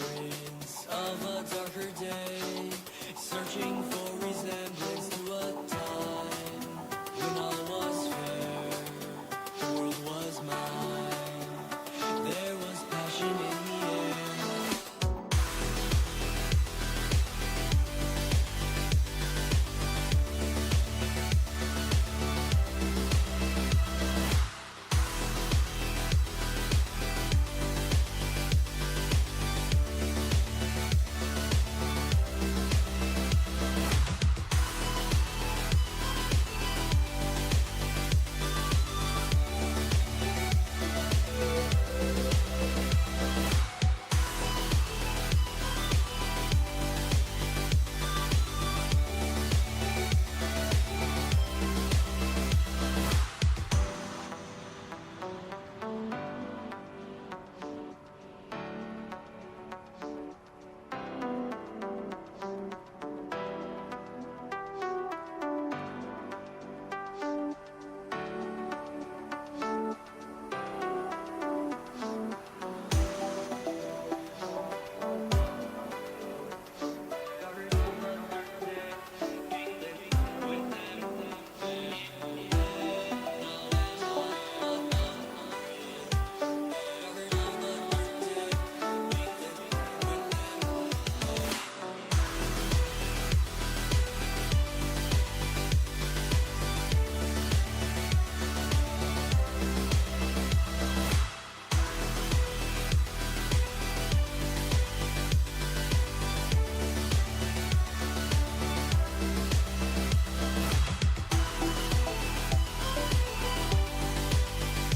remembrance of a darker day, searching for resemblance to a time when all was fair, the world was mine, there was passion in the air.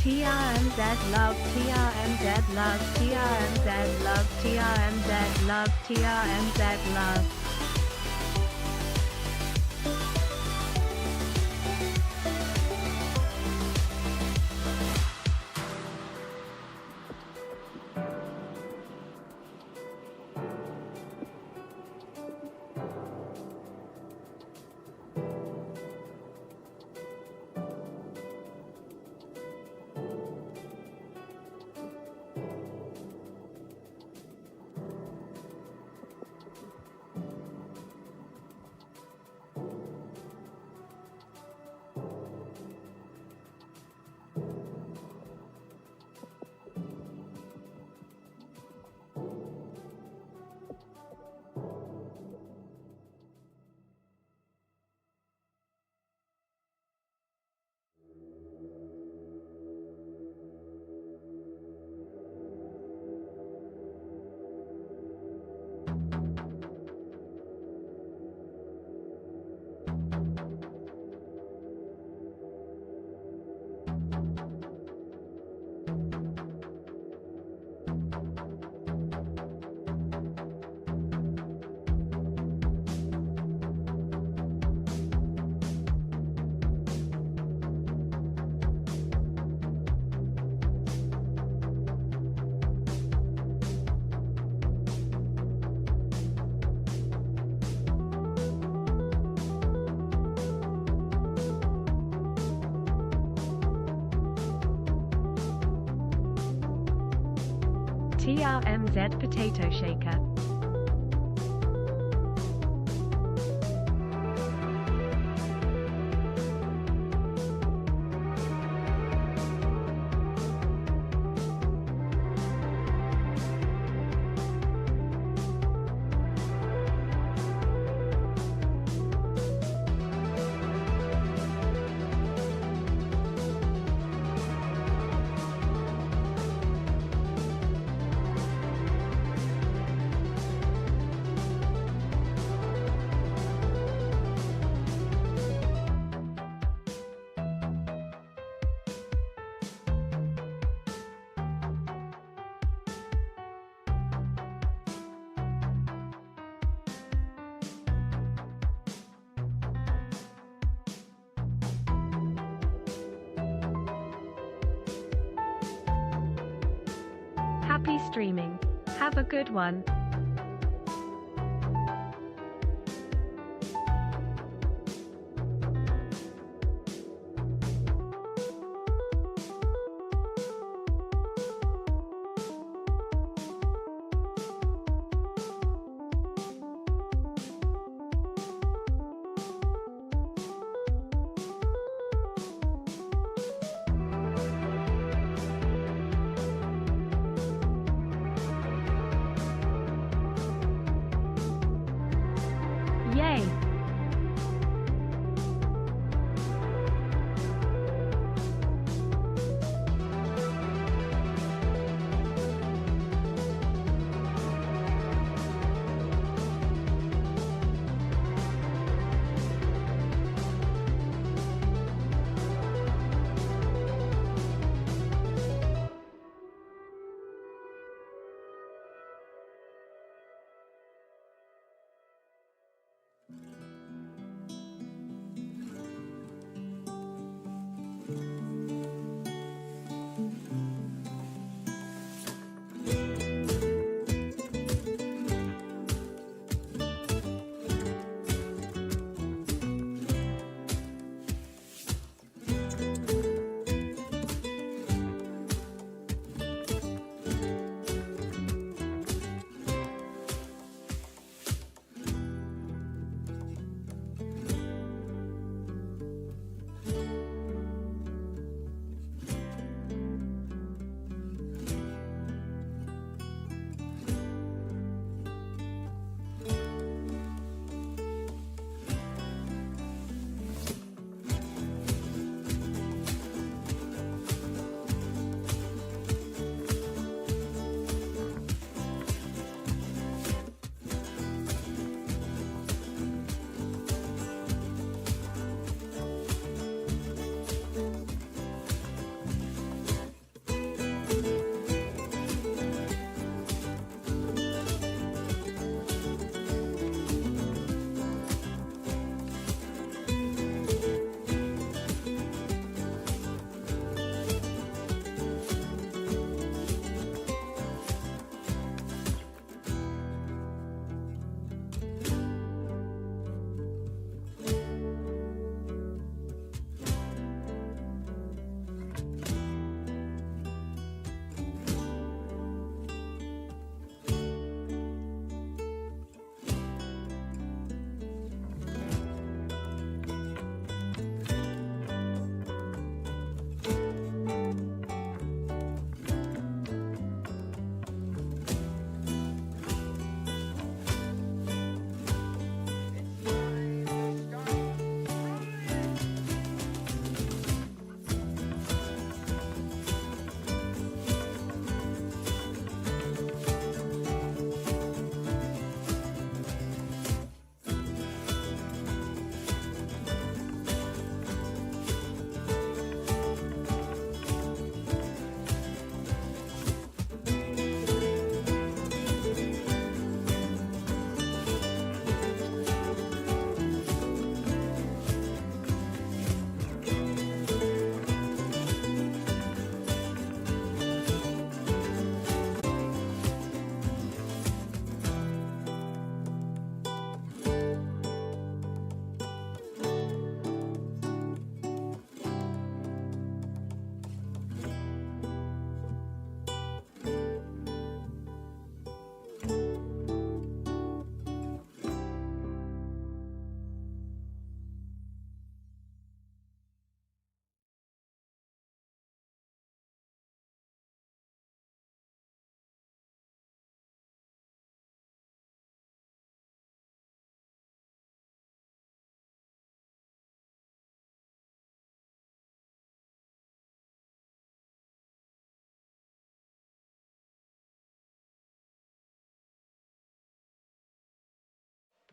TRMZ love, TRMZ love, TRMZ love, TRMZ love, TRMZ love. TRMZ potato shaker. Happy streaming. Have a good one. Hey!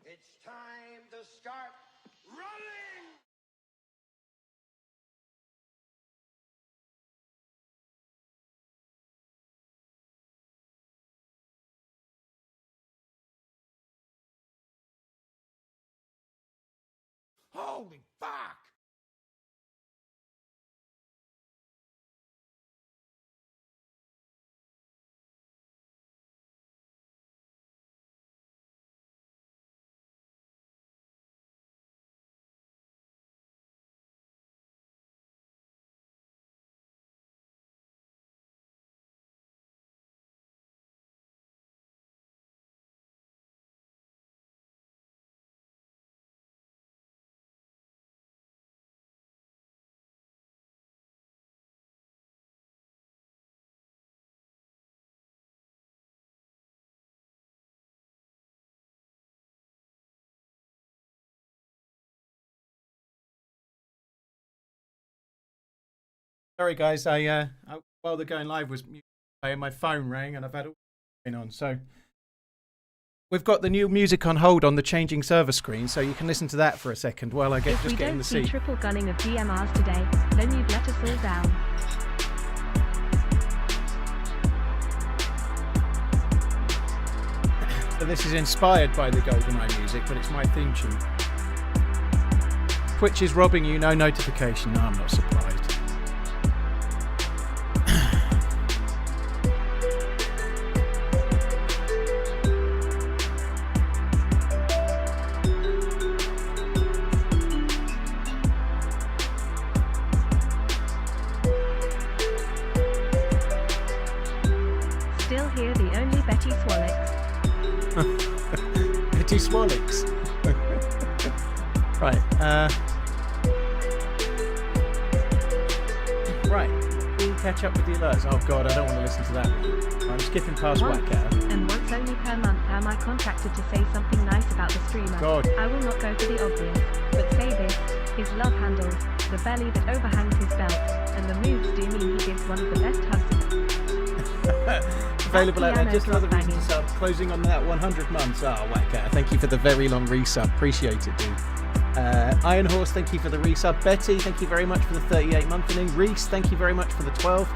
It's time to start running! Holy fuck! Sorry, guys. While the going live was playing, my phone rang and I've had all going on. So we've got the new music on hold on the changing server screen, so you can listen to that for a second while I get in the seat. If we don't see triple gunning of DMRs today, then you've let us all down. So this is inspired by the GoldenEye music, but it's my theme tune. Twitch is robbing you, no notification. No, I'm not surprised. Still here, the only Betty Swallix. Betty Swallix. Right, right, we'll catch up with the alerts. Oh god, I don't want to listen to that one. I'm skipping past Once, Whacker. and once only per month am I contracted to say something nice about the streamer. God. I will not go for the obvious, but say this: his love handles, the belly that overhangs his belt, and the moves do mean he gives one of the best hugs. Available out there. Just another reason to banging. sub. Closing on that 100 months. Oh, Whacker, thank you for the very long resub. Appreciate it, dude. Iron Horse, thank you for the resub. Betty, thank you very much for the 38 monthing. Reese, thank you very much for the 12.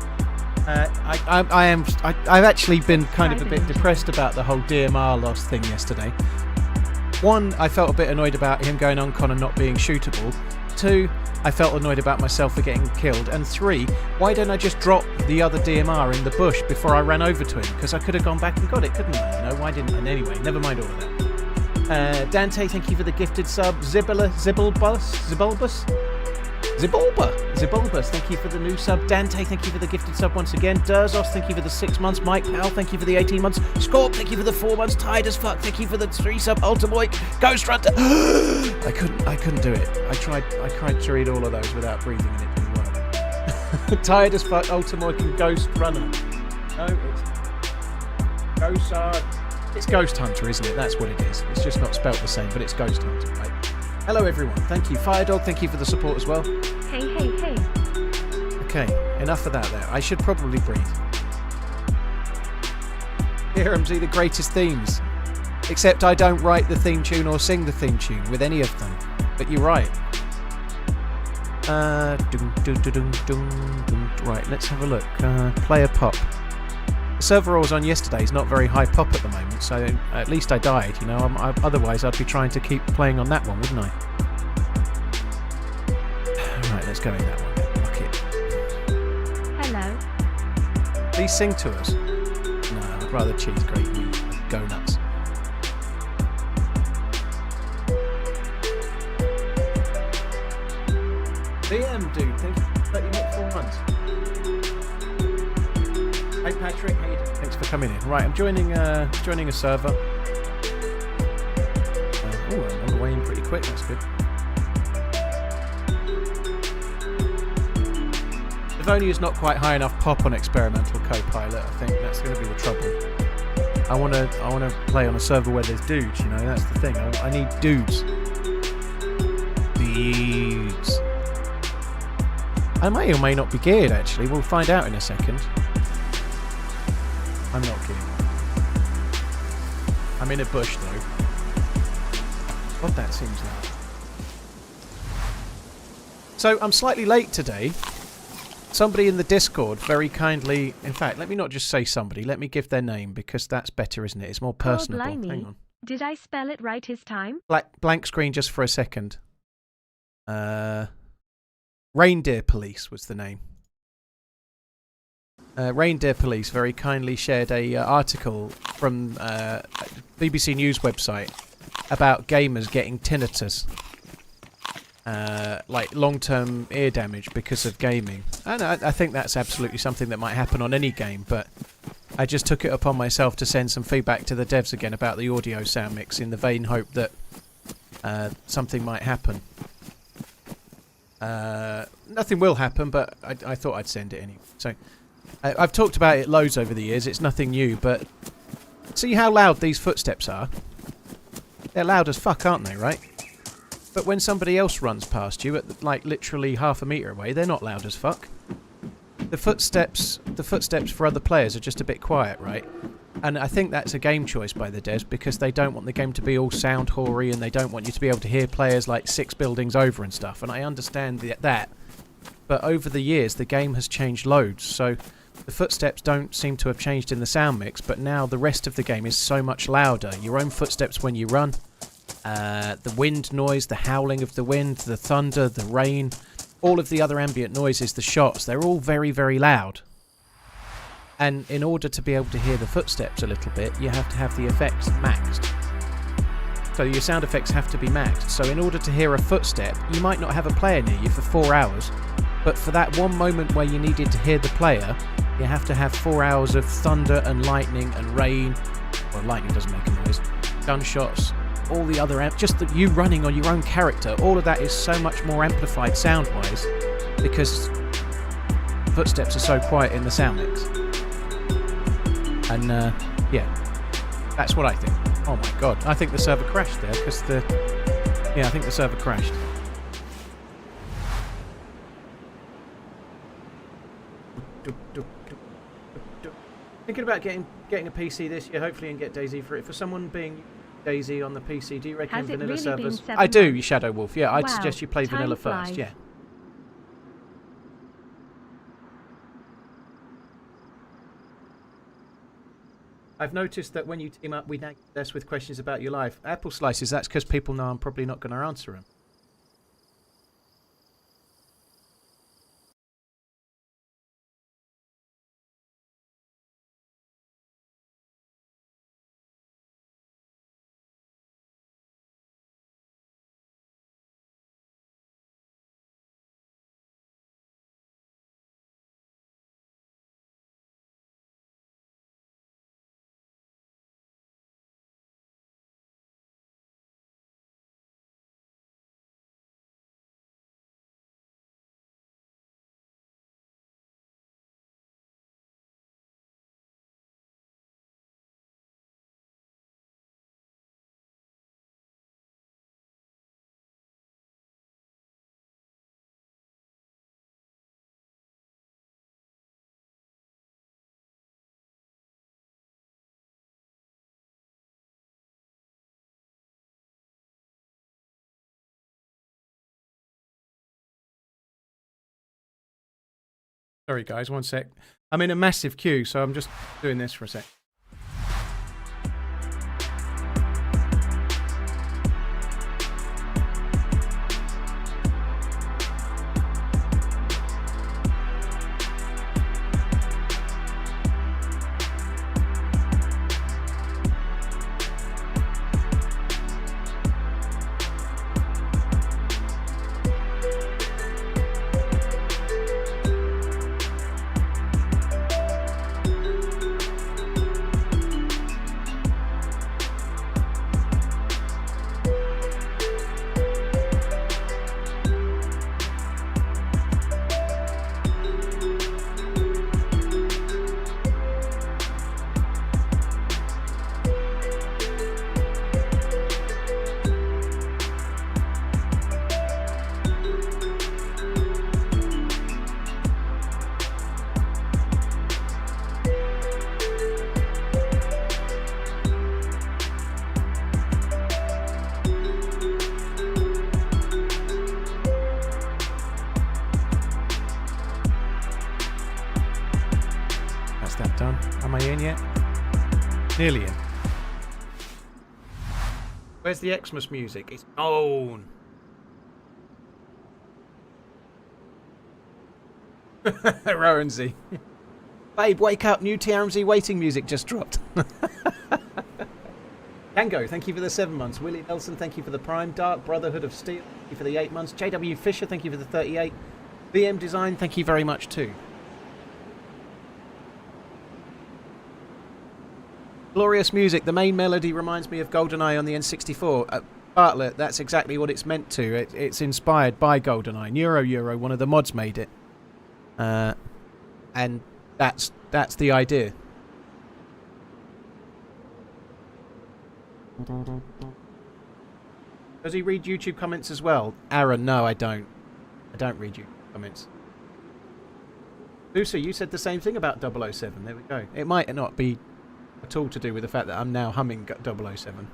I've actually been kind of a bit depressed about the whole DMR loss thing yesterday. One, I felt a bit annoyed about him going on con and not being shootable. Two, I felt annoyed about myself for getting killed. And three, why don't I just drop the other DMR in the bush before I ran over to him? Because I could have gone back and got it, couldn't I? You know, why didn't I? And anyway, never mind all of that. Dante, thank you for the gifted sub. Zibulbus, thank you for the new sub. Dante, thank you for the gifted sub once again. Durzos, thank you for the 6 months. Mike Powell, thank you for the 18 months. Scorp, thank you for the 4 months. Tired as fuck, thank you for the 3 sub. Ultimoik, Ghost Runter. I couldn't do it. I tried to read all of those without breathing and it didn't work. Tired as fuck, Ultimoik and Ghost Runner. No, it's Ghost It's Ghost Hunter, isn't it? That's what it is. It's just not spelt the same, but it's Ghost Hunter, right? Hello, everyone. Thank you. Firedog, thank you for the support as well. Hey, hey, hey. Okay, enough of that there. I should probably breathe. TRMZ, the greatest themes. Except I don't write the theme tune or sing the theme tune with any of them. But you're right. Right, let's have a look. Player pop. The server I was on yesterday is not very high pop at the moment, so at least I died, you know. Otherwise, I'd be trying to keep playing on that one, wouldn't I? Right, let's go in that one. Fuck it. Hello. Please sing to us. No, I'd rather cheese grate you. Go nuts. BM, dude, thank you for 34 months. Hey Patrick, how you doing? Thanks for coming in. Right, I'm joining a server. Oh, I'm on the way in pretty quick, that's good. Livonia's not quite high enough pop on experimental co-pilot, I think that's going to be the trouble. I want to play on a server where there's dudes, you know, that's the thing. I need dudes. Dudes. I may or may not be geared, actually. We'll find out in a second. I'm not kidding. I'm in a bush though. God, that seems loud. So I'm slightly late today. Somebody in the Discord very kindly, in fact, let me not just say somebody, let me give their name because that's better, isn't it? It's more personable. Hang on. Did I spell it right this time? Blank screen just for a second. Reindeer Police was the name. Reindeer Police very kindly shared a article from BBC News website about gamers getting tinnitus, like long-term ear damage because of gaming. And I think that's absolutely something that might happen on any game, but I just took it upon myself to send some feedback to the devs again about the audio sound mix in the vain hope that something might happen. Nothing will happen, but I thought I'd send it anyway. So I've talked about it loads over the years. It's nothing new, but see how loud these footsteps are? They're loud as fuck, aren't they, right? But when somebody else runs past you at like literally half a metre away, they're not loud as fuck. the footsteps for other players are just a bit quiet, right? And I think that's a game choice by the devs because they don't want the game to be all sound hoary and they don't want you to be able to hear players like 6 buildings over and stuff. And I understand that. But over the years, the game has changed loads. So the footsteps don't seem to have changed in the sound mix, but now the rest of the game is so much louder. Your own footsteps when you run, the wind noise, the howling of the wind, the thunder, the rain, all of the other ambient noises, the shots, they're all very, very loud. And in order to be able to hear the footsteps a little bit, you have to have the effects maxed. So your sound effects have to be maxed. So in order to hear a footstep, you might not have a player near you for 4 hours, but for that one moment where you needed to hear the player, you have to have 4 hours of thunder and lightning and rain. Well, lightning doesn't make a noise. Gunshots, all the other... just that you running on your own character, all of that is so much more amplified sound-wise because footsteps are so quiet in the sound mix. And, yeah, that's what I think. Oh my god, I think the server crashed there, because yeah, I think the server crashed. Thinking about getting a PC this year, hopefully, and get DayZ for it. For someone being DayZ on the PC, do you reckon Has it vanilla really servers... been 7 I do, months? you Shadow Wolf, yeah, I'd Wow, suggest you play time vanilla flies. first, yeah. I've noticed that when you team up, we now get less with questions about your life. Apple slices, that's because people know I'm probably not going to answer them. Sorry guys, one sec. I'm in a massive queue, so I'm just doing this for a sec. That done. Am I in yet? Nearly in. Where's the Xmas music? It's on. Rowanzy. Babe, wake up. New TRMZ waiting music just dropped. Tango, thank you for the 7 months. Willie Nelson, thank you for the Prime. Dark Brotherhood of Steel, thank you for the 8 months. JW Fisher, thank you for the 38. BM Design, thank you very much too. Glorious music. The main melody reminds me of GoldenEye on the N64. Bartlett, that's exactly what it's meant to. It's inspired by GoldenEye. Euro, one of the mods made it. And that's the idea. Does he read YouTube comments as well? Aaron, no, I don't. I don't read YouTube comments. Lucy, you said the same thing about 007. There we go. It might not be at all to do with the fact that I'm now humming 007.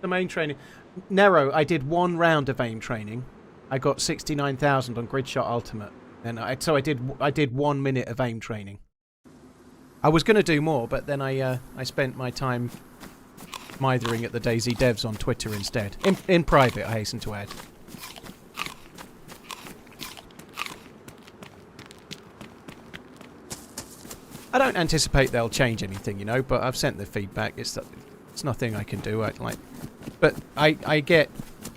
The main training. Nero, I did 1 round of aim training. I got 69,000 on Gridshot Ultimate. And so I did 1 minute of aim training. I was going to do more, but then I spent my time mithering at the DayZ devs on Twitter instead. In private, I hasten to add. I don't anticipate they'll change anything, you know, but I've sent the feedback. It's nothing I can do. But I get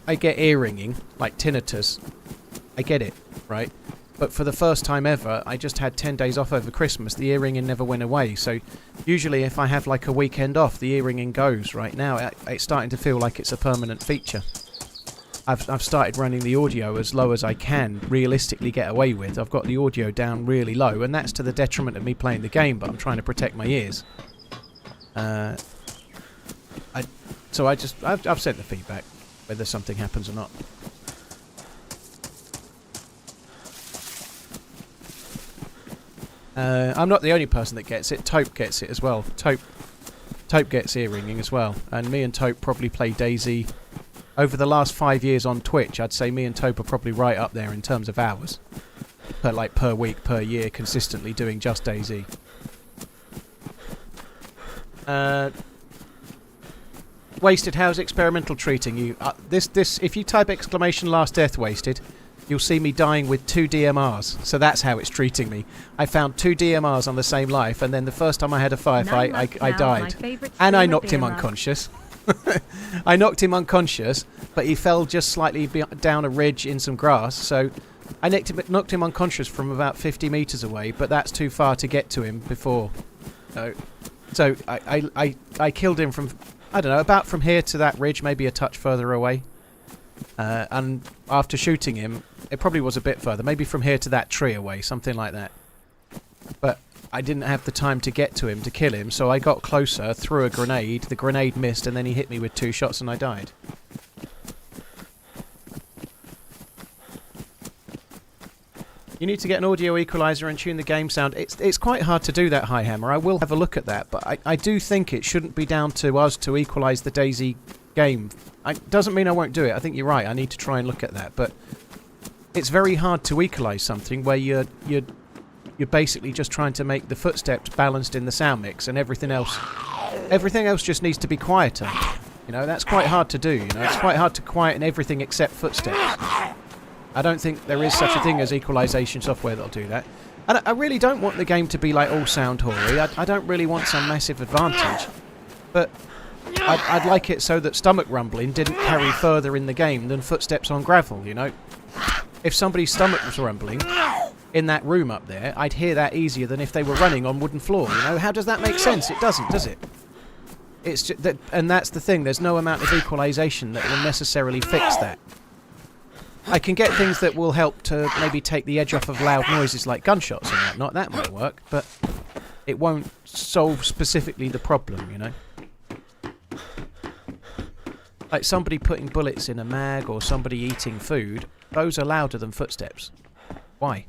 ear ringing, like tinnitus. I get it, right? But for the first time ever, I just had 10 days off over Christmas. The ear ringing never went away. So usually if I have like a weekend off, the ear ringing goes. Right now, it's starting to feel like it's a permanent feature. I've started running the audio as low as I can realistically get away with. I've got the audio down really low, and that's to the detriment of me playing the game, but I'm trying to protect my ears. So I've sent the feedback, whether something happens or not. I'm not the only person that gets it. Taupe gets it as well. Taupe gets ear ringing as well, and me and Taupe probably play DayZ. Over the last 5 years on Twitch, I'd say me and Taupe are probably right up there in terms of hours. Per week, per year, consistently doing just DayZ. Wasted, how's experimental treating you? If you type exclamation last death wasted, you'll see me dying with 2 DMRs. So that's how it's treating me. I found 2 DMRs on the same life, and then the first time I had a firefight, I died. And I knocked him unconscious. I knocked him unconscious, but he fell just slightly down a ridge in some grass, so I knocked him unconscious from about 50 metres away, but that's too far to get to him before. So I killed him from, I don't know, about from here to that ridge, maybe a touch further away. And after shooting him, it probably was a bit further, maybe from here to that tree away, something like that. But I didn't have the time to get to him to kill him, so I got closer, threw a grenade, the grenade missed, and then he hit me with 2 shots and I died. You need to get an audio equalizer and tune the game sound. It's quite hard to do that, High Hammer. I will have a look at that, but I do think it shouldn't be down to us to equalize the DayZ game. Doesn't mean I won't do it. I think you're right. I need to try and look at that, but it's very hard to equalize something where you're basically just trying to make the footsteps balanced in the sound mix, and everything else just needs to be quieter. You know, that's quite hard to do. You know, it's quite hard to quieten everything except footsteps. I don't think there is such a thing as equalization software that'll do that. And I really don't want the game to be like all sound hoary. I don't really want some massive advantage, but I'd like it so that stomach rumbling didn't carry further in the game than footsteps on gravel. You know, if somebody's stomach was rumbling in that room up there, I'd hear that easier than if they were running on wooden floor. You know, how does that make sense? It doesn't, does it? It's just that, and that's the thing. There's no amount of equalization that will necessarily fix that. I can get things that will help to maybe take the edge off of loud noises like gunshots and whatnot. That might work, but it won't solve specifically the problem. You know, like somebody putting bullets in a mag or somebody eating food. Those are louder than footsteps. Why?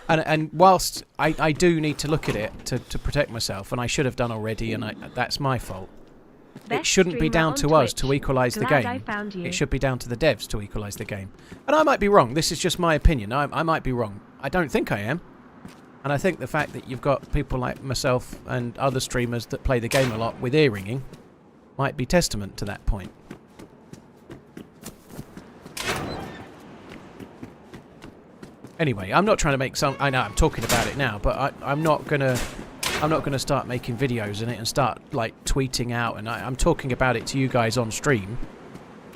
And whilst I do need to look at it to protect myself, and I should have done already, and that's my fault, it shouldn't be down to us to equalise the game. It should be down to the devs to equalise the game. And I might be wrong. This is just my opinion. I might be wrong. I don't think I am. And I think the fact that you've got people like myself and other streamers that play the game a lot with ear ringing might be testament to that point. Anyway, I'm not trying to make some. I know I'm talking about it now, but I'm not gonna start making videos in it and start like tweeting out. And I'm talking about it to you guys on stream,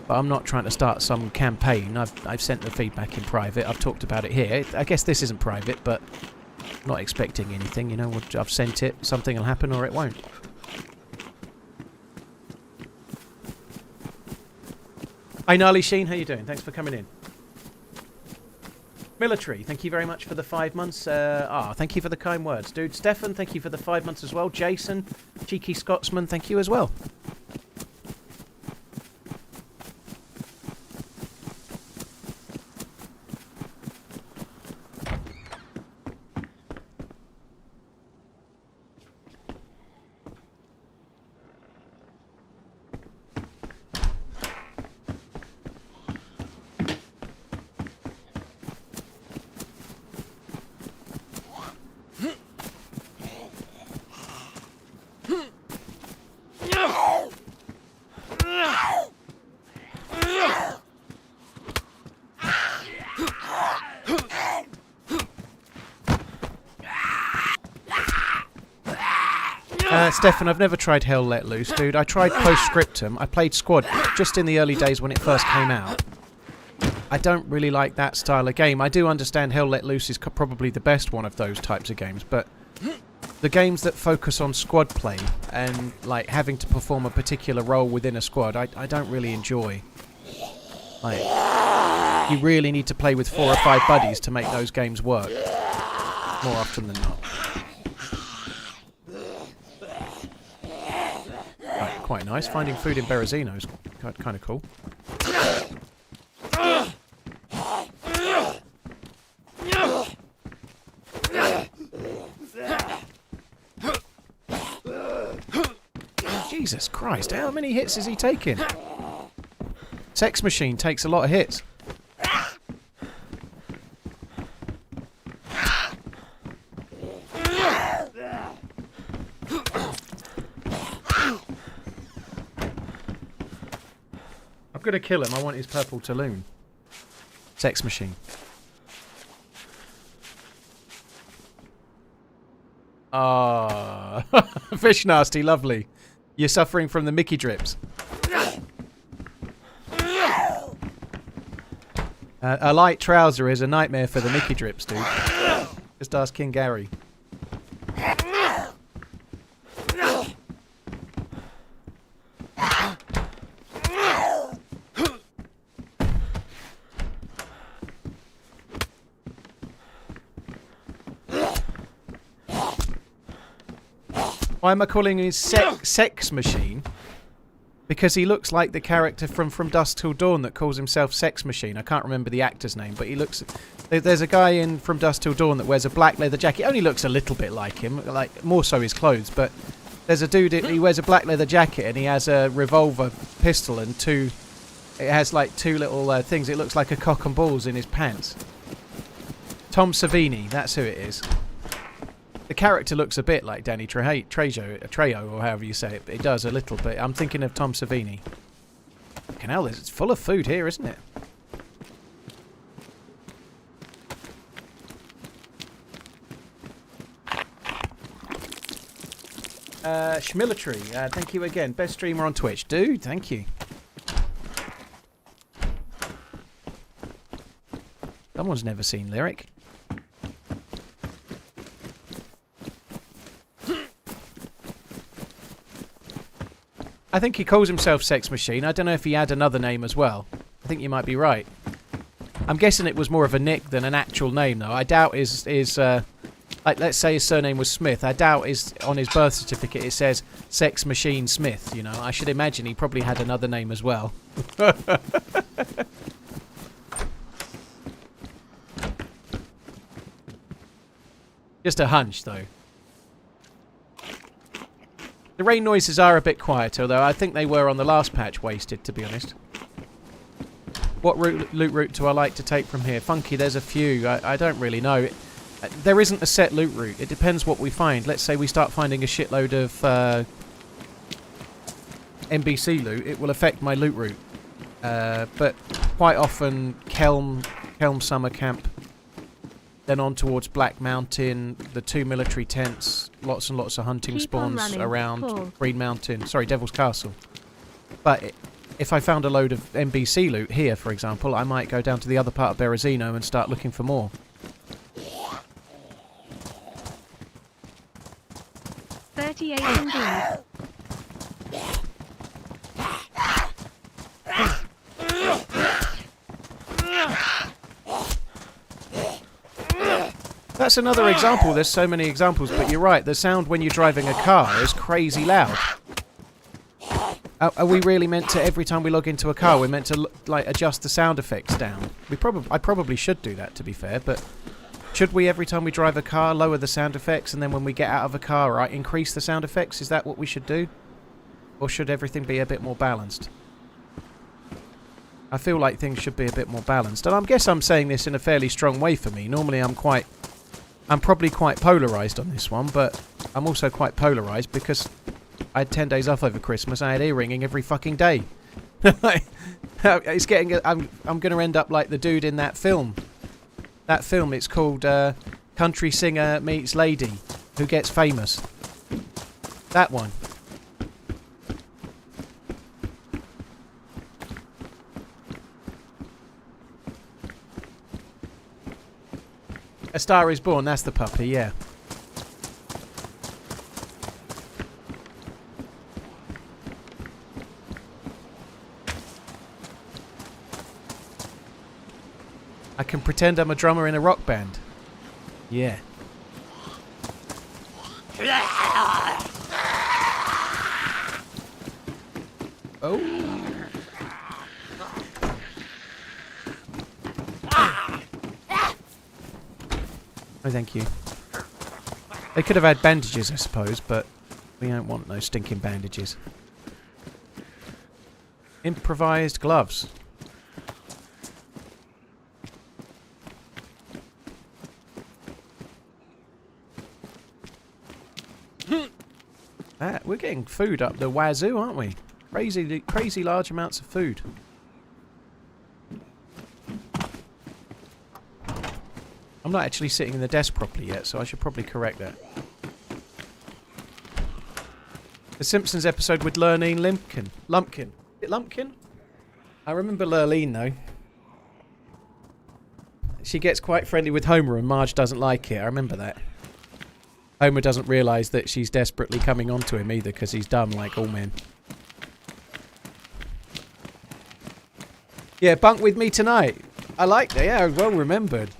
but I'm not trying to start some campaign. I've sent the feedback in private. I've talked about it here. I guess this isn't private, but I'm not expecting anything. You know, I've sent it. Something will happen or it won't. Hi, Gnarly Sheen. How you doing? Thanks for coming in. Military, thank you very much for the 5 months. Thank you for the kind words, dude. Stefan, thank you for the 5 months as well. Jason, Cheeky Scotsman, thank you as well. Stefan, I've never tried Hell Let Loose, dude. I tried Postscriptum. I played Squad just in the early days when it first came out. I don't really like that style of game. I do understand Hell Let Loose is probably the best one of those types of games, but the games that focus on squad play and like having to perform a particular role within a squad, I don't really enjoy. Like, you really need to play with 4 or 5 buddies to make those games work, more often than not. Right, quite nice. Finding food in Berezino's kind of cool. Jesus Christ, how many hits is he taking? Sex Machine takes a lot of hits. I'm gonna kill him, I want his purple Talloon. Sex Machine. Ah, Fish Nasty, lovely. You're suffering from the Mickey drips. A light trouser is a nightmare for the Mickey drips, dude. Just ask King Gary. Why am I calling him Sex Machine? Because he looks like the character from Dusk Till Dawn that calls himself Sex Machine. I can't remember the actor's name, but he looks... There's a guy in From Dusk Till Dawn that wears a black leather jacket. Only looks a little bit like him, like more so his clothes, but there's a dude, he wears a black leather jacket and he has a revolver pistol and two... It has like 2 little things. It looks like a cock and balls in his pants. Tom Savini, that's who it is. The character looks a bit like Danny Trejo, or however you say it. It does a little bit. I'm thinking of Tom Savini. Fucking hell, it's full of food here, isn't it? Schmilitary, thank you again. Best streamer on Twitch. Dude, thank you. Someone's never seen Lyric. I think he calls himself Sex Machine. I don't know if he had another name as well. I think you might be right. I'm guessing it was more of a nick than an actual name, though. I doubt like, let's say his surname was Smith. I doubt on his birth certificate it says Sex Machine Smith, you know. I should imagine he probably had another name as well. Just a hunch, though. The rain noises are a bit quieter, though. I think they were on the last patch wasted, to be honest. What loot route do I like to take from here? Funky, there's a few. I don't really know. There isn't a set loot route. It depends what we find. Let's say we start finding a shitload of NBC loot. It will affect my loot route. But quite often, Kelm Summer Camp, then on towards Black Mountain, the 2 military tents, lots and lots of hunting spawns around Green Mountain. Sorry, Devil's Castle. But if I found a load of NBC loot here, for example, I might go down to the other part of Berezino and start looking for more. Indeed. That's another example. There's so many examples, but you're right. The sound when you're driving a car is crazy loud. Are we really meant to, every time we log into a car, we're meant to like adjust the sound effects down? I probably should do that, to be fair, but should we, every time we drive a car, lower the sound effects, and then when we get out of a car, right, increase the sound effects? Is that what we should do? Or should everything be a bit more balanced? I feel like things should be a bit more balanced. And I guess I'm saying this in a fairly strong way for me. Normally I'm probably quite polarised on this one, but I'm also quite polarised because I had 10 days off over Christmas. I had ear ringing every fucking day. It's getting. I'm going to end up like the dude in that film. That film. It's called Country Singer Meets Lady Who Gets Famous. That one. A Star is Born, that's the puppy, yeah. I can pretend I'm a drummer in a rock band. Yeah. Oh. Oh, thank you. They could have had bandages, I suppose, but we don't want no stinking bandages. Improvised gloves. We're getting food up the wazoo, aren't we? Crazy large amounts of food. I'm not actually sitting in the desk properly yet, so I should probably correct that. The Simpsons episode with Lurleen Lumpkin. Is it Lumpkin? I remember Lurleen, though. She gets quite friendly with Homer and Marge doesn't like it. I remember that. Homer doesn't realise that she's desperately coming onto him either because he's dumb like all men. Yeah, bunk with me tonight. I like that. Yeah, well remembered.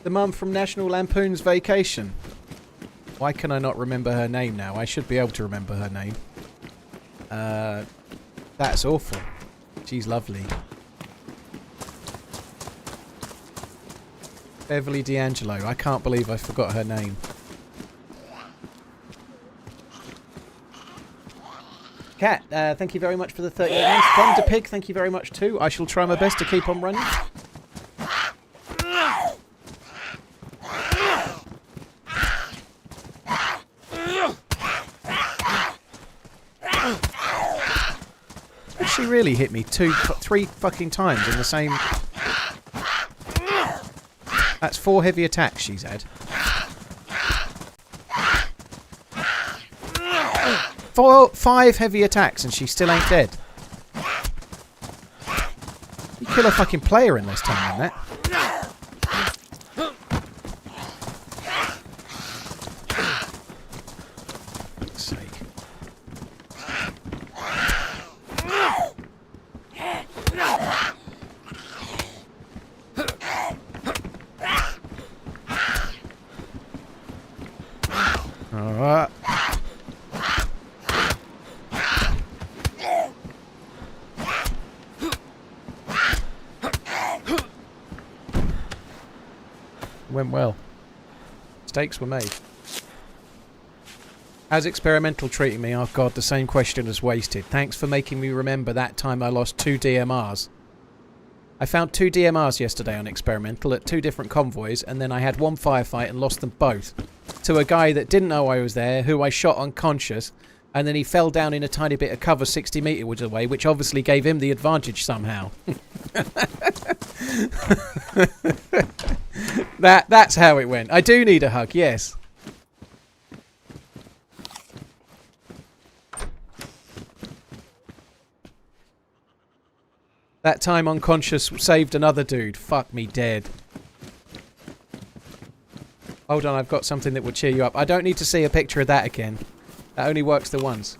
The mum from National Lampoon's Vacation. Why can I not remember her name now? I should be able to remember her name. That's awful. She's lovely. Beverly D'Angelo. I can't believe I forgot her name. Cat, thank you very much for the 38 months. Thunder Pig, thank you very much too. I shall try my best to keep on running. She really hit me 3 fucking times in the same... That's 4 heavy attacks she's had. 5 heavy attacks and she still ain't dead. You kill a fucking player in less time than that. Alright. Went well. Mistakes were made. How's experimental treating me? Oh god, the same question as wasted. Thanks for making me remember that time I lost 2 DMRs. I found 2 DMRs yesterday on experimental at 2 different convoys, and then I had 1 firefight and lost them both. To a guy that didn't know I was there, who I shot unconscious, and then he fell down in a tiny bit of cover 60 metres away, which obviously gave him the advantage somehow. That's how it went. I do need a hug, yes. That time unconscious saved another dude. Fuck me dead. Hold on, I've got something that will cheer you up. I don't need to see a picture of that again. That only works the once.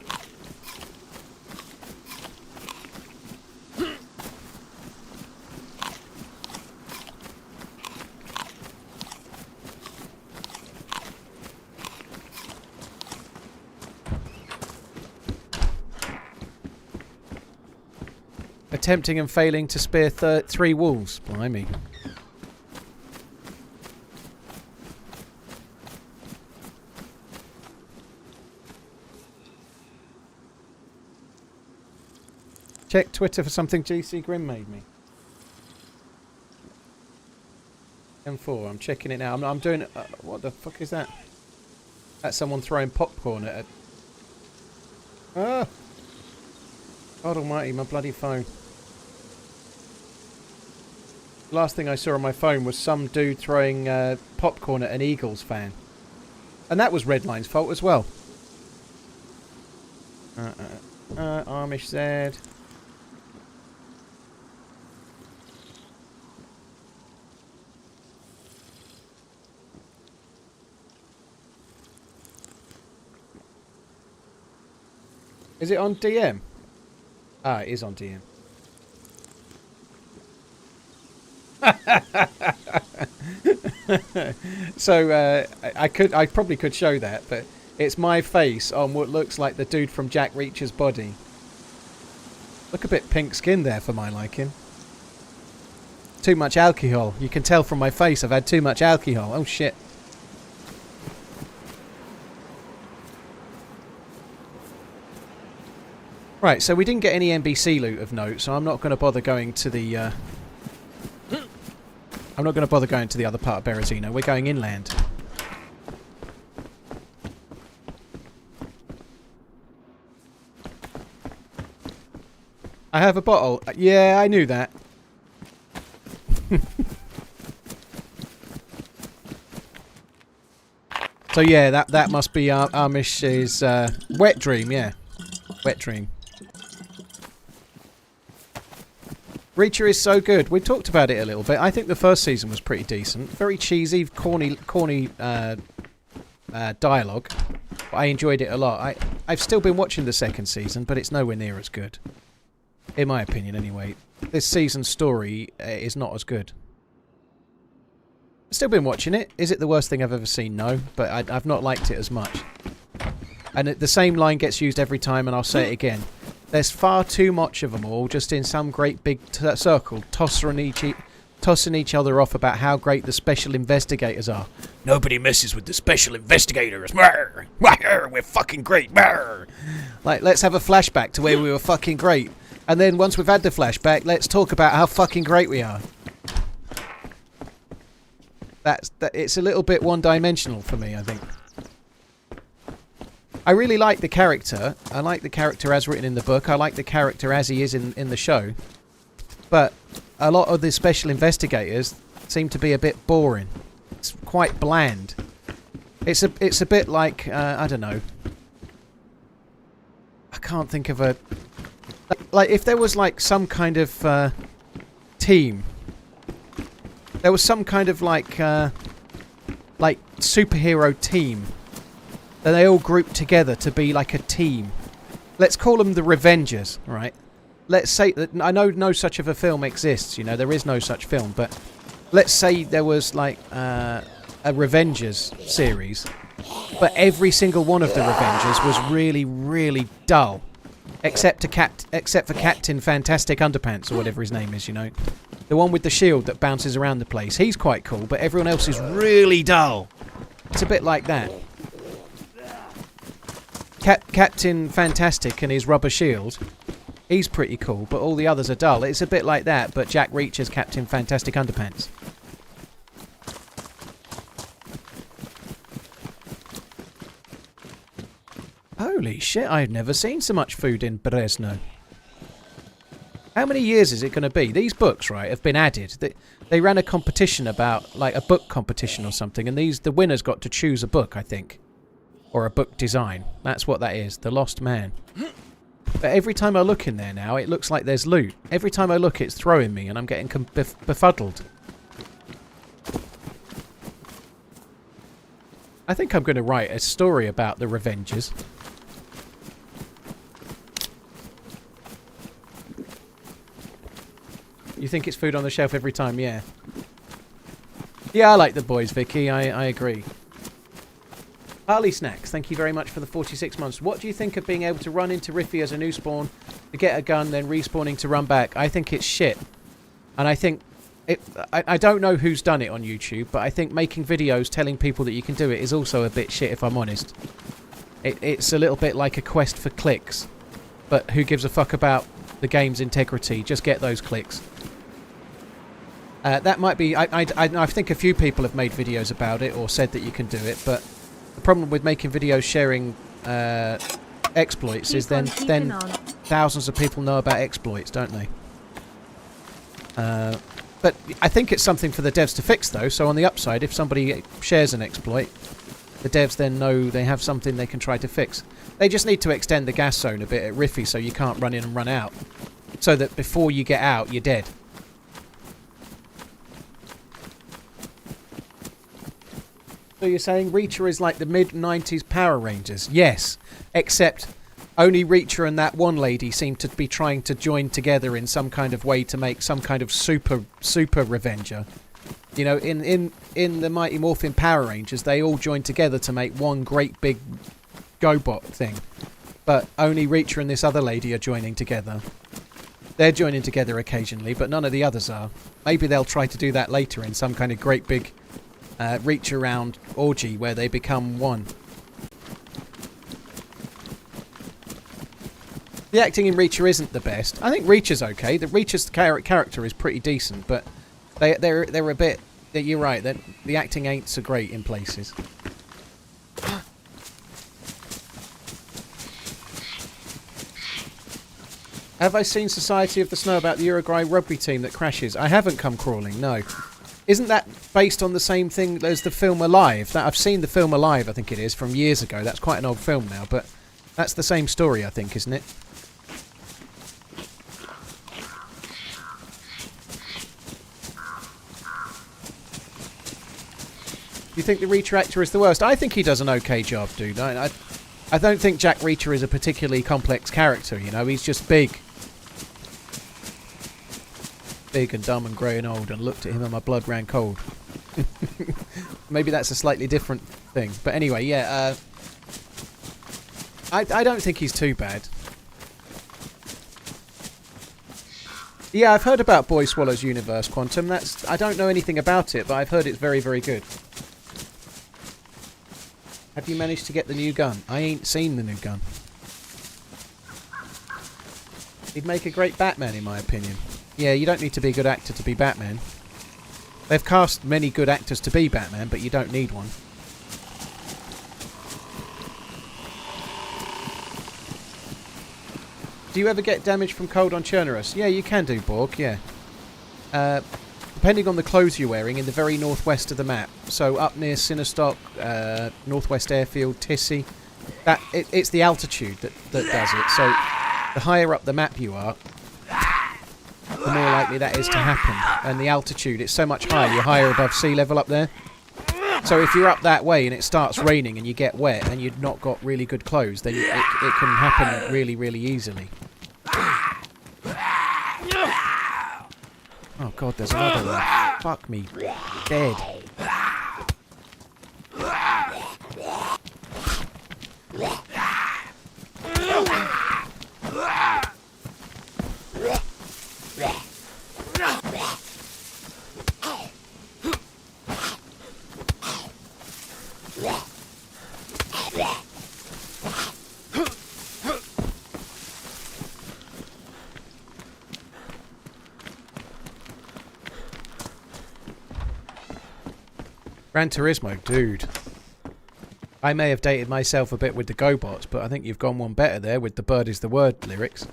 Attempting and failing to spear 3 wolves. Blimey. Check Twitter for something GC Grim made me. M4, I'm checking it now. I'm doing it. What the fuck is that? That's someone throwing popcorn at it. Ah! God almighty, my bloody phone. Last thing I saw on my phone was some dude throwing popcorn at an Eagles fan. And that was Redline's fault as well. Amish Z. Is it on DM? Ah, it is on DM. So I probably could show that, but it's my face on what looks like the dude from Jack Reacher's body. Look a bit pink skinned there for my liking. Too much alcohol. You can tell from my face I've had too much alcohol. Oh shit. Right, so we didn't get any NBC loot of note, so I'm not going to bother going to the... I'm not going to bother going to the other part of Berezino. We're going inland. I have a bottle. Yeah, I knew that. So yeah, that must be Amish's wet dream, yeah. Wet dream. Reacher is so good. We talked about it a little bit. I think the first season was pretty decent. Very cheesy, corny dialogue. But I enjoyed it a lot. I've still been watching the second season, but it's nowhere near as good. In my opinion, anyway. This season's story is not as good. I've still been watching it. Is it the worst thing I've ever seen? No. But I've not liked it as much. And the same line gets used every time, and I'll say it again. There's far too much of them all, just in some great big circle, tossing each other off about how great the special investigators are. Nobody messes with the special investigators. Marr! Marr! We're fucking great. Marr! Like, let's have a flashback to where we were fucking great. And then once we've had the flashback, let's talk about how fucking great we are. It's a little bit one-dimensional for me, I think. I really like the character. I like the character as written in the book. I like the character as he is in the show. But a lot of the special investigators seem to be a bit boring. It's quite bland. It's a bit like, I don't know. I can't think of a... Like, if there was, like, some kind of team. There was some kind of, like superhero team. And they all group together to be like a team. Let's call them the Revengers, right? Let's say that I know no such of a film exists, you know, there is no such film, but let's say there was like a Revengers series, but every single one of the Revengers was really, really dull, except for Captain Fantastic Underpants or whatever his name is, you know, the one with the shield that bounces around the place. He's quite cool, but everyone else is really dull. It's a bit like that. Captain Fantastic and his rubber shield, he's pretty cool, but all the others are dull. It's a bit like that, but Jack Reacher's Captain Fantastic Underpants. Holy shit, I've never seen so much food in Brezno. How many years is it going to be? These books, right, have been added. They ran a competition about, like, a book competition or something, and the winners got to choose a book, I think. Or a book design. That's what that is. The Lost Man. But every time I look in there now, it looks like there's loot. Every time I look, it's throwing me, and I'm getting befuddled. I think I'm going to write a story about the Revengers. You think it's food on the shelf every time? Yeah. Yeah, I like the boys, Vicky. I agree. Harley Snacks, thank you very much for the 46 months. What do you think of being able to run into Riffy as a new spawn, to get a gun, then respawning to run back? I think it's shit. And I think... I don't know who's done it on YouTube, but I think making videos telling people that you can do it is also a bit shit, if I'm honest. It's a little bit like a quest for clicks. But who gives a fuck about the game's integrity? Just get those clicks. That might be... I think a few people have made videos about it or said that you can do it, but the problem with making videos sharing exploits is then thousands of people know about exploits, don't they? But I think it's something for the devs to fix, though. So on the upside, if somebody shares an exploit, the devs then know they have something they can try to fix. They just need to extend the gas zone a bit at Riffy so you can't run in and run out. So that before you get out, you're dead. So you're saying Reacher is like the mid-90s Power Rangers? Yes, except only Reacher and that one lady seem to be trying to join together in some kind of way to make some kind of super Revenger. You know, in the Mighty Morphin Power Rangers, they all join together to make one great big GoBot thing. But only Reacher and this other lady are joining together. They're joining together occasionally, but none of the others are. Maybe they'll try to do that later in some kind of great big reach around orgy where they become one. The acting in Reacher isn't the best. I think Reacher's okay. The Reacher's character is pretty decent, but they're a bit... You're right, that the acting ain't so great in places. Have I seen Society of the Snow about the Uruguay rugby team that crashes? I haven't come crawling, no. Isn't that based on the same thing as the film Alive? I've seen the film Alive, I think it is, from years ago. That's quite an old film now, but that's the same story, I think, isn't it? You think the Reacher actor is the worst? I think he does an okay job, dude. I don't think Jack Reacher is a particularly complex character, you know. He's just big. Big and dumb and grey and old, and looked at him and my blood ran cold. Maybe that's a slightly different thing. But anyway, yeah. I don't think he's too bad. Yeah, I've heard about Boy Swallow's Universe, Quantum. I don't know anything about it, but I've heard it's very, very good. Have you managed to get the new gun? I ain't seen the new gun. He'd make a great Batman, in my opinion. Yeah, you don't need to be a good actor to be Batman. They've cast many good actors to be Batman, but you don't need one. Do you ever get damage from cold on Chernarus? Yeah, you can do, Borg, yeah. Depending on the clothes you're wearing, in the very northwest of the map. So up near Sinnerstock, Northwest Airfield, Tissy. It's the altitude that does it. So the higher up the map you are, the more likely that is to happen. And the altitude, it's so much higher. You're higher above sea level up there. So if you're up that way and it starts raining and you get wet and you've not got really good clothes, then it can happen really, really easily. Oh god, there's another one. Fuck me. Dead. Gran Turismo, dude. I may have dated myself a bit with the GoBots, but I think you've gone one better there with the bird is the word lyrics.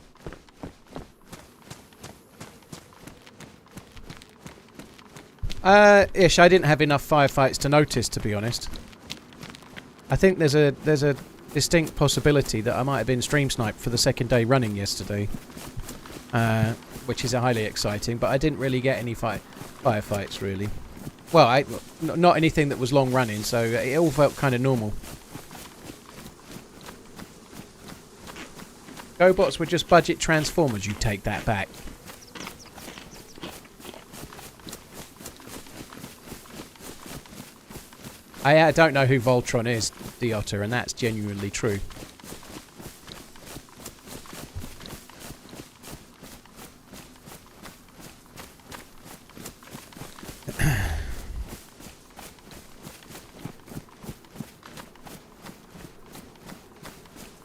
Ish, I didn't have enough firefights to notice, to be honest. I think there's a distinct possibility that I might have been stream sniped for the second day running yesterday. Which is highly exciting, but I didn't really get any firefights, really. Well, not anything that was long running, so it all felt kind of normal. GoBots were just budget transformers, you take that back. I don't know who Voltron is. the otter, and that's genuinely true.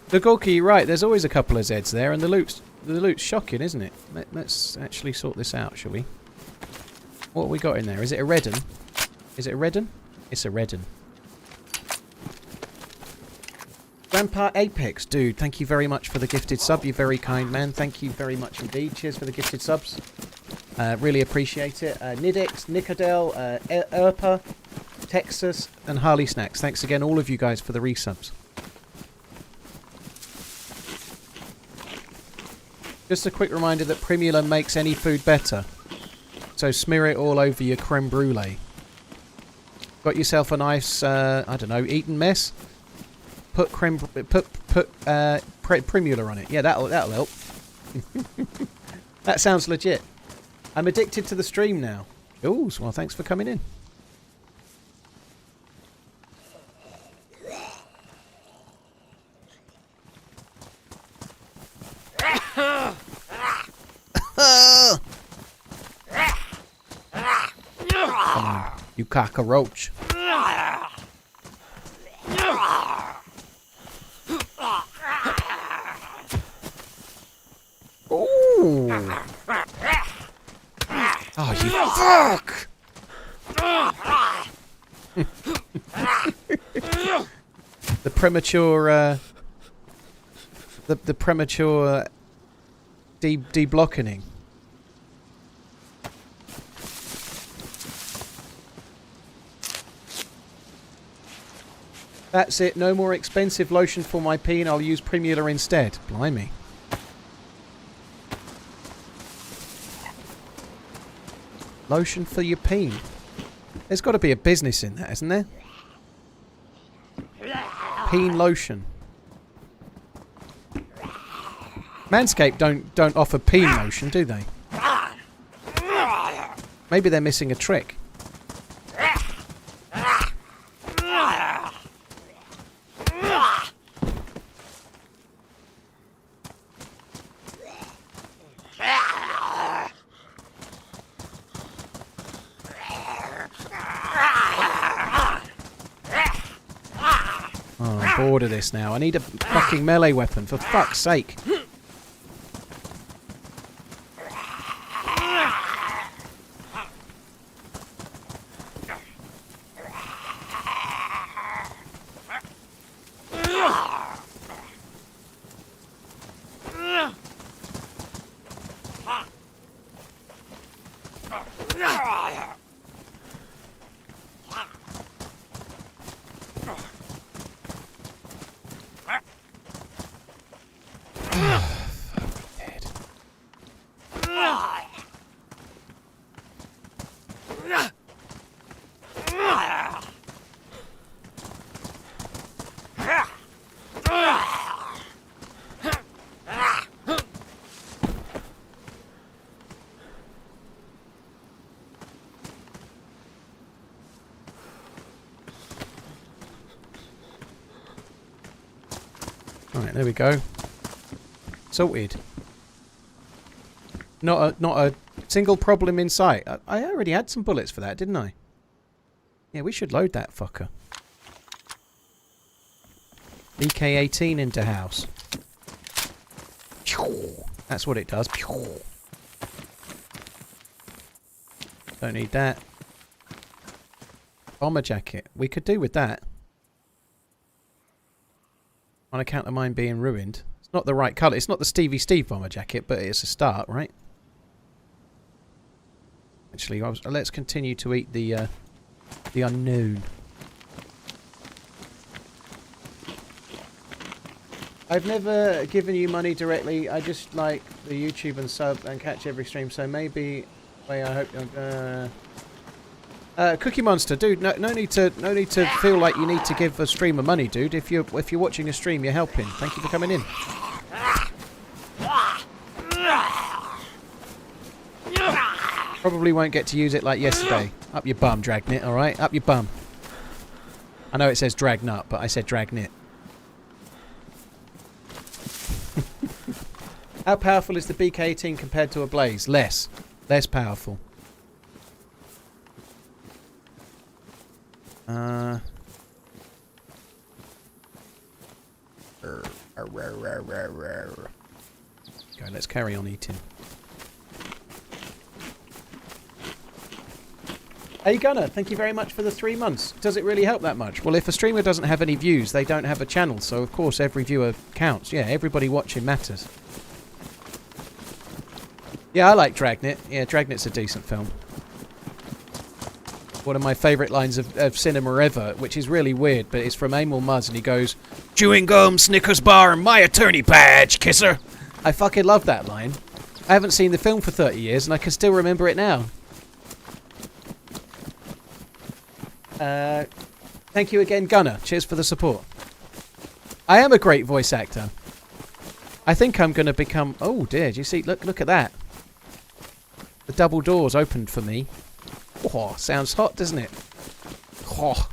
The Gorky, you're right, there's always a couple of Zeds there, and the loot's shocking, isn't it? Let's actually sort this out, shall we? What have we got in there? Is it a red un? Is it a red un? It's a red un. Grandpa Apex, dude, thank you very much for the gifted sub. You're very kind, man. Thank you very much indeed. Cheers for the gifted subs. Really appreciate it. Nidix, Nicodel, Erpa, Texas, and Harley Snacks. Thanks again, all of you guys, for the resubs. Just a quick reminder that Primula makes any food better. So smear it all over your creme brulee. Got yourself a nice, I don't know, eaten mess? Put Primula on it. Yeah, that'll help. That sounds legit. I'm addicted to the stream now. Ooh, well, thanks for coming in. Come on, you cockroach. Ooh. Oh, you fuck! The premature, the premature deblocking. That's it. No more expensive lotion for my peen. I'll use Primula instead. Blimey. Lotion for your peen. There's got to be a business in that, isn't there? Peen lotion. Manscaped don't offer peen lotion, do they? Maybe they're missing a trick. Bored of this now. I need a fucking melee weapon, for fuck's sake. Right, there we go. Sorted. Not a single problem in sight. I already had some bullets for that, didn't I? Yeah, we should load that fucker. EK-18 into house. That's what it does. Don't need that. Bomber jacket. We could do with that. On account of mine being ruined. It's not the right colour. It's not the Stevie Steve bomber jacket, but it's a start, right? Actually, let's continue to eat the unknown. I've never given you money directly. I just like the YouTube and sub and catch every stream. So maybe, I hope. Cookie Monster, dude. No need to feel like you need to give a streamer money, dude. If you're watching a stream, you're helping. Thank you for coming in. Probably won't get to use it like yesterday. Up your bum, Dragnet. All right, up your bum. I know it says Dragnut, but I said Dragnit. How powerful is the BK-18 compared to a Blaze? Less. Less powerful. Okay, let's carry on eating. Hey Gunner, thank you very much for the 3 months. Does it really help that much? Well, if a streamer doesn't have any views, they don't have a channel, so of course every viewer counts. Yeah, everybody watching matters. Yeah, I like Dragnet. Yeah, Dragnet's a decent film. One of my favourite lines of cinema ever, which is really weird, but it's from Emil Muzz, and he goes, "Chewing gum, Snickers bar, my attorney badge, kisser." I fucking love that line. I haven't seen the film for 30 years, and I can still remember it now. Thank you again, Gunner. Cheers for the support. I am a great voice actor. I think I'm going to become... Oh, dear. Do you see? Look at that. The double doors opened for me. Oh, sounds hot, doesn't it? Oh.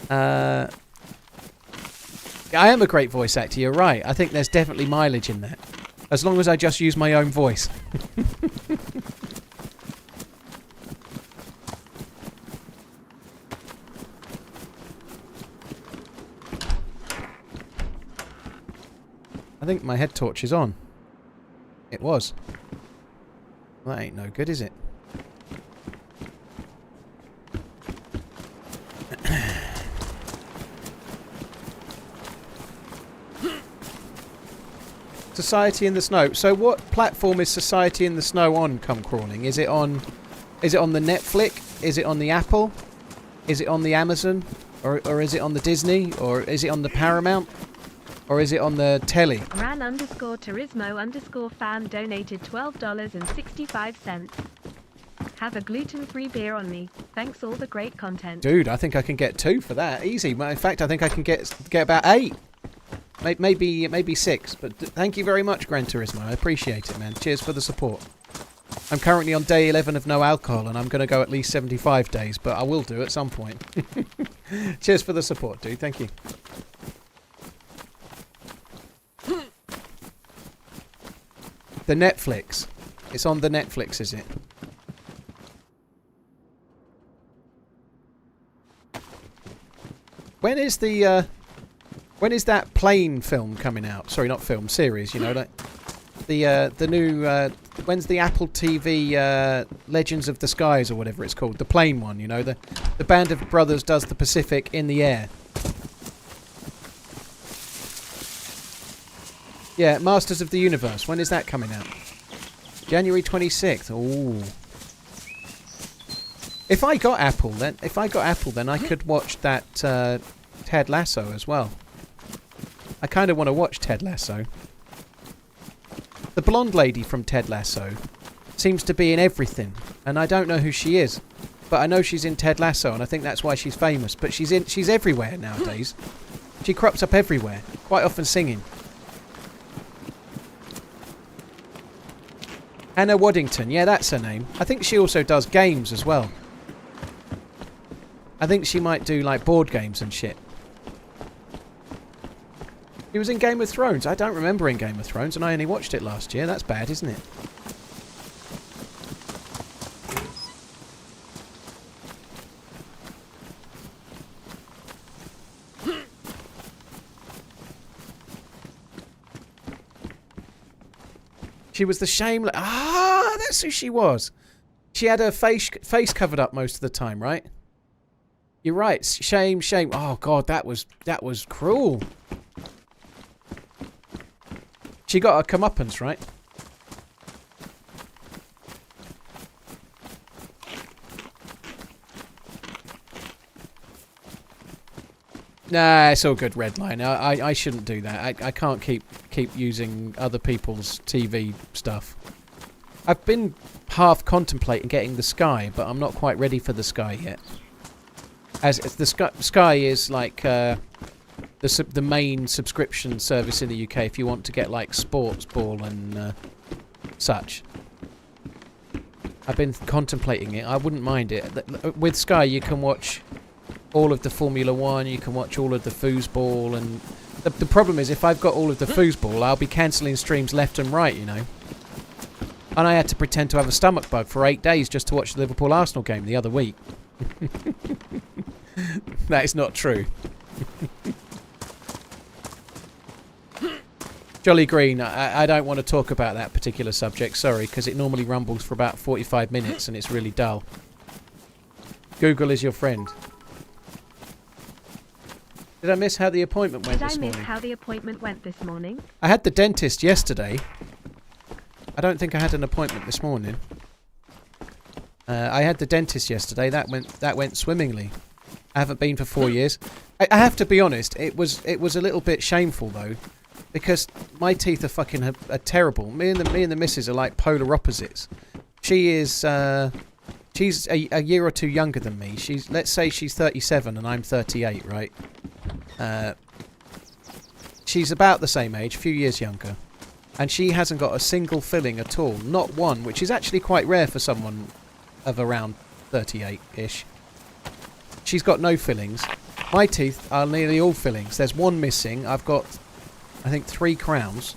I am a great voice actor. You're right. I think there's definitely mileage in that. As long as I just use my own voice. I think my head torch is on. It was. That ain't no good, is it? Society in the Snow. So what platform is Society in the Snow on, Come Crawling? Is it on the Netflix? Is it on the Apple? Is it on the Amazon? Or is it on the Disney? Or is it on the Paramount? Or is it on the telly? Ran_Turismo_fan donated $12.65. Have a gluten-free beer on me. Thanks all the great content. Dude, I think I can get 2 for that. Easy. In fact, I think I can get about 8. Maybe 6. But thank you very much, Gran Turismo. I appreciate it, man. Cheers for the support. I'm currently on day 11 of no alcohol, and I'm going to go at least 75 days, but I will do at some point. Cheers for the support, dude. Thank you. The Netflix. It's on the Netflix, is it? When is the when is that plane film coming out? Sorry, not film, series, you know, like the new when's the Apple TV Legends of the Skies or whatever it's called, the plane one, you know, the Band of Brothers does the Pacific in the air. Yeah, Masters of the Universe. When is that coming out? January 26th. Ooh. If I got Apple, then I could watch that Ted Lasso as well. I kind of want to watch Ted Lasso. The blonde lady from Ted Lasso seems to be in everything, and I don't know who she is, but I know she's in Ted Lasso, and I think that's why she's famous. But she's everywhere nowadays. She crops up everywhere, quite often singing. Anna Waddington, yeah, that's her name. I think she also does games as well. I think she might do like board games and shit. She was in Game of Thrones. I don't remember in Game of Thrones, and I only watched it last year. That's bad, isn't it? She was the shameless... Ah, that's who she was. She had her face covered up most of the time, right? You're right. Shame. Oh, God, that was cruel. She got her comeuppance, right? Nah, it's all good, Redline. I shouldn't do that. I can't keep using other people's TV stuff. I've been half contemplating getting the Sky, but I'm not quite ready for the Sky yet. As the Sky is like the main subscription service in the UK if you want to get like sports ball and such. I've been contemplating it. I wouldn't mind it. With Sky, you can watch all of the Formula 1, you can watch all of the foosball, and the problem is if I've got all of the foosball, I'll be cancelling streams left and right, you know. And I had to pretend to have a stomach bug for 8 days just to watch the Liverpool-Arsenal game the other week. That is not true. Jolly Green, I don't want to talk about that particular subject, sorry, because it normally rumbles for about 45 minutes and it's really dull. Google is your friend. Did I miss how the appointment went this morning? Did I miss how the appointment went this morning? I had the dentist yesterday. I don't think I had an appointment this morning. I had the dentist yesterday. That went swimmingly. I haven't been for 4 years. I have to be honest. It was a little bit shameful though, because my teeth are terrible. Me and the missus are like polar opposites. She's a year or two younger than me. Let's say she's 37 and I'm 38, right? She's about the same age, a few years younger, and she hasn't got a single filling at all, not one, which is actually quite rare for someone of around 38-ish. She's got no fillings. My teeth are nearly all fillings. There's one missing. I've got, I think, 3 crowns,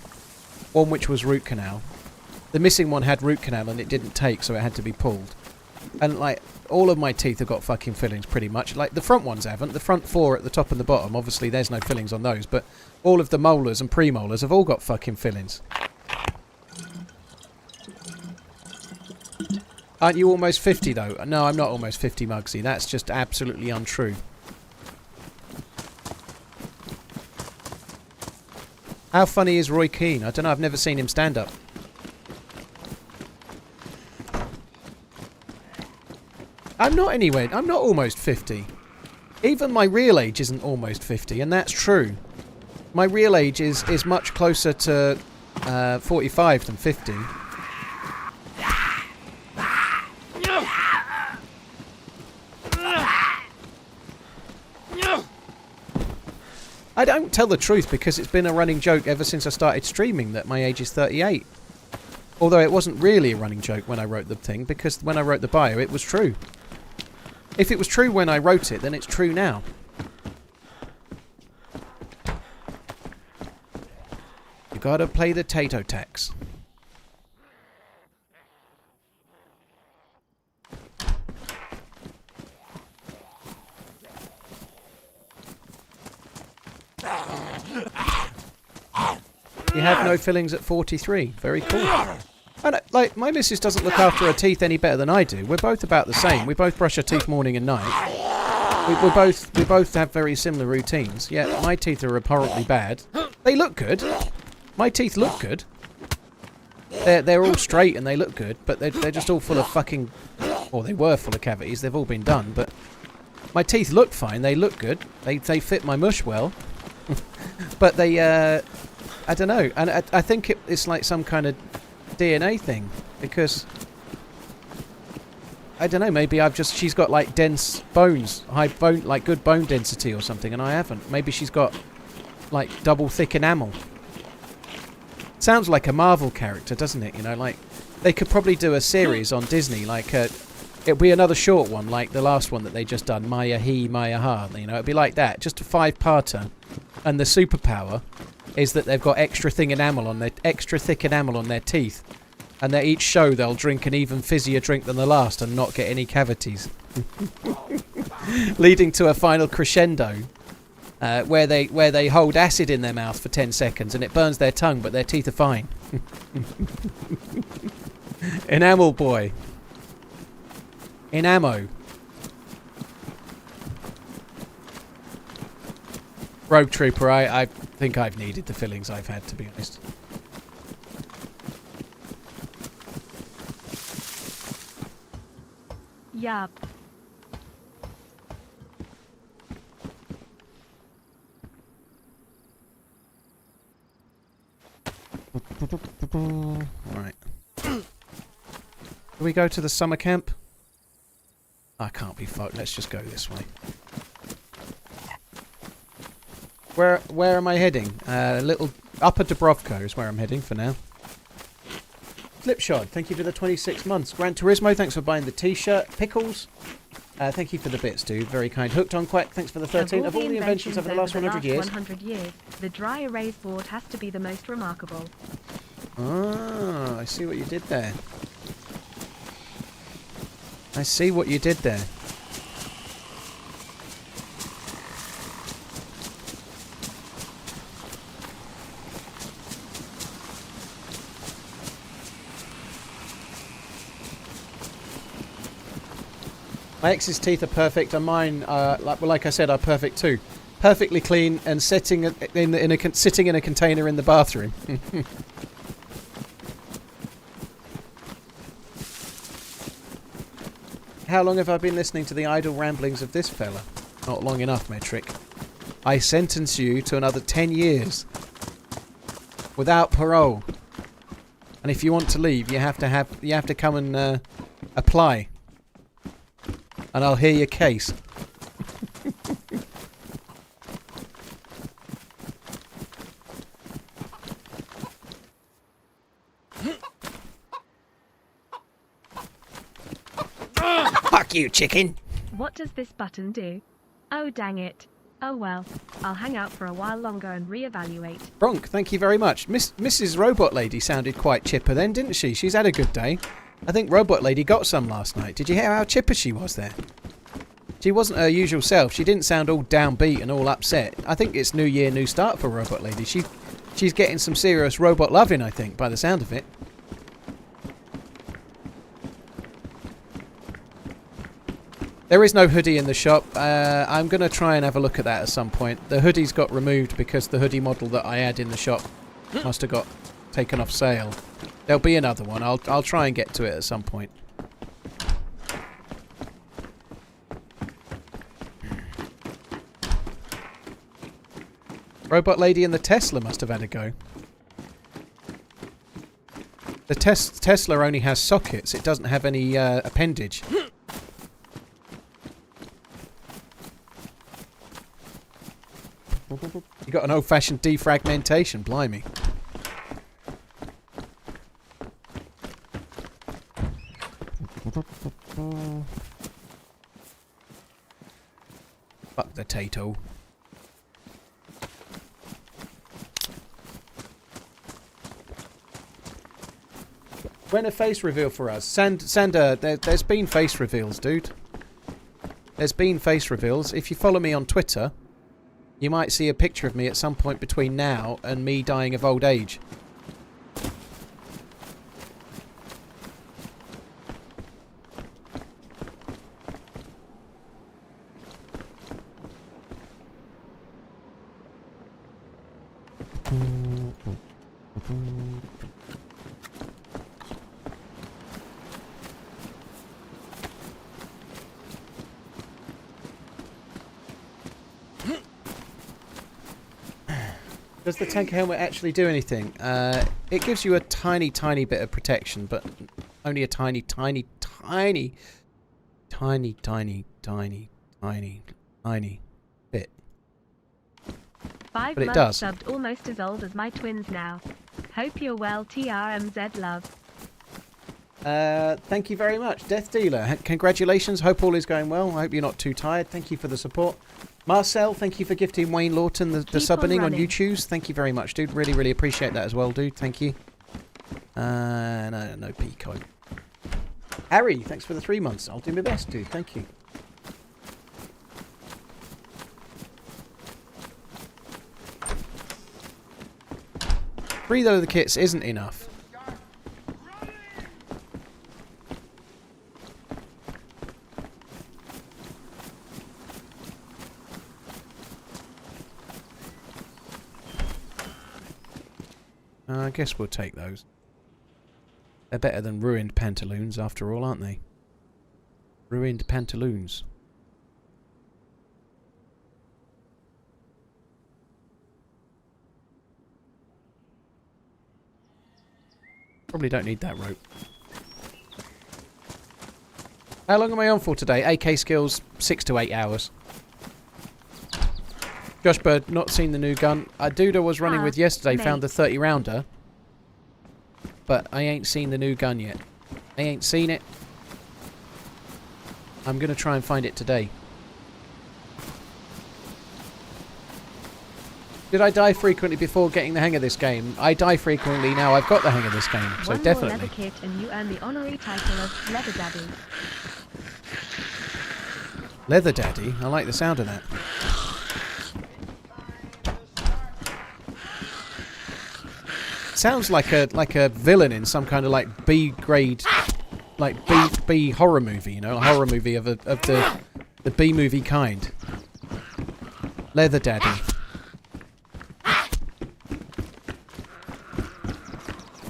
one which was root canal. The missing one had root canal and it didn't take, so it had to be pulled. And like all of my teeth have got fucking fillings pretty much. Like the front ones haven't. The front 4 at the top and the bottom, obviously there's no fillings on those, but all of the molars and premolars have all got fucking fillings. Aren't you almost 50 though? No, I'm not almost 50, Muggsy. That's just absolutely untrue. How funny is Roy Keane? I don't know, I've never seen him stand up. I'm not almost 50. Even my real age isn't almost 50, and that's true. My real age is much closer to 45 than 50. I don't tell the truth because it's been a running joke ever since I started streaming that my age is 38. Although it wasn't really a running joke when I wrote the thing, because when I wrote the bio it was true. If it was true when I wrote it, then it's true now. You gotta play the tato tax. You have no fillings at 43. Very cool. And like, my missus doesn't look after her teeth any better than I do. We're both about the same. We both brush our teeth morning and night. We both have very similar routines. Yet my teeth are abhorrently bad. They look good. My teeth look good. They're all straight and they look good, but they're just all full of fucking... Or they were full of cavities. They've all been done, but my teeth look fine. They look good. They fit my mush well. But they... I don't know. And I think it's like some kind of DNA thing, because I don't know, maybe she's got like dense bones, like good bone density or something, and I haven't. Maybe she's got like double thick enamel. Sounds like a Marvel character, doesn't it? You know, like they could probably do a series on Disney, like it'd be another short one like the last one that they just done, Maya He, Maya Ha, you know, it'd be like that, just a 5-parter, and the superpower is that they've got extra thick enamel on their teeth, and at each show they'll drink an even fizzier drink than the last and not get any cavities, leading to a final crescendo where they hold acid in their mouth for 10 seconds and it burns their tongue, but their teeth are fine. Enamel boy. Enamo. Rogue Trooper, I think I've needed the fillings I've had, to be honest. Yup. Alright. Do we go to the summer camp? I can't be fucked. Let's just go this way. Where am I heading? Little Upper Dubrovka is where I'm heading for now. Slipshod, thank you for the 26 months. Gran Turismo, thanks for buying the t-shirt. Pickles, thank you for the bits, dude. Very kind. Hooked on Quack, thanks for the 13. Of all the inventions over the last 100 years. 100 years, the dry erase board has to be the most remarkable. Ah, I see what you did there. I see what you did there. My ex's teeth are perfect, and mine, like I said, are perfect too. Perfectly clean and sitting in a container in the bathroom. How long have I been listening to the idle ramblings of this fella? Not long enough, Metric. I sentence you to another 10 years without parole. And if you want to leave, you have to come and apply. And I'll hear your case. Fuck you, chicken. What does this button do? Oh dang it. Oh well, I'll hang out for a while longer and reevaluate. Bronk, thank you very much. Mrs. Robot Lady sounded quite chipper then, didn't she? She's had a good day. I think Robot Lady got some last night. Did you hear how chipper she was there? She wasn't her usual self. She didn't sound all downbeat and all upset. I think it's New Year, New Start for Robot Lady. She's getting some serious robot loving, I think, by the sound of it. There is no hoodie in the shop. I'm going to try and have a look at that at some point. The hoodie's got removed because the hoodie model that I had in the shop must have got taken off sale. There'll be another one. I'll try and get to it at some point. Robot Lady and the Tesla must have had a go. The Tesla only has sockets. It doesn't have any appendage. You got an old-fashioned defragmentation, blimey. Fuck the Tato. When a face reveal for us? Sander, there's been face reveals, dude. There's been face reveals. If you follow me on Twitter, you might see a picture of me at some point between now and me dying of old age. Does the tanker helmet actually do anything? It gives you a tiny, tiny bit of protection, but only a tiny, tiny, tiny, tiny, tiny, tiny, tiny, tiny bit. 5 But it months does. subbed, almost as old as my twins now. Hope you're well, TRMZ love. Thank you very much, Death Dealer. Congratulations. Hope all is going well. I hope you're not too tired. Thank you for the support. Marcel, thank you for gifting Wayne Lawton the subbing on YouTube. Thank you very much, dude. Really, really appreciate that as well, dude. Thank you. No Pico. Harry, thanks for the 3 months. I'll do my best, dude. Thank you. Three though the kits isn't enough. I guess we'll take those. They're better than ruined pantaloons after all, aren't they? Ruined pantaloons. Probably don't need that rope. How long am I on for today? AK skills, 6 to 8 hours. Josh Bird, not seen the new gun. A dude I was running with yesterday found the 30 rounder. but I ain't seen the new gun yet. I ain't seen it. I'm going to try and find it today. Did I die frequently before getting the hang of this game? I die frequently now. I've got the hang of this game, so One definitely. more leather kit and you earn the honorary title of Leather Daddy. Leather Daddy? I like the sound of that. Sounds like a villain in some kind of like B grade, like B horror movie, you know, a horror movie of the B movie kind. Leather Daddy.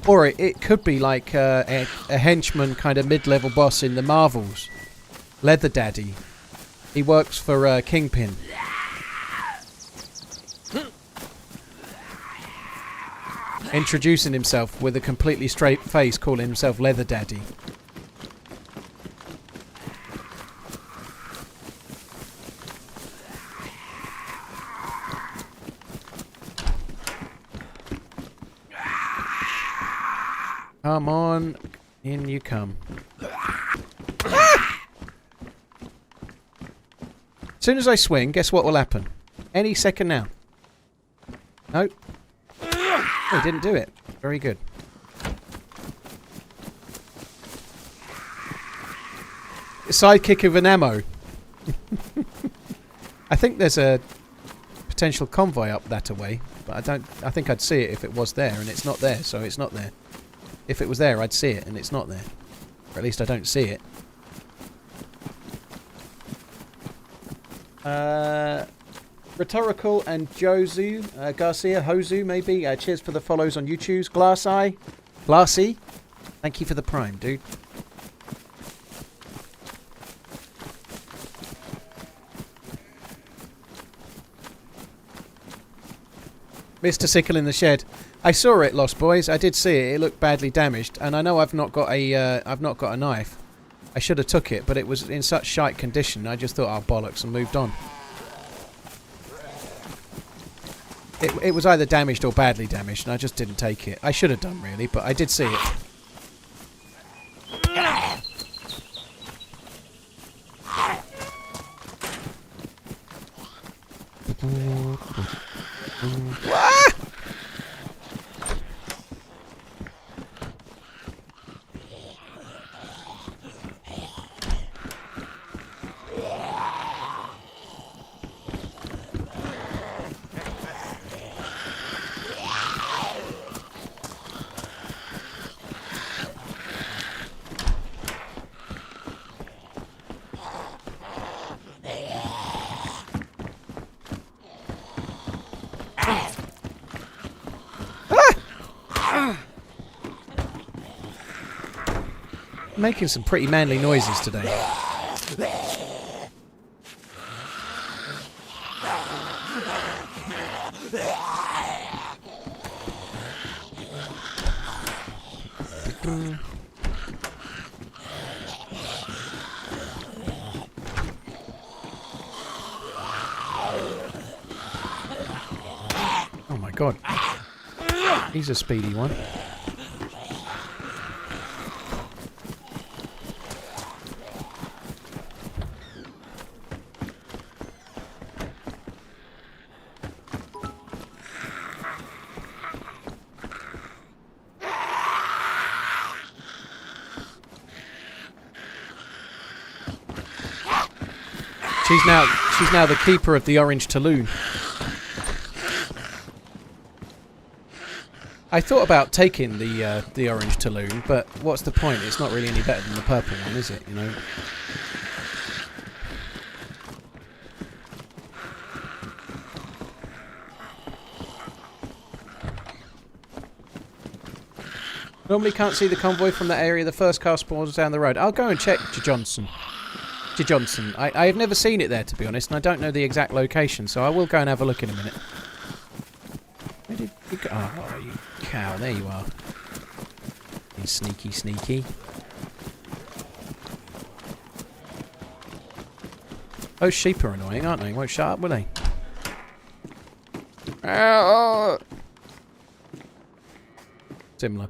Or it could be like a henchman kind of mid-level boss in the Marvels. Leather Daddy. He works for Kingpin. Introducing himself with a completely straight face, calling himself Leather Daddy. Come on, in you come. As soon as I swing, guess what will happen? Any second now. No. Oh, didn't do it. Very good. Sidekick of an ammo. I think there's a potential convoy up that away, but I think I'd see it if it was there, and it's not there, so it's not there. If it was there, I'd see it, and it's not there. Or at least I don't see it. Rhetorical and Josu, Garcia, Hozu maybe. Cheers for the follows on YouTube. Glassy. Thank you for the prime, dude. Mr. Sickle in the shed. I saw it, Lost Boys. I did see it. It looked badly damaged, and I know I've not got a knife. I should have took it, but it was in such shite condition. I just thought, oh bollocks, and moved on. It was either damaged or badly damaged, and I just didn't take it. I should have done, really, but I did see it. Making some pretty manly noises today. Oh my god. He's a speedy one. She's now the keeper of the orange Talloon. I thought about taking the orange Talloon, but what's the point? It's not really any better than the purple one, is it? You know. Normally can't see the convoy from that area. The first car spawns down the road. I'll go and check, Johnson. I have never seen it there, to be honest, and I don't know the exact location, so I will go and have a look in a minute. Where did you go? Oh, you cow. There you are. You sneaky, sneaky. Those sheep are annoying, aren't they? Won't shut up, will they? Similar.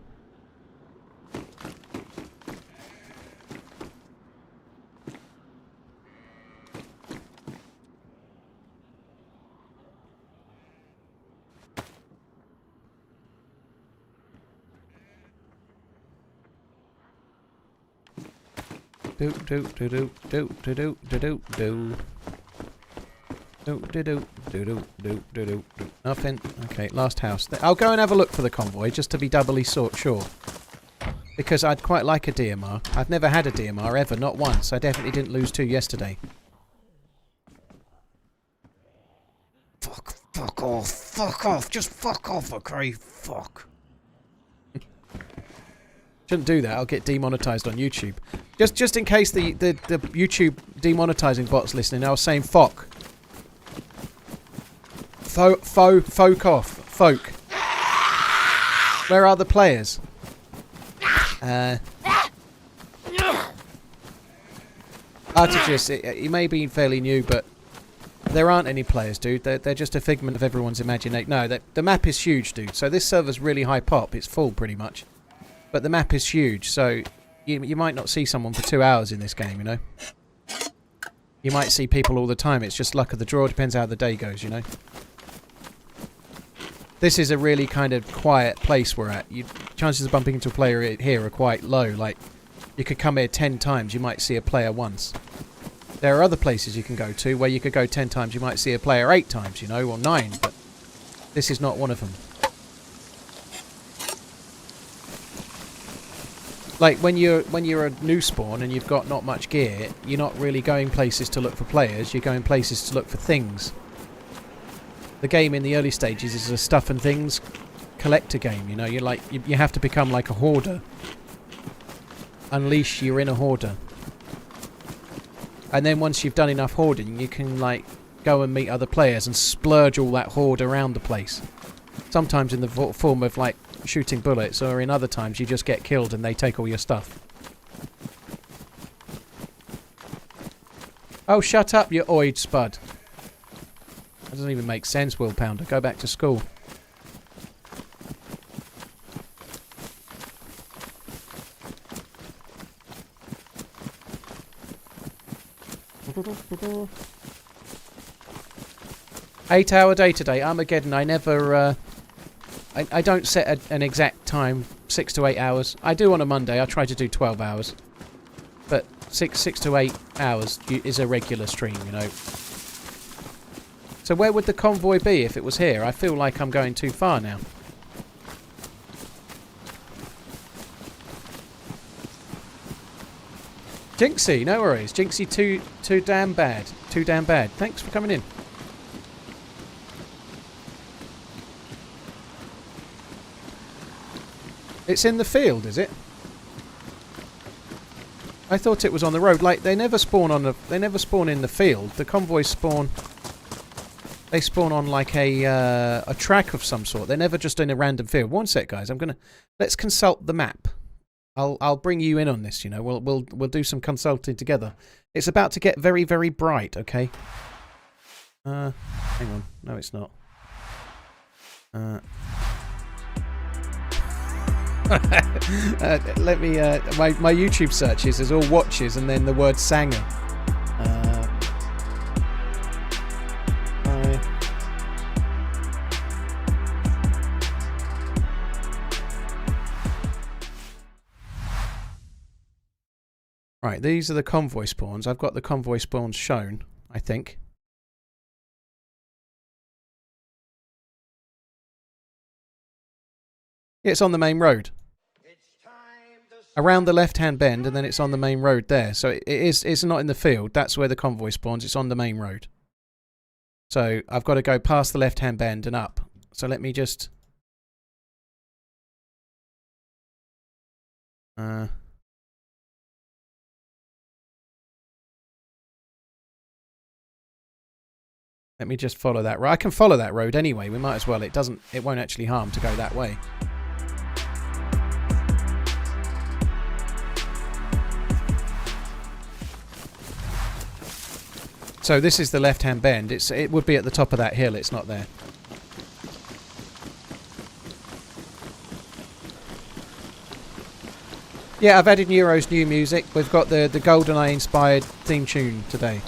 Do do do do do do do do do do. Do do do do do do do do. Nothing. Okay, last house. I'll go and have a look for the convoy just to be doubly sure. Because I'd quite like a DMR. I've never had a DMR ever, not once. I definitely didn't lose 2 yesterday. Fuck off, just fuck off, okay? Fuck. Shouldn't do that, I'll get demonetized on YouTube. Just in case the YouTube demonetizing bot's listening, I was saying fuck. Folk off. Folk. Where are the players? Artigus, it may be fairly new, but there aren't any players, dude. They're just a figment of everyone's imagination. No, the map is huge, dude. So this server's really high pop. It's full, pretty much. But the map is huge, so you might not see someone for 2 hours in this game, you know? You might see people all the time. It's just luck of the draw. Depends how the day goes, you know? This is a really kind of quiet place we're at. Chances of bumping into a player here are quite low. Like, you could come here 10 times, you might see a player once. There are other places you can go to where you could go 10 times, you might see a player 8 times, you know, or 9, but this is not one of them. Like, when you're a new spawn and you've got not much gear, you're not really going places to look for players, you're going places to look for things. The game in the early stages is a stuff and things collector game, you know, you have to become like a hoarder. Unleash your inner hoarder. And then once you've done enough hoarding, you can like go and meet other players and splurge all that hoard around the place. Sometimes in the form of like shooting bullets, or in other times you just get killed and they take all your stuff. Oh, shut up, you oid spud. That doesn't even make sense, Will Pounder. Go back to school. Eight-hour day today. Armageddon. I never... I don't set an exact time. 6 to 8 hours. I do on a Monday. I try to do 12 hours. But 6 to 8 hours is a regular stream, you know. So where would the convoy be if it was here? I feel like I'm going too far now. Jinxie, no worries. Jinxie, too damn bad. Too damn bad. Thanks for coming in. It's in the field, is it? I thought it was on the road. Like, they never spawn on the... They never spawn in the field. The convoys spawn... They spawn on like a track of some sort. They're never just in a random field. One sec, guys. I'm gonna... Let's consult the map. I'll bring you in on this, you know. We'll do some consulting together. It's about to get very, very bright, okay? Hang on. No, it's not. Let me my YouTube searches is all watches and then the word Sanger. Right, these are the convoy spawns. I've got the convoy spawns shown, I think. Yeah, it's on the main road. Around the left-hand bend, and then it's on the main road there. So it's not in the field. That's where the convoy spawns. It's on the main road. So I've got to go past the left-hand bend and up. So let me just... Let me just follow that road. I can follow that road anyway. We might as well. It won't actually harm to go that way. So this is the left-hand bend. It would be at the top of that hill. It's not there. Yeah, I've added Neuro's new music. We've got the GoldenEye inspired theme tune today.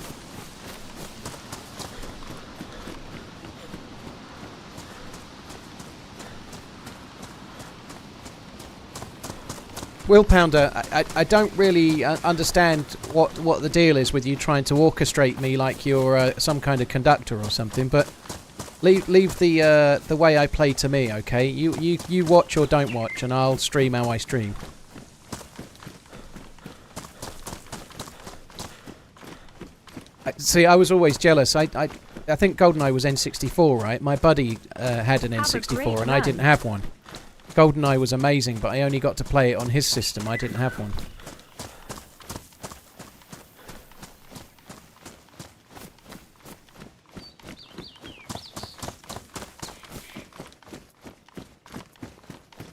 Will Pounder, I don't really understand what the deal is with you trying to orchestrate me like you're some kind of conductor or something, but leave the way I play to me, okay? You watch or don't watch, and I'll stream how I stream. See, I was always jealous. I think GoldenEye was N64, right? My buddy had an N64, and I didn't have one. GoldenEye was amazing, but I only got to play it on his system. I didn't have one.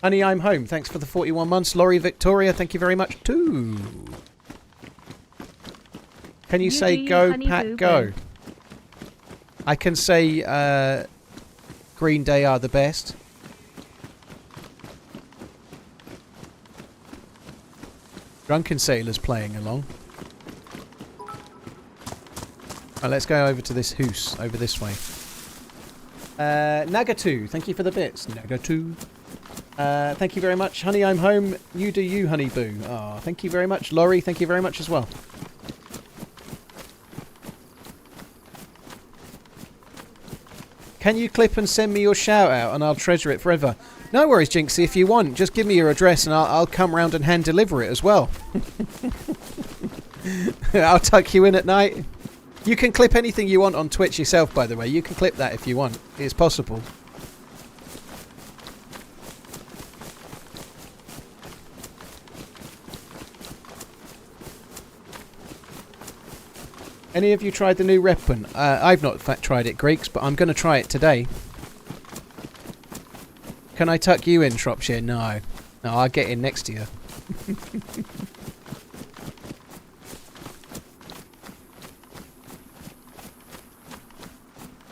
Honey, I'm home. Thanks for the 41 months. Laurie Victoria, thank you very much too. Can you say go, Pat, go? I can say Green Day are the best. Drunken Sailor's playing along. Right, let's go over to this hoose, over this way. Nagatu, thank you for the bits. Nagatu. Thank you very much. Honey, I'm home. You do you, honey boo. Oh, thank you very much. Laurie, thank you very much as well. Can you clip and send me your shout out and I'll treasure it forever? No worries, Jinxie, if you want. Just give me your address and I'll come round and hand deliver it as well. I'll tuck you in at night. You can clip anything you want on Twitch yourself, by the way. You can clip that if you want. It's possible. Any of you tried the new Repun? I've not tried it, Greeks, but I'm going to try it today. Can I tuck you in, Shropshire? No. No, I'll get in next to you.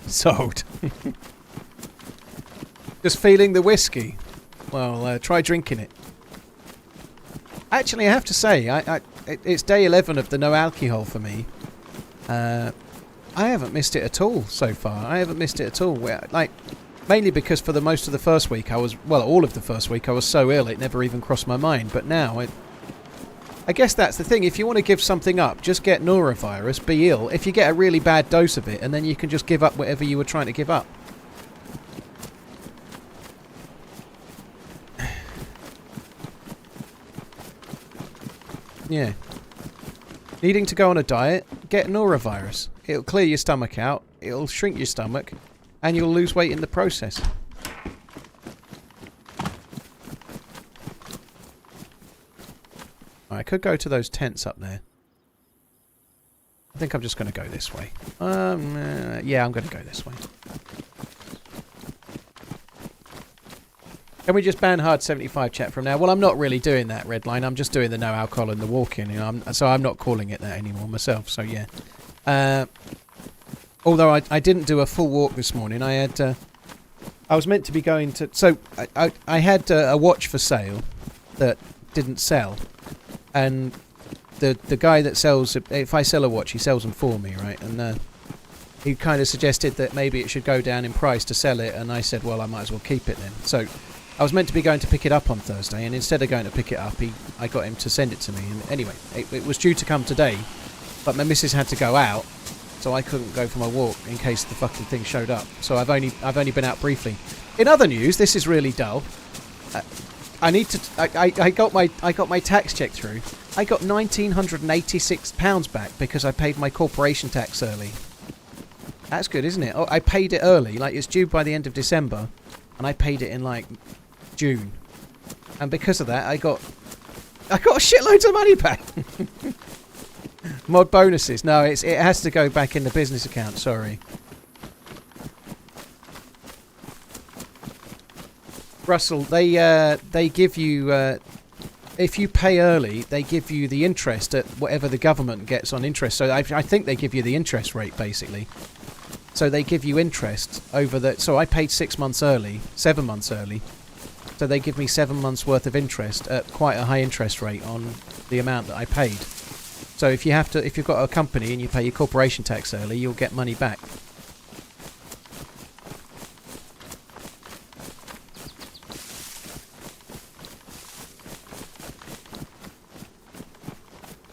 Sold. Just feeling the whiskey? Well, try drinking it. Actually, I have to say, it's day 11 of the no alcohol for me. I haven't missed it at all so far. I haven't missed it at all. Like, mainly because for the most of the first week I was, well, all of the first week I was so ill it never even crossed my mind. But now, I guess that's the thing. If you want to give something up, just get norovirus, be ill. If you get a really bad dose of it, and then you can just give up whatever you were trying to give up. Yeah. Needing to go on a diet, get norovirus. It'll clear your stomach out, it'll shrink your stomach, and you'll lose weight in the process. I could go to those tents up there. I think I'm just going to go this way. Yeah, I'm going to go this way. Can we just ban hard 75 chat from now? Well, I'm not really doing that, Redline. I'm just doing the no alcohol and the walk-in. You know, so I'm not calling it that anymore myself. So yeah. Although I didn't do a full walk this morning. I was meant to be going to. So I had a watch for sale that didn't sell, and the guy that sells, if I sell a watch, he sells them for me, right? And he kind of suggested that maybe it should go down in price to sell it, and I said, well, I might as well keep it then. So I was meant to be going to pick it up on Thursday, and instead of going to pick it up, I got him to send it to me. And anyway, it was due to come today, but my missus had to go out, so I couldn't go for my walk in case the fucking thing showed up. So I've only been out briefly. In other news, this is really dull. I got my tax check through. I got £1,986 back because I paid my corporation tax early. That's good, isn't it? Oh, I paid it early, like it's due by the end of December, and I paid it in like June, and because of that I got shitloads of money back. Mod bonuses. No, it has to go back in the business account. Sorry. Russell, they give you if you pay early, they give you the interest at whatever the government gets on interest. So I think they give you the interest rate basically. So they give you interest over the. So I paid 7 months early. So they give me 7 months worth of interest at quite a high interest rate on the amount that I paid. So if you've got a company and you pay your corporation tax early, you'll get money back.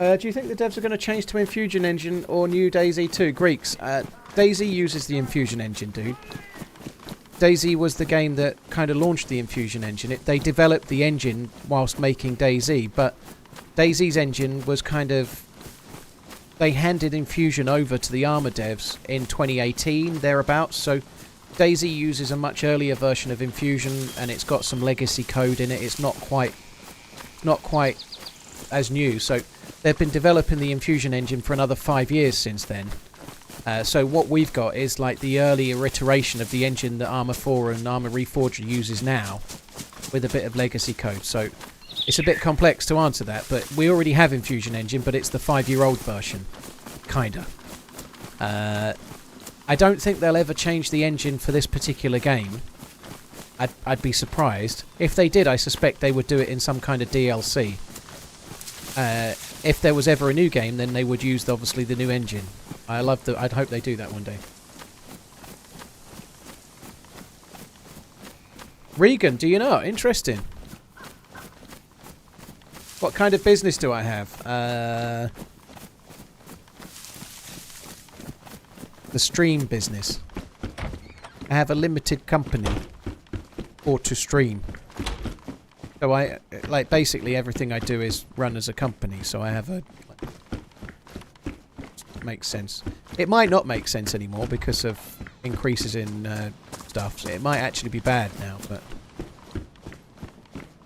Do you think the devs are going to change to Infusion Engine or new DayZ 2? Greeks. DayZ uses the Infusion Engine, dude. DayZ was the game that kind of launched the Infusion Engine. They developed the engine whilst making DayZ, but DayZ's engine was kind of... They handed Infusion over to the Arma devs in 2018, thereabouts, so DayZ uses a much earlier version of Infusion, and it's got some legacy code in it. It's not quite as new, so they've been developing the Infusion engine for another 5 years since then. So what we've got is like the earlier iteration of the engine that Arma 4 and Arma Reforged uses now, with a bit of legacy code. So it's a bit complex to answer that, but we already have Infusion engine, but it's the 5-year-old version, kinda. I don't think they'll ever change the engine for this particular game. I'd be surprised. If they did, I suspect they would do it in some kind of DLC. If there was ever a new game, then they would use, obviously, the new engine. I'd hope they do that one day. Regan, do you know? Interesting. What kind of business do I have? The stream business. I have a limited company. Or to stream. So basically everything I do is run as a company, so I have a... Makes sense. It might not make sense anymore because of increases in stuff. So it might actually be bad now, but...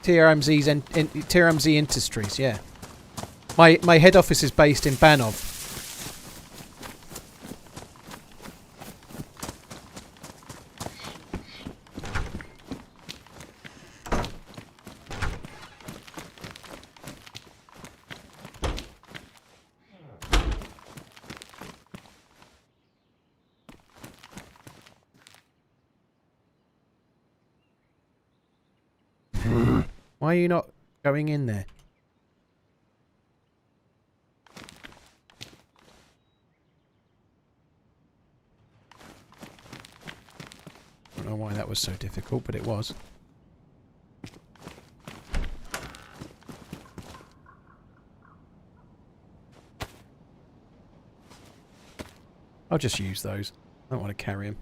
TRMZ Industries, yeah. My head office is based in Banov. Why are you not going in there? I don't know why that was so difficult, but it was. I'll just use those. I don't want to carry them.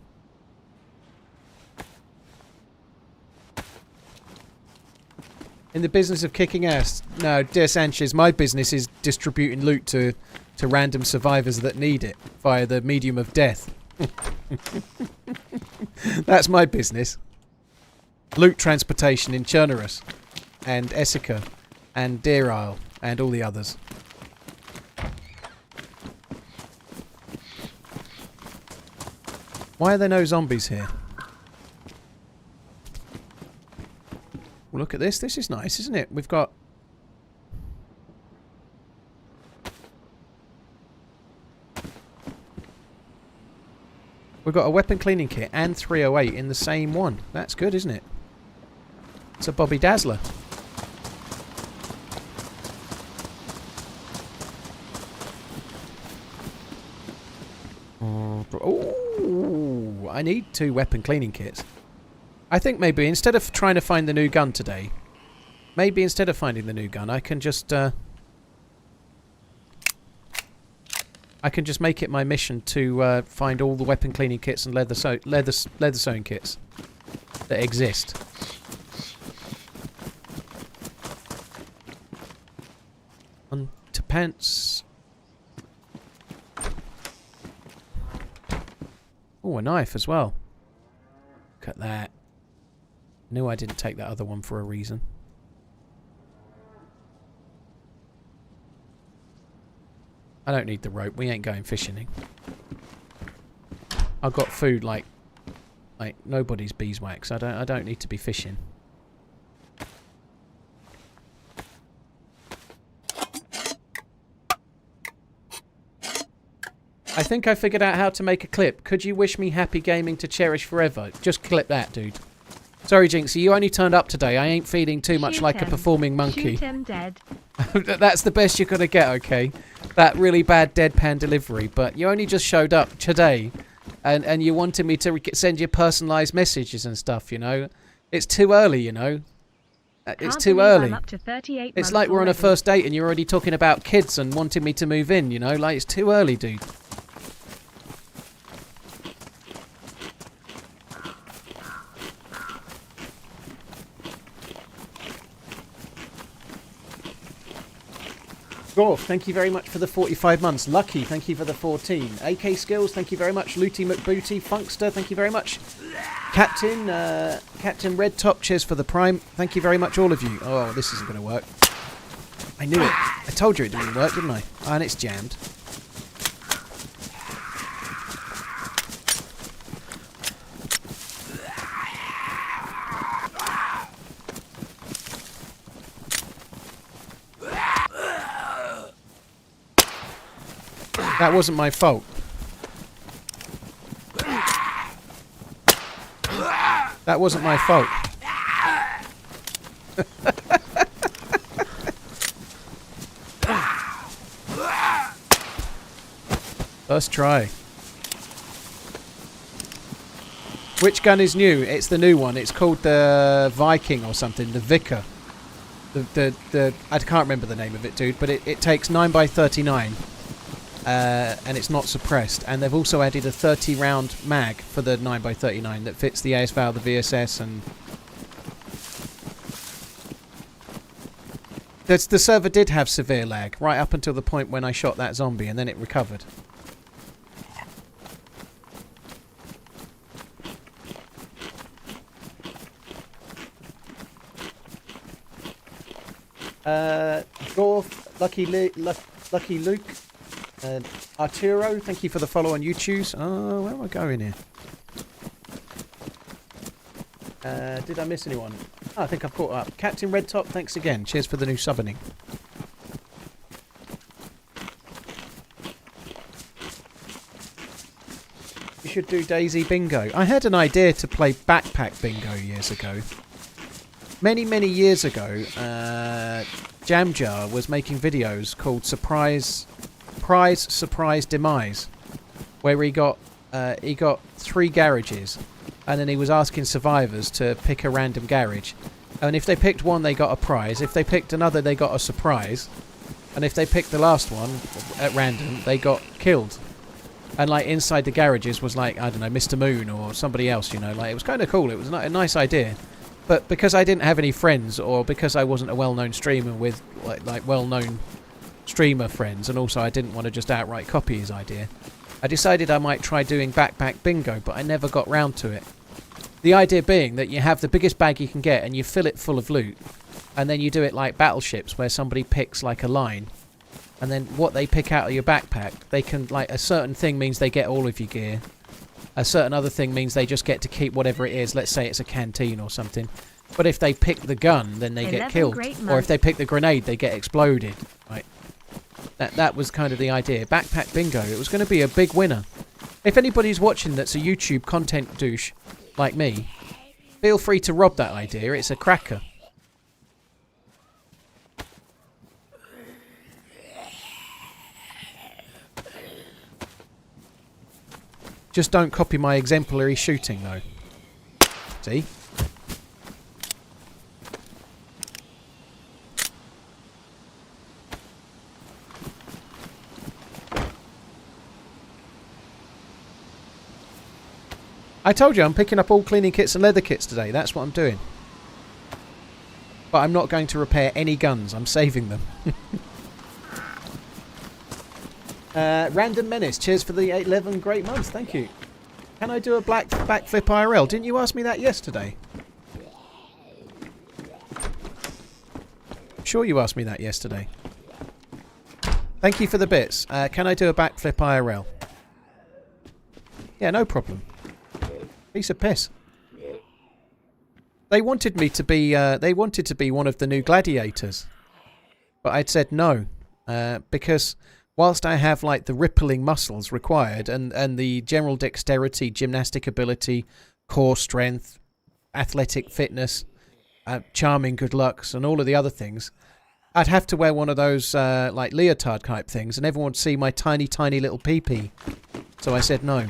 In the business of kicking ass? No, dear Sanchez, my business is distributing loot to random survivors that need it via the medium of death. That's my business. Loot transportation in Chernarus and Essica and Deer Isle and all the others. Why are there no zombies here? Well, look at this. This is nice, isn't it? We've got... We've got a weapon cleaning kit and 308 in the same one. That's good, isn't it? It's a Bobby Dazzler. Oh, I need 2 weapon cleaning kits. I think maybe instead of trying to find the new gun today, maybe instead of finding the new gun, I can just make it my mission to find all the weapon cleaning kits and leather sewing kits that exist. On to pants. Oh, a knife as well. Look at that. Knew I didn't take that other one for a reason. I don't need the rope. We ain't going fishing. I've got food like nobody's beeswax. I don't need to be fishing. I think I figured out how to make a clip. Could you wish me happy gaming to cherish forever? Just clip that, dude. Sorry, Jinxie, you only turned up today. I ain't feeling too much like a performing monkey. Shoot him dead. That's the best you're going to get, okay? That really bad deadpan delivery. But you only just showed up today. And you wanted me to send you personalised messages and stuff, you know? It's too early, you know? It's Can't too believe I'm early. up to 38 It's months like we're on a already. first date and you're already talking about kids and wanting me to move in, you know? Like, it's too early, dude. Gorf, thank you very much for the 45 months. Lucky, thank you for the 14. AK Skills, thank you very much. Looty McBooty, Funkster, thank you very much. Captain Red Top, cheers for the Prime. Thank you very much, all of you. Oh, this isn't going to work. I knew it. I told you it didn't work, didn't I? Oh, and it's jammed. That wasn't my fault. That wasn't my fault. First try. Which gun is new? It's the new one. It's called the Viking or something. The Vicar. The I can't remember the name of it, dude. But it takes 9x39. And it's not suppressed, and they've also added a 30-round mag for the 9x39 that fits the ASVAL, the VSS, and the server did have severe lag right up until the point when I shot that zombie, and then it recovered. Gorf, Lucky Luke. Arturo, thank you for the follow on YouTube. Oh, where am I going here? Did I miss anyone? Oh, I think I've caught up. Captain Red Top, thanks again. Cheers for the new subbing. You should do DayZ Bingo. I had an idea to play Backpack Bingo years ago. Many, many years ago, Jamjar was making videos called Prize, Surprise, Demise, where he got 3 garages, and then he was asking survivors to pick a random garage, and if they picked one they got a prize, if they picked another they got a surprise, and if they picked the last one at random they got killed. And like inside the garages was like, I don't know, Mr. Moon or somebody else, you know. Like, it was kind of cool. It was a nice idea. But because I didn't have any friends, or because I wasn't a well-known streamer with like well-known streamer friends, and also I didn't want to just outright copy his idea, I decided I might try doing Backpack Bingo, but I never got round to it. The idea being that you have the biggest bag you can get and you fill it full of loot, and then you do it like battleships where somebody picks like a line, and then what they pick out of your backpack, they can, like, a certain thing means they get all of your gear, a certain other thing means they just get to keep whatever it is. Let's say it's a canteen or something. But if they pick the gun, then they get killed. Or if they pick the grenade, they get exploded. Right. That was kind of the idea. Backpack Bingo. It was going to be a big winner. If anybody's watching that's a YouTube content douche like me, feel free to rob that idea. It's a cracker. Just don't copy my exemplary shooting, though. See? I told you I'm picking up all cleaning kits and leather kits today. That's what I'm doing. But I'm not going to repair any guns. I'm saving them. Random Menace, cheers for the 11 great months. Thank you. Can I do a backflip IRL? Didn't you ask me that yesterday? Sure you asked me that yesterday. Thank you for the bits. Can I do a backflip IRL? Yeah, no problem. Piece of piss. They wanted me to be one of the new gladiators, but I'd said no, because whilst I have like the rippling muscles required and the general dexterity, gymnastic ability, core strength, athletic fitness, charming good looks, and all of the other things, I'd have to wear one of those like leotard type things, and everyone would see my tiny, tiny little pee-pee. So I said no.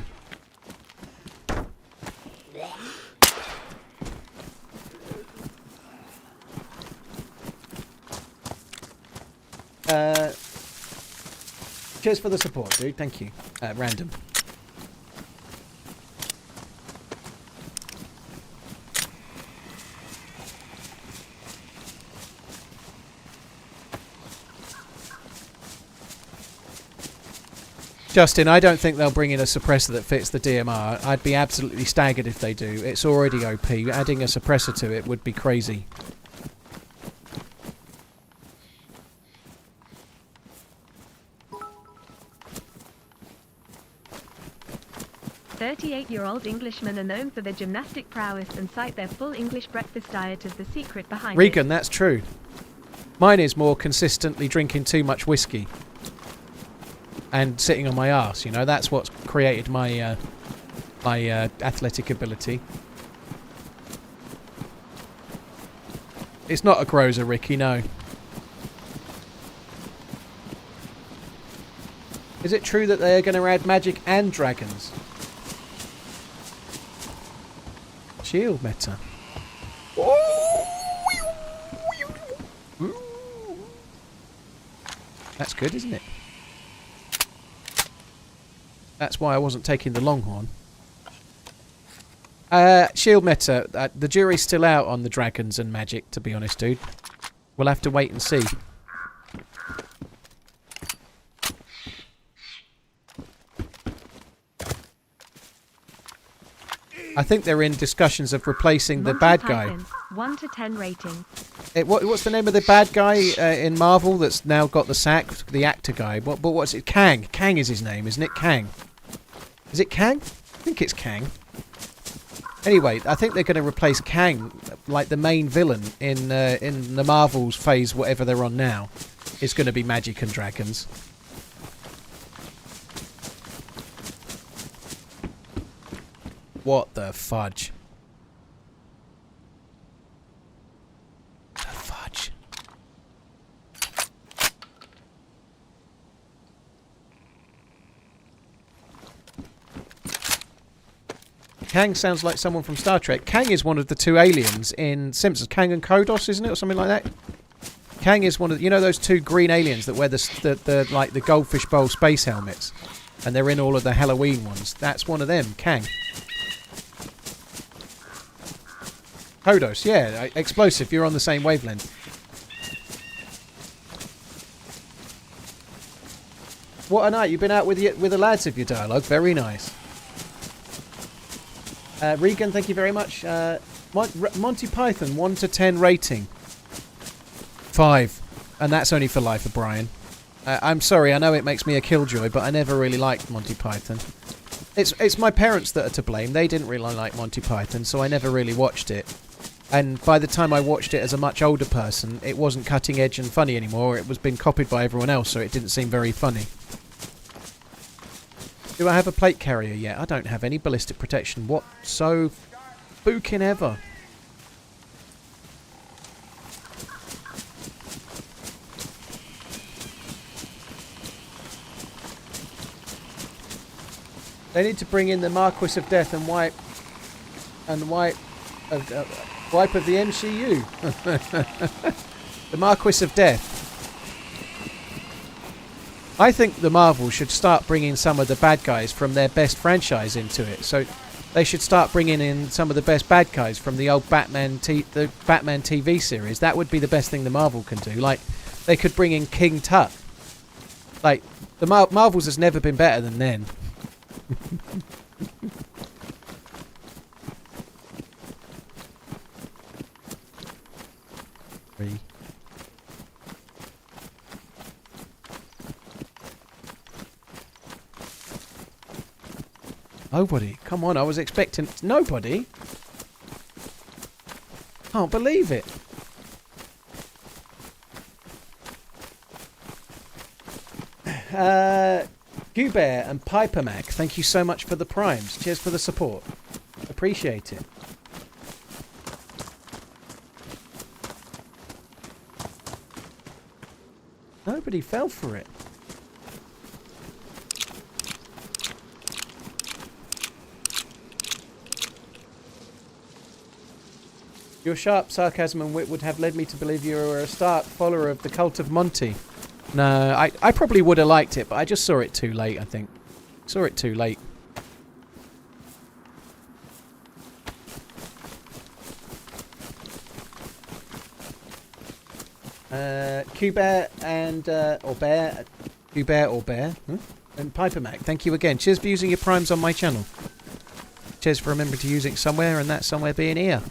Cheers for the support, dude. Thank you. Random. Justin, I don't think they'll bring in a suppressor that fits the DMR. I'd be absolutely staggered if they do. It's already OP. Adding a suppressor to it would be crazy. "38-year-old Englishmen are known for their gymnastic prowess and cite their full English breakfast diet as the secret behind Regan, it." that's true. Mine is more consistently drinking too much whiskey. And sitting on my arse, you know, that's what's created my athletic ability. It's not a grozer, Ricky, no. Is it true that they are going to add magic and dragons? Shield meta. That's good, isn't it? That's why I wasn't taking the Longhorn. Shield meta. The jury's still out on the dragons and magic, to be honest, dude. We'll have to wait and see. I think they're in discussions of replacing the bad guy. 1 to 10 rating. What's the name of the bad guy in Marvel that's now got the sack? The actor guy. What's it? Kang. Kang is his name, isn't it? Kang. Is it Kang? I think it's Kang. Anyway, I think they're going to replace Kang, like the main villain in the Marvel's phase, whatever they're on now. It's going to be magic and dragons. What the fudge? The fudge. Kang sounds like someone from Star Trek. Kang is one of the two aliens in Simpsons. Kang and Kodos, isn't it, or something like that? Kang is one of you know those two green aliens that wear the like the goldfish bowl space helmets, and they're in all of the Halloween ones. That's one of them, Kang. Kodos, yeah, explosive. You're on the same wavelength. What a night! You've been out with the lads of your dialogue. Very nice. Regan, thank you very much. Monty Python, 1 to 10 rating. 5. And that's only for Life of Brian. I'm sorry, I know it makes me a killjoy, but I never really liked Monty Python. It's my parents that are to blame. They didn't really like Monty Python, so I never really watched it. And by the time I watched it as a much older person, it wasn't cutting edge and funny anymore. It was being copied by everyone else, so it didn't seem very funny. Do I have a plate carrier yet? I don't have any ballistic protection. What so spooking ever? They need to bring in the Marquis of Death and wipe of the MCU. The Marquis of Death. I think the Marvel should start bringing some of the bad guys from their best franchise into it. So they should start bringing in some of the best bad guys from the old Batman TV series. That would be the best thing the Marvel can do. Like, they could bring in King Tut. Like, the Marvels has never been better than then. Three. Nobody. Come on, I was expecting... Nobody? Can't believe it. Gubear and Piper Mac, thank you so much for the primes. Cheers for the support. Appreciate it. Nobody fell for it. Your sharp sarcasm and wit would have led me to believe you were a stark follower of the cult of Monty. No, I probably would have liked it, but I just saw it too late, I think. Saw it too late. Q-Bear and, or Bear, Q-Bear or Bear, and Piper Mac, thank you again. Cheers for using your primes on my channel. Cheers for remembering to use it somewhere, and that somewhere being here.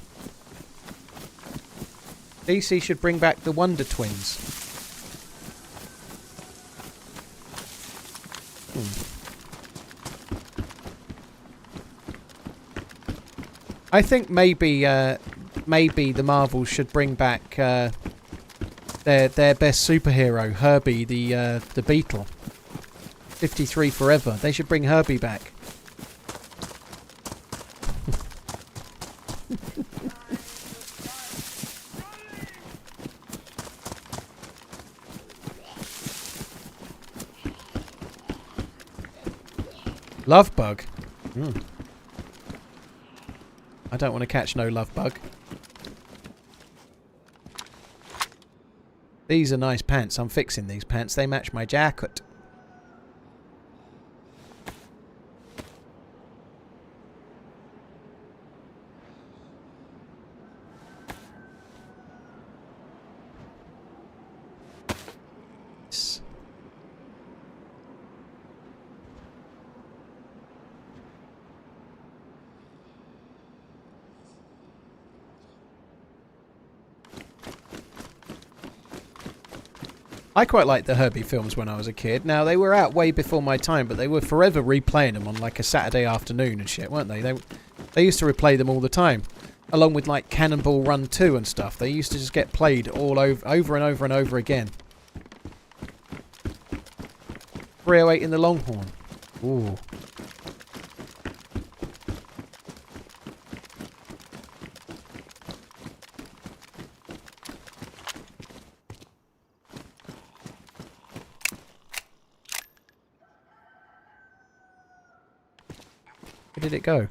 DC should bring back the Wonder Twins. I think maybe the Marvels should bring back their best superhero, Herbie the Beetle. 53 forever. They should bring Herbie back. Love bug. I don't want to catch no love bug. These are nice pants. I'm fixing these pants. They match my jacket. I quite liked the Herbie films when I was a kid. Now, they were out way before my time, but they were forever replaying them on like a Saturday afternoon and shit, weren't they? They used to replay them all the time, along with like Cannonball Run 2 and stuff. They used to just get played all over and over and over again. 308 in the Longhorn. Ooh. Where did it go?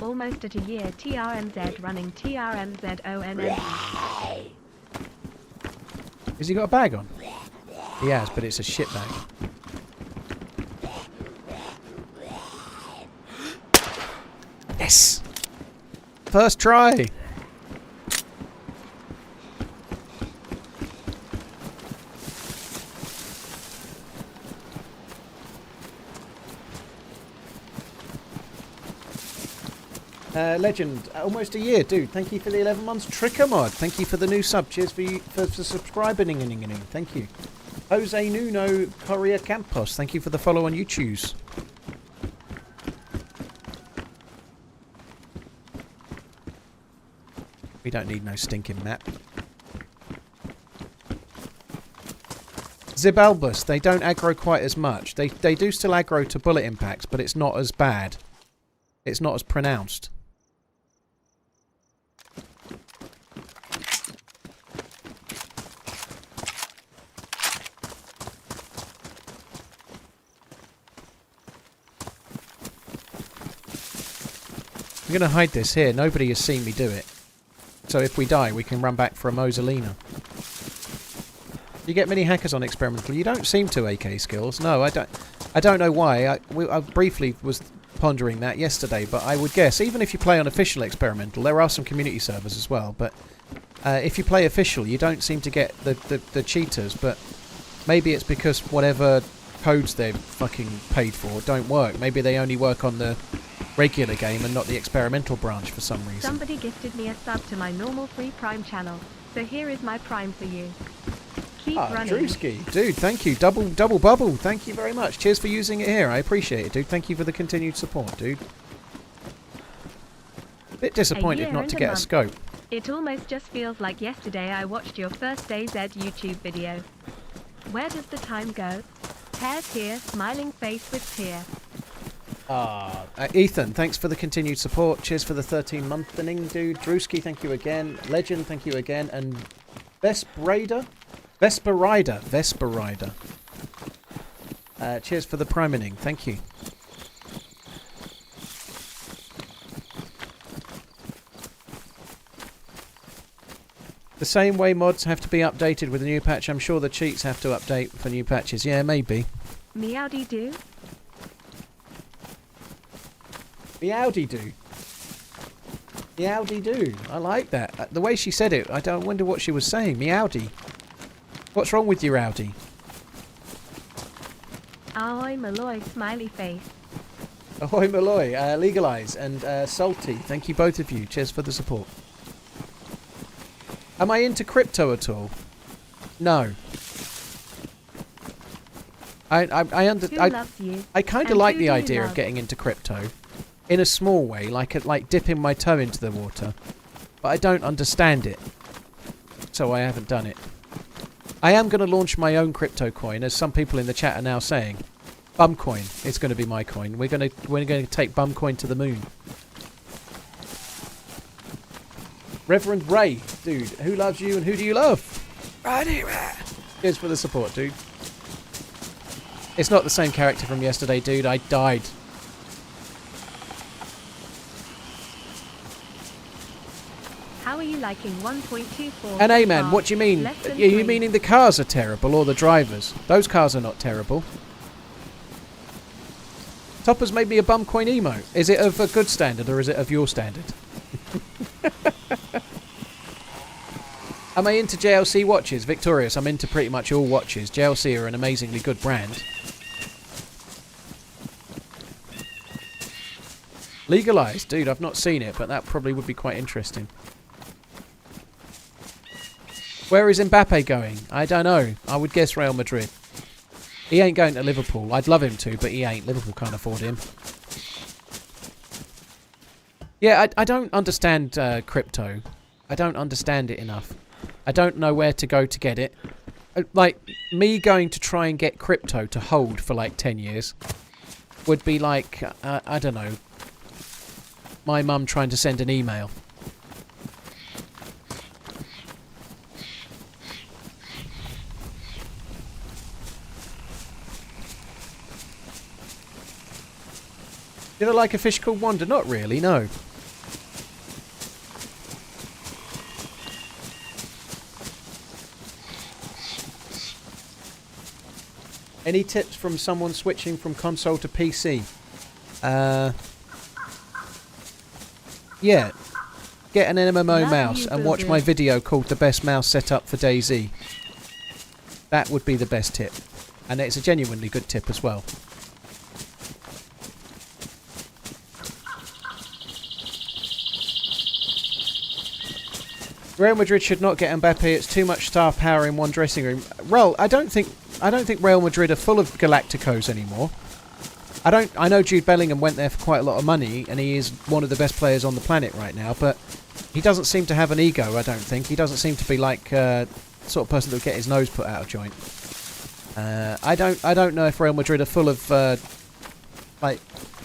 Almost at a year. TRMZ running TRMZ ONN. Has he got a bag on? He has, but it's a shit bag. Yes! First try! Legend, almost a year, dude. Thank you for the 11 months. Trickamod, thank you for the new sub. Cheers for subscribing. Thank you. Jose Nuno Correa Campos, thank you for the follow on YouTube. We don't need no stinking map. Zibalbus, they don't aggro quite as much. They do still aggro to bullet impacts, but it's not as bad. It's not as pronounced. I'm going to hide this here. Nobody has seen me do it. So if we die, we can run back for a Mosolina. You get many hackers on experimental. You don't seem to, AK Skills. No, I don't know why. I briefly was pondering that yesterday, but I would guess, even if you play on official experimental, there are some community servers as well, but if you play official, you don't seem to get the cheaters, but maybe it's because whatever codes they've fucking paid for don't work. Maybe they only work on the regular game and not the experimental branch for some reason. Somebody gifted me a sub to my normal free Prime channel, so here is my Prime for you. Keep running. Drewski, dude, thank you. Double bubble, thank you very much. Cheers for using it here. I appreciate it, dude. Thank you for the continued support, dude. Bit disappointed not to get a scope. It almost just feels like yesterday I watched your first DayZ YouTube video. Where does the time go? Hair's here, smiling face with tear. Ethan, thanks for the continued support. Cheers for the 13-month inning, dude. Drewski, thank you again. Legend, thank you again. And Vesper Rider. Cheers for the prime inning. Thank you. The same way mods have to be updated with a new patch, I'm sure the cheats have to update for new patches. Yeah, maybe. Meowdy-doo. Meowdy-doo. Meowdy-doo. I like that. The way she said it, I don't wonder what she was saying. Meowdy. What's wrong with you, Rowdy? Ahoy Malloy smiley face. Ahoy Malloy, Legalize, and Salty. Thank you both of you. Cheers for the support. Am I into crypto at all? No. I kind of like the idea of getting into crypto in a small way, like dipping my toe into the water, but I don't understand it, so I haven't done it. I am going to launch my own crypto coin, as some people in the chat are now saying. Bumcoin is going to be my coin. We're going to take Bumcoin to the moon. Reverend Ray, dude, who loves you and who do you love? Cheers for the support, dude. It's not the same character from yesterday, dude. I died. How are you liking 1.24? And hey, man, what do you mean? Are you meaning the cars are terrible or the drivers? Those cars are not terrible. Topper's made me a Bumcoin emote. Is it of a good standard or is it of your standard? Am I into JLC watches? Victorious, I'm into pretty much all watches. JLC are an amazingly good brand. Legalized? Dude, I've not seen it, but that probably would be quite interesting. Where is Mbappe going? I don't know. I would guess Real Madrid. He ain't going to Liverpool. I'd love him to, but he ain't. Liverpool can't afford him. Yeah, I don't understand crypto. I don't understand it enough. I don't know where to go to get it. Like, me going to try and get crypto to hold for like 10 years would be like, I don't know, my mum trying to send an email. Did I like a fish called Wanda? Not really, no. Any tips from someone switching from console to PC? Yeah. Get an MMO mouse and watch my video called The Best Mouse Setup for DayZ. That would be the best tip. And it's a genuinely good tip as well. Real Madrid should not get Mbappe. It's too much star power in one dressing room. Well, I don't think Real Madrid are full of Galacticos anymore. I know Jude Bellingham went there for quite a lot of money, and he is one of the best players on the planet right now. But he doesn't seem to have an ego. I don't think he doesn't seem to be like sort of person that would get his nose put out of joint. I don't know if Real Madrid are full of like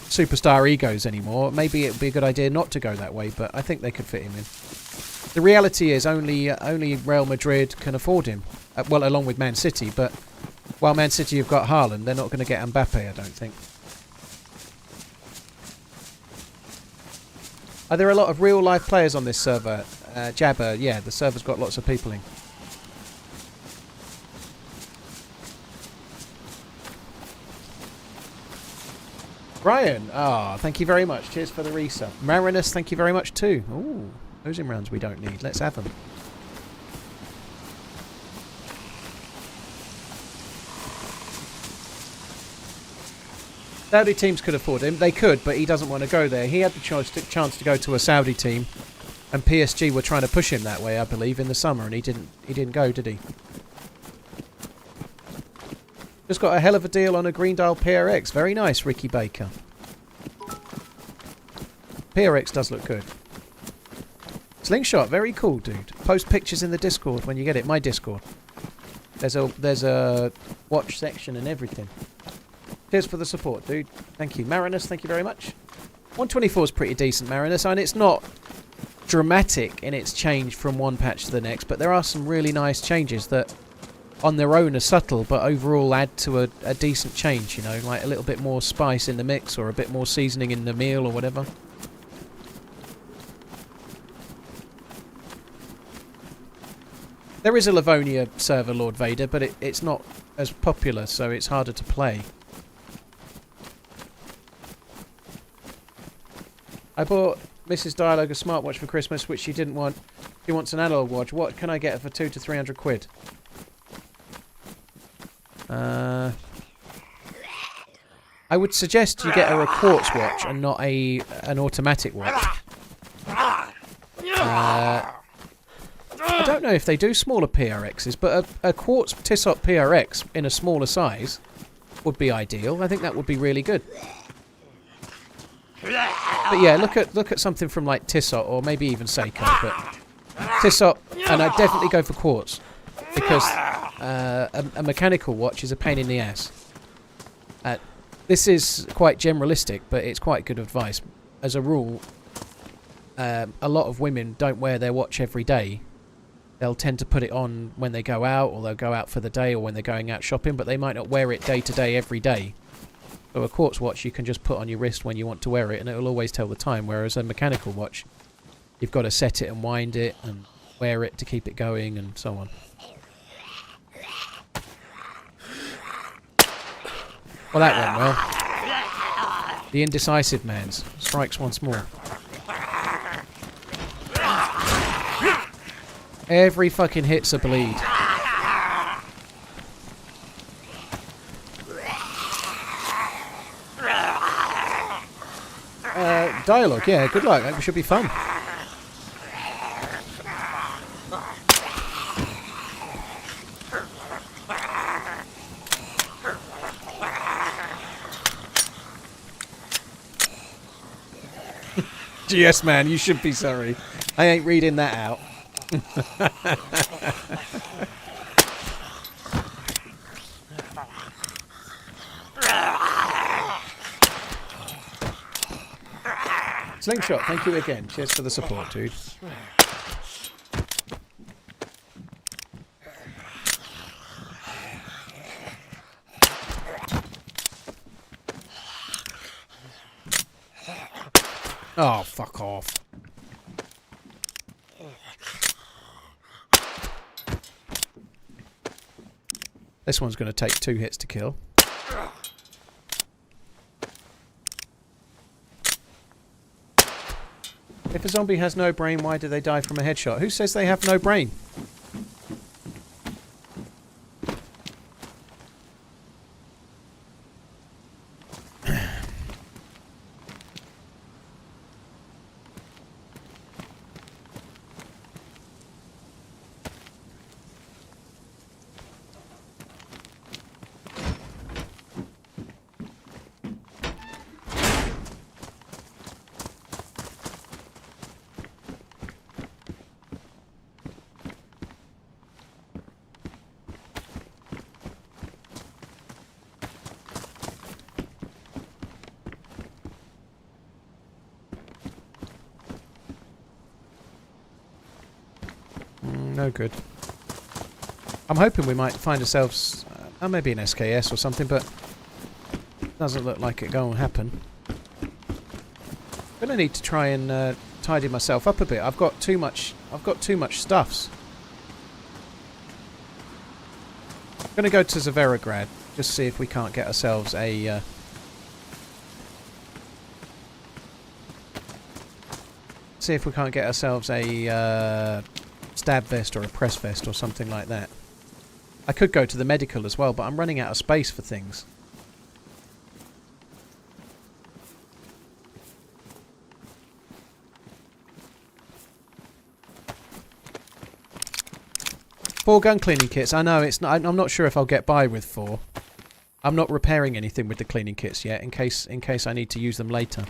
superstar egos anymore. Maybe it would be a good idea not to go that way, but I think they could fit him in. The reality is only Real Madrid can afford him. Well, along with Man City, but while Man City have got Haaland, they're not going to get Mbappe, I don't think. Are there a lot of real-life players on this server? Jabber, yeah, the server's got lots of people in. Brian, thank you very much. Cheers for the resub. Marinus, thank you very much too. Ooh, those in rounds we don't need. Let's have them. Saudi teams could afford him. They could, but he doesn't want to go there. He had the chance to go to a Saudi team, and PSG were trying to push him that way, I believe, in the summer, and he didn't go, did he? Just got a hell of a deal on a Greendale PRX. Very nice, Ricky Baker. PRX does look good. Slingshot, very cool, dude. Post pictures in the Discord when you get it. My Discord. There's a watch section and everything. Cheers for the support, dude. Thank you. Marinus, thank you very much. 124 is pretty decent, Marinus, and it's not dramatic in its change from one patch to the next, but there are some really nice changes that on their own are subtle, but overall add to a decent change, you know, like a little bit more spice in the mix or a bit more seasoning in the meal or whatever. There is a Livonia server, Lord Vader, but it's not as popular, so it's harder to play. I bought Mrs. Dialogue a smartwatch for Christmas, which she didn't want. She wants an analog watch. What can I get her for 200 to 300 quid? I would suggest you get her a quartz watch and not an automatic watch. I don't know if they do smaller PRXs, but a quartz Tissot PRX in a smaller size would be ideal. I think that would be really good. But yeah, look at something from like Tissot or maybe even Seiko. But Tissot, and I'd definitely go for quartz because a mechanical watch is a pain in the ass. This is quite generalistic, but it's quite good advice. As a rule, a lot of women don't wear their watch every day. They'll tend to put it on when they go out, or they'll go out for the day, or when they're going out shopping, but they might not wear it day to day every day. So a quartz watch you can just put on your wrist when you want to wear it, and it will always tell the time, whereas a mechanical watch, you've got to set it and wind it and wear it to keep it going and so on. Well, that went well. The indecisive man's strikes once more. Every fucking hit's a bleed. Dialogue, yeah, good luck. That should be fun. Yes, man, you should be sorry. I ain't reading that out. Slingshot, thank you again. Cheers for the support, dude. Oh, fuck off. This one's going to take 2 hits to kill. If a zombie has no brain, why do they die from a headshot? Who says they have no brain? No good. I'm hoping we might find ourselves maybe an SKS or something, but doesn't look like it going to happen. I'm gonna need to try and tidy myself up a bit. I've got too much stuffs. I'm gonna go to Zaverograd, just see if we can't get ourselves a stab vest or a press vest or something like that. I could go to the medical as well, but I'm running out of space for things. Four gun cleaning kits. I know it's not. I'm not sure if I'll get by with 4. I'm not repairing anything with the cleaning kits yet, in case I need to use them later.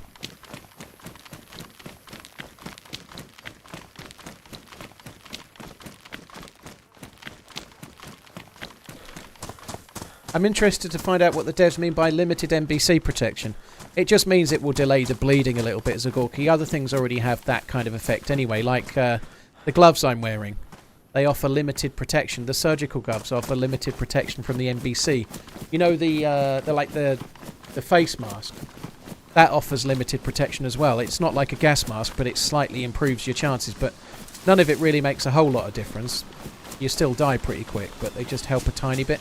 I'm interested to find out what the devs mean by limited NBC protection. It just means it will delay the bleeding a little bit, Zagorki. Other things already have that kind of effect anyway, like the gloves I'm wearing. They offer limited protection. The surgical gloves offer limited protection from the NBC. You know, the face mask. That offers limited protection as well. It's not like a gas mask, but it slightly improves your chances. But none of it really makes a whole lot of difference. You still die pretty quick, but they just help a tiny bit.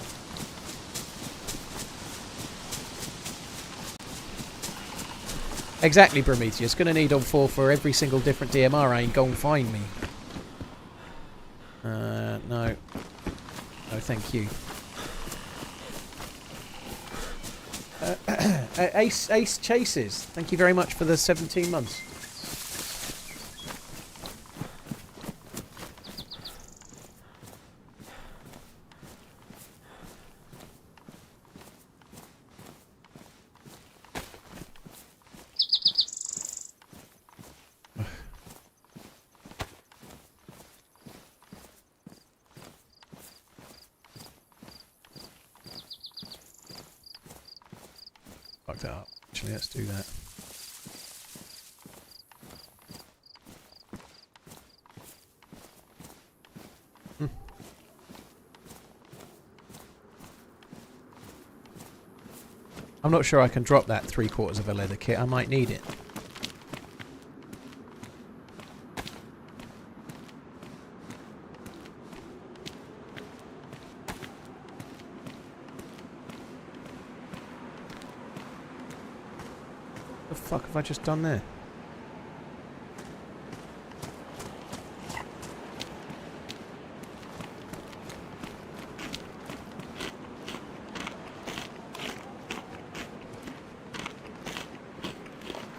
Exactly, Prometheus. Gonna need all 4 for every single different DMR aim. Go and find me. No. No, thank you. Ace Chases. Thank you very much for the 17 months. Fuck that up. Actually, let's do that. I'm not sure I can drop that 3/4 of a leather kit. I might need it. What the fuck have I just done there?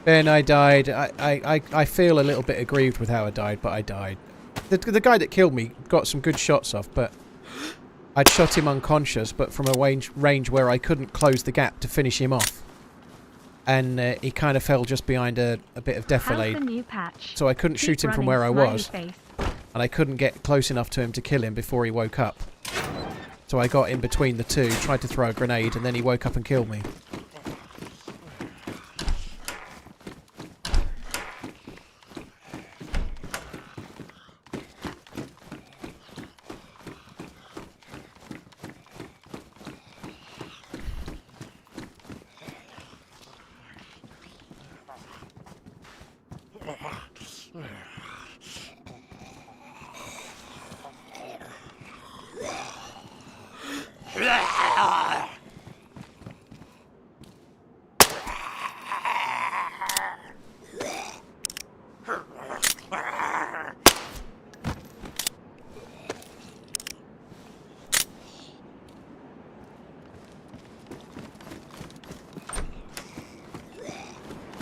Then I died. I feel a little bit aggrieved with how I died, but I died. The guy that killed me got some good shots off, but I'd shot him unconscious, but from a range where I couldn't close the gap to finish him off. And he kind of fell just behind a bit of defilade. So I couldn't shoot him from where I was. And I couldn't get close enough to him to kill him before he woke up. So I got in between the two, tried to throw a grenade, and then he woke up and killed me.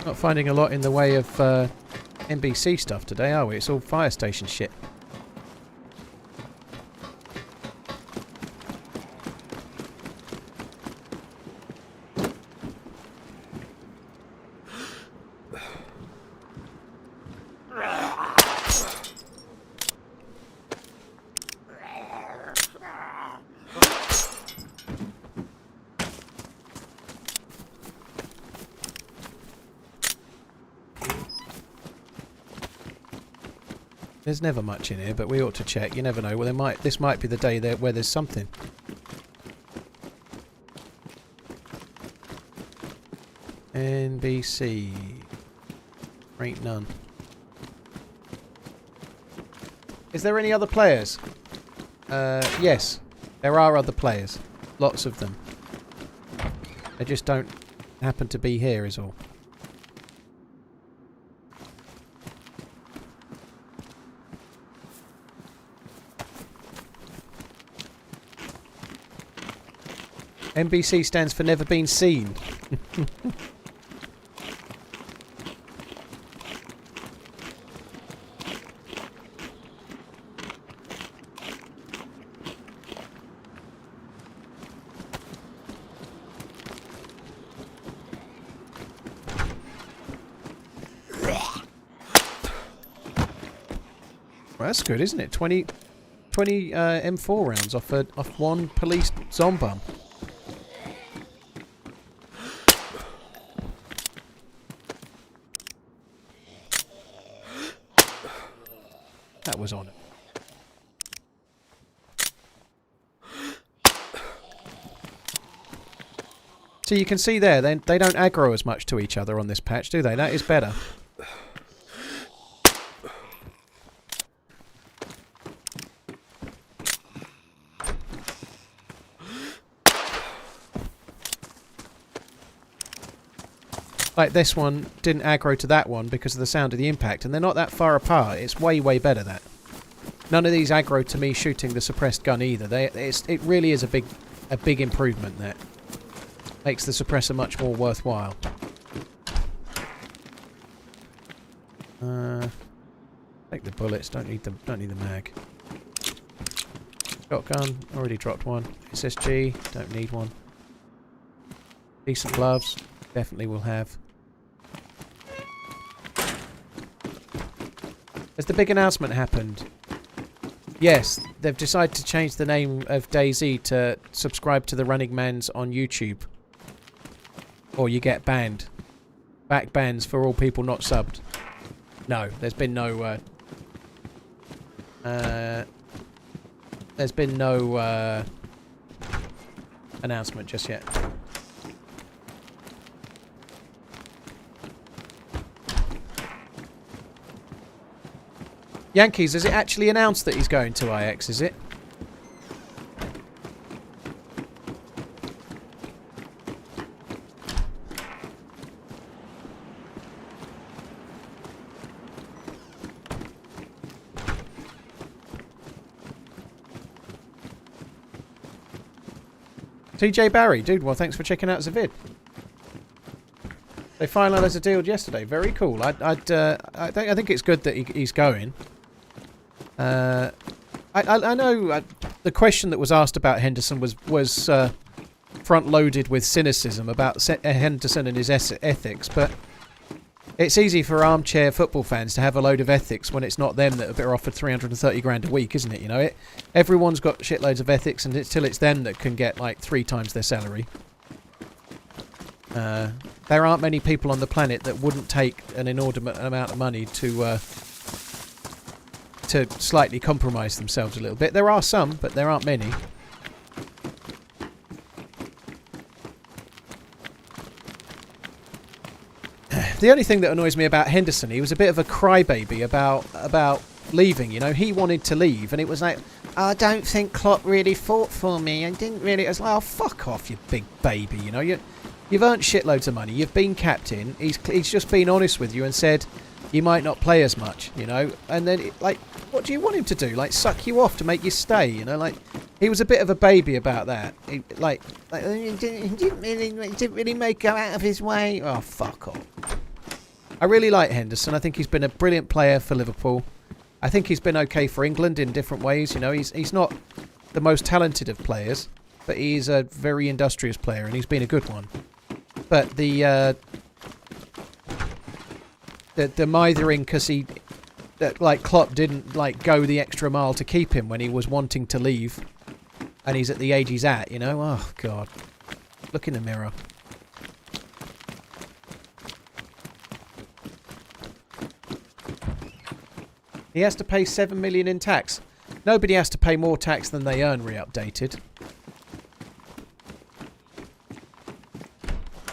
Not finding a lot in the way of NBC stuff today, are we? It's all fire station shit. There's never much in here, but we ought to check. You never know. Well, this might be the day there where there's something. NBC. Ain't none. Is there any other players? Yes. There are other players. Lots of them. They just don't happen to be here is all. NBC stands for never been seen. Well, that's good, isn't it? 20 M4 rounds off one police zombie. That was on it. So you can see there, they don't aggro as much to each other on this patch, do they? That is better. Like this one didn't aggro to that one because of the sound of the impact, and they're not that far apart. It's way, way better, that. None of these aggro to me shooting the suppressed gun either. It really is a big improvement there. Makes the suppressor much more worthwhile. Take the bullets. Don't need the mag. Shotgun. Already dropped one. SSG. Don't need one. Decent gloves. Definitely will have. Has the big announcement happened? Yes, they've decided to change the name of DayZ to subscribe to TheRunningManZ on YouTube. Or you get banned. Back bans for all people not subbed. No, there's been no... there's been no announcement just yet. Yankees, has it actually announced that he's going to IX, is it? TJ Barry, dude, well, thanks for checking out the vid. They finalised a deal yesterday. Very cool. I think it's good that he's going. I know the question that was asked about Henderson was front-loaded with cynicism about Henderson and his ethics, but it's easy for armchair football fans to have a load of ethics when it's not them that are offered 330 grand a week, isn't it? You know, everyone's got shitloads of ethics, and it's them that can get like 3 times their salary. There aren't many people on the planet that wouldn't take an inordinate amount of money to slightly compromise themselves a little bit. There are some, but there aren't many. The only thing that annoys me about Henderson, he was a bit of a crybaby about leaving. You know, he wanted to leave, and it was like, I don't think Klopp really fought for me. I didn't really. I was like, oh, fuck off, you big baby. You know, you've earned shitloads of money. You've been captain. He's just been honest with you and said you might not play as much. You know, and then like, what do you want him to do? Like, suck you off to make you stay? You know, like, he was a bit of a baby about that. He didn't really go out of his way. Oh, fuck off. I really like Henderson. I think he's been a brilliant player for Liverpool. I think he's been okay for England in different ways. You know, he's not the most talented of players, but he's a very industrious player, and he's been a good one. But the mithering because like Klopp didn't like go the extra mile to keep him when he was wanting to leave, and he's at the age he's at. You know, oh God, look in the mirror. He has to pay 7 million in tax. Nobody has to pay more tax than they earn, re-updated.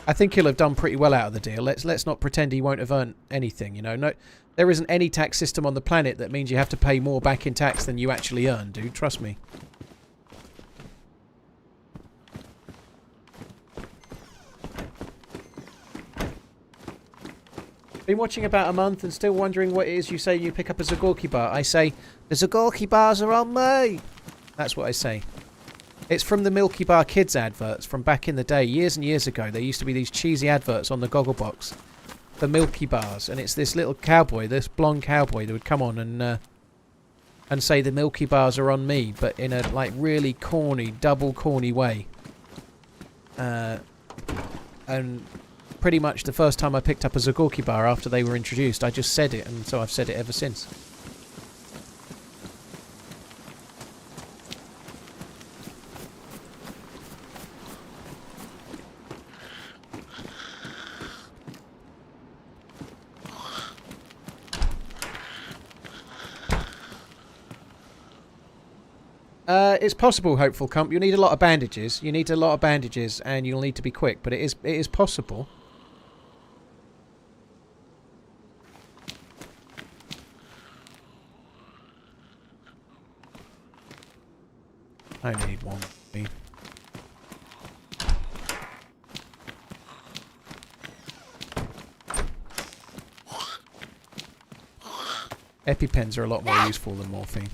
I think he'll have done pretty well out of the deal. Let's not pretend he won't have earned anything, you know. No, there isn't any tax system on the planet that means you have to pay more back in tax than you actually earn, dude. Trust me. Been watching about a month and still wondering what it is you say you pick up a Zagorki bar. I say, the Zagorki bars are on me. That's what I say. It's from the Milky Bar Kids adverts from back in the day. Years and years ago, there used to be these cheesy adverts on the Gogglebox for Milky Bars. And it's this little cowboy, this blonde cowboy that would come on and say the Milky Bars are on me, but in a like really corny, double corny way. And pretty much the first time I picked up a Zagorki bar after they were introduced, I just said it, and so I've said it ever since. It's possible, Hopeful Cump. You need a lot of bandages. You need a lot of bandages, and you'll need to be quick, but it is possible. I need one. EpiPens are a lot more useful than morphine.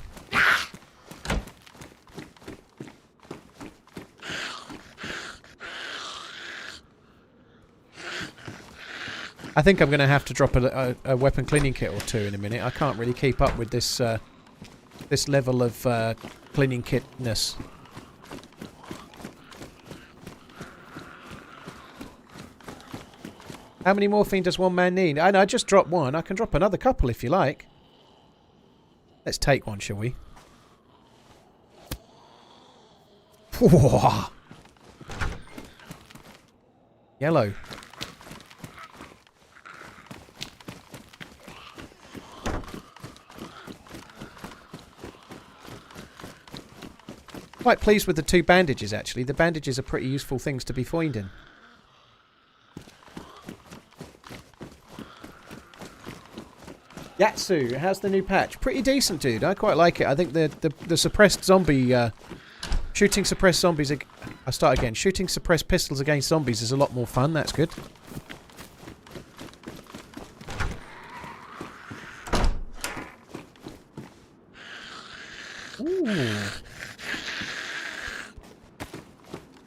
I think I'm going to have to drop a weapon cleaning kit or two in a minute. I can't really keep up with this this level of cleaning kitness. How many morphine does one man need? I know, I just dropped one. I can drop another couple if you like. Let's take one, shall we? Whoa. Yellow. Quite pleased with the 2 bandages, actually. The bandages are pretty useful things to be finding. Yatsu, how's the new patch? Pretty decent, dude. I quite like it. I think the suppressed zombie... shooting suppressed zombies... I'll start again. Shooting suppressed pistols against zombies is a lot more fun. That's good. Ooh.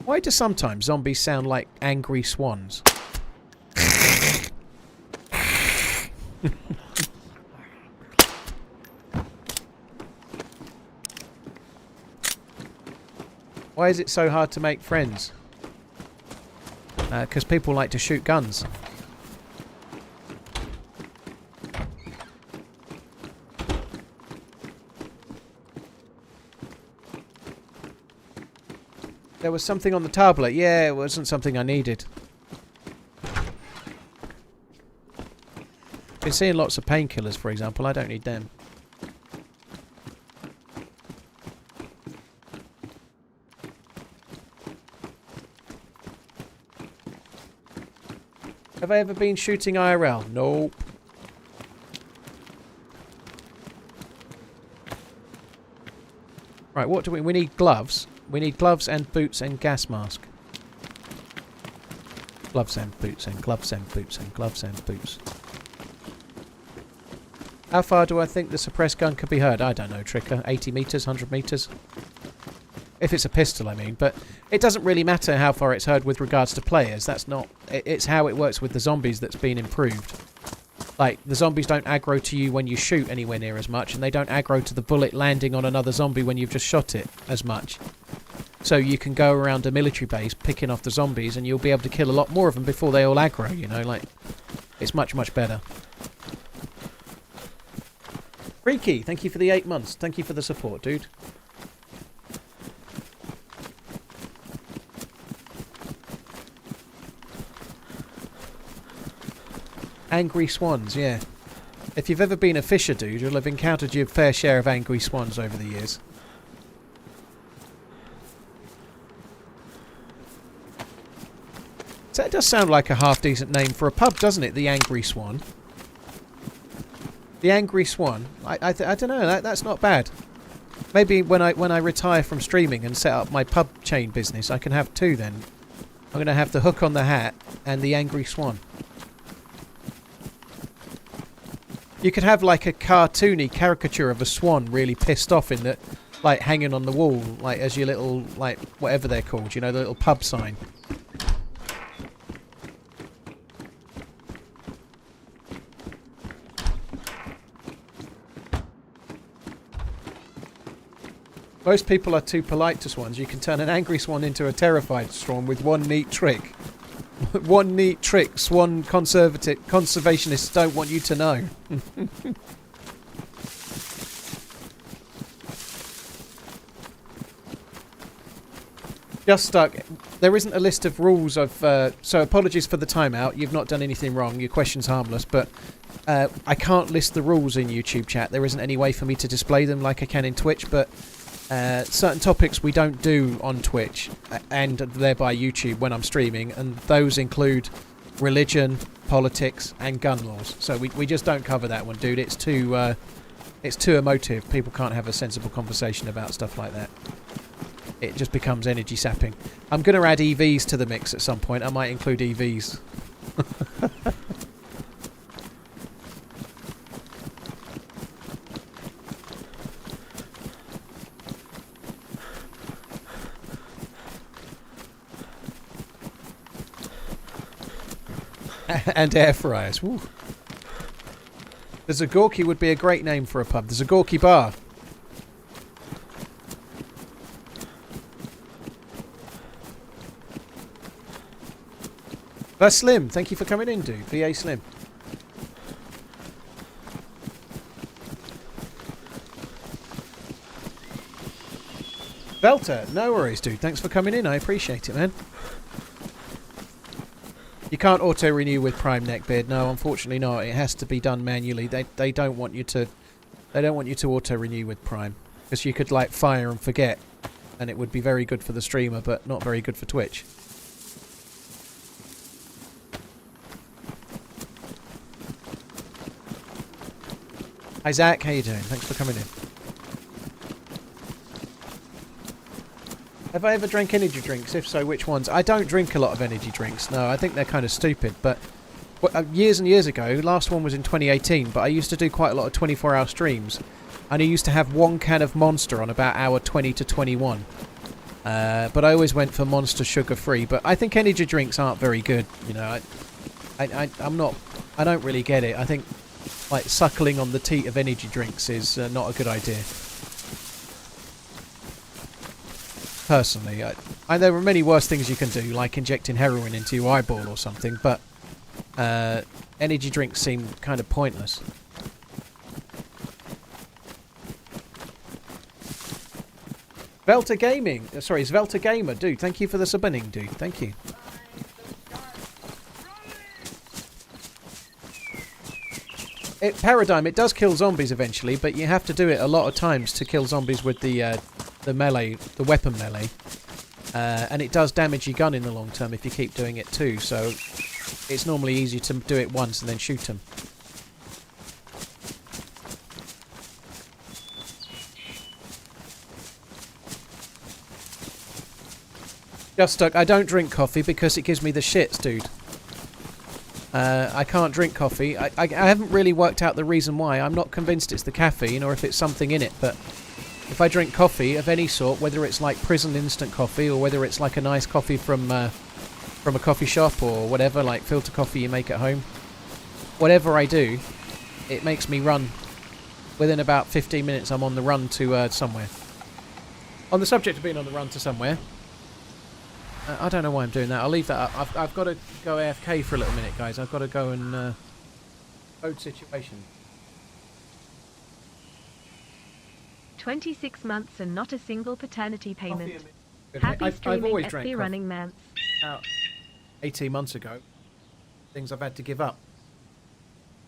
Why do sometimes zombies sound like angry swans? Why is it so hard to make friends? Because people like to shoot guns. There was something on the tablet. Yeah, it wasn't something I needed. Been seeing lots of painkillers, for example. I don't need them. Have I ever been shooting IRL? Nope. Right, what do we need? Gloves. We need gloves and boots and gas mask. Gloves and boots and gloves and boots and gloves and boots. How far do I think the suppressed gun could be heard? I don't know, Tricker. 80 metres, 100 metres? If it's a pistol, I mean. But it doesn't really matter how far it's heard with regards to players. That's not... It's how it works with the zombies that's been improved. Like, the zombies don't aggro to you when you shoot anywhere near as much, and they don't aggro to the bullet landing on another zombie when you've just shot it as much. So you can go around a military base picking off the zombies, and you'll be able to kill a lot more of them before they all aggro, you know? Like, it's much, much better. Freaky, thank you for the 8 months. Thank you for the support, dude. Angry swans, yeah. If you've ever been a fisher, dude, you'll have encountered your fair share of angry swans over the years. So it does sound like a half-decent name for a pub, doesn't it? The Angry Swan. The Angry Swan. I don't know. That's not bad. Maybe when I retire from streaming and set up my pub chain business, I can have 2 then. I'm going to have the Hook on the Hat and the Angry Swan. You could have like a cartoony caricature of a swan really pissed off in that, like hanging on the wall, like as your little, like whatever they're called, you know, the little pub sign. Most people are too polite to swans. You can turn an angry swan into a terrified swan with one neat trick. One neat trick swan conservationists don't want you to know. Just stuck. There isn't a list of rules of... so apologies for the timeout. You've not done anything wrong. Your question's harmless. But I can't list the rules in YouTube chat. There isn't any way for me to display them like I can in Twitch. But certain topics we don't do on Twitch and thereby YouTube when I'm streaming. And those include religion, politics and gun laws. So we just don't cover that one, dude. It's too emotive. People can't have a sensible conversation about stuff like that. It just becomes energy sapping. I'm going to add EVs to the mix at some point. I might include EVs. And air fryers. Woo. The Zagorki would be a great name for a pub. The Zagorki Bar. Slim, thank you for coming in, dude. VA Slim. Velta, no worries, dude. Thanks for coming in. I appreciate it, man. You can't auto-renew with Prime Neckbeard. No, unfortunately not. It has to be done manually. They don't want you to. They don't want you to auto-renew with Prime because you could like fire and forget, and it would be very good for the streamer, but not very good for Twitch. Hi Zach, how you doing? Thanks for coming in. Have I ever drank energy drinks? If so, which ones? I don't drink a lot of energy drinks. No, I think they're kind of stupid. But years and years ago, last one was in 2018, but I used to do quite a lot of 24-hour streams. And I used to have one can of Monster on about hour 20 to 21. But I always went for Monster sugar-free. But I think energy drinks aren't very good. You know, I'm not... I don't really get it. I think like suckling on the teat of energy drinks is not a good idea. Personally, there are many worse things you can do, like injecting heroin into your eyeball or something, but energy drinks seem kind of pointless. Velta Gaming, sorry, Svelta Gamer, dude, thank you for the subbing, dude, thank you. Paradigm, it does kill zombies eventually, but you have to do it a lot of times to kill zombies with the melee, the weapon melee. And it does damage your gun in the long term if you keep doing it too, so it's normally easy to do it once and then shoot them. Just stuck. I don't drink coffee because it gives me the shits, dude. I can't drink coffee. I haven't really worked out the reason why. I'm not convinced it's the caffeine or if it's something in it, but if I drink coffee of any sort, whether it's like prison instant coffee or whether it's like a nice coffee from a coffee shop or whatever, like filter coffee you make at home, whatever I do, it makes me run. Within about 15 minutes, I'm on the run to somewhere. On the subject of being on the run to somewhere, I don't know why I'm doing that. I'll leave that up. I've got to go AFK for a little minute, guys. I've got to go and code situation. 26 months and not a single paternity payment. I've Happy always streaming at drank TheRunningManZ. About 18 months ago. Things I've had to give up.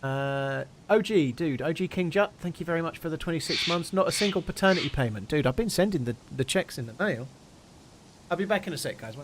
OG, dude. OG King Jut, thank you very much for the 26 months. Not a single paternity payment. Dude, I've been sending the checks in the mail. I'll be back in a sec, guys.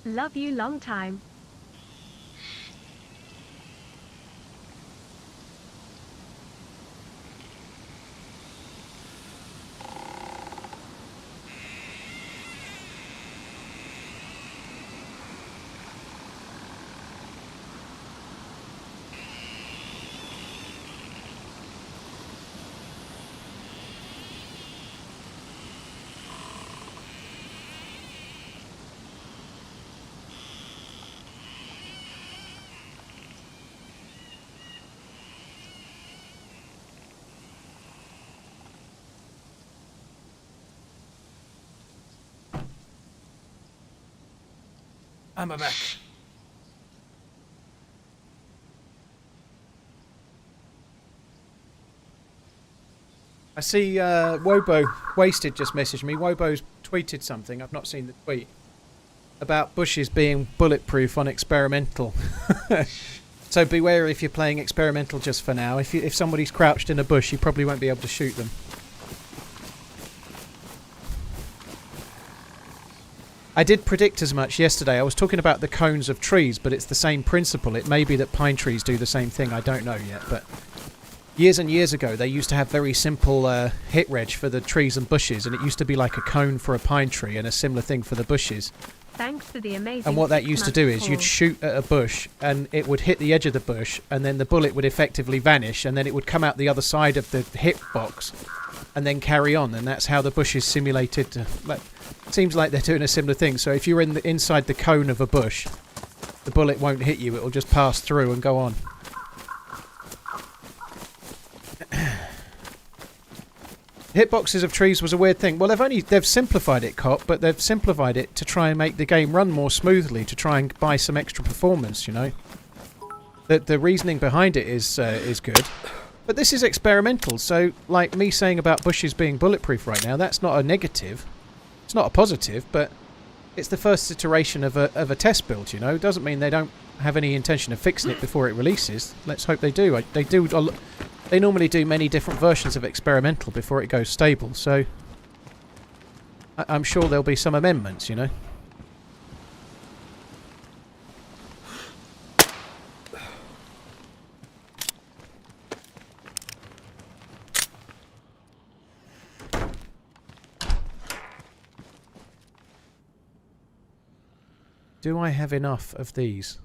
Love you long time. I'm back. I see Wobo Wasted just messaged me. Wobo's tweeted something, I've not seen the tweet, about bushes being bulletproof on experimental. So beware if you're playing experimental just for now. If somebody's crouched in a bush, you probably won't be able to shoot them. I did predict as much yesterday. I was talking about the cones of trees, but it's the same principle. It may be that pine trees do the same thing. I don't know yet, but years and years ago, they used to have very simple hit reg for the trees and bushes, and it used to be like a cone for a pine tree and a similar thing for the bushes. Thanks for the amazing. And what that used to do is you'd shoot at a bush, and it would hit the edge of the bush, and then the bullet would effectively vanish, and then it would come out the other side of the hit box, and then carry on. And that's how the bush is simulated to. Seems like they're doing a similar thing. So if you're inside the cone of a bush, the bullet won't hit you. It will just pass through and go on. Hitboxes of trees was a weird thing. Well, they've simplified it, Cop, but they've simplified it to try and make the game run more smoothly, to try and buy some extra performance, you know. The reasoning behind it is good. But this is experimental, so like me saying about bushes being bulletproof right now, that's not a negative. It's not a positive, but it's the first iteration of a test build, you know. It doesn't mean they don't have any intention of fixing it before it releases. Let's hope they do. They normally do many different versions of experimental before it goes stable, so I'm sure there'll be some amendments, you know. Do I have enough of these?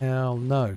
Hell no.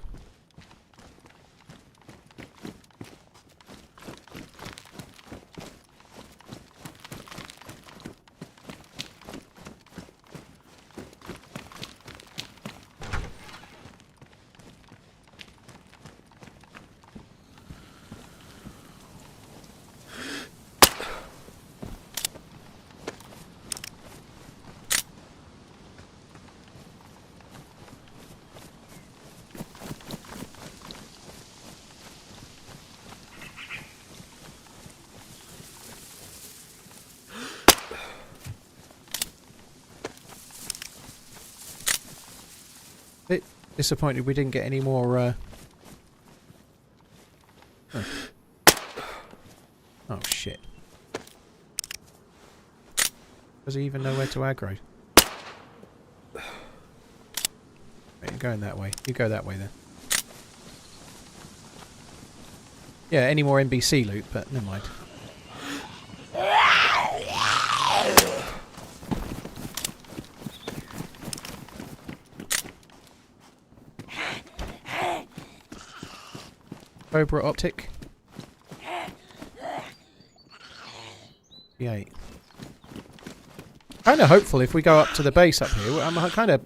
Bit disappointed we didn't get any more Oh shit. Does he even know where to aggro? Right, you're going that way. You go that way then. Yeah, any more NBC loot, but never mind. Cobra optic. Yeah. Kind of hopeful if we go up to the base up here. I'm kind of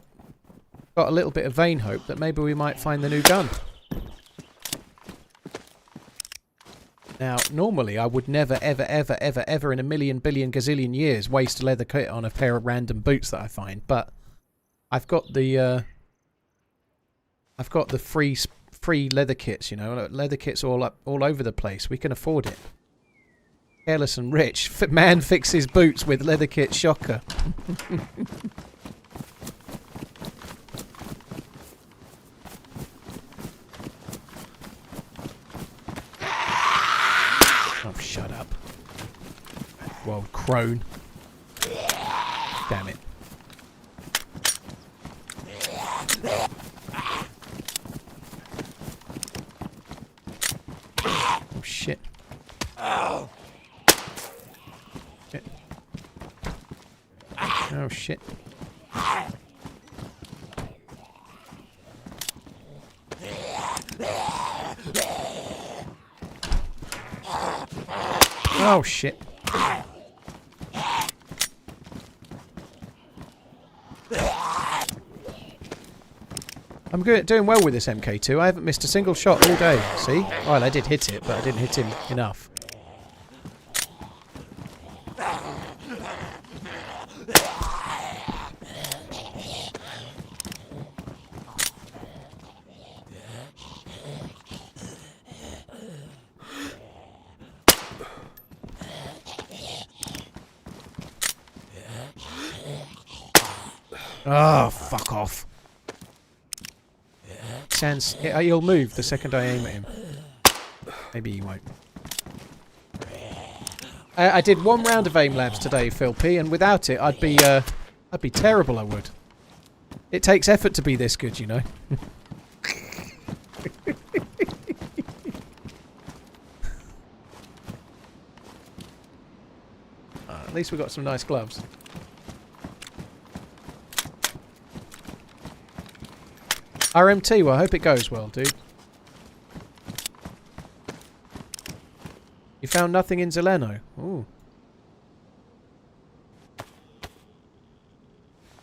got a little bit of vain hope that maybe we might find the new gun. Now, normally I would never, ever, ever, ever, ever in a million, billion, gazillion years waste a leather kit on a pair of random boots that I find, but I've got the free leather kits, you know, leather kits all over the place. We can afford it. Careless and rich. Man fixes boots with leather kit shocker. Oh, shut up. Wild crone. Damn it. Oh shit. Shit. Oh shit. Oh shit. I'm doing well with this MK2. I haven't missed a single shot all day. See? Well, I did hit it, but I didn't hit him enough. Oh, fuck off. He'll move the second I aim at him. Maybe he won't. I did one round of aim labs today, Phil P, and without it, I'd be terrible. I would. It takes effort to be this good, you know. At least we got some nice gloves. RMT, well, I hope it goes well, dude. You found nothing in Zeleno. Ooh.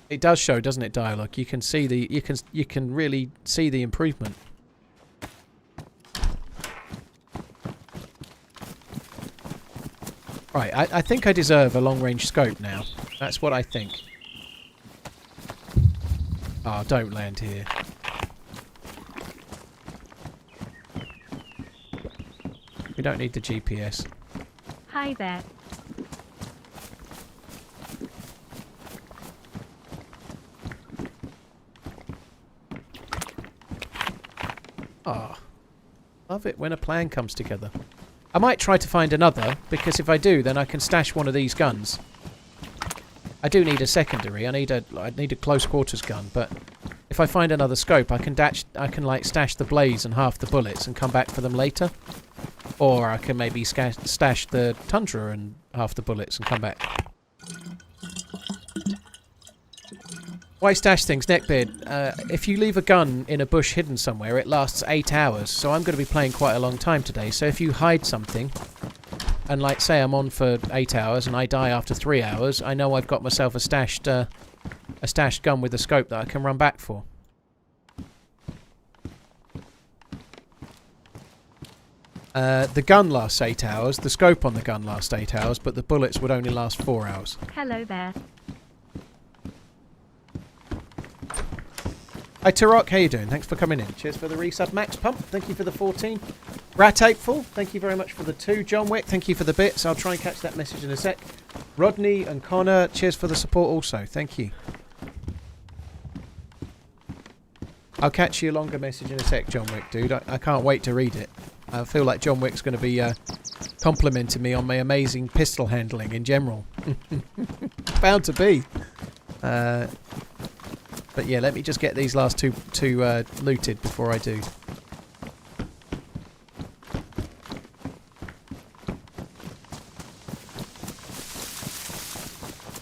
It does show, doesn't it, dialogue? You can see the you can really see the improvement. Right, I think I deserve a long-range scope now. That's what I think. Oh, don't land here. We don't need the GPS. Hi there. Ah, love it when a plan comes together. I might try to find another, because if I do, then I can stash one of these guns. I do need a secondary. I need a close quarters gun, but if I find another scope, I can like stash the blaze and half the bullets and come back for them later. Or I can maybe stash the Tundra and half the bullets and come back. Why stash things, Neckbeard? If you leave a gun in a bush hidden somewhere, it lasts 8 hours. So I'm going to be playing quite a long time today. So if you hide something, and like say I'm on for 8 hours and I die after 3 hours, I know I've got myself a stashed gun with a scope that I can run back for. The gun lasts 8 hours, the scope on the gun lasts 8 hours, but the bullets would only last 4 hours. Hello there. Hi Turok, how you doing? Thanks for coming in. Cheers for the resub. Max Pump, thank you for the 14. Rat Apeful, thank you very much for the 2. John Wick, thank you for the bits. I'll try and catch that message in a sec. Rodney and Connor, cheers for the support also. Thank you. I'll catch you a longer message in a sec, John Wick, dude. I can't wait to read it. I feel like John Wick's going to be complimenting me on my amazing pistol handling in general. Bound to be. But yeah, let me just get these last two looted before I do.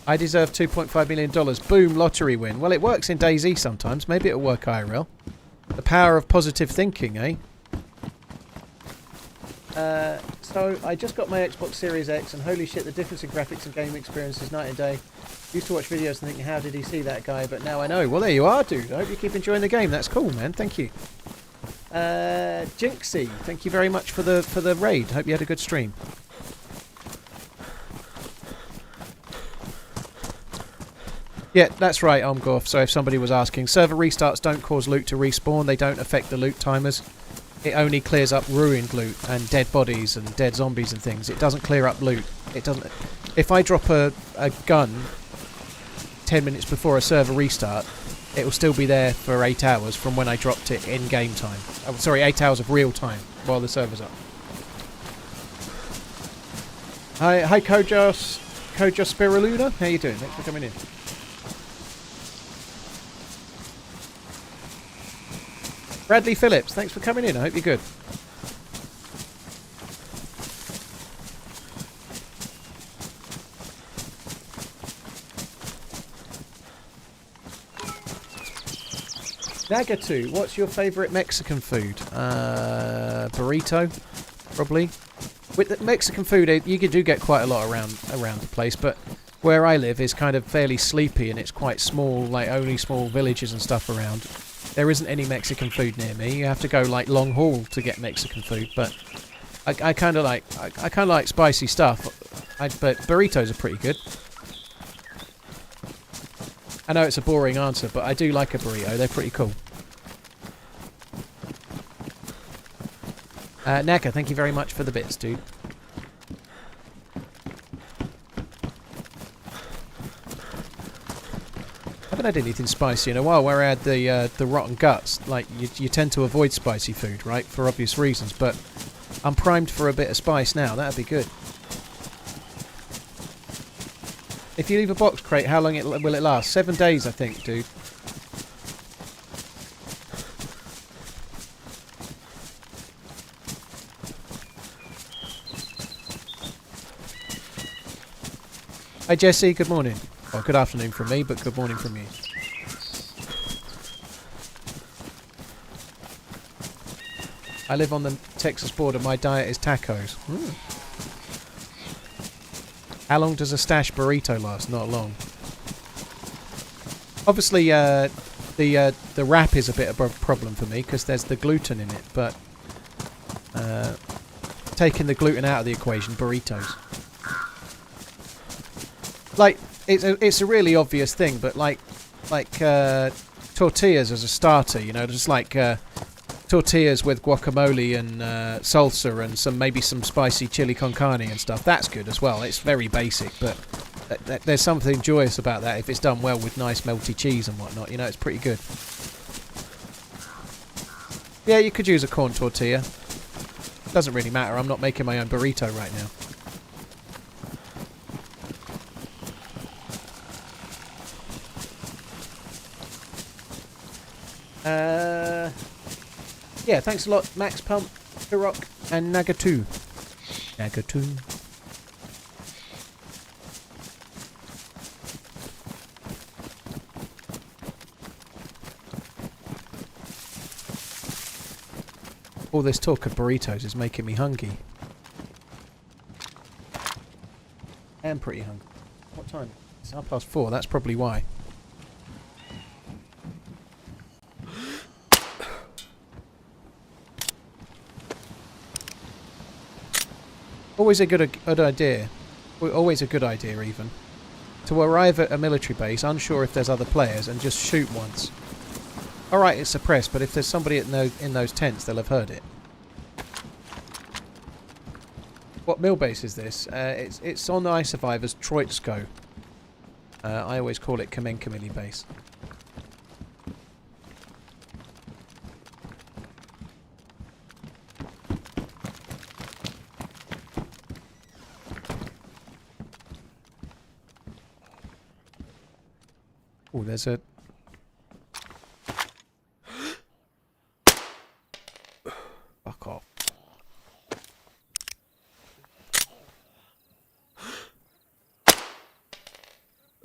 I deserve $2.5 million. Boom, lottery win. Well, it works in DayZ sometimes. Maybe it'll work IRL. The power of positive thinking, eh? So I just got my Xbox Series X, and holy shit, the difference in graphics and game experience is night and day. Used to watch videos and thinking, how did he see that guy? But now I know. Well, there you are, dude. I hope you keep enjoying the game. That's cool, man. Thank you. Jinxie, thank you very much for the raid. Hope you had a good stream. Yeah, that's right, Omgorf. So if somebody was asking, server restarts don't cause loot to respawn. They don't affect the loot timers. It only clears up ruined loot and dead bodies and dead zombies and things. It doesn't clear up loot. It doesn't. If I drop a gun 10 minutes before a server restart, it will still be there for 8 hours from when I dropped it in game time. Oh, sorry, 8 hours of real time while the server's up. Hi, Kojos Spiruluna. How you doing? Thanks for coming in. Bradley Phillips, thanks for coming in. I hope you're good. Nagatu, what's your favourite Mexican food? Burrito, probably. With the Mexican food, you do get quite a lot around the place, but where I live is kind of fairly sleepy and it's quite small, like only small villages and stuff around. There isn't any Mexican food near me. You have to go like long haul to get Mexican food, but I kind of like spicy stuff. But burritos are pretty good. I know it's a boring answer, but I do like a burrito. They're pretty cool. Naka, thank you very much for the bits, dude. I haven't had anything spicy in a while. Where I had the rotten guts, like you tend to avoid spicy food, right, for obvious reasons. But I'm primed for a bit of spice now. That'd be good. If you leave a box crate, how long will it last? 7 days, I think, dude. Hi Jesse, good morning. Well, good afternoon from me, but good morning from you. I live on the Texas border. My diet is tacos. How long does a stash burrito last? Not long. Obviously, the wrap is a bit of a problem for me because there's the gluten in it. But taking the gluten out of the equation, burritos. Like it's a really obvious thing, but like tortillas as a starter, you know, just like tortillas with guacamole and salsa and maybe some spicy chili con carne and stuff. That's good as well. It's very basic, but there's something joyous about that if it's done well with nice melty cheese and whatnot. You know, it's pretty good. Yeah, you could use a corn tortilla. Doesn't really matter. I'm not making my own burrito right now. Yeah, thanks a lot, Max Pump, Hirok, and Nagatu. Nagatu. All this talk of burritos is making me hungry. I am pretty hungry. What time? It's 4:30, that's probably why. Always a good idea. Always a good idea, even. To arrive at a military base, unsure if there's other players, and just shoot once. Alright, it's suppressed, but if there's somebody in those tents, they'll have heard it. What mill base is this? It's on iSurvivor's Troitsko. I always call it Kamenkamili base. Oh, there's a... Fuck off.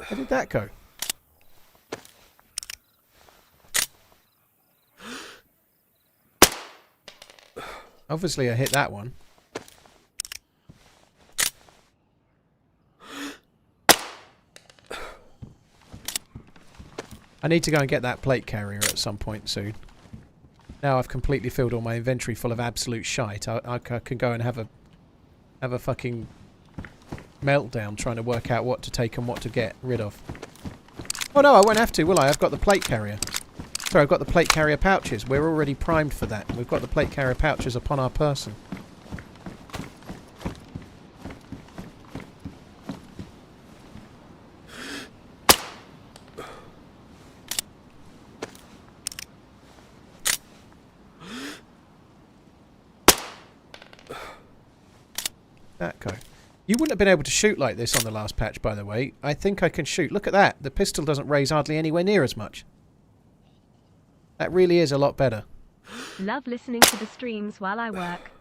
How did that go? Obviously I hit that one. I need to go and get that plate carrier at some point soon. Now I've completely filled all my inventory full of absolute shite. I can go and have a fucking meltdown trying to work out what to take and what to get rid of. Oh no, I won't have to, will I? I've got the plate carrier. Sorry, I've got the plate carrier pouches. We're already primed for that. We've got the plate carrier pouches upon our person. That go. You wouldn't have been able to shoot like this on the last patch, by the way. I think I can shoot. Look at that. The pistol doesn't raise hardly anywhere near as much. That really is a lot better. Love listening to the streams while I work.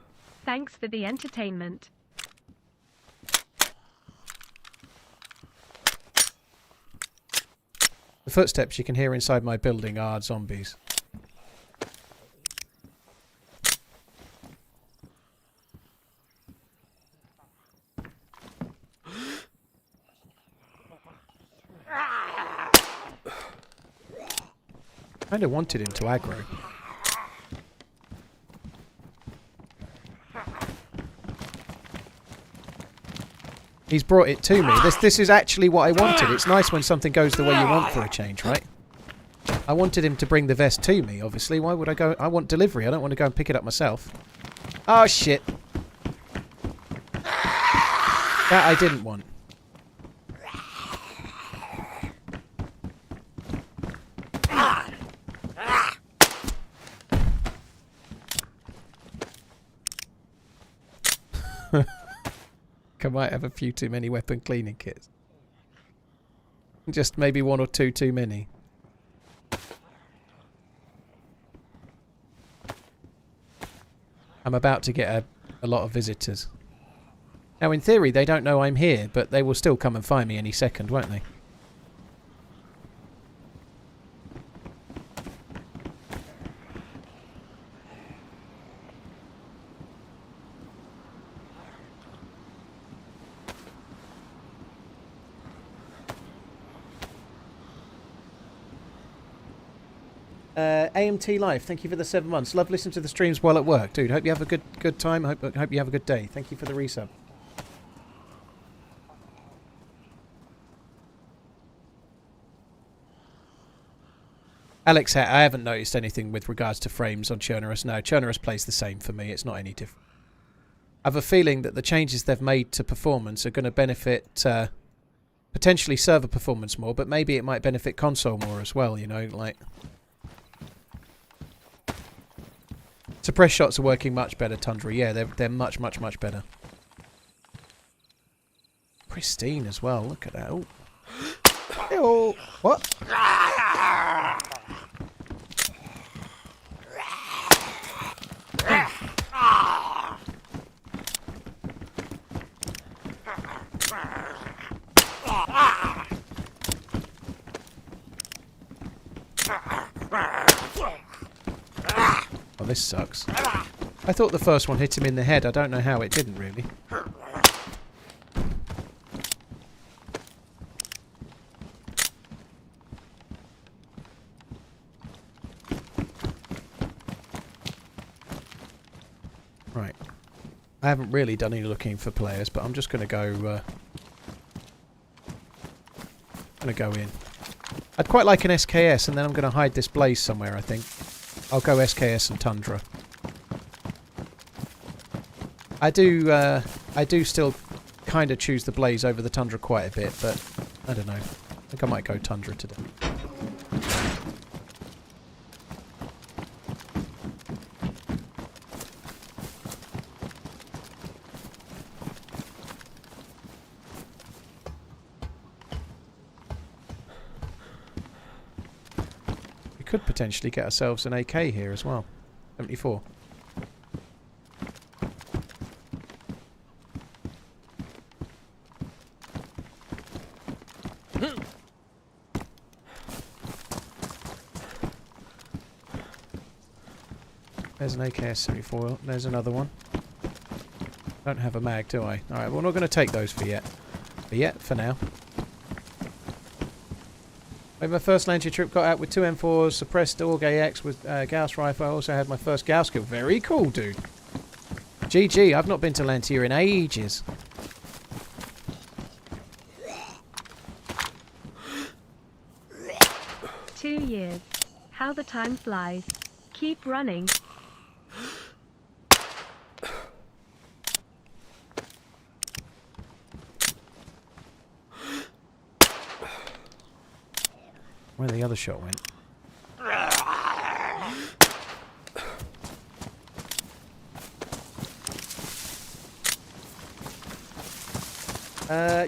Thanks for the entertainment. The footsteps you can hear inside my building are zombies. I kind of wanted him to aggro. He's brought it to me. This is actually what I wanted. It's nice when something goes the way you want for a change, right? I wanted him to bring the vest to me, obviously. Why would I go... I want delivery. I don't want to go and pick it up myself. Oh, shit. That I didn't want. I might have a few too many weapon cleaning kits. Just maybe one or two too many. I'm about to get a lot of visitors. Now in theory they don't know I'm here, but they will still come and find me any second, won't they? AMT Life, thank you for the 7 months. Love listening to the streams while at work. Dude, hope you have a good time. Hope you have a good day. Thank you for the resub. Alex, I haven't noticed anything with regards to frames on Chernarus. No, Chernarus plays the same for me. It's not any different. I have a feeling that the changes they've made to performance are going to benefit potentially server performance more, but maybe it might benefit console more as well, you know, like... Suppress shots are working much better, Tundra. Yeah, they're much better. Pristine as well. Look at that. Oh. Ew. What? Oh, this sucks. I thought the first one hit him in the head. I don't know how it didn't, really. Right. I haven't really done any looking for players, but I'm just going to go... in. I'd quite like an SKS, and then I'm going to hide this blaze somewhere, I think. I'll go SKS and Tundra. I do still kind of choose the blaze over the Tundra quite a bit, but I don't know. I think I might go Tundra today. Could potentially get ourselves an AK here as well. 74. There's an AKS-74. There's another one. Don't have a mag, do I? Alright, we're not going to take those for yet. For now. My first Lancia trip got out with 2 M4s, suppressed AUG AX with Gauss rifle. I also had my first Gauss kill. Very cool, dude. GG, I've not been to Lancia in ages. Two years. How the time flies. Keep running. Where the other shot went.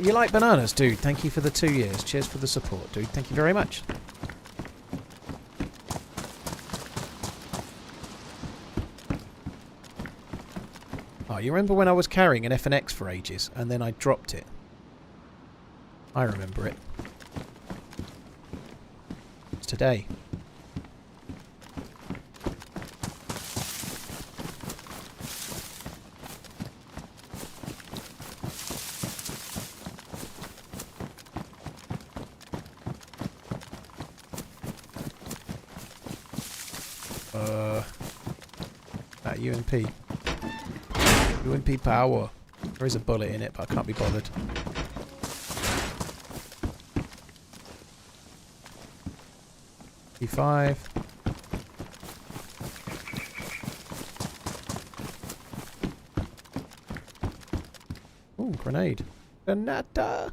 You like bananas, dude? Thank you for the 2 years. Cheers for the support, dude. Thank you very much. Oh, you remember when I was carrying an FNX for ages and then I dropped it? I remember it. It's today. That UMP. UMP power. There is a bullet in it, but I can't be bothered. P5. Ooh, grenade. Granata!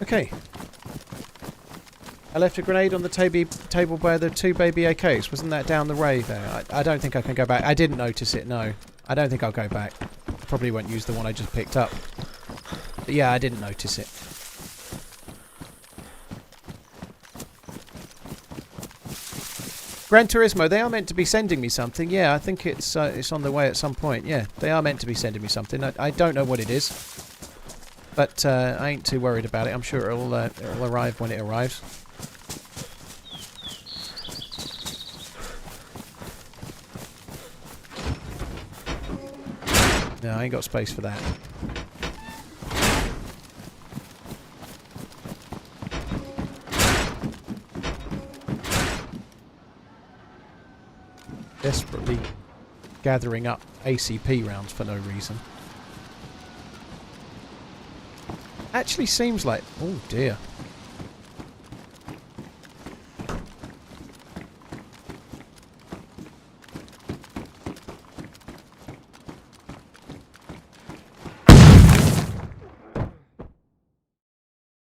Okay. I left a grenade on the table by the 2 baby AKs. Wasn't that down the way there? I don't think I can go back. I didn't notice it, no. I don't think I'll go back. Probably won't use the one I just picked up. But yeah, I didn't notice it. Gran Turismo, they are meant to be sending me something. Yeah, I think it's on the way at some point. Yeah, they are meant to be sending me something. I don't know what it is. But I ain't too worried about it. I'm sure it'll arrive when it arrives. No, I ain't got space for that. Desperately gathering up ACP rounds for no reason. Actually seems like... Oh dear.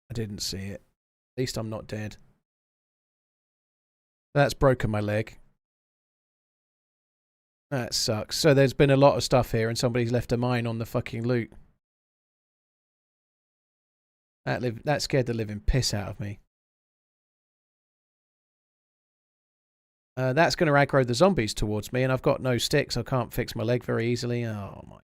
I didn't see it. At least I'm not dead. That's broken my leg. That sucks. So there's been a lot of stuff here and somebody's left a mine on the fucking loot. That scared the living piss out of me. That's going to aggro the zombies towards me, and I've got no sticks. I can't fix my leg very easily. Oh my.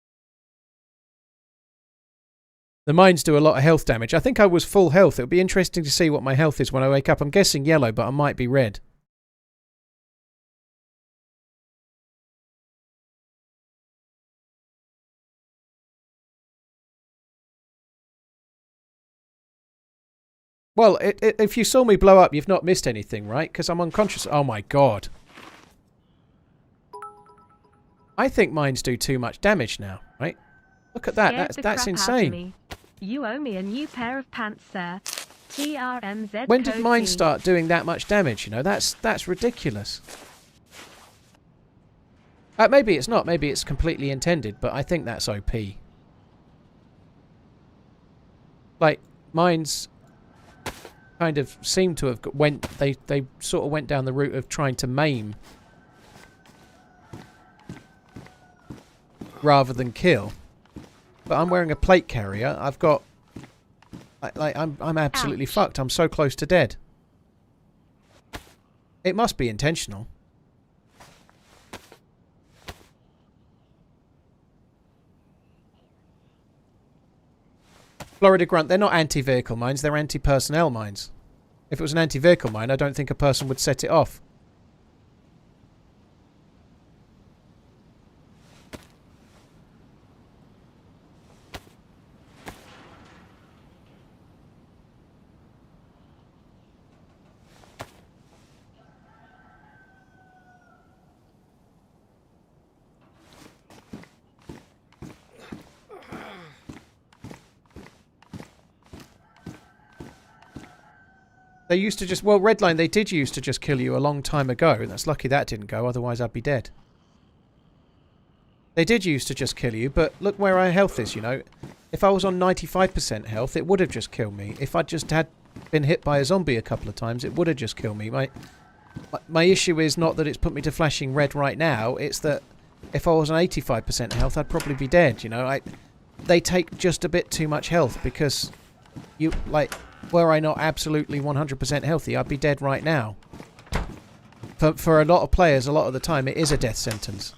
The mines do a lot of health damage. I think I was full health. It'll be interesting to see what my health is when I wake up. I'm guessing yellow, but I might be red. Well, if you saw me blow up, you've not missed anything, right? Because I'm unconscious. Oh my god. I think mines do too much damage now, right? Look at that. That's insane. You owe me a new pair of pants, sir. TRMZ. When did mines start doing that much damage? You know, that's ridiculous. Maybe it's not. Maybe it's completely intended, but I think that's OP. Like, mines kind of seem to have they sort of went down the route of trying to maim rather than kill. But I'm wearing a plate carrier. I've got I'm absolutely fucked. I'm so close to dead. It must be intentional. Florida Grunt, they're not anti-vehicle mines, they're anti-personnel mines. If it was an anti-vehicle mine, I don't think a person would set it off. They used to just... Well, Redline, they did used to just kill you a long time ago. And that's lucky that didn't go, otherwise I'd be dead. They did used to just kill you, but look where our health is, you know. If I was on 95% health, it would have just killed me. If I just had been hit by a zombie a couple of times, it would have just killed me. My issue is not that it's put me to flashing red right now, it's that if I was on 85% health, I'd probably be dead, you know. They take just a bit too much health because you, like, were I not absolutely 100% healthy, I'd be dead right now. For a lot of players, a lot of the time, it is a death sentence.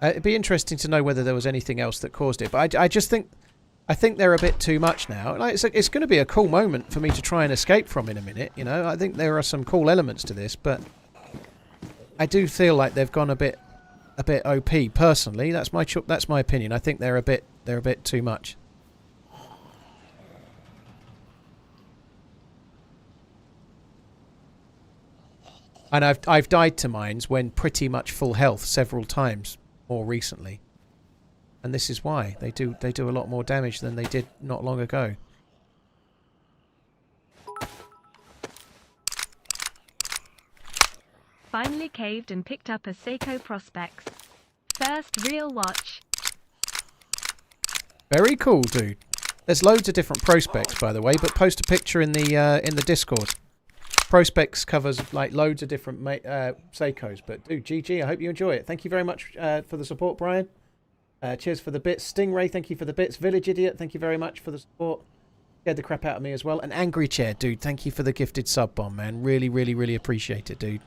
It'd be interesting to know whether there was anything else that caused it, but I just think... I think they're a bit too much now. Like, it's going to be a cool moment for me to try and escape from in a minute, you know. I think there are some cool elements to this, but I do feel like they've gone a bit OP. Personally, that's my opinion. I think they're a bit too much. And I've died to mines when pretty much full health several times more recently. And this is why. They do a lot more damage than they did not long ago. Finally caved and picked up a Seiko Prospects. First real watch. Very cool, dude. There's loads of different prospects, by the way, but post a picture in the Discord. Prospects covers like loads of different Seikos, but dude, GG, I hope you enjoy it. Thank you very much for the support, Brian. Cheers for the bits. Stingray, thank you for the bits. Village Idiot, thank you very much for the support. Scared the crap out of me as well. And Angry Chair, dude, thank you for the gifted sub bomb, man. Really, really, really appreciate it, dude.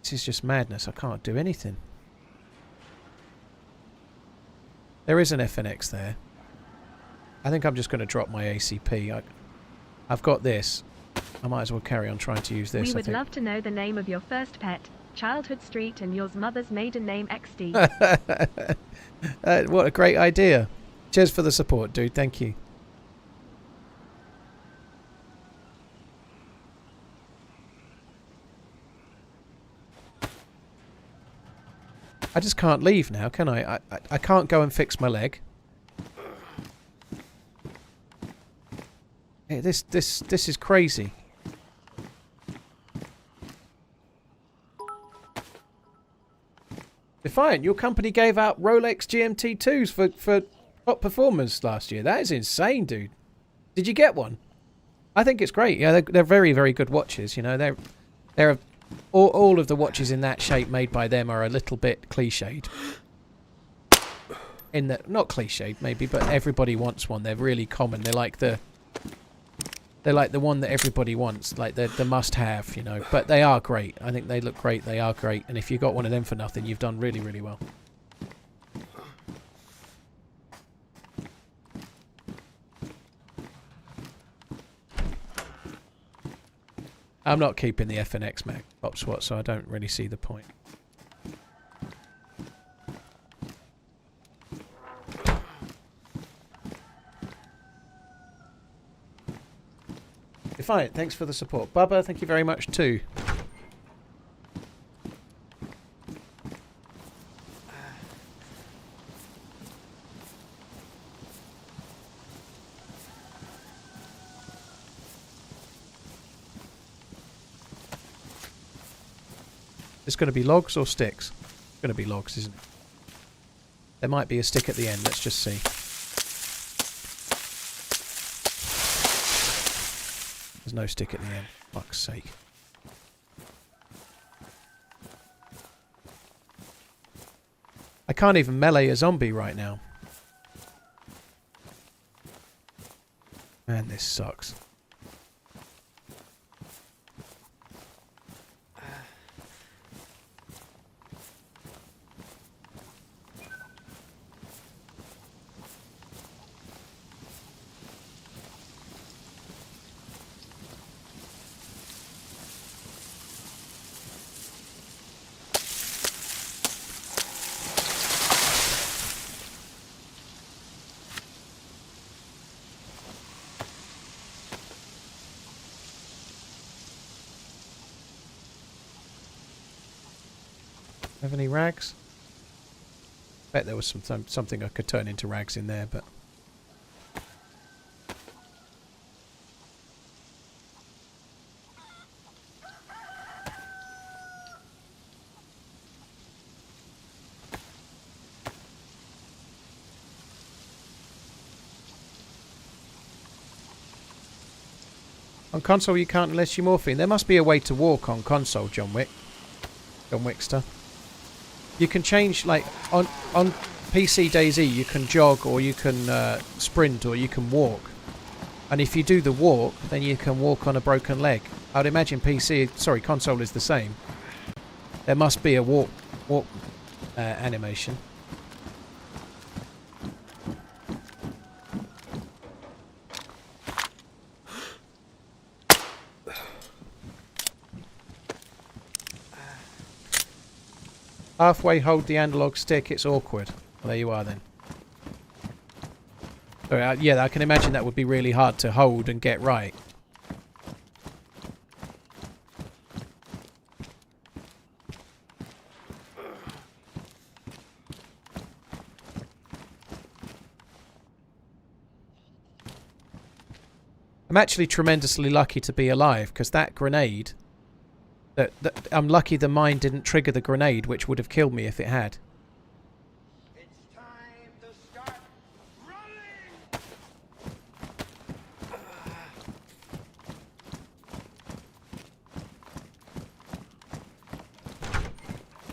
This is just madness. I can't do anything. There is an FNX there. I think I'm just going to drop my ACP. I've got this. I might as well carry on trying to use this. We would love to know the name of your first pet, childhood street, and your mother's maiden name XD. What a great idea. Cheers for the support, dude. Thank you. I just can't leave now, can I? I can't go and fix my leg. Hey, this is crazy. Defiant, your company gave out Rolex GMT2s for top performers last year. That is insane, dude. Did you get one? I think it's great. Yeah, they're very, very good watches. You know, they're all of the watches in that shape made by them are a little bit cliched. In that, not cliched maybe, but everybody wants one. They're really common. They're like the one that everybody wants, like the must-have, you know. But they are great. I think they look great. They are great. And if you got one of them for nothing, you've done really, really well. I'm not keeping the FNX Mag Pop Swat, so I don't really see the point. Defiant, thanks for the support. Bubba, thank you very much too. It's going to be logs or sticks? It's going to be logs, isn't it? There might be a stick at the end. Let's just see. There's no stick at the end. Fuck's sake. I can't even melee a zombie right now. Man, this sucks. Have any rags? Bet there was something I could turn into rags in there, but... On console you can't unless you morphine. There must be a way to walk on console, John Wick. John Wickster. You can change, like, on PC DayZ you can jog or you can sprint or you can walk. And if you do the walk, then you can walk on a broken leg. I'd imagine console is the same. There must be a walk animation. Halfway hold the analog stick, it's awkward. Well, there you are then. Sorry, yeah, I can imagine that would be really hard to hold and get right. I'm actually tremendously lucky to be alive, because that grenade... I'm lucky the mine didn't trigger the grenade, which would have killed me if it had. It's time to start running!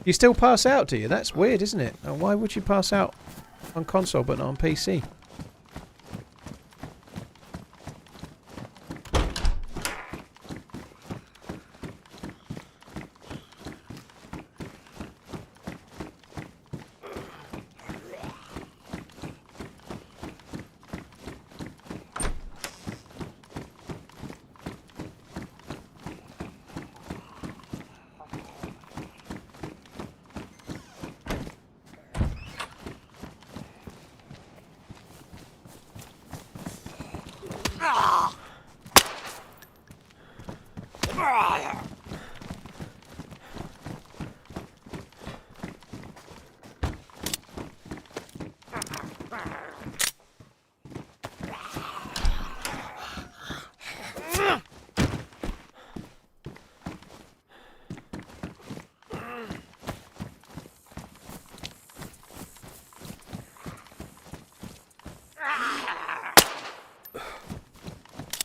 You still pass out, do you? That's weird, isn't it? Why would you pass out on console but not on PC?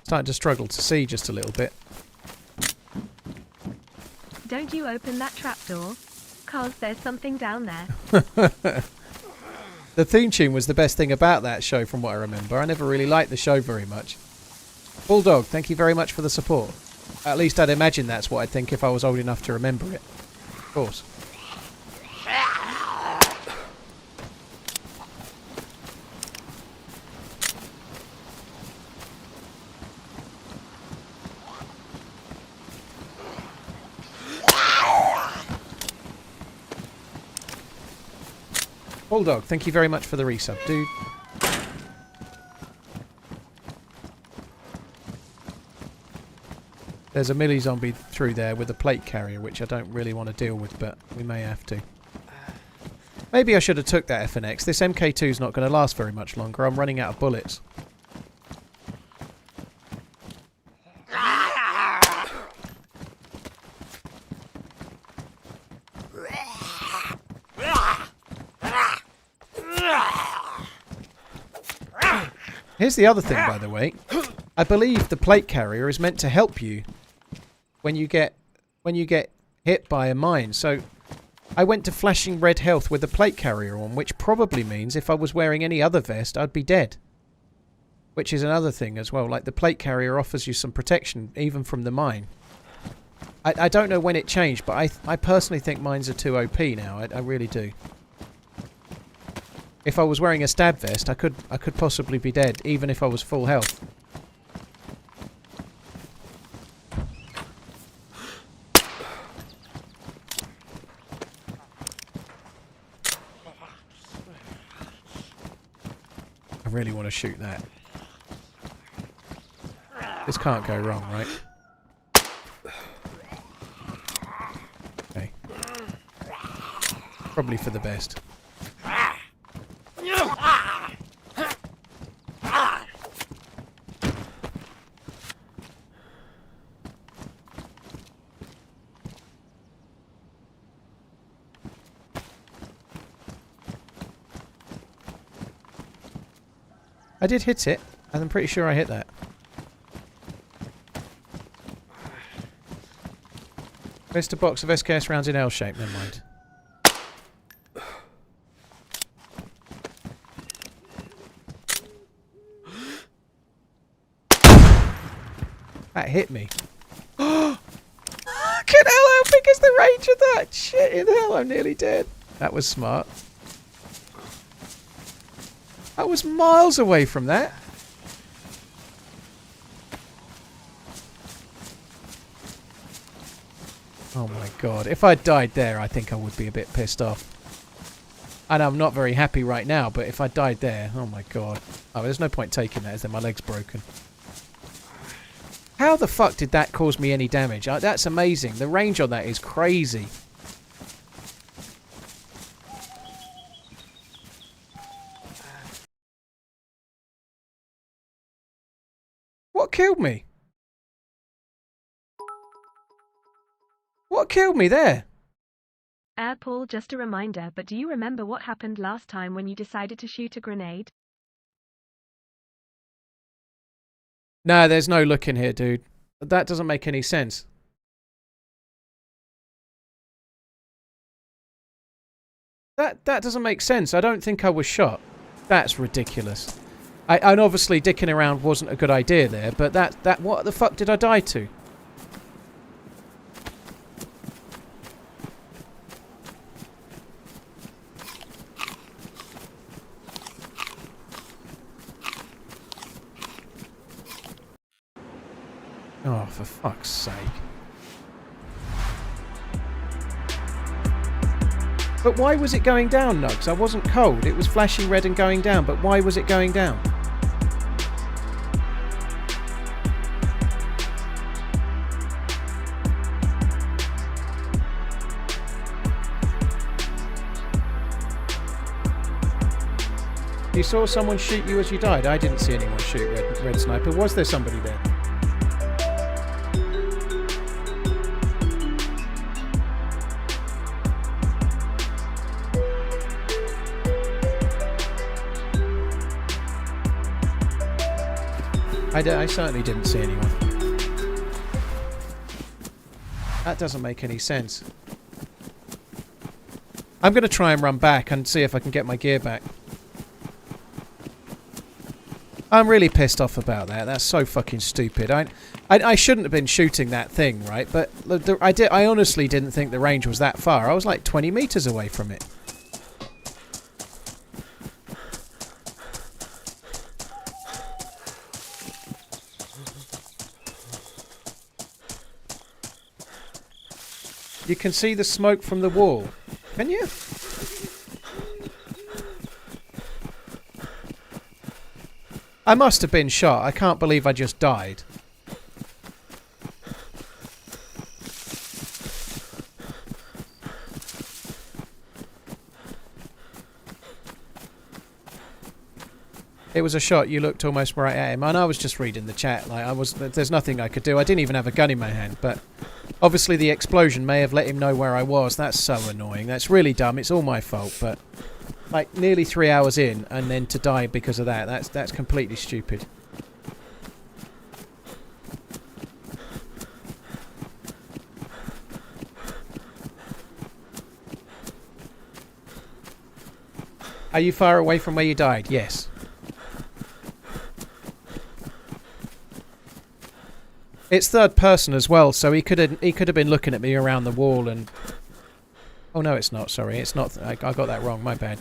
Starting to struggle to see just a little bit. Don't you open that trapdoor, cause there's something down there. The theme tune was the best thing about that show from what I remember. I never really liked the show very much. Bulldog, thank you very much for the support. At least I'd imagine that's what I'd think if I was old enough to remember it. Of course. Bulldog, thank you very much for the resub, dude. There's a melee zombie through there with a plate carrier, which I don't really want to deal with, but we may have to. Maybe I should have took that FNX. This MK2's not going to last very much longer. I'm running out of bullets. Here's the other thing, by the way. I believe the plate carrier is meant to help you when you get hit by a mine. So I went to flashing red health with the plate carrier on, which probably means if I was wearing any other vest, I'd be dead. Which is another thing as well. Like, the plate carrier offers you some protection, even from the mine. I don't know when it changed, but I personally think mines are too OP now. I really do. If I was wearing a stab vest, I could possibly be dead, even if I was full health. I really want to shoot that. This can't go wrong, right? Okay. Probably for the best. I did hit it, and I'm pretty sure I hit that. Placed a box of SKS rounds in L shape, never mind. That hit me. Fucking hell, how big is the range of that? Shit in hell, I'm nearly dead. That was smart. I was miles away from that. Oh my god. If I'd died there, I think I would be a bit pissed off. And I'm not very happy right now, but if I died there, oh my god. Oh, there's no point taking that, is there? My leg's broken. How the fuck did that cause me any damage? That's amazing. The range on that is crazy. What killed me? What killed me there? Paul, just a reminder, but do you remember what happened last time when you decided to shoot a grenade? No, there's no look in here, dude. That doesn't make any sense. That doesn't make sense. I don't think I was shot. That's ridiculous. And obviously dicking around wasn't a good idea there, but what the fuck did I die to? Oh, for fuck's sake. But why was it going down, Nugs? I wasn't cold. It was flashing red and going down, but why was it going down? You saw someone shoot you as you died? I didn't see anyone shoot red sniper. Was there somebody there? I certainly didn't see anyone. That doesn't make any sense. I'm going to try and run back and see if I can get my gear back. I'm really pissed off about that. That's so fucking stupid. I shouldn't have been shooting that thing, right? But I honestly didn't think the range was that far. I was like 20 meters away from it. You can see the smoke from the wall. Can you? I must have been shot. I can't believe I just died. It was a shot. You looked almost right at him. And I was just reading the chat. There's nothing I could do. I didn't even have a gun in my hand, but obviously the explosion may have let him know where I was. That's so annoying. That's really dumb. It's all my fault, but like nearly 3 hours in and then to die because of that, that's completely stupid. Are you far away from where you died? Yes. It's third person as well, so he could have been looking at me around the wall and... Oh no, it's not. Sorry, it's not. I got that wrong. My bad.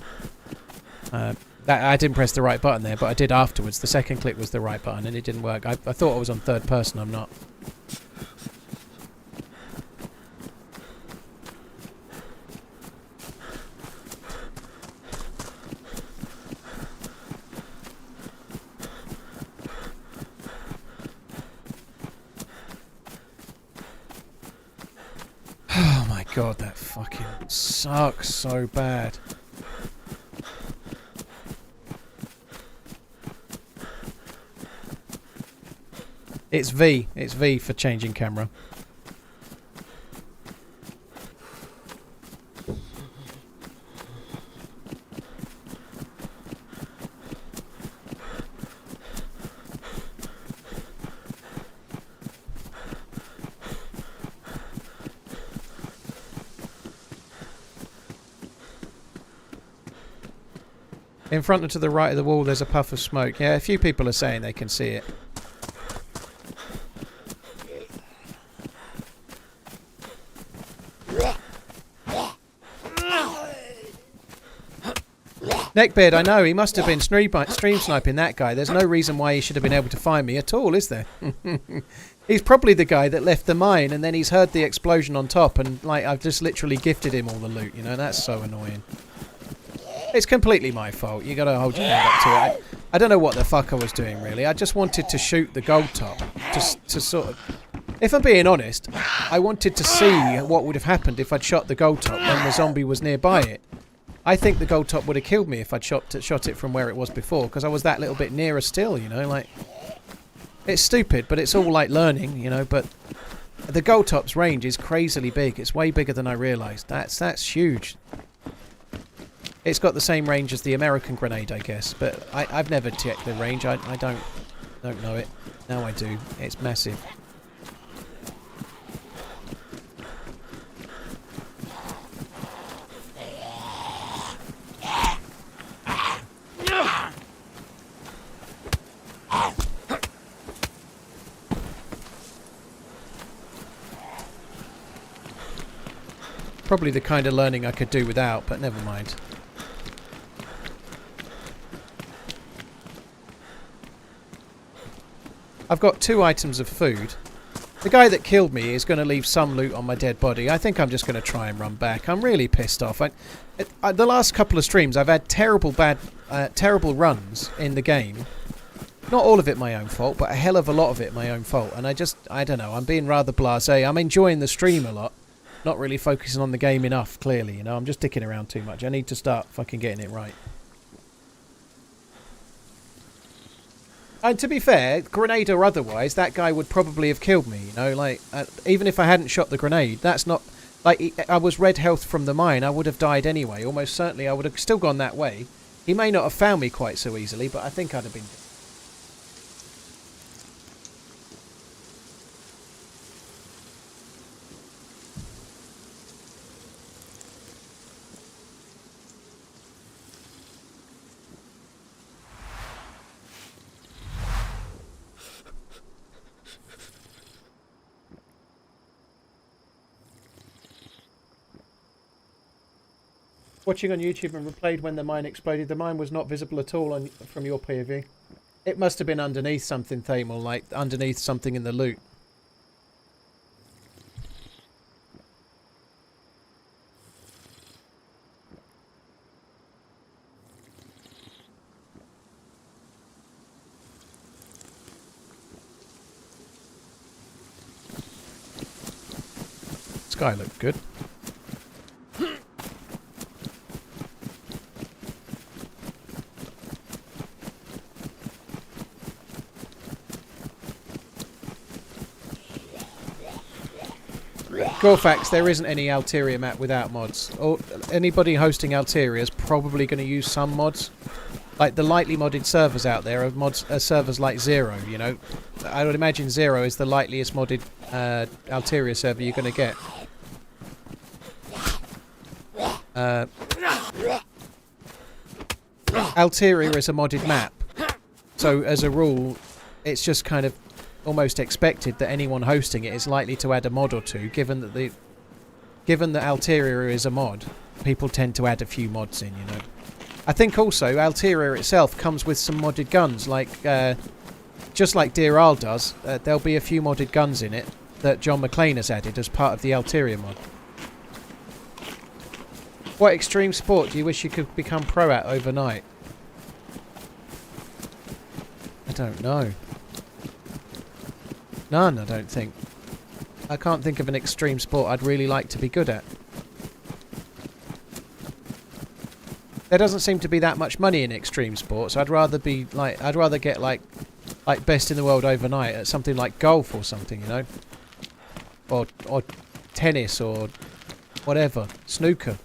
I didn't press the right button there, but I did afterwards. The second click was the right button, and it didn't work. I thought I was on third person. I'm not. Oh my god, that fucking sucks so bad. It's V. It's V for changing camera. In front and to the right of the wall, there's a puff of smoke. Yeah, a few people are saying they can see it. Neckbeard, I know, he must have been stream sniping that guy. There's no reason why he should have been able to find me at all, is there? He's probably the guy that left the mine and then he's heard the explosion on top and, like, I've just literally gifted him all the loot, you know? That's so annoying. It's completely my fault. You gotta hold your hand up to it. I don't know what the fuck I was doing, really. I just wanted to shoot the gold top. Just to sort of... If I'm being honest, I wanted to see what would have happened if I'd shot the gold top when the zombie was nearby it. I think the gold top would have killed me if I'd shot it from where it was before, because I was that little bit nearer still, you know, like... It's stupid, but it's all like learning, you know, but... The gold top's range is crazily big. It's way bigger than I realised. That's huge. It's got the same range as the American grenade, I guess, but I've never checked the range. I don't know it. Now I do. It's massive. Probably the kind of learning I could do without, but never mind. I've got 2 items of food. The guy that killed me is going to leave some loot on my dead body. I think I'm just going to try and run back. I'm really pissed off. The last couple of streams I've had terrible runs in the game. Not all of it my own fault, but a hell of a lot of it my own fault. And I don't know, I'm being rather blasé. I'm enjoying the stream a lot. Not really focusing on the game enough, clearly, you know. I'm just dicking around too much. I need to start fucking getting it right. And to be fair, grenade or otherwise, that guy would probably have killed me, you know. Like, even if I hadn't shot the grenade, that's not... Like, I was red health from the mine, I would have died anyway. Almost certainly I would have still gone that way. He may not have found me quite so easily, but I think I'd have been... Watching on YouTube and replayed when the mine exploded. The mine was not visible at all from your POV. It must have been underneath something, Thamel, like underneath something in the loot. Sky looked good. Gorfax, there isn't any Altaria map without mods. Or anybody hosting Altaria is probably going to use some mods. Like the lightly modded servers out there are servers like Zero, you know. I would imagine Zero is the lightliest modded Altaria server you're going to get. Altaria is a modded map. So as a rule, it's just kind of almost expected that anyone hosting it is likely to add a mod or two, given that Altaria is a mod. People tend to add a few mods in, you know. I think also Altaria itself comes with some modded guns, like just like Dear Isle does. There'll be a few modded guns in it that John McClane has added as part of the Altaria mod. What extreme sport do you wish you could become pro at overnight? I don't know. None, I don't think. I can't think of an extreme sport I'd really like to be good at. There doesn't seem to be that much money in extreme sports. I'd rather get like best in the world overnight at something like golf or something, you know, or tennis or whatever, snooker.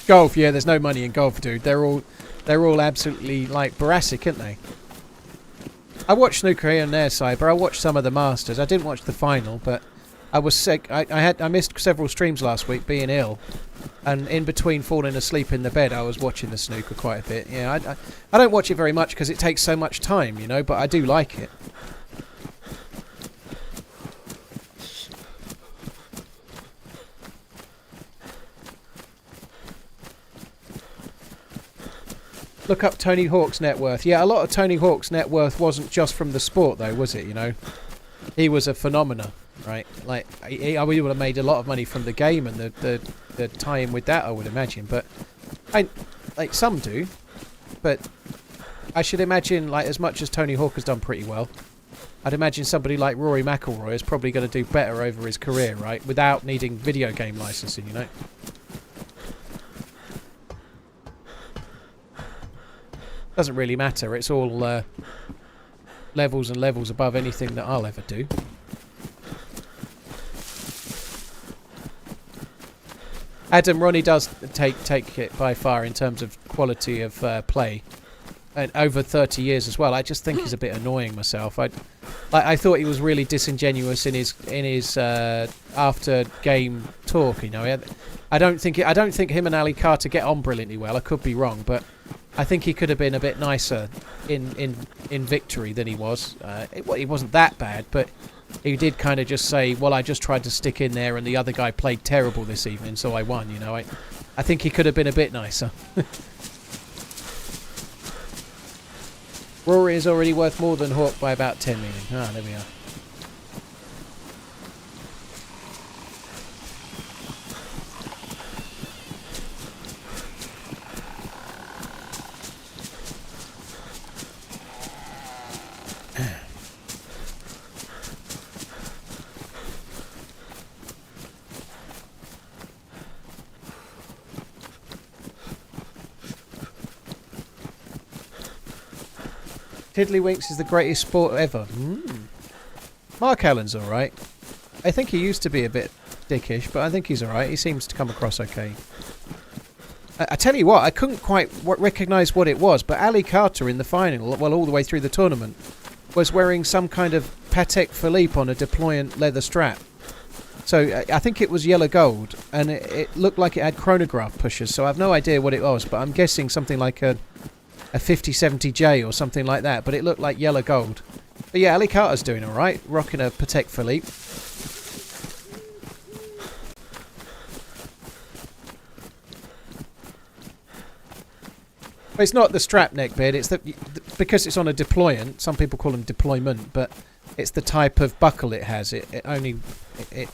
Golf, yeah, there's no money in golf, dude. They're all absolutely like Boracic, aren't they? I watched snooker here and there, Cyber. I watched some of the Masters. I didn't watch the final, but I was sick. I missed several streams last week being ill, and in between falling asleep in the bed, I was watching the snooker quite a bit. Yeah, I don't watch it very much because it takes so much time, you know, but I do like it. Look up Tony Hawk's net worth. Yeah, a lot of Tony Hawk's net worth wasn't just from the sport, though, was it? You know, he was a phenomenon, right? Like, we would have made a lot of money from the game and the tie-in with that, I would imagine. But, like, some do. But I should imagine, like, as much as Tony Hawk has done pretty well, I'd imagine somebody like Rory McIlroy is probably going to do better over his career, right? Without needing video game licensing, you know? Doesn't really matter. It's all levels and levels above anything that I'll ever do. Adam, Ronnie does take it by far in terms of quality of play, and over 30 years as well. I just think he's a bit annoying myself. I thought he was really disingenuous in his after game talk. You know, I don't think him and Ali Carter get on brilliantly well. I could be wrong, but I think he could have been a bit nicer in victory than he was. He wasn't that bad, but he did kind of just say, well, I just tried to stick in there and the other guy played terrible this evening, so I won, you know. I think he could have been a bit nicer. Rory is already worth more than Hawk by about 10 million. Ah, there we are. Tiddlywinks is the greatest sport ever. Mark Allen's alright. I think he used to be a bit dickish, but I think he's alright. He seems to come across okay. I tell you what, I couldn't quite recognise what it was, but Ali Carter in the final, well, all the way through the tournament, was wearing some kind of Patek Philippe on a deployant leather strap. So I think it was yellow gold, and it looked like it had chronograph pushers, so I have no idea what it was, but I'm guessing something like a 5070J or something like that, but it looked like yellow gold. But yeah, Ali Carter's doing alright, rocking a Patek Philippe. But it's not the strap neck bit, it's because it's on a deployant, some people call them deployment, but it's the type of buckle it has. It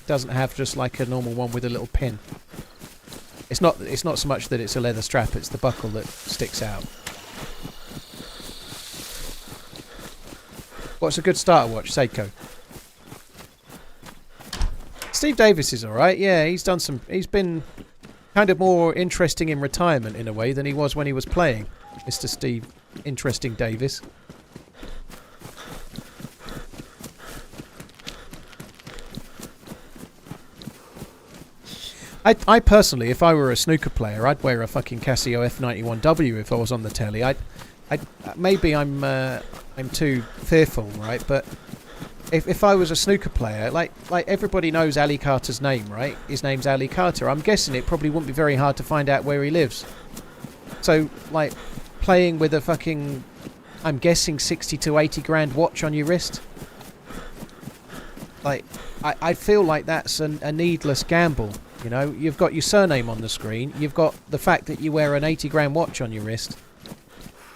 doesn't have just like a normal one with a little pin. It's not so much that it's a leather strap, it's the buckle that sticks out. What's a good starter watch? Seiko. Steve Davis is alright, yeah, he's been kind of more interesting in retirement in a way than he was when he was playing. Mr. Steve Interesting Davis. I personally, if I were a snooker player, I'd wear a fucking Casio F91W if I was on the telly. Maybe I'm too fearful, right? But if I was a snooker player, like everybody knows Ali Carter's name, right? His name's Ali Carter. I'm guessing it probably wouldn't be very hard to find out where he lives. So, like, playing with a fucking, I'm guessing 60 to 80 grand watch on your wrist. Like, I feel like that's a needless gamble. You know, you've got your surname on the screen. You've got the fact that you wear an 80 grand watch on your wrist.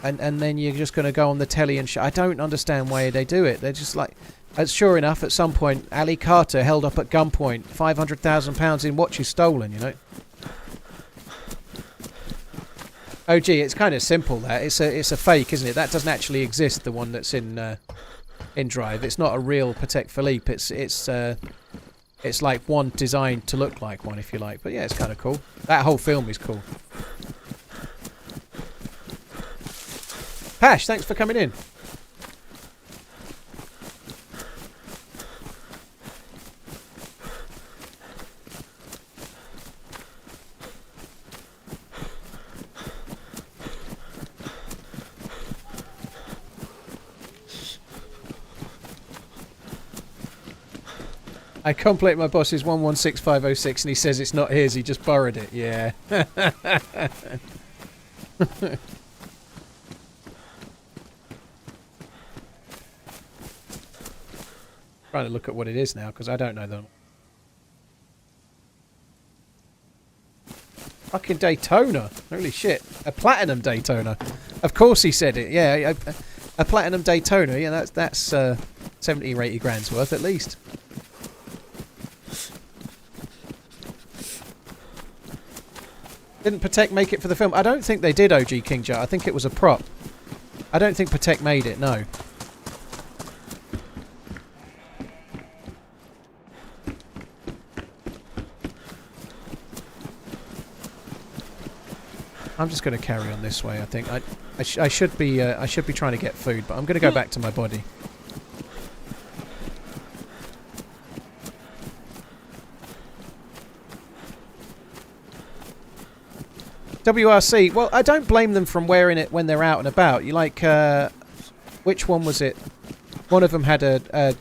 And then you're just going to go on the telly and I don't understand why they do it. They're just like, sure enough, at some point, Ali Carter held up at gunpoint, £500,000 in watches stolen, you know. Oh, gee, it's kind of simple, that. It's a fake, isn't it? That doesn't actually exist, the one that's in Drive. It's not a real Patek Philippe. It's like one designed to look like one, if you like. But yeah, it's kind of cool. That whole film is cool. Pash, thanks for coming in. I complete my boss's 116506 and he says it's not his, he just borrowed it. Yeah. Trying to look at what it is now because I don't know them. Fucking Daytona. Holy shit. A platinum Daytona. Of course he said it. Yeah, a platinum Daytona. Yeah, that's 70 or 80 grand's worth at least. Didn't Patek make it for the film? I don't think they did, OG King Jar. I think it was a prop. I don't think Patek made it, no. I'm just going to carry on this way. I think I should be trying to get food, but I'm going to go back to my body. WRC. Well, I don't blame them from wearing it when they're out and about. You like, which one was it? One of them had a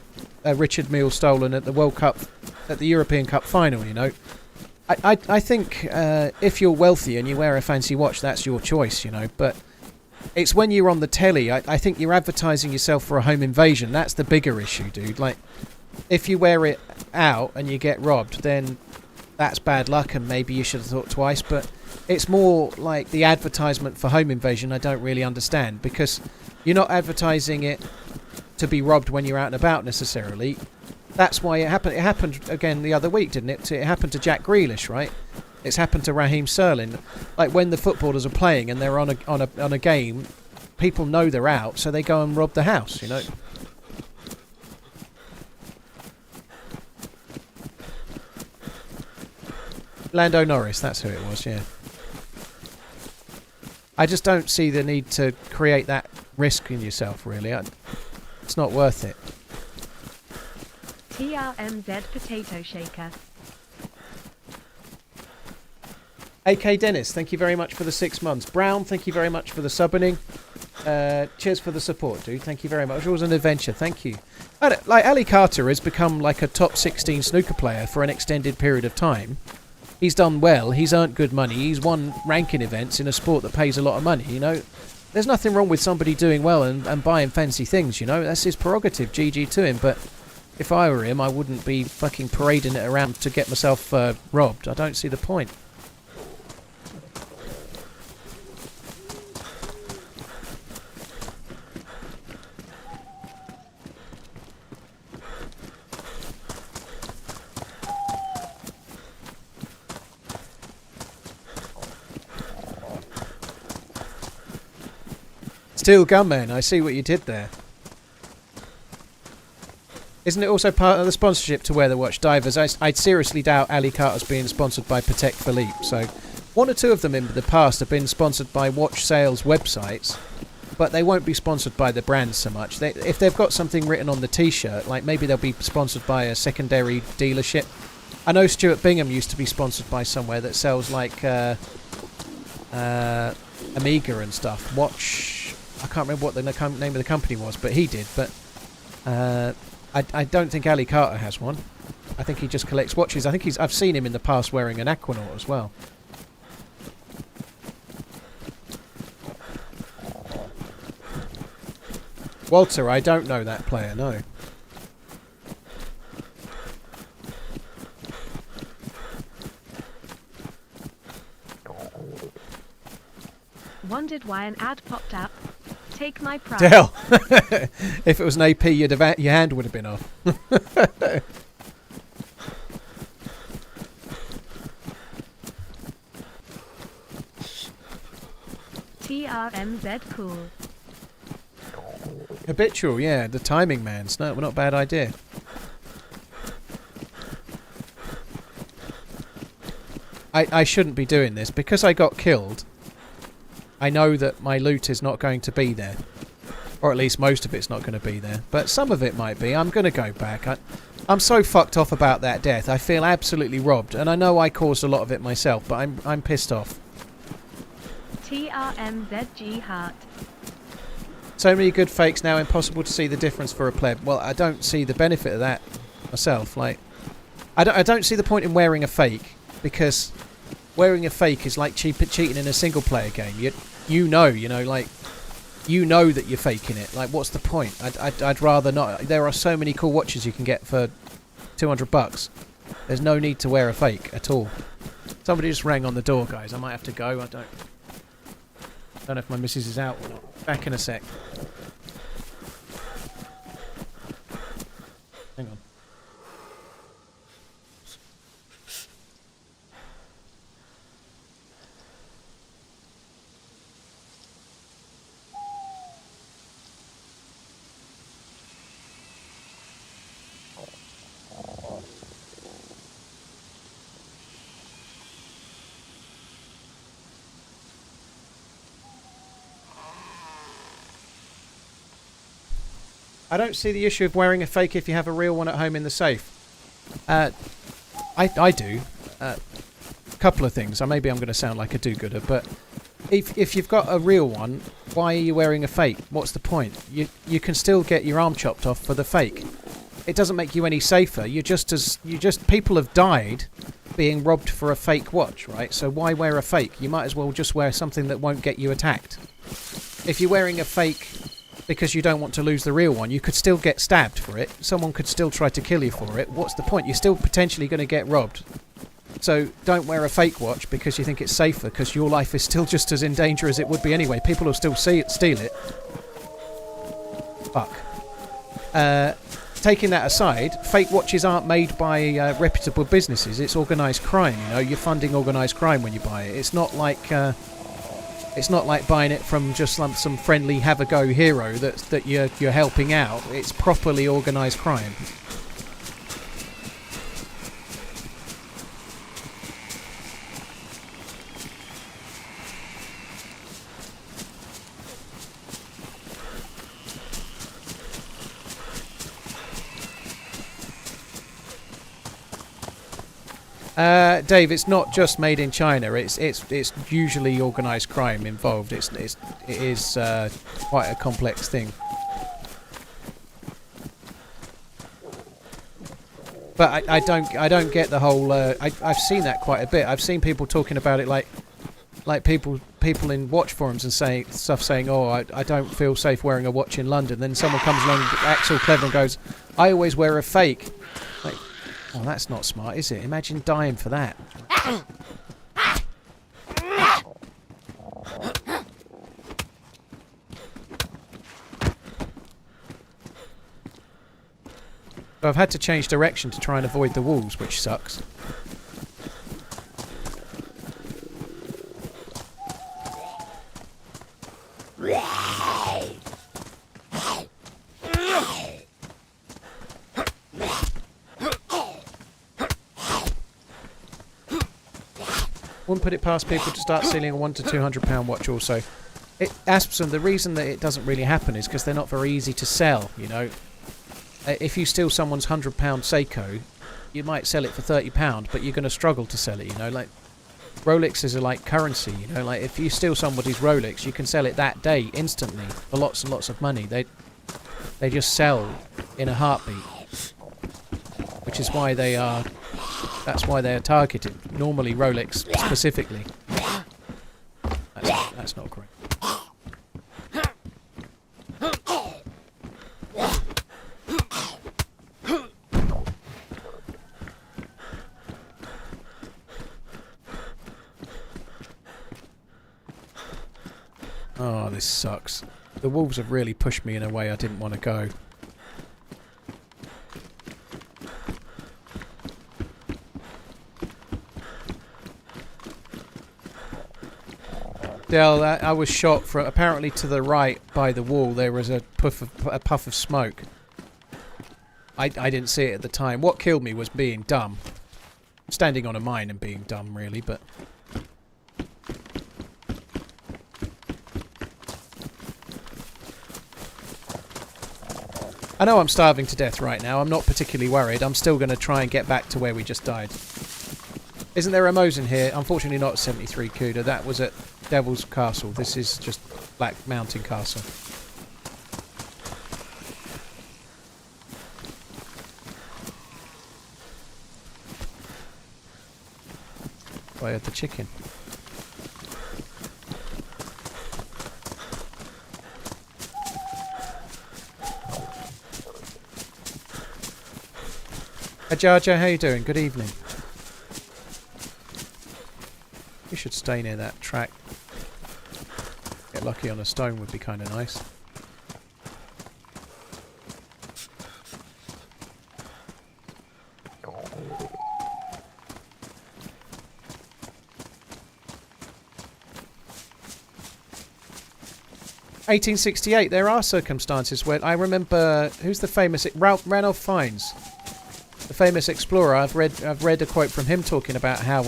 Richard Mille stolen at the World Cup, at the European Cup final. You know. I think if you're wealthy and you wear a fancy watch, that's your choice, you know. But it's when you're on the telly, I think you're advertising yourself for a home invasion. That's the bigger issue, dude. Like, if you wear it out and you get robbed, then that's bad luck and maybe you should have thought twice. But it's more like the advertisement for home invasion I don't really understand, because you're not advertising it to be robbed when you're out and about necessarily. That's why it happened. It happened again the other week, didn't it? It happened to Jack Grealish, right? It's happened to Raheem Sterling. Like when the footballers are playing and they're on a game, people know they're out, so they go and rob the house, you know. Lando Norris, that's who it was, yeah. I just don't see the need to create that risk in yourself, really. It's not worth it. TRMZ Potato Shaker. AK Dennis, thank you very much for the 6 months. Brown, thank you very much for the subbing. Cheers for the support, dude. Thank you very much. It was an adventure. Thank you. Like, Ali Carter has become like a top 16 snooker player for an extended period of time. He's done well. He's earned good money. He's won ranking events in a sport that pays a lot of money, you know. There's nothing wrong with somebody doing well and buying fancy things, you know. That's his prerogative. GG to him. But if I were him, I wouldn't be fucking parading it around to get myself robbed. I don't see the point. Steel Gunman, I see what you did there. Isn't it also part of the sponsorship to wear the watch? Divers, I'd seriously doubt Ali Carter's being sponsored by Patek Philippe. So one or two of them in the past have been sponsored by watch sales websites, but they won't be sponsored by the brands so much. If they've got something written on the t-shirt, like maybe they'll be sponsored by a secondary dealership. I know Stuart Bingham used to be sponsored by somewhere that sells like Amiga and stuff. I can't remember what the name of the company was, but he did. But I don't think Ali Carter has one. I think he just collects watches. I think I've seen him in the past wearing an Aquanaut as well. Walter, I don't know that player, no. Wondered why an ad popped up. Take my prize. Hell, if it was an AP, your hand would have been off. TRMZ cool. Habitual, yeah, the timing man's. No, not a bad idea. I shouldn't be doing this. Because I got killed, I know that my loot is not going to be there. Or at least most of it's not going to be there. But some of it might be. I'm going to go back. I'm so fucked off about that death. I feel absolutely robbed. And I know I caused a lot of it myself, but I'm pissed off. TRMZG Heart. So many good fakes now, impossible to see the difference for a pleb. Well, I don't see the benefit of that myself. Like, I don't see the point in wearing a fake, because wearing a fake is like cheating in a single player game. You know that you're faking it. Like, what's the point? I'd rather not. There are so many cool watches you can get for $200. There's no need to wear a fake at all. Somebody just rang on the door, guys. I might have to go. I don't know if my missus is out or not. Back in a sec. Hang on. I don't see the issue of wearing a fake if you have a real one at home in the safe. I do. A couple of things. Maybe I'm going to sound like a do-gooder, but if you've got a real one, why are you wearing a fake? What's the point? You can still get your arm chopped off for the fake. It doesn't make you any safer. People have died being robbed for a fake watch, right? So why wear a fake? You might as well just wear something that won't get you attacked. If you're wearing a fake because you don't want to lose the real one, you could still get stabbed for it. Someone could still try to kill you for it. What's the point? You're still potentially going to get robbed. So don't wear a fake watch because you think it's safer, because your life is still just as in danger as it would be anyway. People will still steal it. Fuck. Taking that aside, fake watches aren't made by reputable businesses. It's organised crime. You know, you're funding organised crime when you buy it. It's not like buying it from just some friendly have-a-go hero that you're helping out. It's properly organised crime. Dave, it's not just made in China. It's usually organised crime involved. It is quite a complex thing. But I don't get the whole. I've seen that quite a bit. I've seen people talking about it like people in watch forums and saying, oh, I don't feel safe wearing a watch in London. Then someone comes along, acts all clever and goes, I always wear a fake. Like, oh, that's not smart, is it? Imagine dying for that. So I've had to change direction to try and avoid the walls, which sucks. Wouldn't put it past people to start stealing a £100 to £200 watch also. Aspson, the reason that it doesn't really happen is because they're not very easy to sell, you know. If you steal someone's £100 Seiko, you might sell it for £30, but you're going to struggle to sell it, you know. Like, Rolexes are like currency, you know. Like, if you steal somebody's Rolex, you can sell it that day, instantly, for lots and lots of money. They just sell in a heartbeat. Which is why they are... That's why they are targeted. Normally Rolex specifically. That's not correct. Oh, this sucks. The wolves have really pushed me in a way I didn't want to go. Dell, I was shot from apparently to the right by the wall. There was a puff of smoke. I didn't see it at the time. What killed me was being dumb. Standing on a mine and being dumb, really, but... I know I'm starving to death right now. I'm not particularly worried. I'm still going to try and get back to where we just died. Isn't there a Mosin here? Unfortunately not 73 Cuda. That was at Devil's Castle. This is just Black Mountain Castle. I heard the chicken. Hey Jar Jar, how you doing? Good evening. You should stay near that track. Get lucky on a stone would be kind of nice. (1868). There are circumstances where I remember. Who's the famous Ranulph Fiennes, the famous explorer? I've read a quote from him talking about how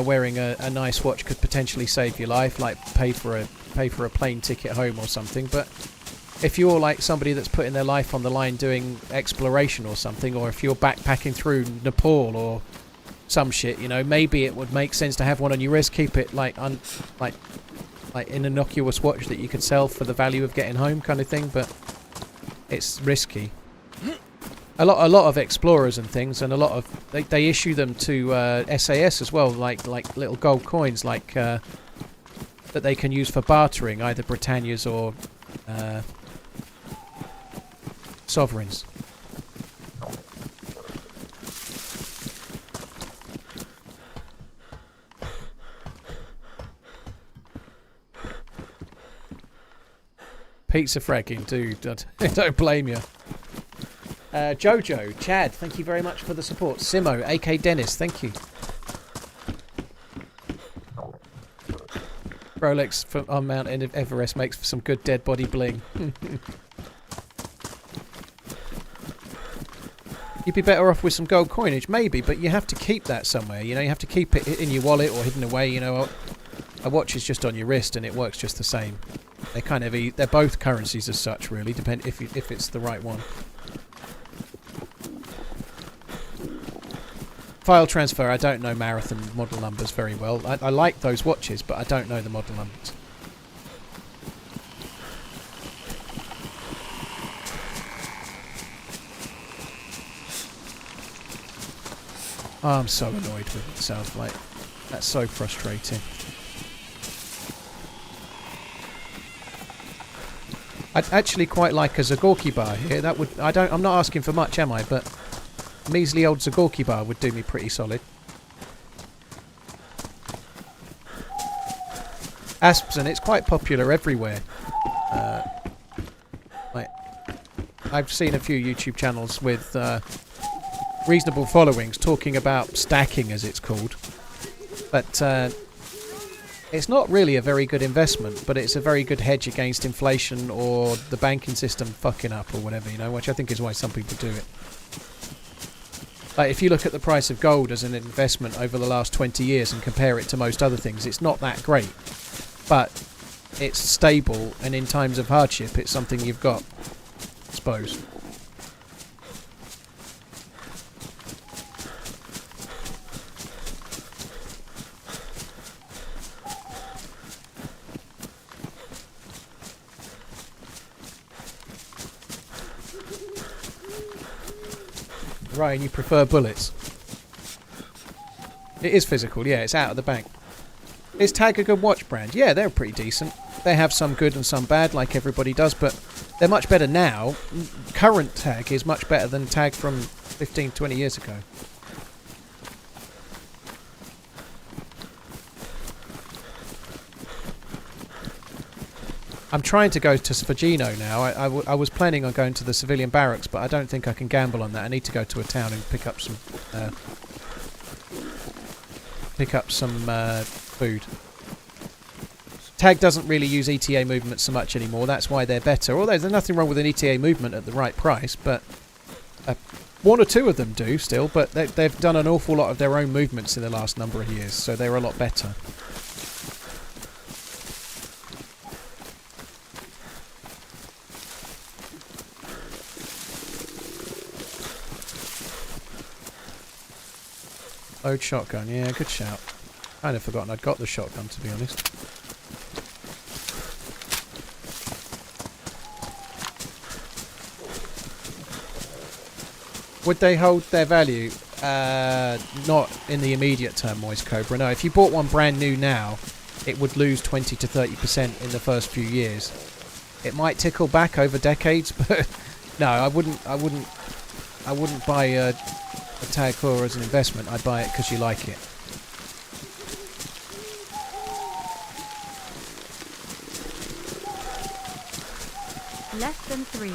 wearing a nice watch could potentially save your life, like pay for a plane ticket home or something. But if you're like somebody that's putting their life on the line doing exploration or something, or if you're backpacking through Nepal or some shit, you know, maybe it would make sense to have one on your wrist. Keep it like an innocuous watch that you could sell for the value of getting home, kind of thing. But it's risky. A lot of explorers and things, and a lot of they issue them to SAS as well, like little gold coins, like that they can use for bartering, either Britannias or sovereigns. Pizza fragging, dude. Don't blame you. Jojo, Chad, thank you very much for the support. Simo, AK Dennis, thank you. Rolex on Mount Everest makes for some good dead body bling. You'd be better off with some gold coinage, maybe, but you have to keep that somewhere. You know, you have to keep it in your wallet or hidden away. You know, a watch is just on your wrist and it works just the same. They kind of they're both currencies as such, really. Depend if it's the right one. File transfer. I don't know marathon model numbers very well. I like those watches, but I don't know the model numbers. Oh, I'm so annoyed with myself. Like, that's so frustrating. I'd actually quite like a Zagorki bar here. That would. I'm not asking for much, am I? But a measly old Zagorki bar would do me pretty solid. Aspsen, it's quite popular everywhere. Like, I've seen a few YouTube channels with reasonable followings talking about stacking, as it's called. But it's not really a very good investment, but it's a very good hedge against inflation or the banking system fucking up or whatever, you know, which I think is why some people do it. Like, if you look at the price of gold as an investment over the last 20 years and compare it to most other things, it's not that great. But it's stable, and in times of hardship, it's something you've got, I suppose. Ryan, you prefer bullets? It is physical, yeah, it's out of the bank. Is Tag a good watch brand? Yeah, they're pretty decent. They have some good and some bad, like everybody does, but they're much better now. Current Tag is much better than Tag from 15, 20 years ago. I'm trying to go to Sfagino now. I was planning on going to the civilian barracks, but I don't think I can gamble on that. I need to go to a town and pick up some food. Tag doesn't really use ETA movement so much anymore. That's why they're better. Although there's nothing wrong with an ETA movement at the right price, but one or two of them do still. But they've done an awful lot of their own movements in the last number of years, so they're a lot better. Load shotgun, yeah, good shout. Kind of forgotten I'd got the shotgun, to be honest. Would they hold their value? Not in the immediate term, Moist Cobra. No, if you bought one brand new now, it would lose 20 to 30% in the first few years. It might tickle back over decades, but no, I wouldn't buy a tag claw as an investment. I'd buy it because you like it. Less than 3.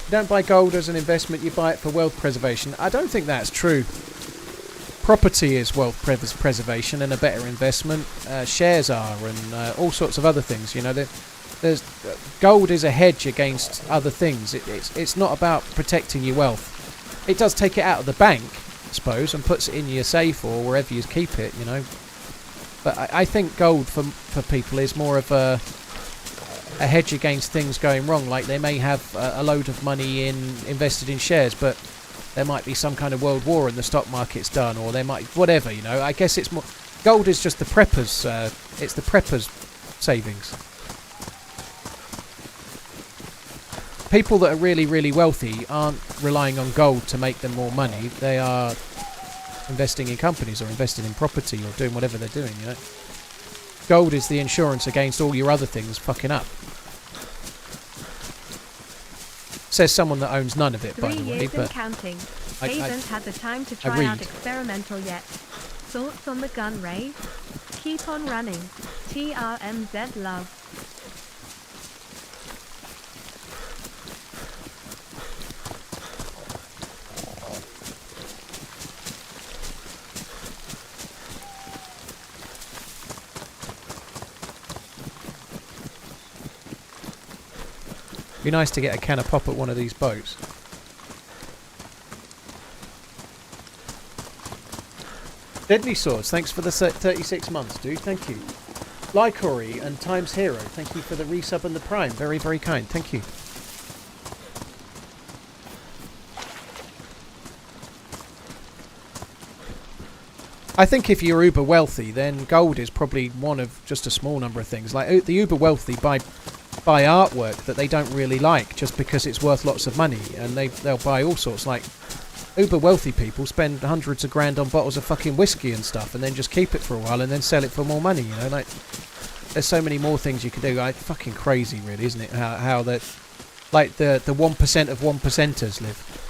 You don't buy gold as an investment, you buy it for wealth preservation. I don't think that's true. Property is wealth preservation and a better investment. Shares are, and all sorts of other things. You know, there's gold is a hedge against other things. It's not about protecting your wealth. It does take it out of the bank, I suppose, and puts it in your safe or wherever you keep it. You know, but I think gold for people is more of a hedge against things going wrong. Like they may have a load of money invested in shares, but there might be some kind of world war and the stock market's done, or there might whatever. You know, I guess it's more gold is just the preppers. It's the preppers' savings. People that are really, really wealthy aren't relying on gold to make them more money. They are investing in companies or investing in property or doing whatever they're doing, you know. Gold is the insurance against all your other things fucking up. Says someone that owns none of it, by 3 the way, years and but counting. I Haven't had the time to I try read. out experimental yet. Thoughts on the gun, Ray? Keep on running. TRMZ love. be nice to get a can of pop at one of these boats. Deadly Swords, thanks for the 36 months, dude. Thank you. Lycory and Times Hero, thank you for the resub and the prime. Very, very kind. Thank you. I think if you're uber wealthy, then gold is probably one of just a small number of things. Like the uber wealthy buy artwork that they don't really like just because it's worth lots of money, and they'll buy all sorts. Like uber wealthy people spend hundreds of grand on bottles of fucking whiskey and stuff, and then just keep it for a while and then sell it for more money. You know, like there's so many more things you can do. Like fucking crazy, really, isn't it? How that, like the 1% of 1%ers live.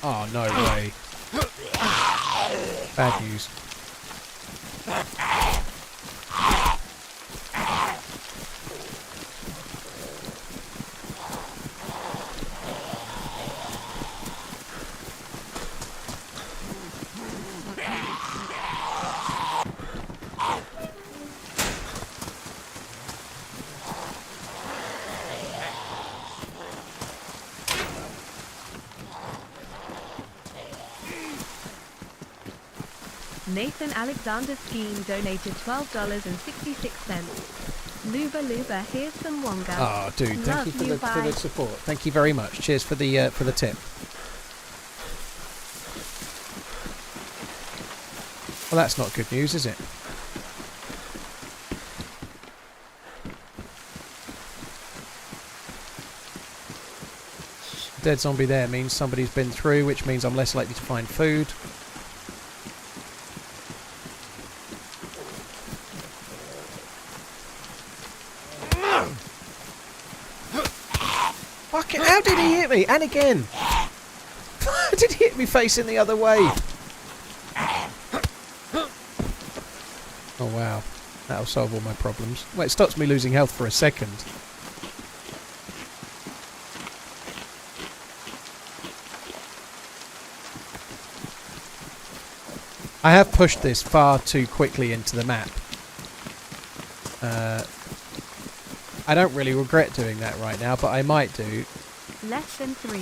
Oh, no way. Bad news. Nathan Alexander Scheme donated $12.66. Luba, here's some Wonga. Oh, dude, thank you for the support. Thank you very much. Cheers for the tip. Well, that's not good news, is it? Dead zombie there means somebody's been through, which means I'm less likely to find food. Fucking, how did he hit me? And again! How did he hit me facing the other way? Oh wow, that'll solve all my problems. Well, it stops me losing health for a second. I have pushed this far too quickly into the map. I don't really regret doing that right now, but I might do. Less than 3.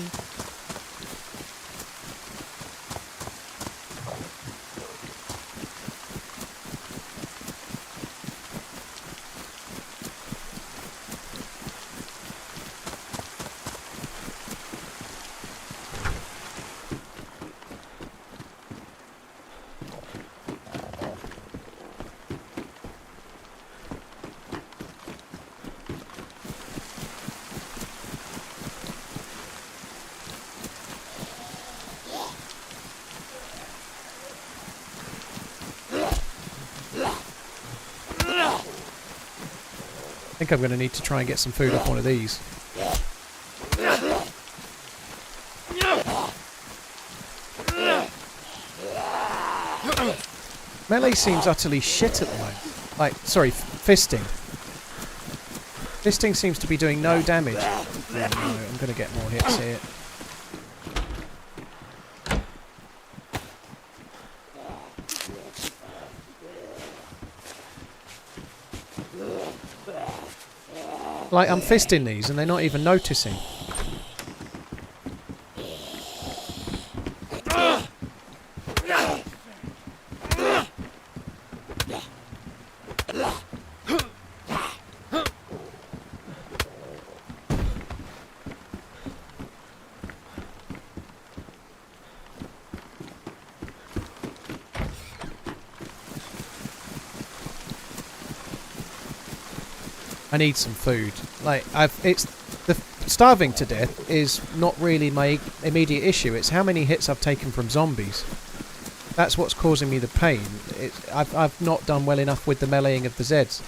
think I'm going to need to try and get some food off one of these. Melee seems utterly shit at the moment. Like, sorry, fisting. Fisting seems to be doing no damage. Oh, no, I'm going to get more hits here. Like, I'm fisting these and they're not even noticing. I need some food. Like, starving to death is not really my immediate issue. It's how many hits I've taken from zombies. That's what's causing me the pain. I've not done well enough with the meleeing of the Zeds.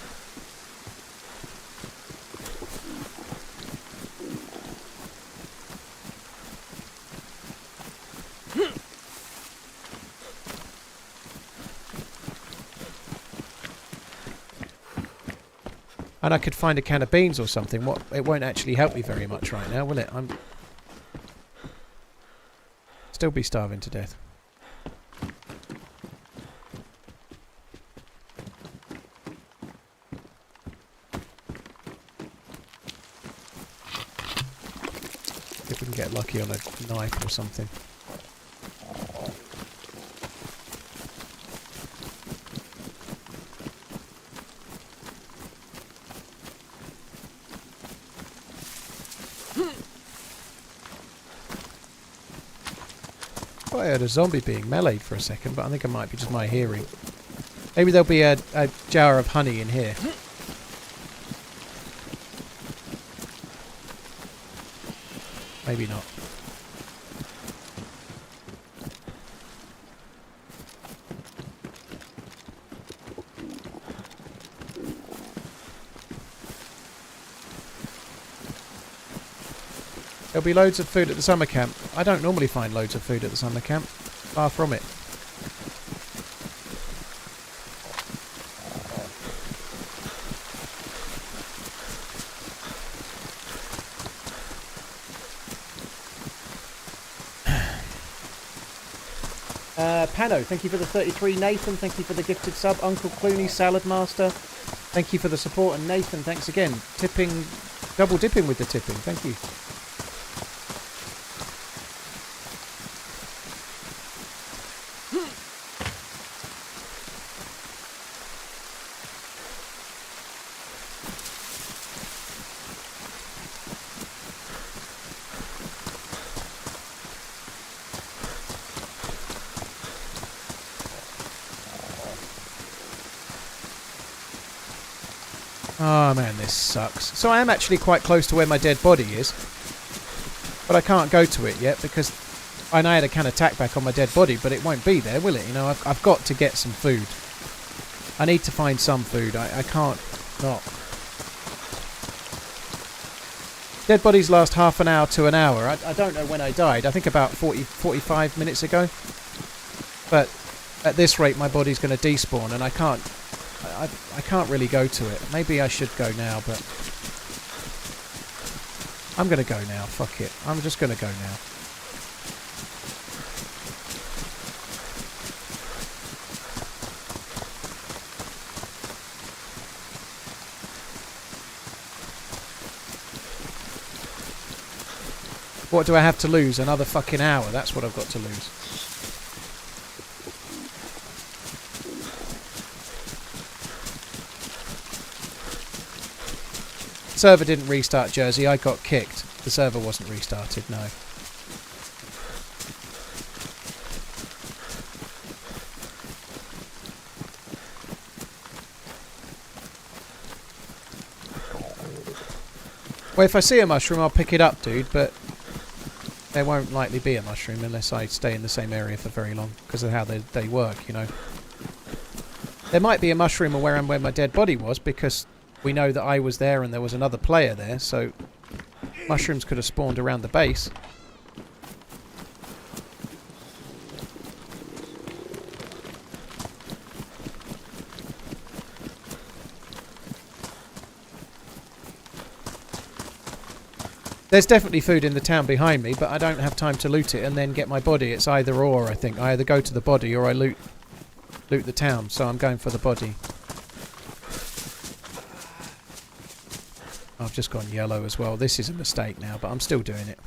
And I could find a can of beans or something. It won't actually help me very much right now, will it? I'm still be starving to death. If we can get lucky on a knife or something. I heard a zombie being meleeed for a second, but I think it might be just my hearing. Maybe there'll be a jar of honey in here. Maybe not. There'll be loads of food at the summer camp. I don't normally find loads of food at the summer camp. Far from it. Pano, thank you for the 33. Nathan, thank you for the gifted sub. Uncle Clooney, Salad Master, thank you for the support. And Nathan, thanks again. Tipping, double dipping with the tipping. Thank you. Oh man, this sucks. So I am actually quite close to where my dead body is. But I can't go to it yet because I know I had a can of tack back on my dead body, but it won't be there, will it? You know, I've got to get some food. I need to find some food. I can't not. Dead bodies last half an hour to an hour. I don't know when I died. I think about 45 minutes ago. But at this rate, my body's going to despawn, and I can't really go to it. Maybe I should go now, but I'm going to go now. Fuck it. I'm just going to go now. What do I have to lose? Another fucking hour. That's what I've got to lose. Server didn't restart, Jersey. I got kicked. The server wasn't restarted, no. Well, if I see a mushroom, I'll pick it up, dude, but there won't likely be a mushroom unless I stay in the same area for very long, because of how they work, you know. There might be a mushroom where my dead body was, because we know that I was there and there was another player there, so mushrooms could have spawned around the base. There's definitely food in the town behind me, but I don't have time to loot it and then get my body. It's either or, I think. I either go to the body or I loot the town, so I'm going for the body. I've just gone yellow as well. This is a mistake now, but I'm still doing it.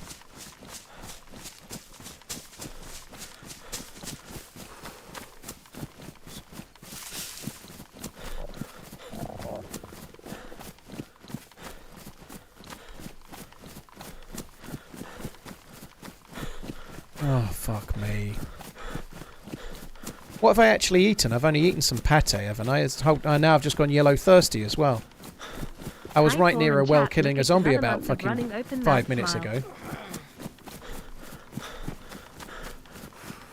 Oh, fuck me. What have I actually eaten? I've only eaten some pate, haven't I? Now I've just gone yellow thirsty as well. I was right near a well killing a zombie about fucking 5 minutes ago.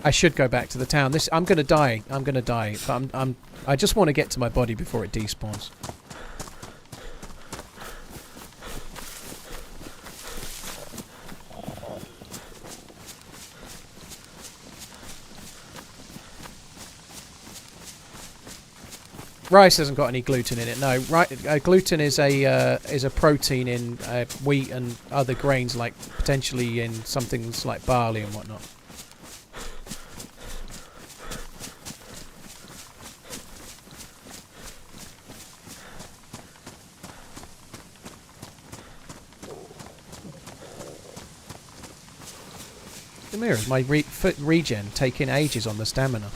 I should go back to the town. I'm gonna die. I'm gonna die. But I just want to get to my body before it despawns. Rice hasn't got any gluten in it. No, gluten is a protein in wheat and other grains, like potentially in some things like barley and whatnot. The mirrors, my foot regen taking ages on the stamina.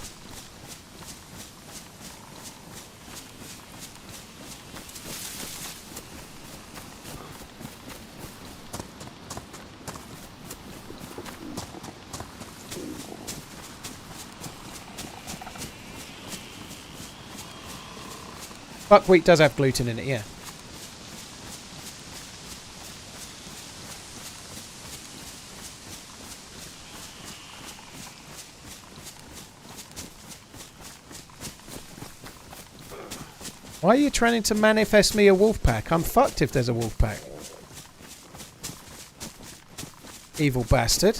Buckwheat does have gluten in it, yeah. Why are you trying to manifest me a wolf pack? I'm fucked if there's a wolf pack. Evil bastard.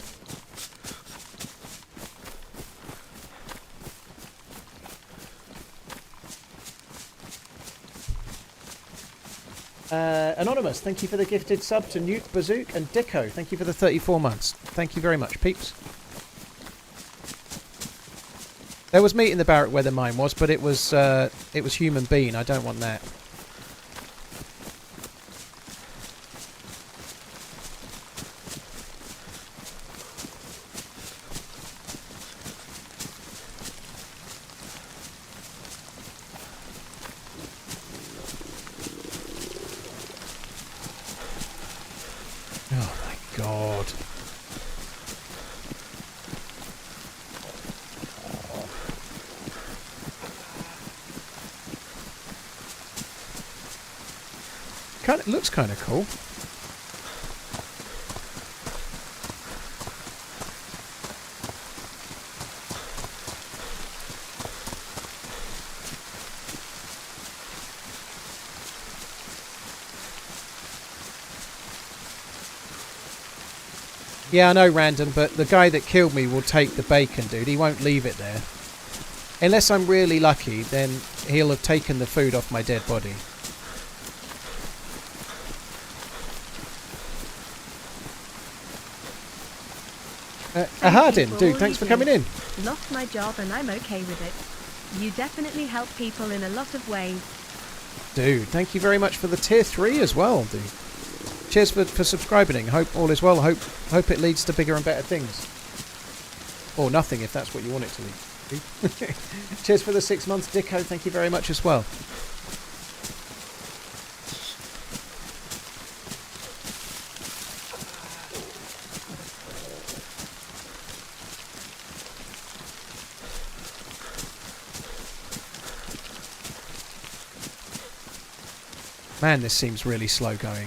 Anonymous, thank you for the gifted sub to Newt, Bazook and Dicko. Thank you for the 34 months. Thank you very much, peeps. There was meat in the barrack where the mine was, but it was human bean. I don't want that. It looks kind of cool. Yeah, I know, Random, but the guy that killed me will take the bacon, dude. He won't leave it there. Unless I'm really lucky, then he'll have taken the food off my dead body. Hardin, dude, thanks for coming in. Lost my job and I'm okay with it. You definitely help people in a lot of ways. Dude, thank you very much for the tier 3 as well, dude. Cheers for subscribing. Hope all is well. Hope it leads to bigger and better things. Or nothing, if that's what you want it to lead to. Cheers for the 6 months, Dicko. Thank you very much as well. Man, this seems really slow going.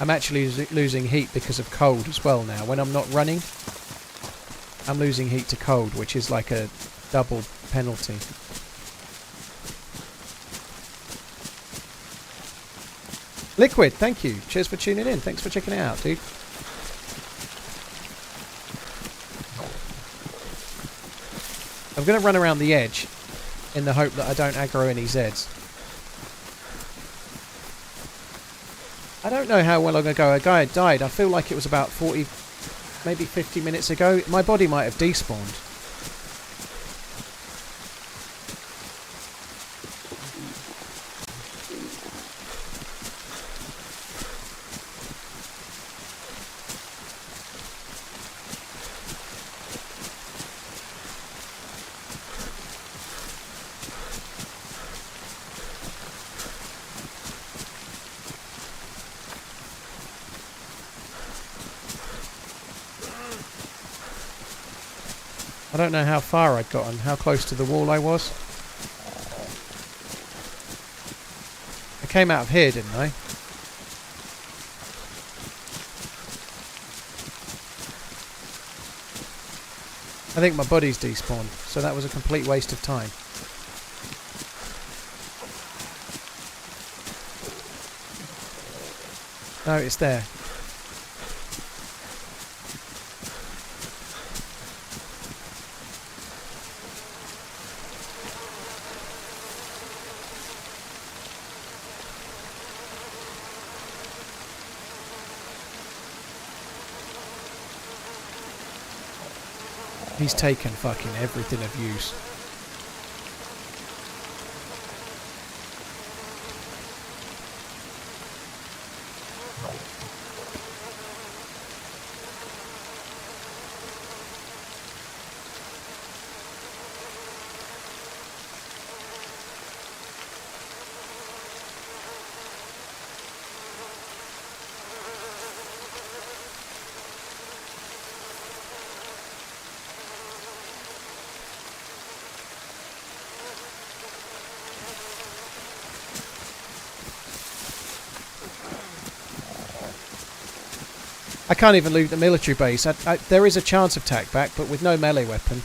I'm actually losing heat because of cold as well now. When I'm not running, I'm losing heat to cold, which is like a double penalty. Liquid, thank you. Cheers for tuning in. Thanks for checking it out, dude. I'm going to run around the edge in the hope that I don't aggro any Zeds. I don't know how long ago a guy had died. I feel like it was about 40, maybe 50 minutes ago. My body might have despawned. I don't know how far I'd gotten, how close to the wall I was. I came out of here, didn't I? I think my body's despawned, so that was a complete waste of time. No, it's there. He's taken fucking everything of use. I can't even loot the military base. There is a chance of tack back, but with no melee weapon.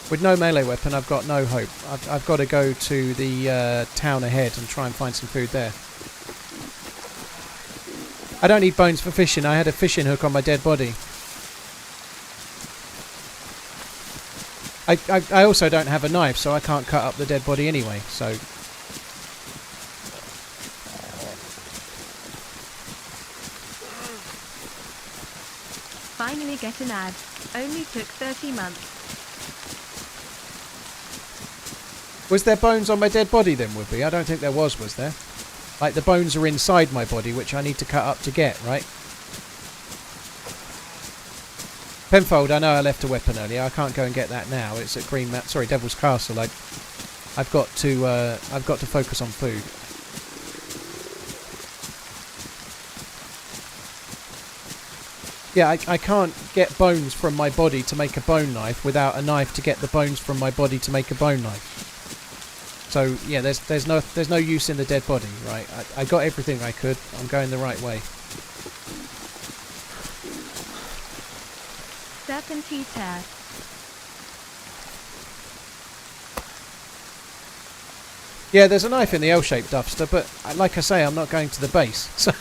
With no melee weapon, I've got no hope. I've got to go to the town ahead and try and find some food there. I don't need bones for fishing. I had a fishing hook on my dead body. I also don't have a knife, so I can't cut up the dead body anyway, so... Finally get an ad. Only took 30 months. Was there bones on my dead body then, would be? I don't think there was there? Like, the bones are inside my body, which I need to cut up to get, right? Penfold, I know I left a weapon earlier. I can't go and get that now. It's at Devil's Castle. I've got to focus on food. Yeah, I can't get bones from my body to make a bone knife without a knife to get the bones from my body to make a bone knife. So yeah, there's no use in the dead body, right? I got everything I could. I'm going the right way. Serpentine. Yeah, there's a knife in the L-shaped dumpster, but like I say, I'm not going to the base. So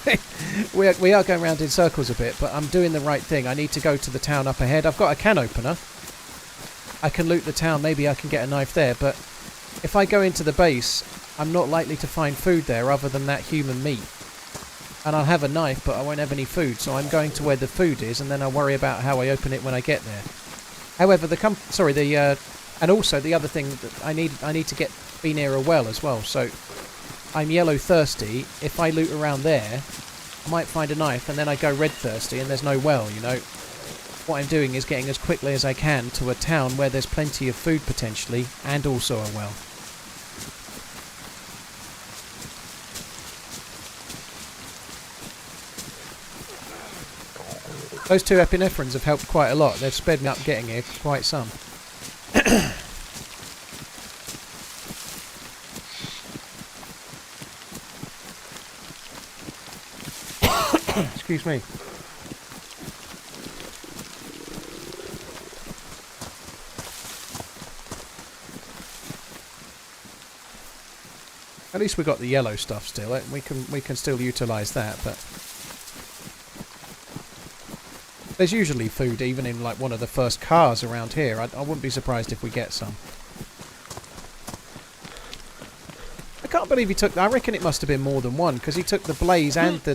we are going around in circles a bit, but I'm doing the right thing. I need to go to the town up ahead. I've got a can opener. I can loot the town. Maybe I can get a knife there, but if I go into the base, I'm not likely to find food there other than that human meat. And I'll have a knife, but I won't have any food, so I'm going to where the food is, and then I'll worry about how I open it when I get there. However, and also the other thing that I need to be near a well as well. So I'm yellow thirsty. If I loot around there, I might find a knife, and then I go red thirsty, and there's no well. You know, what I'm doing is getting as quickly as I can to a town where there's plenty of food potentially, and also a well. Those 2 epinephrines have helped quite a lot. They've sped me up getting here quite some. Excuse me. At least we got the yellow stuff still. We can still utilise that, but there's usually food even in like one of the first cars around here. I wouldn't be surprised if we get some. I can't believe he took. I reckon it must have been more than one because he took the Blaze and the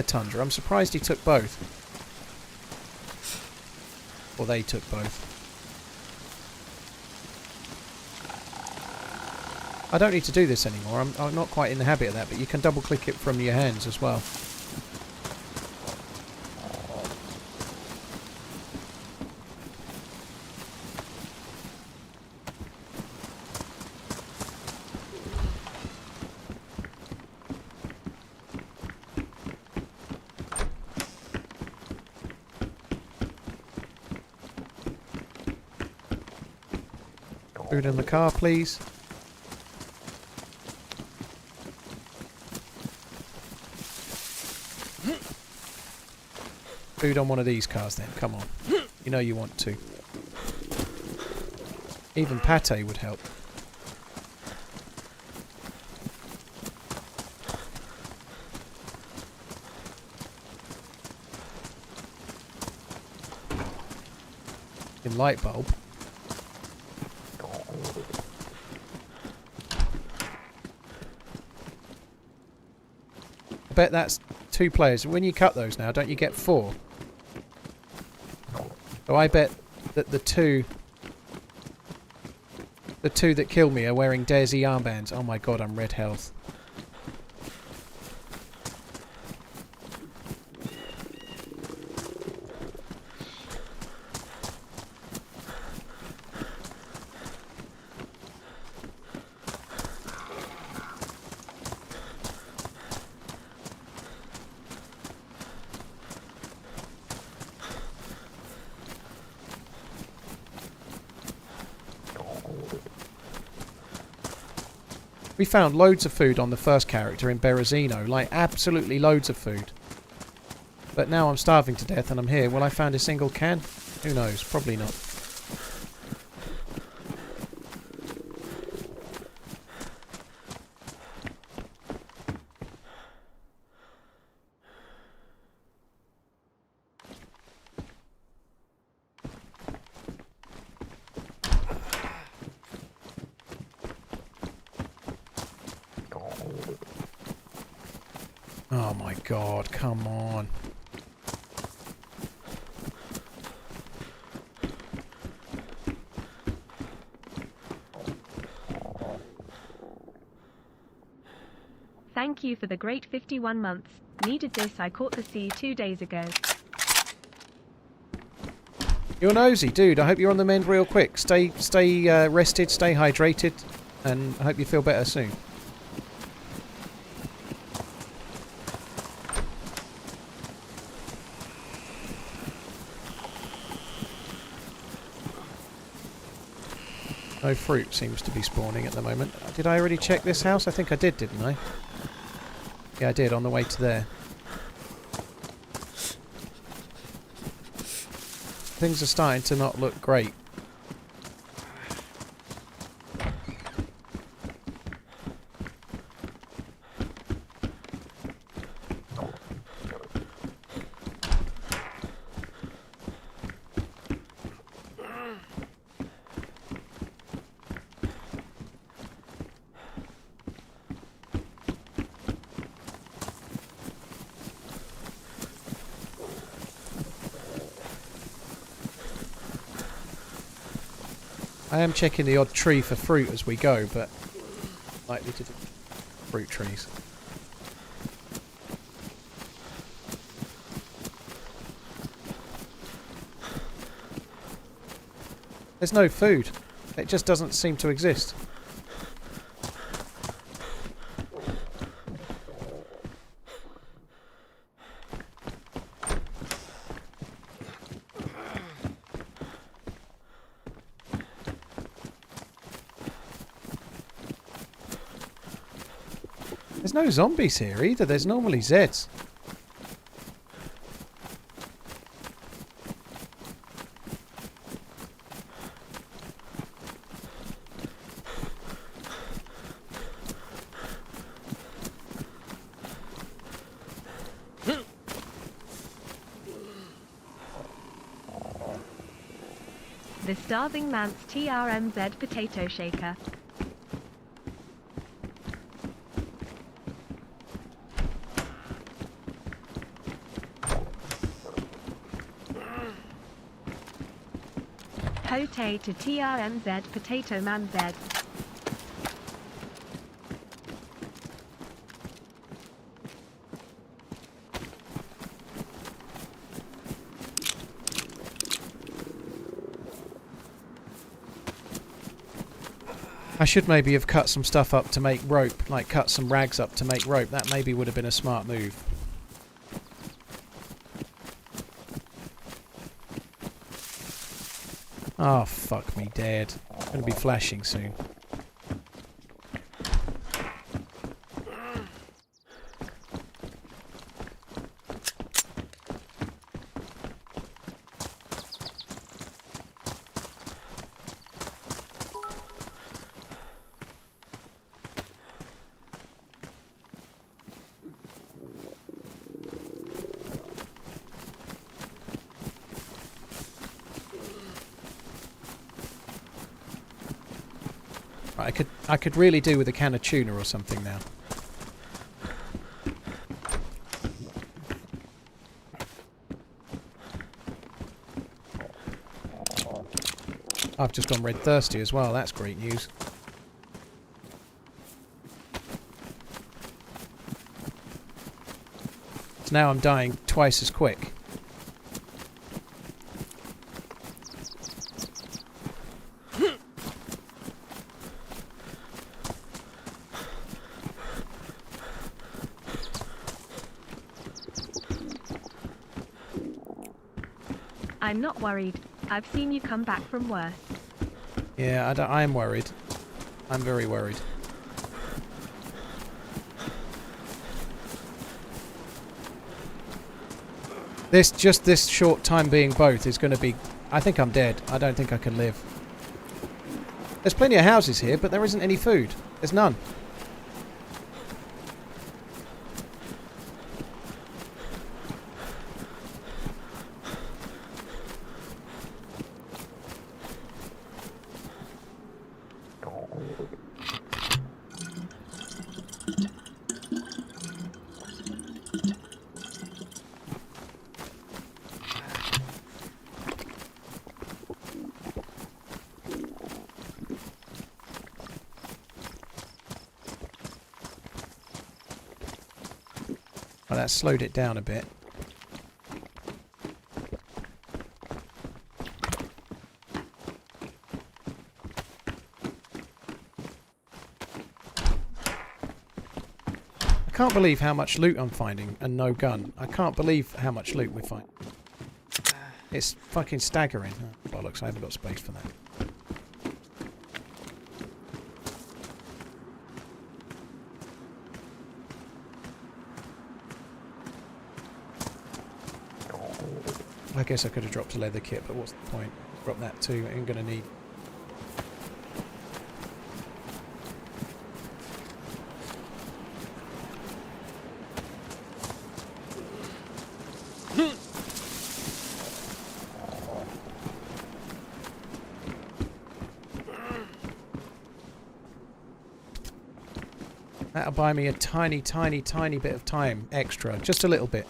Tundra. I'm surprised he took both. Or they took both. I don't need to do this anymore. I'm not quite in the habit of that, but you can double click it from your hands as well. Food in the car, please. Food on one of these cars then, come on. You know you want to. Even pate would help. In light bulb. I bet that's 2 players. When you cut those now, don't you get 4? So I bet that the two that kill me are wearing DayZ armbands. Oh my god, I'm red health. We found loads of food on the first character in Berezino, like absolutely loads of food. But now I'm starving to death and I'm here. Will I find a single can? Who knows? Probably not. Oh my god, come on. Thank you for the great 51 months. Needed this. I caught the sea 2 days ago. You're nosy, dude. I hope you're on the mend real quick. Stay rested, stay hydrated, and I hope you feel better soon. No fruit seems to be spawning at the moment. Did I already check this house? I think I did, didn't I? Yeah, I did, on the way to there. Things are starting to not look great. I am checking the odd tree for fruit as we go, but likely to do fruit trees. There's no food. It just doesn't seem to exist. no zombies here either. There's normally Zeds. The starving man's TRMZ potato shaker. Potato to TRMZ potato man Z. I should maybe have cut some stuff up to make rope, like cut some rags up to make rope. That maybe would have been a smart move. Oh, fuck me dead. I'm going to be flashing soon. I could really do with a can of tuna or something now. I've just gone red thirsty as well. That's great news. So now I'm dying twice as quick. I'm not worried. I've seen you come back from worse. Yeah, I'm worried. I'm very worried. This short time being both is going to be... I think I'm dead. I don't think I can live. There's plenty of houses here, but there isn't any food. There's none. Well, that slowed it down a bit. I can't believe how much loot I'm finding and no gun. I can't believe how much loot we find. It's fucking staggering. Oh, bollocks, I haven't got space for that. I guess I could have dropped a leather kit, but what's the point? Drop that too. I ain't gonna need. That'll buy me a tiny, tiny, tiny bit of time extra. Just a little bit.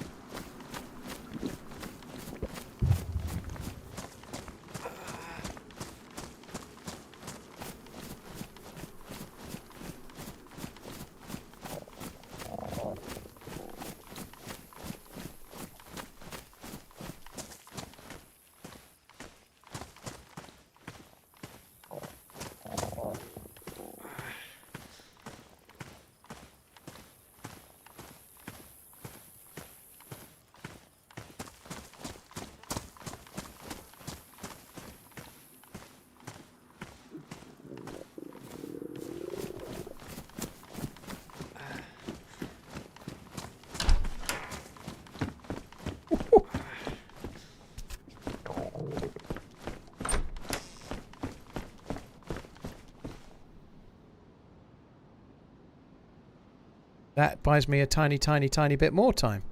That buys me a tiny, tiny, tiny bit more time.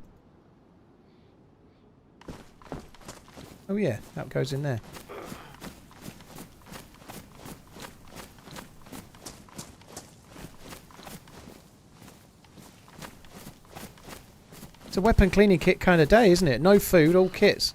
Oh yeah, that goes in there. It's a weapon cleaning kit kind of day, isn't it? No food, all kits.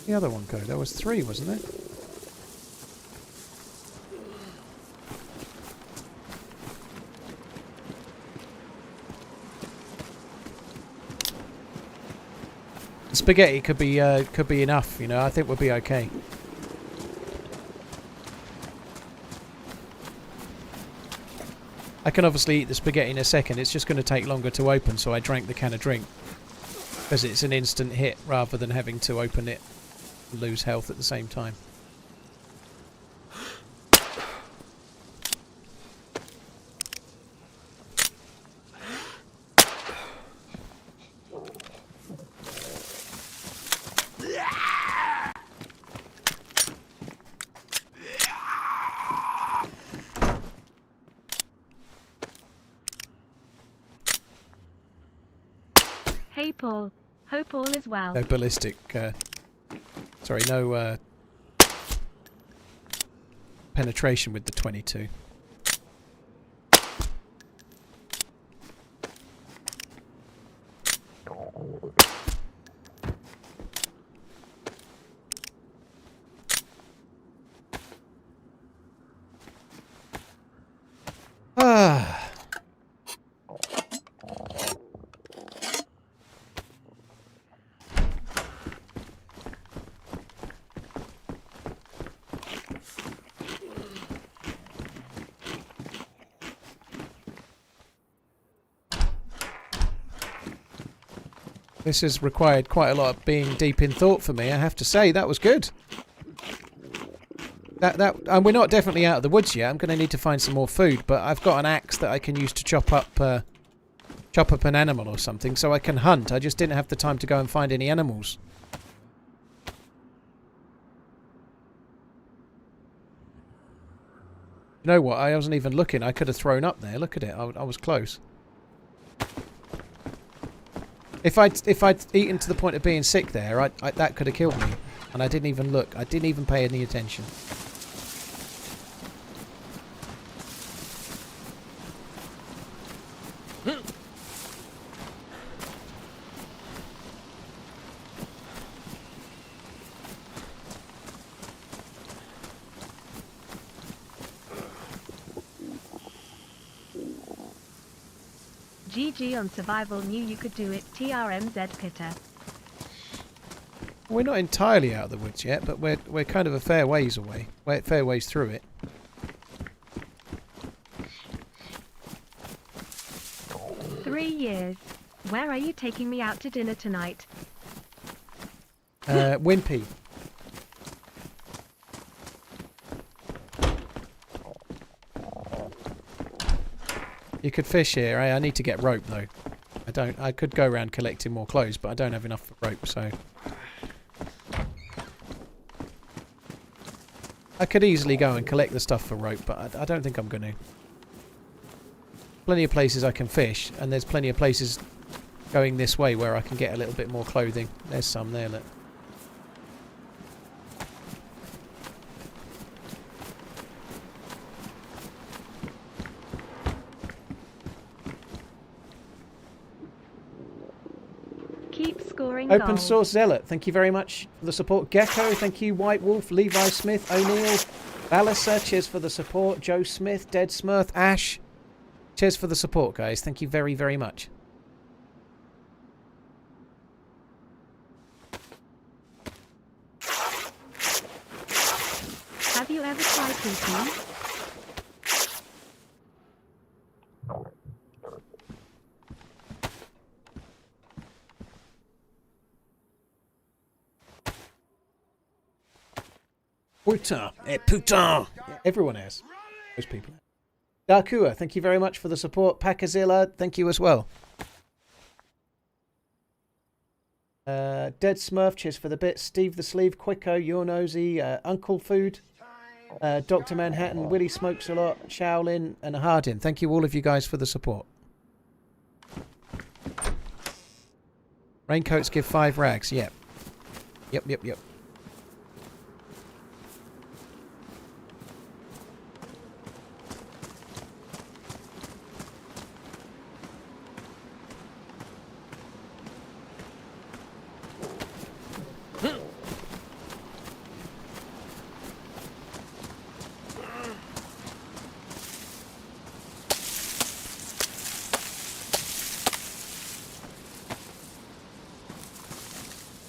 The other one go? There was 3, wasn't there? Spaghetti could be enough, you know. I think we'll be okay. I can obviously eat the spaghetti in a second. It's just going to take longer to open, so I drank the can of drink because it's an instant hit rather than having to open it and lose health at the same time. Hey Paul, hope all is well. No ballistic, sorry, no penetration with the 22. Ah. This has required quite a lot of being deep in thought for me, I have to say. That was good. And we're not definitely out of the woods yet. I'm going to need to find some more food, but I've got an axe that I can use to chop up an animal or something, so I can hunt. I just didn't have the time to go and find any animals. You know what? I wasn't even looking. I could have thrown up there. Look at it. I was close. If I'd eaten to the point of being sick there, that could have killed me. And I didn't even look. I didn't even pay any attention. GG on survival, knew you could do it. TRMZ Pitter. We're not entirely out of the woods yet, but we're kind of a fair ways away. We're fair ways through it. Three years. Where are you taking me out to dinner tonight? Wimpy. You could fish here. I need to get rope though. I could go around collecting more clothes, but I don't have enough for rope, so I could easily go and collect the stuff for rope, but I don't think I'm going to. Plenty of places I can fish, and there's plenty of places going this way where I can get a little bit more clothing. There's some there, look. Keep scoring Open goals. Source Zealot, thank you very much for the support. Gecko, thank you. White Wolf, Levi Smith, O'Neill, Balliser, cheers for the support. Joe Smith, Dead Smurth, Ash, cheers for the support, guys. Thank you very, very much. Have you ever tried pooping? Putain, putain. Yeah, everyone has. Most people have. Darkua, thank you very much for the support. Packazilla, thank you as well. Dead Smurf, cheers for the bit. Steve the Sleeve, Quicko, Your Nosy, Uncle Food, Dr. Manhattan, Willie Smokes a Lot, Shaolin, and Hardin. Thank you all of you guys for the support. Raincoats give 5 rags. Yep. Yep.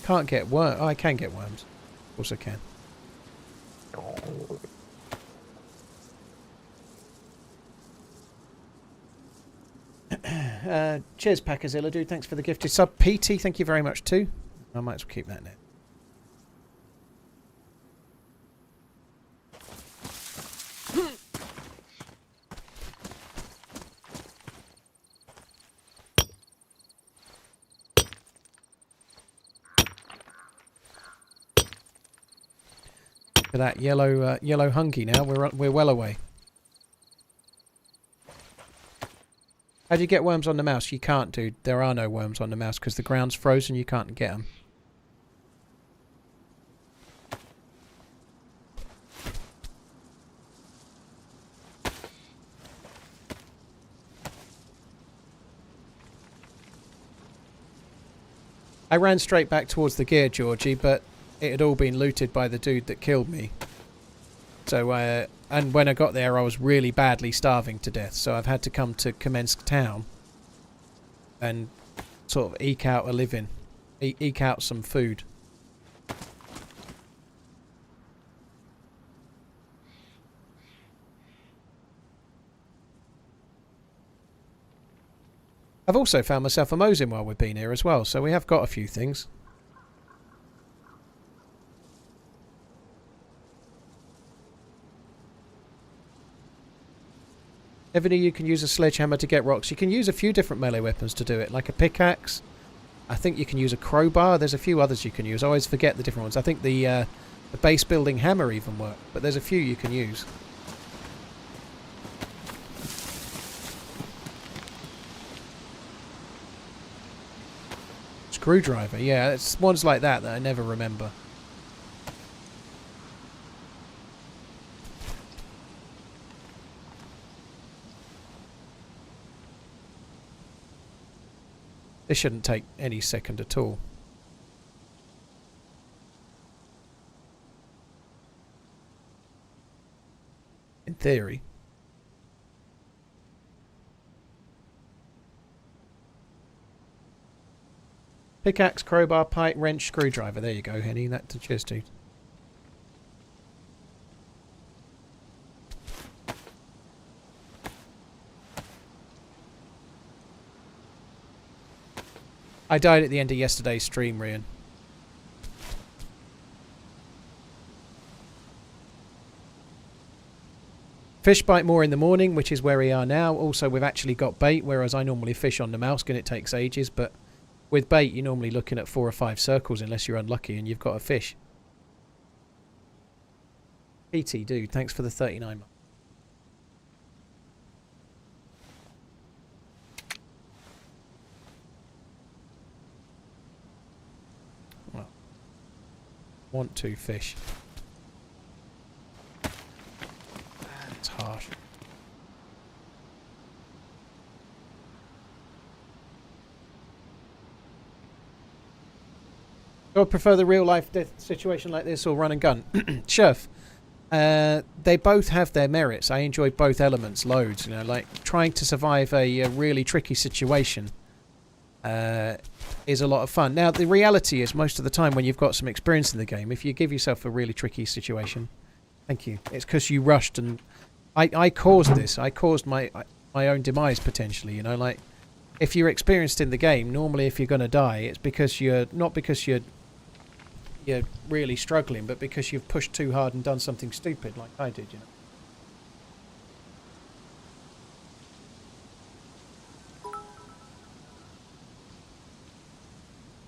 Can't get worms. Oh, I can get worms. Of course I can. Cheers, Packazilla, dude. Thanks for the gifted sub. PT, thank you very much too. I might as well keep that net. That yellow hungy now. We're well away. How do you get worms on the mouse? You can't, dude. There are no worms on the mouse because the ground's frozen. You can't get them. I ran straight back towards the gear, Georgie, but it had all been looted by the dude that killed me. So, and when I got there, I was really badly starving to death. So I've had to come to Kamensk town and sort of eke out a living, eke out some food. I've also found myself a Mosin while we've been here as well, so we have got a few things. Ebony, you can use a sledgehammer to get rocks. You can use a few different melee weapons to do it, like a pickaxe. I think you can use a crowbar. There's a few others you can use. I always forget the different ones. I think the base building hammer even works, but there's a few you can use. Screwdriver, yeah, it's ones like that I never remember. This shouldn't take any second at all. In theory. Pickaxe, crowbar, pipe, wrench, screwdriver. There you go, Henny. That cheers, dude. I died at the end of yesterday's stream, Rian. Fish bite more in the morning, which is where we are now. Also, we've actually got bait, whereas I normally fish on the mouse and it takes ages. But with bait, you're normally looking at 4 or 5 circles unless you're unlucky and you've got a fish. PT, dude, thanks for the 39 months. Well, want to fish. It's harsh. Do I prefer the real life death situation like this or run and gun? Chef, they both have their merits. I enjoy both elements loads. You know, like trying to survive a really tricky situation is a lot of fun. Now, the reality is most of the time when you've got some experience in the game, if you give yourself a really tricky situation, thank you, it's because you rushed and I caused this. I caused my own demise potentially. You know, like if you're experienced in the game, normally if you're going to die, it's because you're not because you're really struggling, but because you've pushed too hard and done something stupid like I did, you know.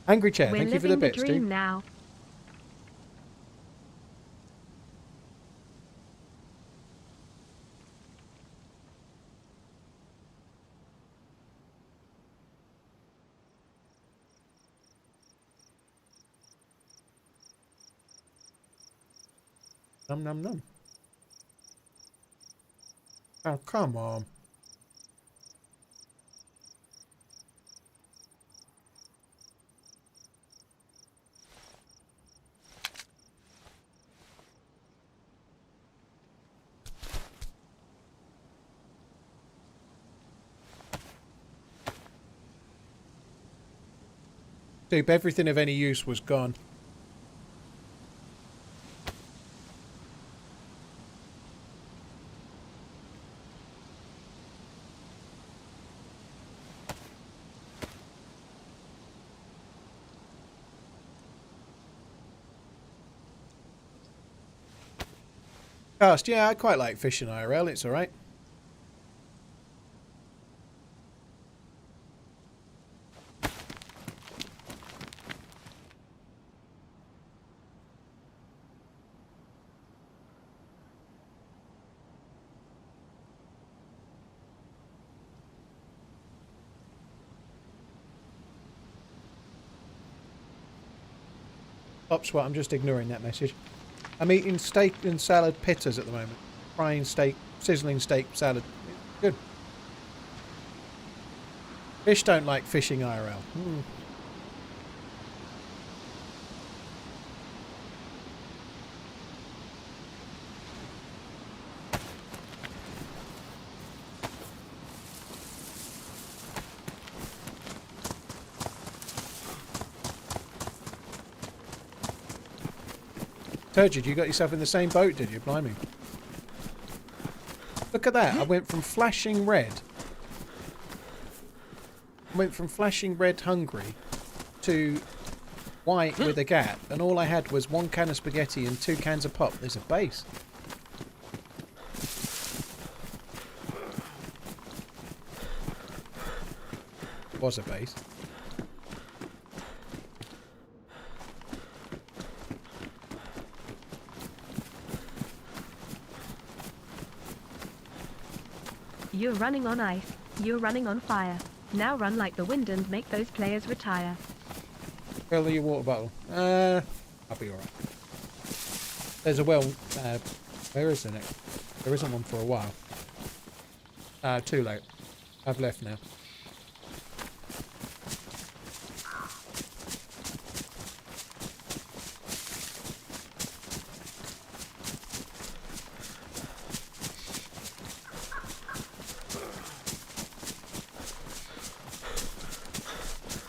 Angry Chair, We're thank you for living the the bits, dream dude. now. Num num num. Oh, come on. Dude, everything of any use was gone. Cast, yeah, I quite like fishing IRL, it's alright. Ops, what? I'm just ignoring that message. I'm eating steak and salad pittas at the moment. Frying steak, sizzling steak salad. Good. Fish don't like fishing IRL. Turgid, you got yourself in the same boat, did you? Blimey. Look at that. I went from flashing red. Hungry to white with a gap, and all I had was 1 can of spaghetti and 2 cans of pop. There's a base. Was a base. You're running on ice. You're running on fire. Now run like the wind and make those players retire. Fill your water bottle. I'll be alright. There's a well. Where isn't it? There isn't one for a while. Too late. I've left now.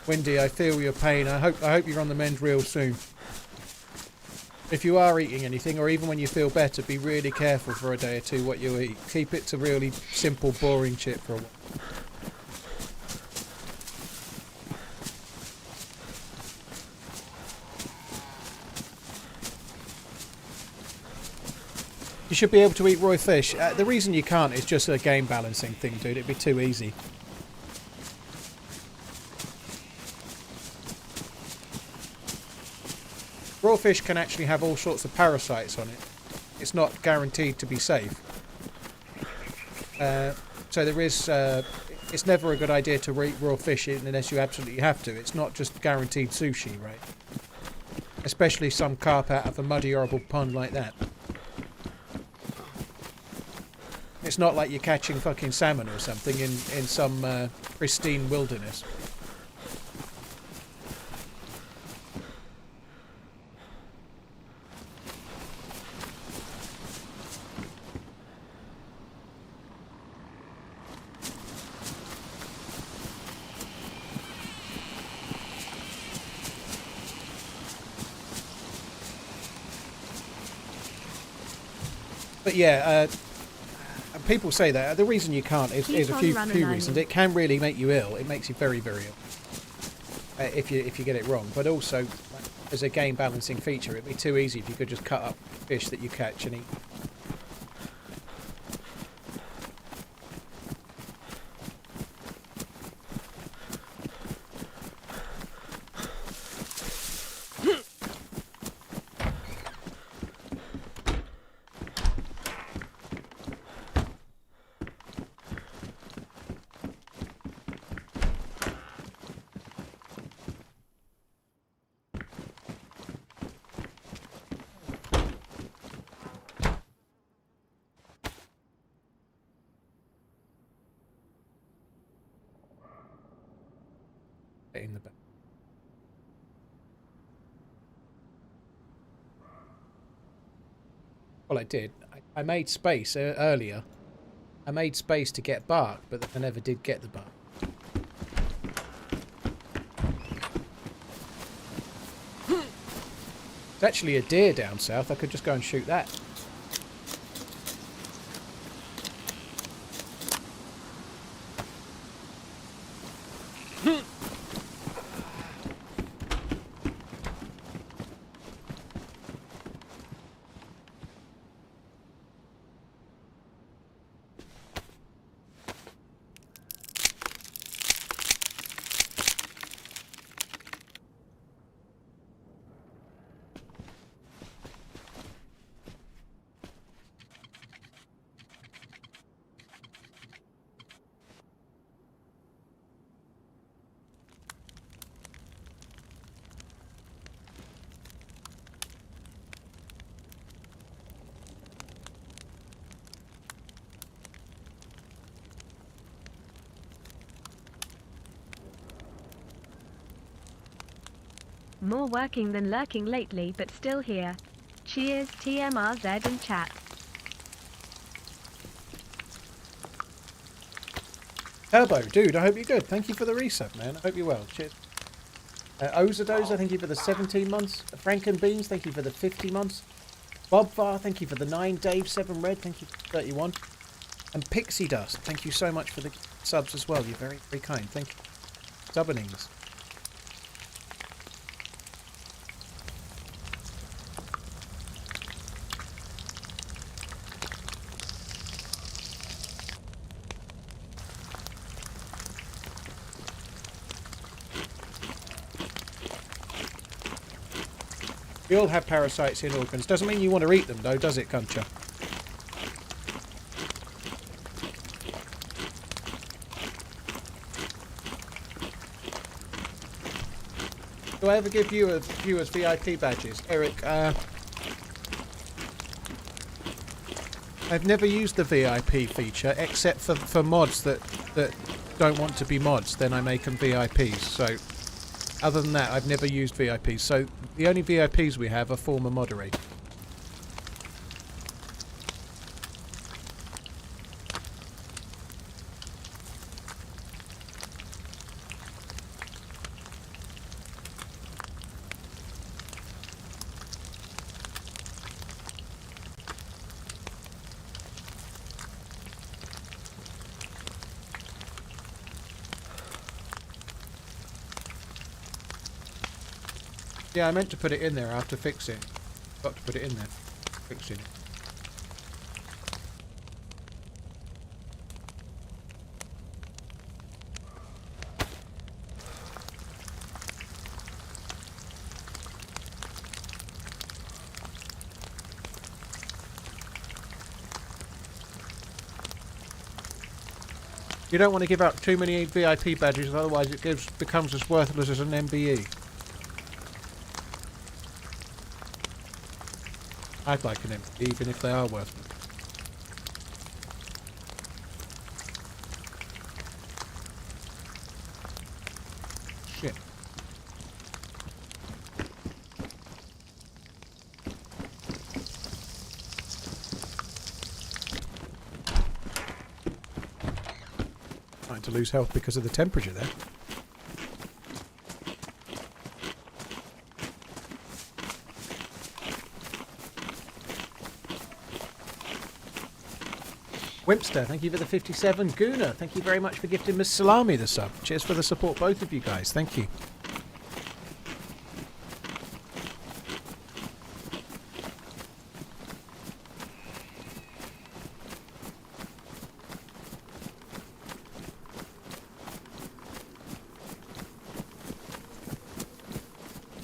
Wendy, I feel your pain. I hope you're on the mend real soon. If you are eating anything, or even when you feel better, be really careful for a day or two what you eat. Keep it to really simple, boring shit for a while. You should be able to eat raw fish. The reason you can't is just a game balancing thing, dude. It'd be too easy. Raw fish can actually have all sorts of parasites on it. It's not guaranteed to be safe. So there is... it's never a good idea to eat raw fish unless you absolutely have to. It's not just guaranteed sushi, right? Especially some carp out of a muddy, horrible pond like that. It's not like you're catching fucking salmon or something in some pristine wilderness. But yeah, people say that. The reason you can't is a few reasons. It can really make you ill. It makes you very, very ill if you get it wrong. But also, as a game balancing feature, it'd be too easy if you could just cut up fish that you catch and eat. In the back. Well, I did. I made space earlier. I made space to get bark, but I never did get the bark. It's actually a deer down south. I could just go and shoot that. More working than lurking lately, but still here. Cheers, TRMZ and chat. Turbo, dude, I hope you're good. Thank you for the resub, man. I hope you're well. Cheers. Ozadoza, thank you for the 17 months. Frankenbeans, thank you for the 50 months. Bobvar, thank you for the 9. Dave, 7 red, thank you for 31. And Pixie Dust, thank you so much for the subs as well. You're very, very kind. Thank you. Subbinings. We all have parasites in organs. Doesn't mean you want to eat them, though, does it, Guncha? Do I ever give viewers VIP badges? Eric, I've never used the VIP feature, except for mods that don't want to be mods. Then I make them VIPs, so... Other than that, I've never used VIPs, so the only VIPs we have are former moderators. Yeah, I meant to put it in there after fixing. Got to put it in there. Fixing it. You don't want to give out too many VIP badges, otherwise it becomes as worthless as an MBE. I'd like an MBE, even if they are worthless. Shit. Trying to lose health because of the temperature there. Wimpster, thank you for the 57. Guna, thank you very much for gifting Miss Salami the sub. Cheers for the support, both of you guys. Thank you.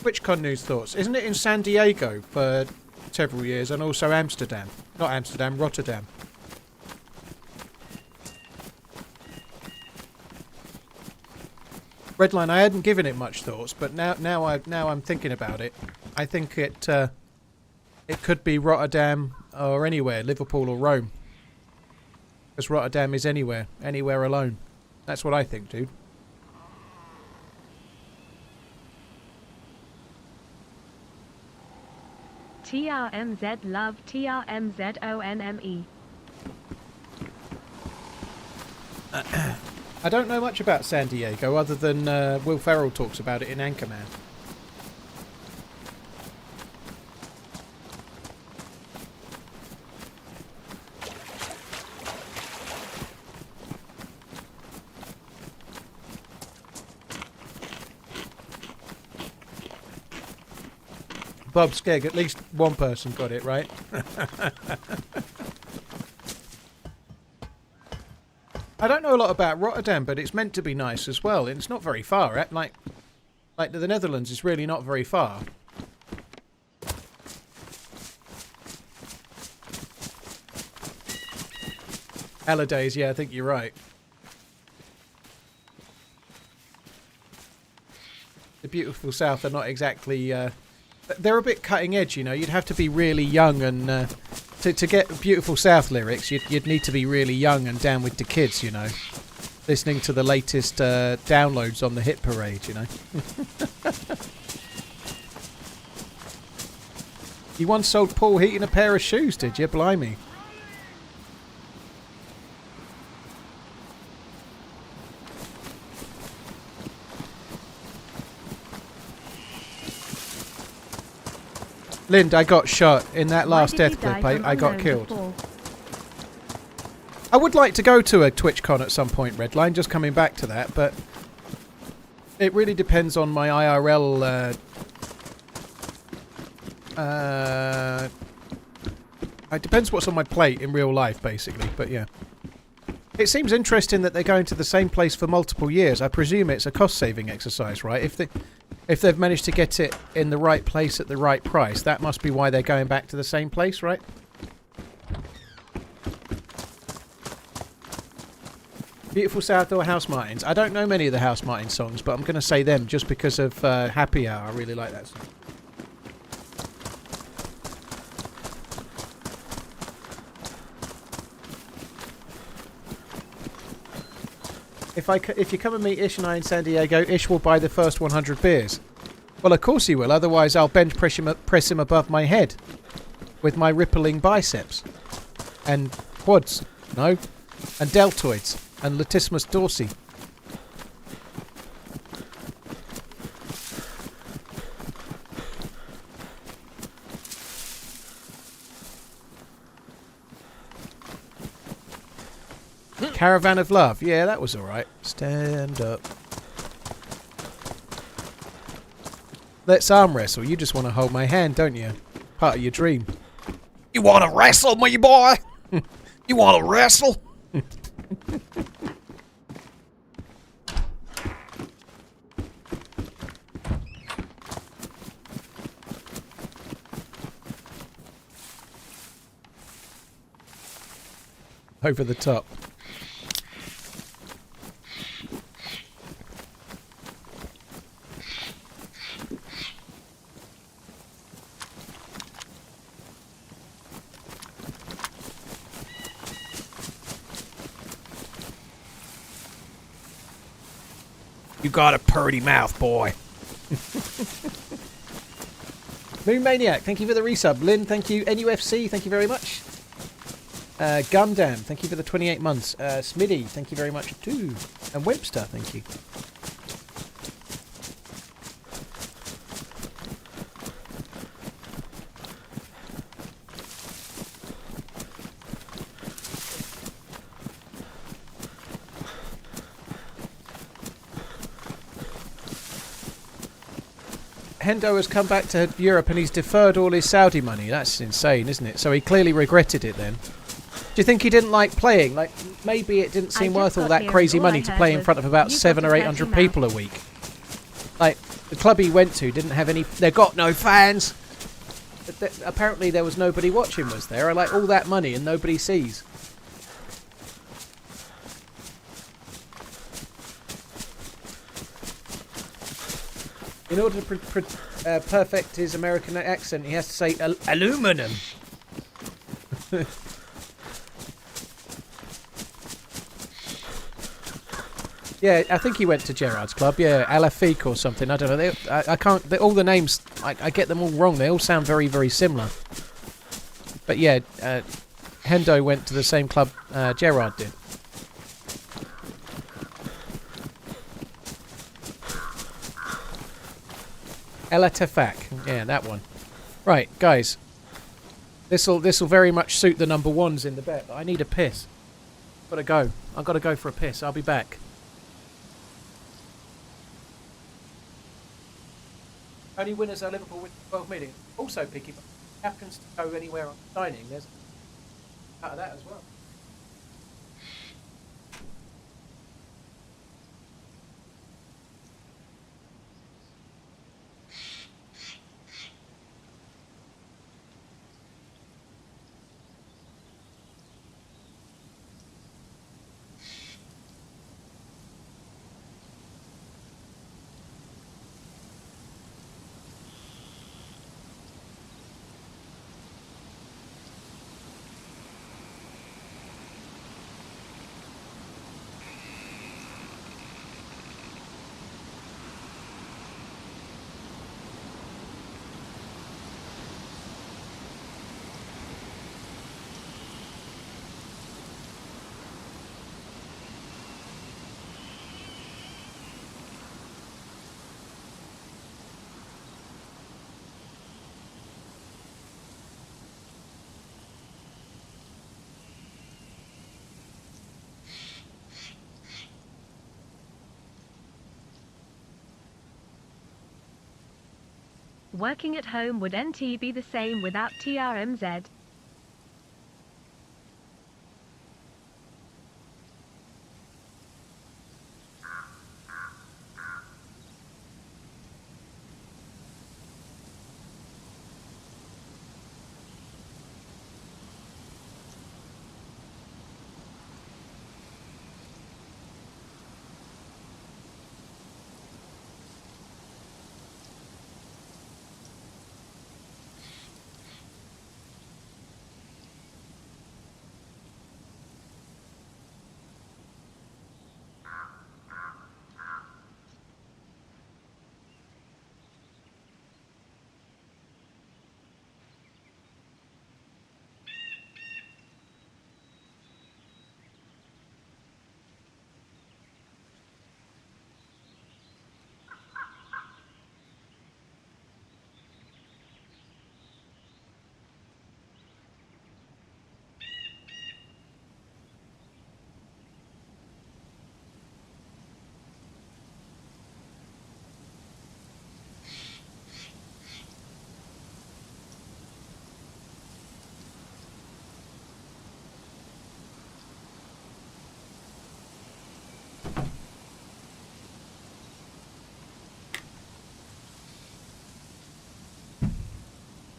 TwitchCon news thoughts. Isn't it in San Diego for several years and also Amsterdam? Not Amsterdam, Rotterdam. Redline, I hadn't given it much thoughts, but now I'm thinking about it. I think it could be Rotterdam or anywhere, Liverpool or Rome. Because Rotterdam is anywhere alone. That's what I think, dude. TRMZ love TRMZONME. I don't know much about San Diego other than Will Ferrell talks about it in Anchorman. Bob Skegg, at least one person got it right. I don't know a lot about Rotterdam, but it's meant to be nice as well. And it's not very far, right? Like the Netherlands is really not very far. Hallidays, yeah, I think you're right. The beautiful South are not exactly... they're a bit cutting edge, you know. You'd have to be really young and... To get beautiful South lyrics, you'd need to be really young and down with the kids, you know. Listening to the latest downloads on the hit parade, you know. You once sold Paul Heaton a pair of shoes, did you? Blimey. Lind, I got shot in that last death clip. I got killed. I would like to go to a TwitchCon at some point, Redline, just coming back to that, but it really depends on my IRL. It depends what's on my plate in real life, basically, but yeah. It seems interesting that they're going to the same place for multiple years. I presume it's a cost-saving exercise, right? If they've managed to get it in the right place at the right price, that must be why they're going back to the same place, right? Beautiful South or House Martins. I don't know many of the House Martins songs, but I'm going to say them just because of Happy Hour. I really like that song. If you come and meet Ish and I in San Diego, Ish will buy the first 100 beers. Well, of course he will. Otherwise, I'll bench press him above my head with my rippling biceps and quads, no, and deltoids and latissimus dorsi. Caravan of Love. Yeah, that was alright. Stand up. Let's arm wrestle. You just want to hold my hand, don't you? Part of your dream. You want to wrestle me, boy? You want to wrestle? Over the top. You got a purty mouth, boy. Moon Maniac, thank you for the resub. Lynn, thank you. NUFC, thank you very much. Gundam, thank you for the 28 months. Smitty, thank you very much too. And Webster, thank you. Hendo has come back to Europe and he's deferred all his Saudi money. That's insane, isn't it? So he clearly regretted it then. Do you think he didn't like playing? Like, maybe it didn't seem worth all that crazy money to play in front of about 700 or 800 people a week. Like, the club he went to didn't have any... They got no fans. Apparently there was nobody watching, was there? Like, all that money and nobody sees. In order to perfect his American accent, he has to say aluminum. Yeah, I think he went to Gerard's club. Yeah, Alafique or something. I don't know. I can't. All the names, I get them all wrong. They all sound very, very similar. But yeah, Hendo went to the same club Gerard did. Ella Tefak. Yeah, that one. Right, guys. This'll very much suit the number ones in the bet. I need a piss. Gotta go. I've got to go for a piss. I'll be back. Only winners are Liverpool with 12 million. Also, Picky, if it happens to go anywhere on signing, there's out of that as well. Working at home, would NT be the same without TRMZ?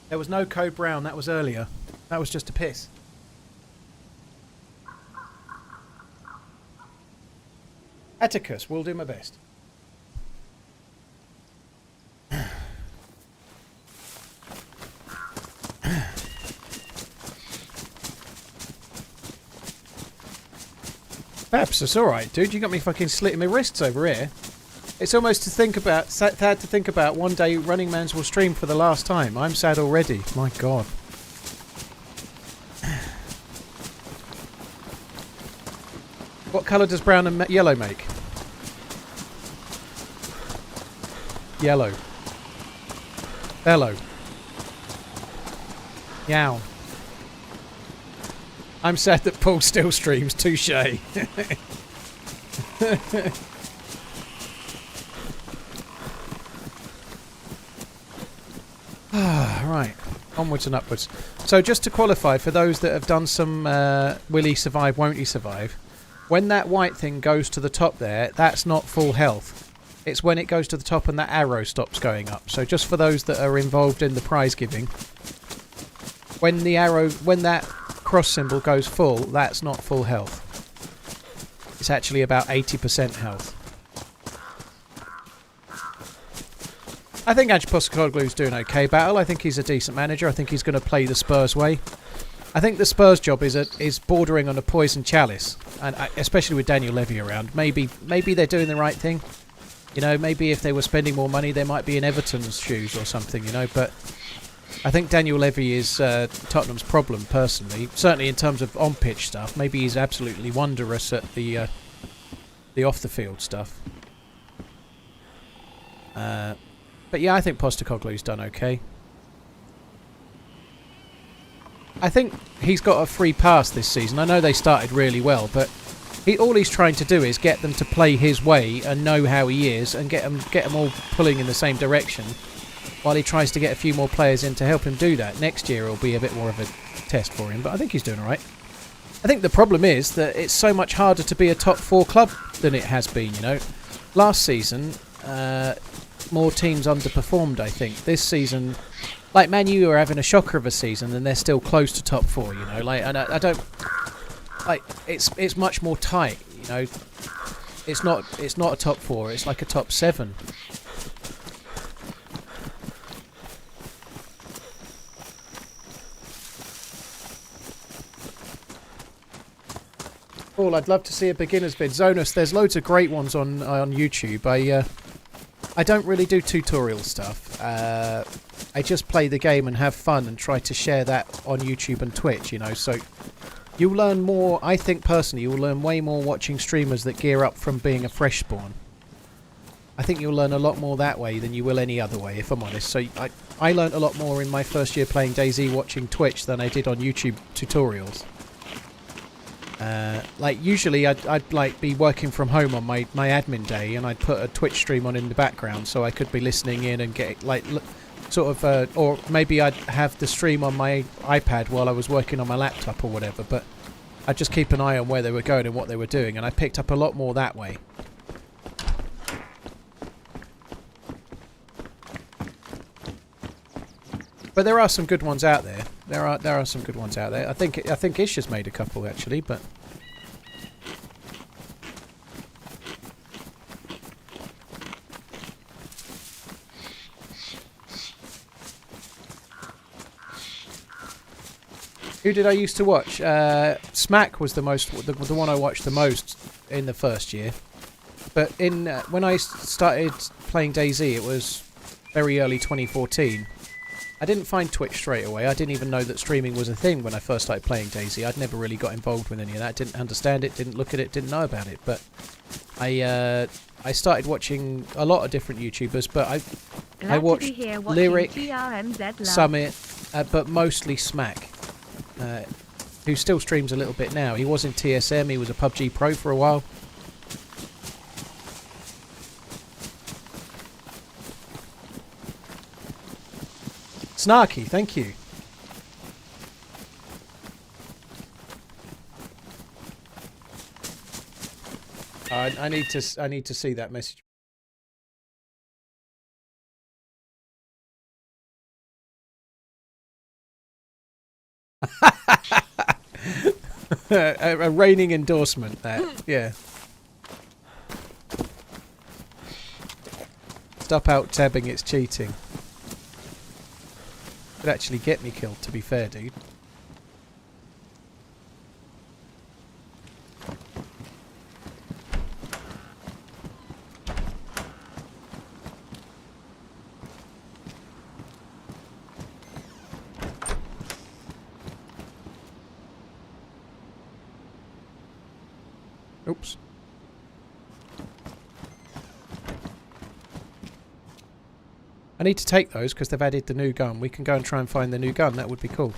There was no Code Brown, that was earlier. That was just a piss. Atticus, will do my best. Babs, that's alright, dude. You got me fucking slitting my wrists over here. It's almost to think about, sad to think about, one day RunningManZ will stream for the last time. I'm sad already. My God. What colour does brown and yellow make? Yellow. Bellow. Yow. I'm sad that Paul still streams. Touche. Right. Onwards and upwards. So just to qualify, for those that have done some will he survive, won't he survive, when that white thing goes to the top there, that's not full health. It's when it goes to the top and that arrow stops going up. So just for those that are involved in the prize giving, when that cross symbol goes full, that's not full health. It's actually about 80% health. I think Ange Postecoglou's doing okay battle. I think he's a decent manager. I think he's going to play the Spurs way. I think the Spurs job is bordering on a poison chalice, and especially with Daniel Levy around. Maybe they're doing the right thing. You know, maybe if they were spending more money, they might be in Everton's shoes or something, you know. But I think Daniel Levy is Tottenham's problem, personally. Certainly in terms of on-pitch stuff. Maybe he's absolutely wondrous at the off-the-field stuff. But yeah, I think Postecoglou's done okay. I think he's got a free pass this season. I know they started really well, but all he's trying to do is get them to play his way and know how he is, and get them all pulling in the same direction, while he tries to get a few more players in to help him do that. Next year will be a bit more of a test for him, but I think he's doing all right. I think the problem is that it's so much harder to be a top 4 club than it has been, you know. Last season, more teams underperformed, I think. This season, like Man U are having a shocker of a season, and they're still close to top 4, you know. Like, and I don't like, it's much more tight, you know. It's not a top 4. It's like a top 7. Paul, I'd love to see a beginner's vid. Zonus, there's loads of great ones on YouTube. I don't really do tutorial stuff. I just play the game and have fun and try to share that on YouTube and Twitch, you know. So you'll learn more, I think personally, you'll learn way more watching streamers that gear up from being a fresh spawn. I think you'll learn a lot more that way than you will any other way, if I'm honest. So I learned a lot more in my first year playing DayZ watching Twitch than I did on YouTube tutorials. Like usually I'd like be working from home on my admin day, and I'd put a Twitch stream on in the background so I could be listening in and get like sort of or maybe I'd have the stream on my iPad while I was working on my laptop or whatever, but I'd just keep an eye on where they were going and what they were doing, and I picked up a lot more that way. But there are some good ones out there. There are some good ones out there. I think Ish has made a couple actually, but who did I used to watch? Smack was the one I watched the most in the first year. But when I started playing DayZ, it was very early 2014. I didn't find Twitch straight away. I didn't even know that streaming was a thing when I first started playing DayZ. I'd never really got involved with any of that. Didn't understand it, didn't look at it, didn't know about it. But I started watching a lot of different YouTubers, but I watched Lyric, TRMZ Summit, but mostly Smack, who still streams a little bit now. He was in TSM, he was a PUBG pro for a while. Snarky, thank you. I need to see that message. a reigning endorsement, that, yeah. Stop out tabbing, it's cheating. Could actually get me killed, to be fair, dude. Oops. I need to take those because they've added the new gun. We can go and try and find the new gun. That would be cool.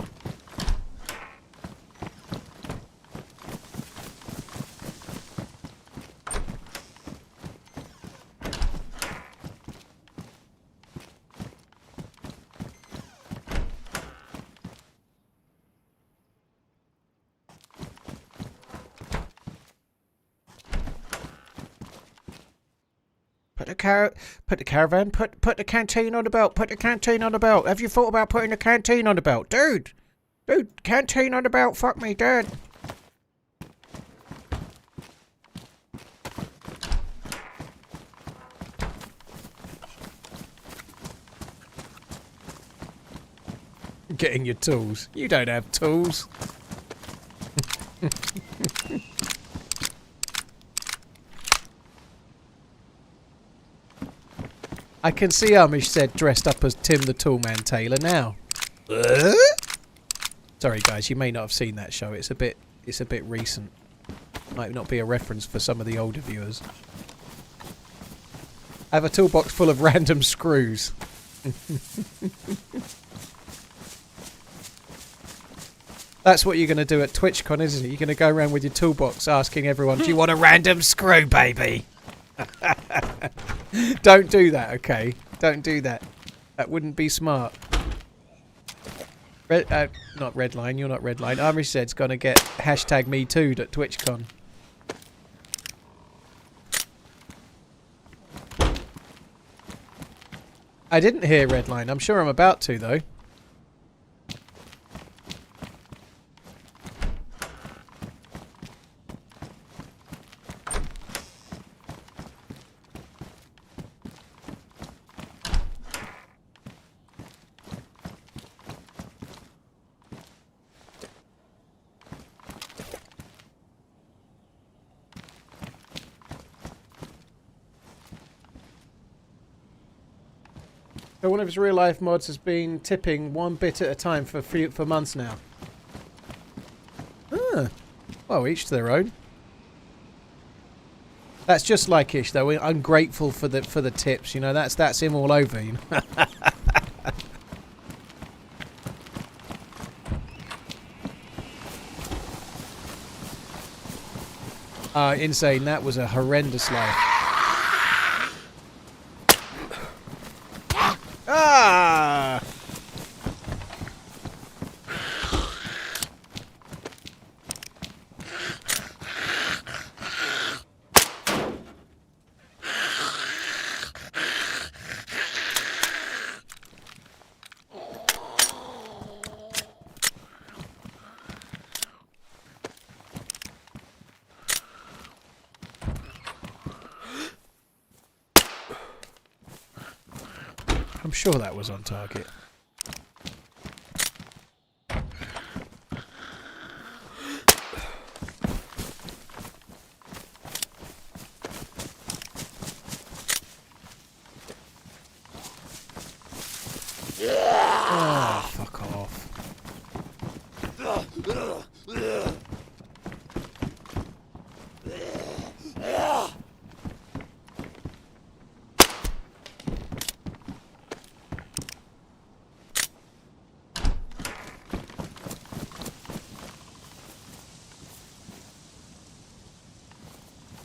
Put the caravan, put the canteen on the belt, put the canteen on the belt. Have you thought about putting the canteen on the belt? Dude, canteen on the belt, fuck me, Dad. Getting your tools. You don't have tools. I can see Amish said dressed up as Tim the Toolman Taylor now. Sorry guys, you may not have seen that show. It's a bit recent. Might not be a reference for some of the older viewers. I have a toolbox full of random screws. That's what you're going to do at TwitchCon, isn't it? You're going to go around with your toolbox asking everyone, do you want a random screw, baby? Don't do that, okay? Don't do that. That wouldn't be smart. Not Redline, you're not Redline. Amish said's gonna get hashtag me too at TwitchCon. I didn't hear Redline. I'm sure I'm about to, though. So one of his real life mods has been tipping 1 bit at a time for months now. Ah, well, each to their own. That's just like Ish, though. We're ungrateful for the tips. You know, that's him all over. You know. Insane. That was a horrendous life. Ah! I'm sure that was on target. Oh, fuck off.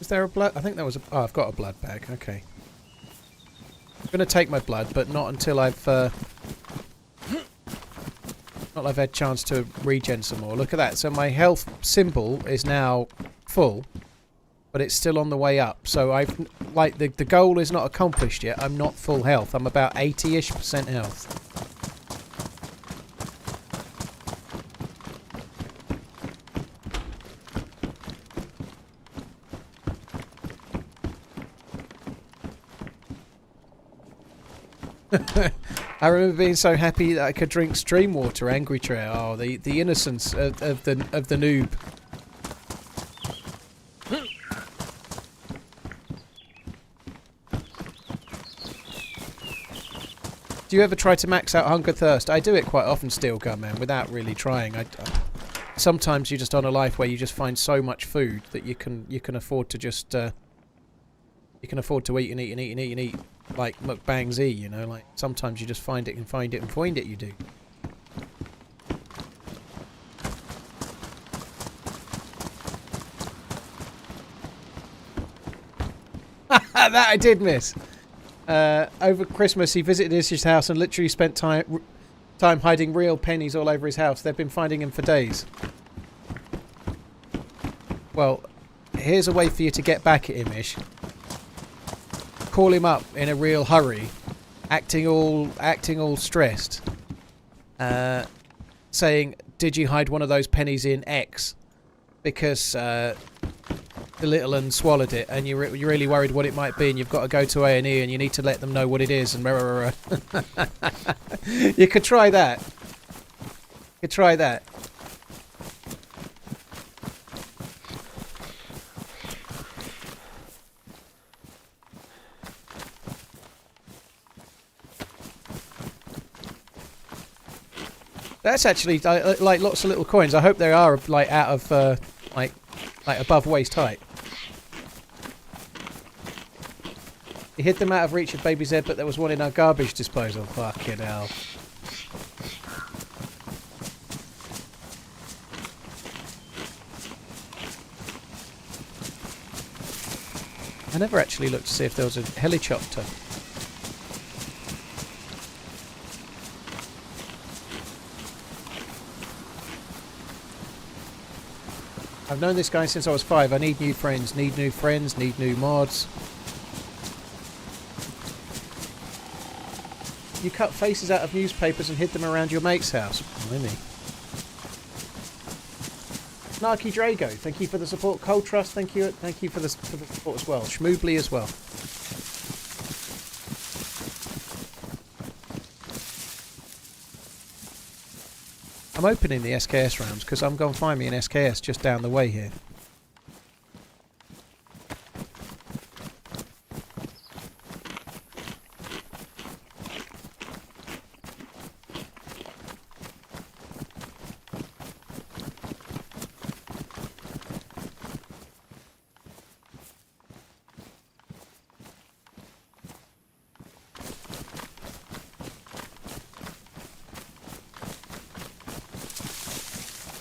Is there a blood? I think that was a... Oh, I've got a blood bag. Okay. I'm going to take my blood, but not until I've... not I've had a chance to regen some more. Look at that. So my health symbol is now full, but it's still on the way up. So I've... Like, the goal is not accomplished yet. I'm not full health. I'm about 80-ish% health. I remember being so happy that I could drink stream water, Angry Trail. Oh, the innocence of the noob. Do you ever try to max out Hunger Thirst? I do it quite often, Steel Gun Man, without really trying. sometimes you're just on a life where you just find so much food that you can afford to just you can afford to eat and eat and eat and eat and eat like mukbang Z, you know, like sometimes you just find it and find it and find it, you do. That I did miss. Over Christmas, he visited his house and literally spent time hiding real pennies all over his house. They've been finding him for days. Well, here's a way for you to get back at him, Ish. Call him up in a real hurry, acting all stressed, saying, "Did you hide one of those pennies in X? Because the little un swallowed it, and you're really worried what it might be, and you've got to go to A&E, and you need to let them know what it is." And you could try that. You could try that. That's actually like lots of little coins. I hope they are like out of like above waist height. He hid them out of reach of Baby Z, but there was one in our garbage disposal. Fucking hell. I never actually looked to see if there was a helicopter. I've known this guy since I was 5. I need new friends, need new mods. You cut faces out of newspapers and hid them around your mate's house. Blimey. Snarky Drago, thank you for the support. Cold Trust, thank you for the support as well. Schmoobly as well. I'm opening the SKS rounds because I'm going to find me an SKS just down the way here.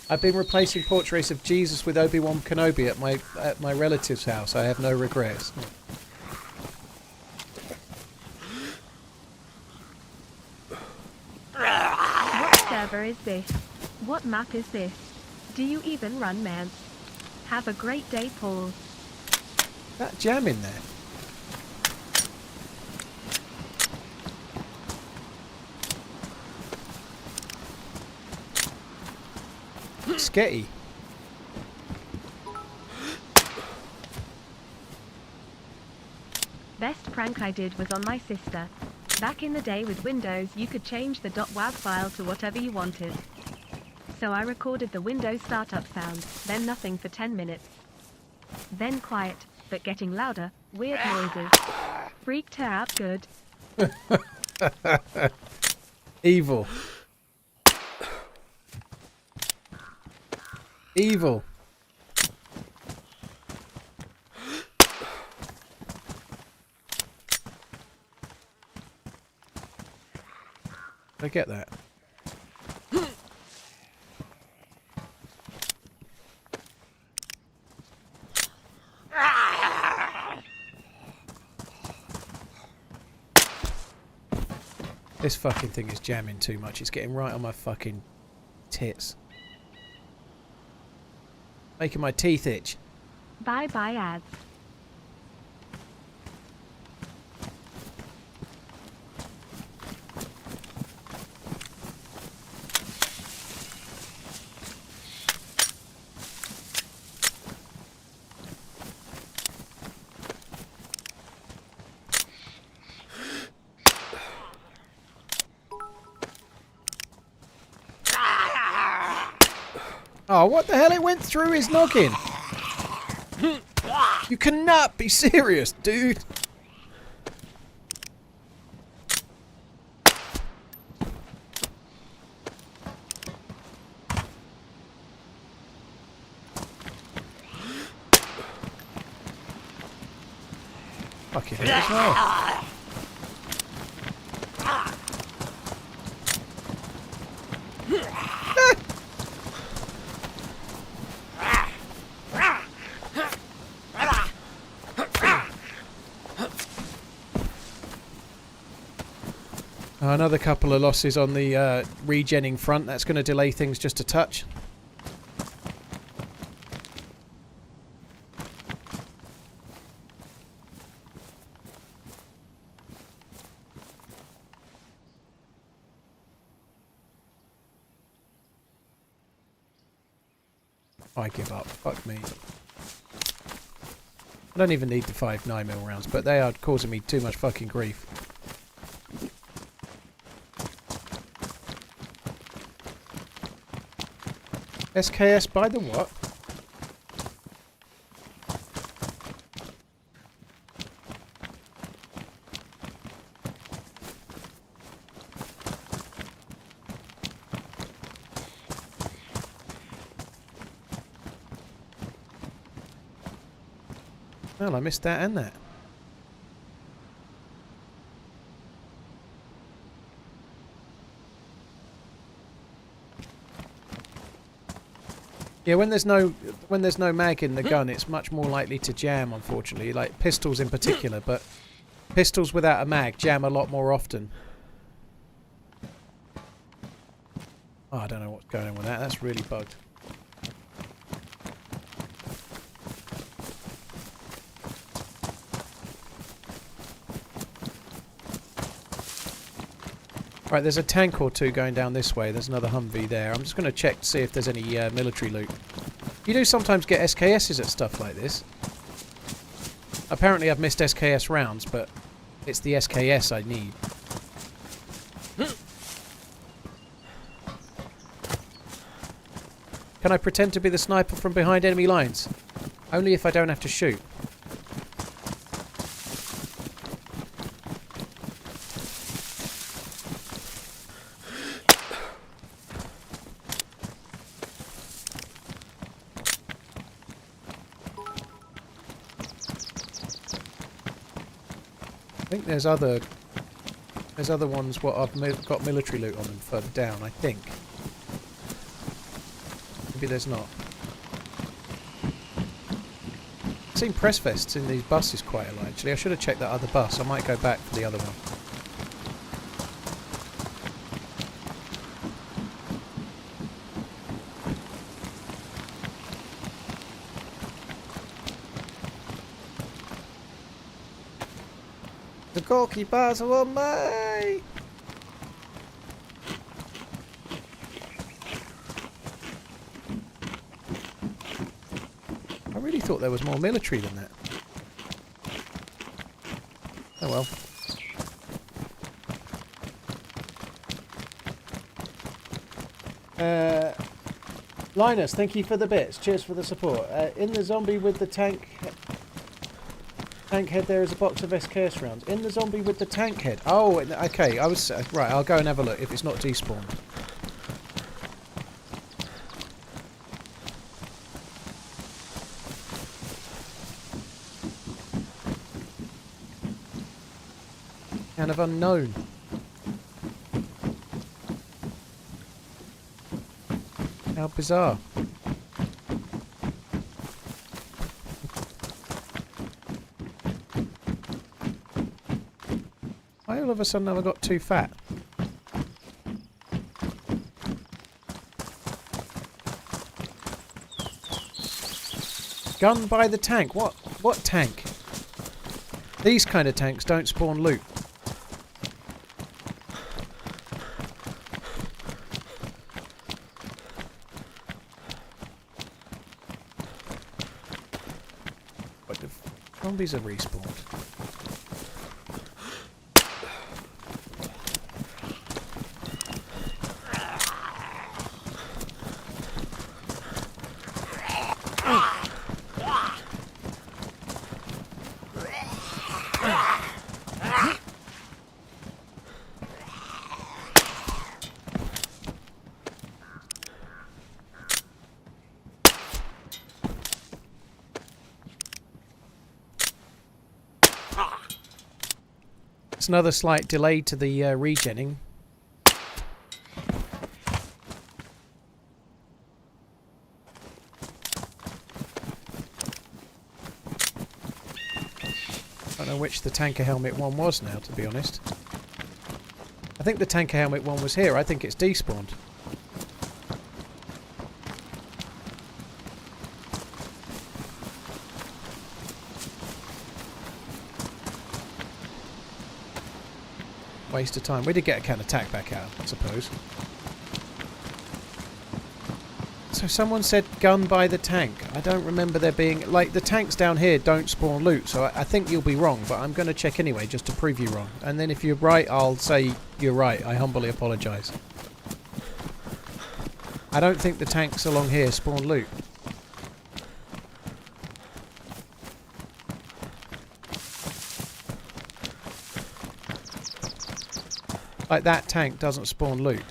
I've been replacing portraits of Jesus with Obi-Wan Kenobi at my relative's house. I have no regrets. What server is this? What map is this? Do you even run ManZ? Have a great day, Paul. That jam in there. Sketty. Best prank I did was on my sister. Back in the day with Windows, you could change the .wav file to whatever you wanted. So I recorded the Windows startup sound, then nothing for 10 minutes. Then quiet, but getting louder, weird noises. Freaked her out good. Evil. Evil. I get that. This fucking thing is jamming too much. It's getting right on my fucking tits. Making my teeth itch. Bye bye ads. Oh, what the hell? It went through his noggin. You cannot be serious, dude. fucking hit as well. Another couple of losses on the regenning front. That's going to delay things just a touch. I give up. Fuck me. I don't even need the 5 9mm rounds, but they are causing me too much fucking grief. SKS by the what? Well, I missed that and that. Yeah, when there's no mag in the gun, it's much more likely to jam, unfortunately. Like pistols in particular, but pistols without a mag jam a lot more often. Oh, I don't know what's going on with that. That's really bugged. Right, there's a tank or two going down this way. There's another Humvee there. I'm just going to check to see if there's any military loot. You do sometimes get SKSs at stuff like this. Apparently I've missed SKS rounds, but it's the SKS I need. Can I pretend to be the sniper from behind enemy lines? Only if I don't have to shoot. I think there's other ones what I've got military loot on them further down, I think. Maybe there's not. I've seen press vests in these buses quite a lot actually. I should have checked that other bus. I might go back for the other one. The goalkeepers are on me! I really thought there was more military than that. Oh well. Linus, thank you for the bits. Cheers for the support. In the zombie with the tank head, there is a box of SKS rounds. In the zombie with the tank head. Oh, okay. I was right. I'll go and have a look if it's not despawned. Kind of unknown. How bizarre. Why all of a sudden have I got too fat? Gun by the tank. What tank? These kind of tanks don't spawn loot. What the zombies are respawned. It's another slight delay to the regenning. I don't know which the tanker helmet one was now, to be honest. I think the tanker helmet one was here. I think it's despawned. Waste of time. We did get a counter-attack back out, I suppose. So someone said gun by the tank. I don't remember there being... Like, the tanks down here don't spawn loot, so I think you'll be wrong, but I'm going to check anyway, just to prove you wrong. And then if you're right, I'll say you're right. I humbly apologise. I don't think the tanks along here spawn loot. Like, that tank doesn't spawn loot.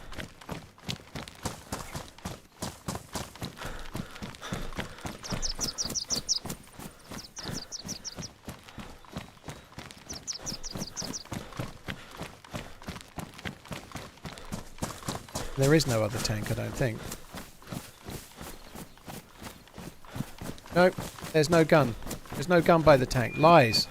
There is no other tank, I don't think. Nope, there's no gun. There's no gun by the tank. Lies.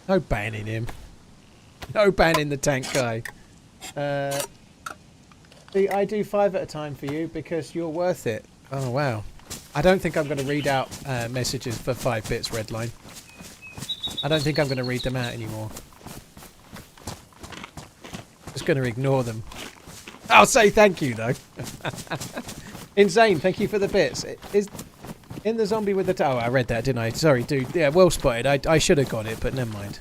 No banning him. No banning the tank guy. See, I do 5 at a time for you because you're worth it. Oh, wow. I don't think I'm going to read out messages for 5 bits, Redline. I don't think I'm going to read them out anymore. Just going to ignore them. I'll say thank you, though. Insane, thank you for the bits. Is in the zombie with the... Oh, I read that, didn't I? Sorry, dude. Yeah, well spotted. I should have got it, but never mind.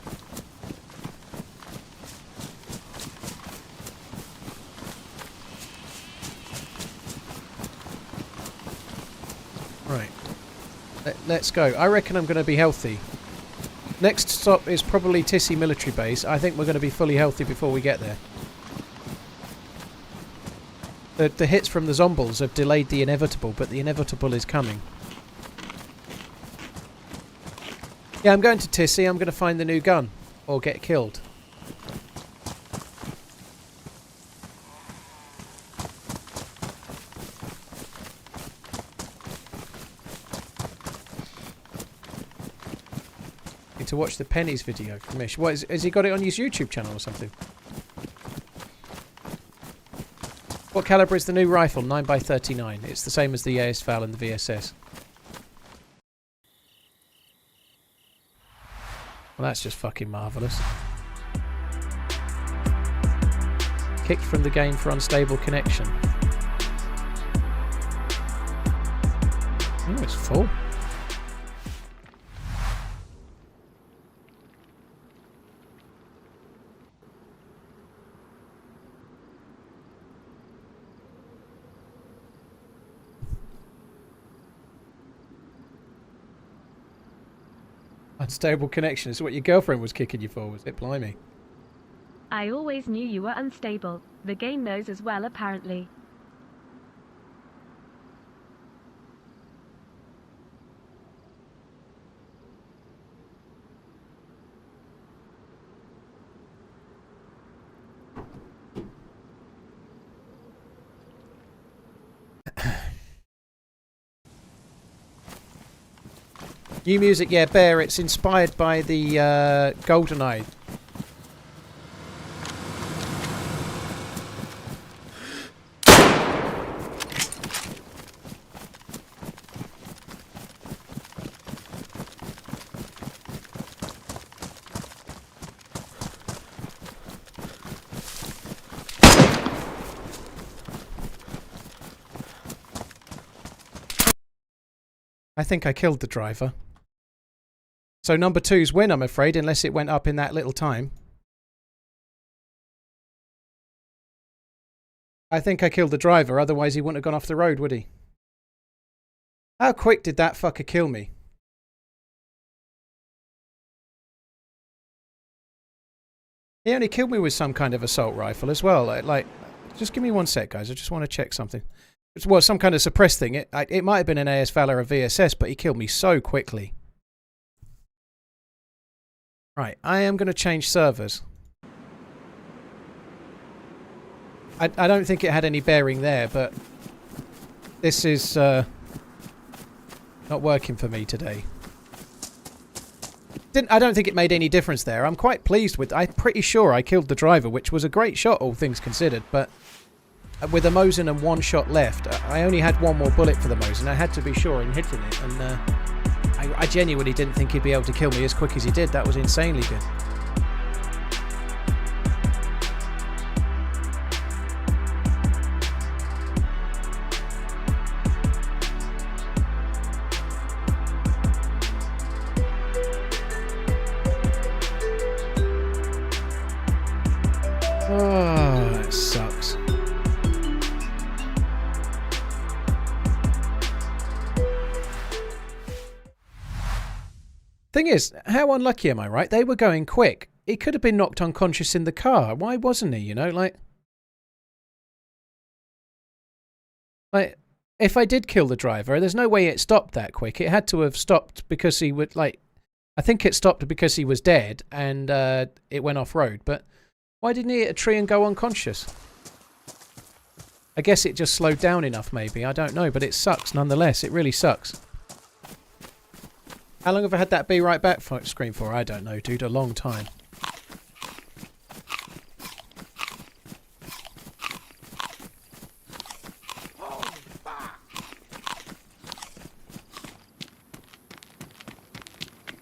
Right. Let's go. I reckon I'm going to be healthy. Next stop is probably Tissy Military Base. I think we're going to be fully healthy before we get there. The hits from the zombies have delayed the inevitable, but the inevitable is coming. Yeah, I'm going to Tissy. I'm going to find the new gun. Or get killed. Need to watch the Pennies video from Mish. What, has he got it on his YouTube channel or something? What calibre is the new rifle? 9x39. It's the same as the ASFAL and the VSS. Well, that's just fucking marvellous. Kicked from the game for unstable connection. Oh, it's full. Unstable connection is what your girlfriend was kicking you for, was it? Blimey. I always knew you were unstable. The game knows as well, apparently. New music, yeah, Bear, it's inspired by the GoldenEye. I think I killed the driver. So number 2's win, I'm afraid, unless it went up in that little time. I think I killed the driver, otherwise he wouldn't have gone off the road, would he? How quick did that fucker kill me? He only killed me with some kind of assault rifle as well. Like, just give me 1 sec, guys. I just want to check something. It was some kind of suppressed thing. It might have been an AS Valor or VSS, but he killed me so quickly. Right, I am going to change servers. I don't think it had any bearing there, but this is not working for me today. I don't think it made any difference there. I'm quite pleased with... I'm pretty sure I killed the driver, which was a great shot, all things considered, but with a Mosin and 1 shot left, I only had 1 more bullet for the Mosin. I had to be sure in hitting it, and I genuinely didn't think he'd be able to kill me as quick as he did. That was insanely good. Oh, that sucks. Thing is, how unlucky am I, right? They were going quick. He could have been knocked unconscious in the car. Why wasn't he, you know? Like, if I did kill the driver, there's no way it stopped that quick. It had to have stopped because he would, like... I think it stopped because he was dead and it went off-road, but... Why didn't he hit a tree and go unconscious? I guess it just slowed down enough, maybe. I don't know, but it sucks nonetheless. It really sucks. How long have I had that be right back screen for? I don't know, dude. A long time.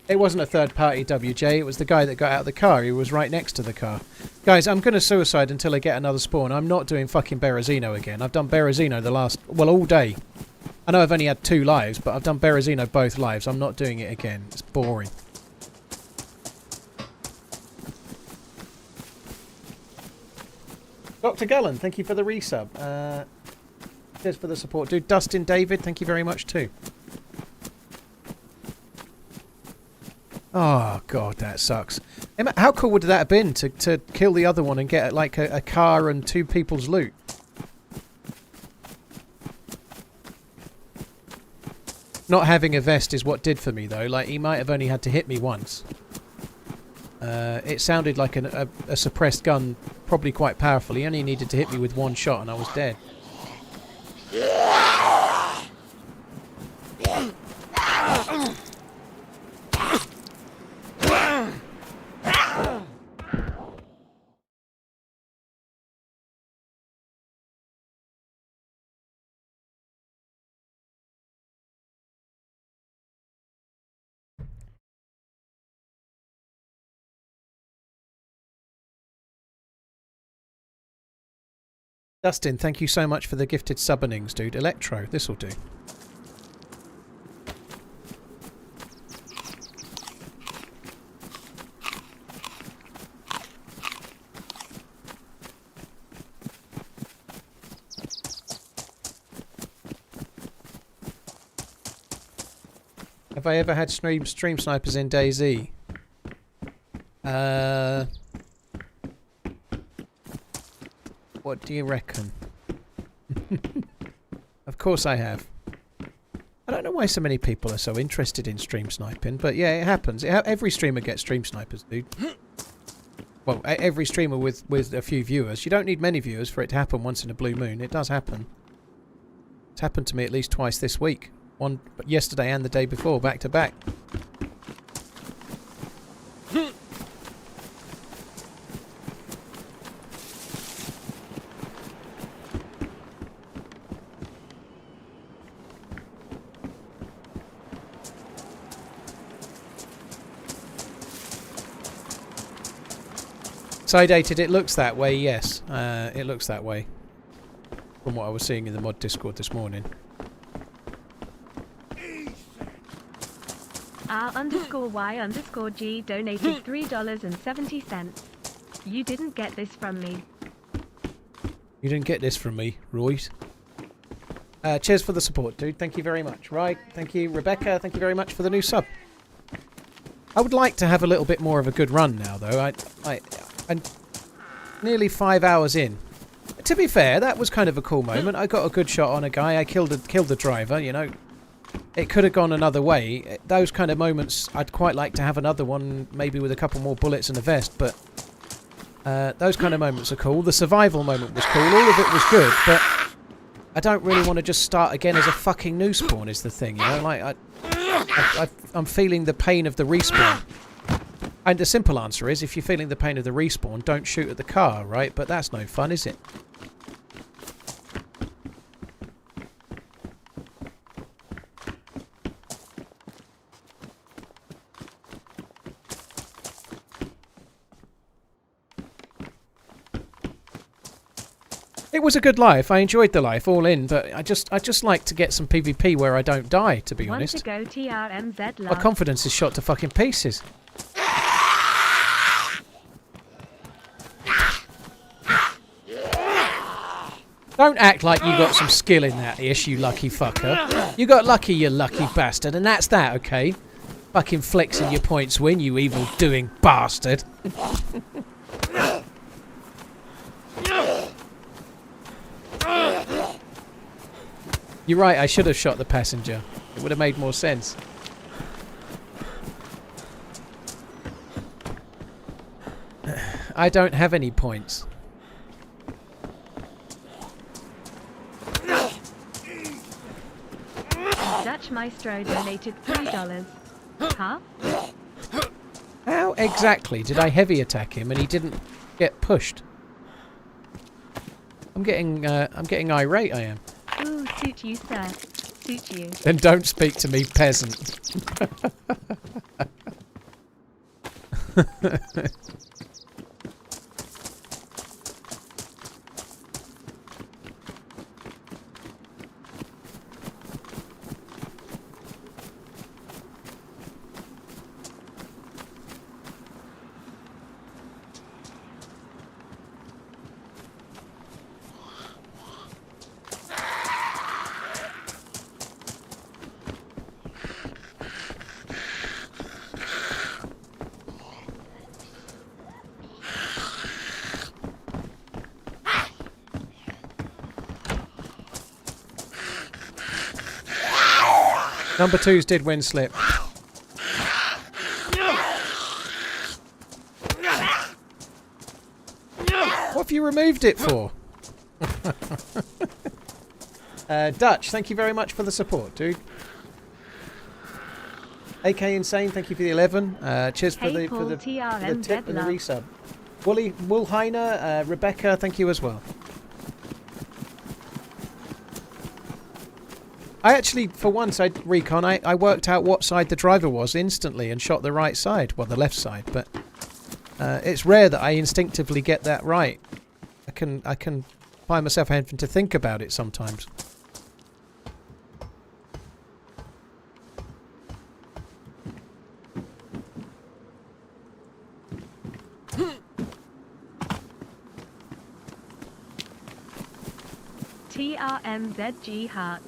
It wasn't a third-party WJ. It was the guy that got out of the car. He was right next to the car. Guys, I'm going to suicide until I get another spawn. I'm not doing fucking Berezino again. I've done Berezino the last... Well, all day. I know I've only had 2 lives, but I've done Berezino both lives. I'm not doing it again. It's boring. Dr. Gullen, thank you for the resub. Cheers for the support. Dude, Dustin David, thank you very much too. Oh, God, that sucks. How cool would that have been to kill the other one and get like a car and 2 people's loot? Not having a vest is what did for me, though. Like, he might have only had to hit me once. It sounded like a suppressed gun, probably quite powerful. He only needed to hit me with 1 shot and I was dead. Dustin, thank you so much for the gifted subbonings, dude. Electro, this'll do. Have I ever had stream snipers in DayZ? What do you reckon? Of course I have. I don't know why so many people are so interested in stream sniping, but yeah, it happens. Every streamer gets stream snipers, dude. Well, every streamer with a few viewers. You don't need many viewers for it to happen once in a blue moon. It does happen. It's happened to me at least twice this week. One yesterday and the day before, back to back. Side-dated, it looks that way, yes. It looks that way. From what I was seeing in the mod Discord this morning. R_Y_G donated $3.70. You didn't get this from me. You didn't get this from me, Royce. Cheers for the support, dude. Thank you very much. Right, thank you. Rebecca, thank you very much for the new sub. I would like to have a little bit more of a good run now, though. I'm nearly 5 hours in. To be fair, that was kind of a cool moment. I got a good shot on a guy. I killed the driver, you know. It could have gone another way. Those kind of moments, I'd quite like to have another one, maybe with a couple more bullets and a vest, but those kind of moments are cool. The survival moment was cool. All of it was good, but I don't really want to just start again as a fucking new spawn is the thing, you know? Like, I'm feeling the pain of the respawn. And the simple answer is, if you're feeling the pain of the respawn, don't shoot at the car, right? But that's no fun, is it? It was a good life. I enjoyed the life all in, but I just like to get some PvP where I don't die, to be honest. Want to go TRMZ My confidence is shot to fucking pieces. Don't act like you got some skill in that ish, you lucky fucker. You got lucky, you lucky bastard, and that's that, okay? Fucking flexing your points win, you evil doing bastard. You're right, I should have shot the passenger. It would have made more sense. I don't have any points. Dutch Maestro donated $3. Huh? How exactly did I heavy attack him and he didn't get pushed? I'm getting irate, I am. Ooh, suit you, sir. Suit you. Then don't speak to me, peasant. Number 2's did win slip. What have you removed it for? Dutch, thank you very much for the support, dude. AK Insane, thank you for the 11. Cheers for the tip and the resub. Woolheiner, Rebecca, thank you as well. I actually, for once, I worked out what side the driver was instantly and shot the right side. Well, the left side, but it's rare that I instinctively get that right. I can find myself having to think about it sometimes. TRMZG Heart.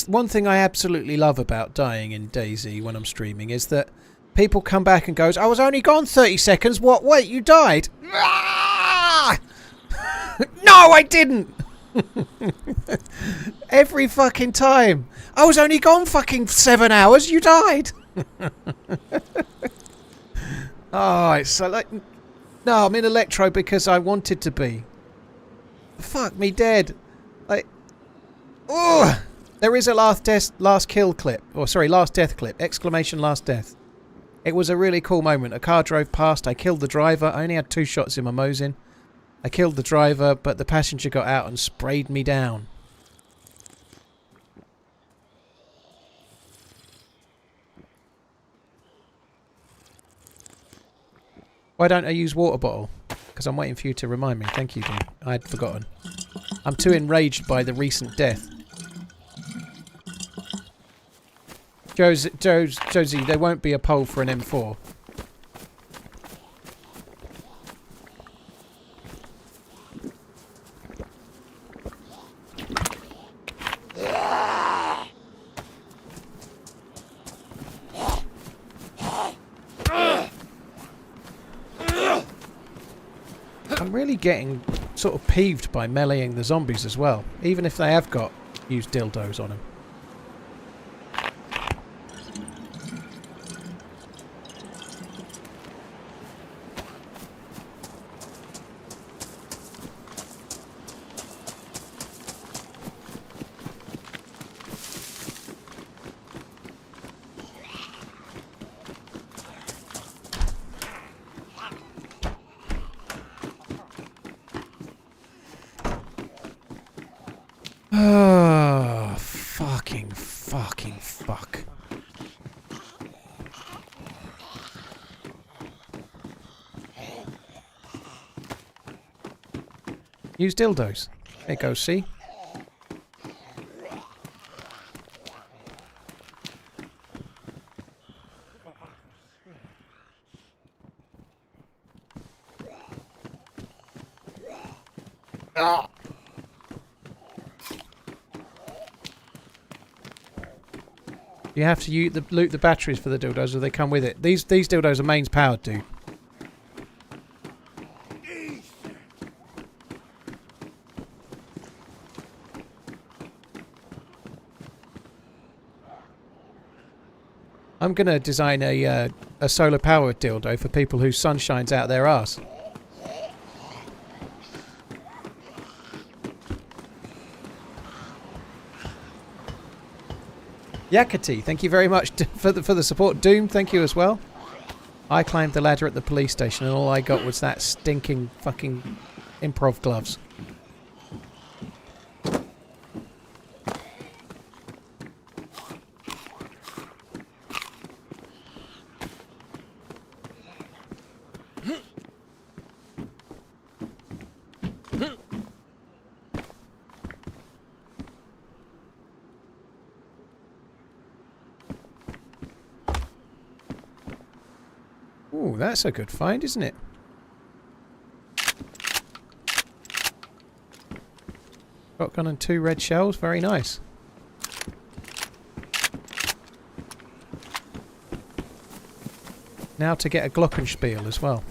One thing I absolutely love about dying in DayZ when I'm streaming is that people come back and goes, I was only gone 30 seconds. What? Wait, you died? Ah! No, I didn't. Every fucking time. I was only gone fucking 7 hours. You died. Oh, it's so like... No, I'm in Electro because I wanted to be. Fuck me dead. Like... Oh! There is a last kill clip. Or sorry, last death clip. Exclamation last death. It was a really cool moment. A car drove past. I killed the driver. I only had 2 shots in my Mosin. I killed the driver, but the passenger got out and sprayed me down. Why don't I use water bottle? Because I'm waiting for you to remind me. Thank you, dude. I had forgotten. I'm too enraged by the recent death. Josie, there won't be a poll for an M4. I'm really getting sort of peeved by meleeing the zombies as well, even if they have got used dildos on them. Oh, fucking fuck. Use dildos. There you go, see? You have to loot the batteries for the dildos, or they come with it. These dildos are mains powered, dude. I'm gonna design a solar powered dildo for people whose sun shines out their arse. Yakati, thank you very much for the support. Doom, thank you as well. I climbed the ladder at the police station and all I got was that stinking fucking improv gloves. Ooh, that's a good find, isn't it? Shotgun and 2 red shells, very nice. Now to get a glockenspiel as well.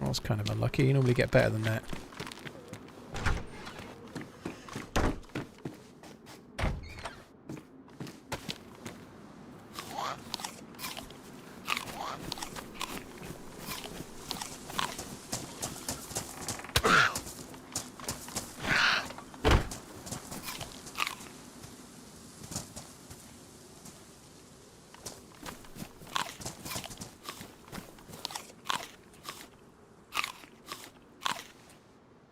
I was kind of unlucky. You normally get better than that.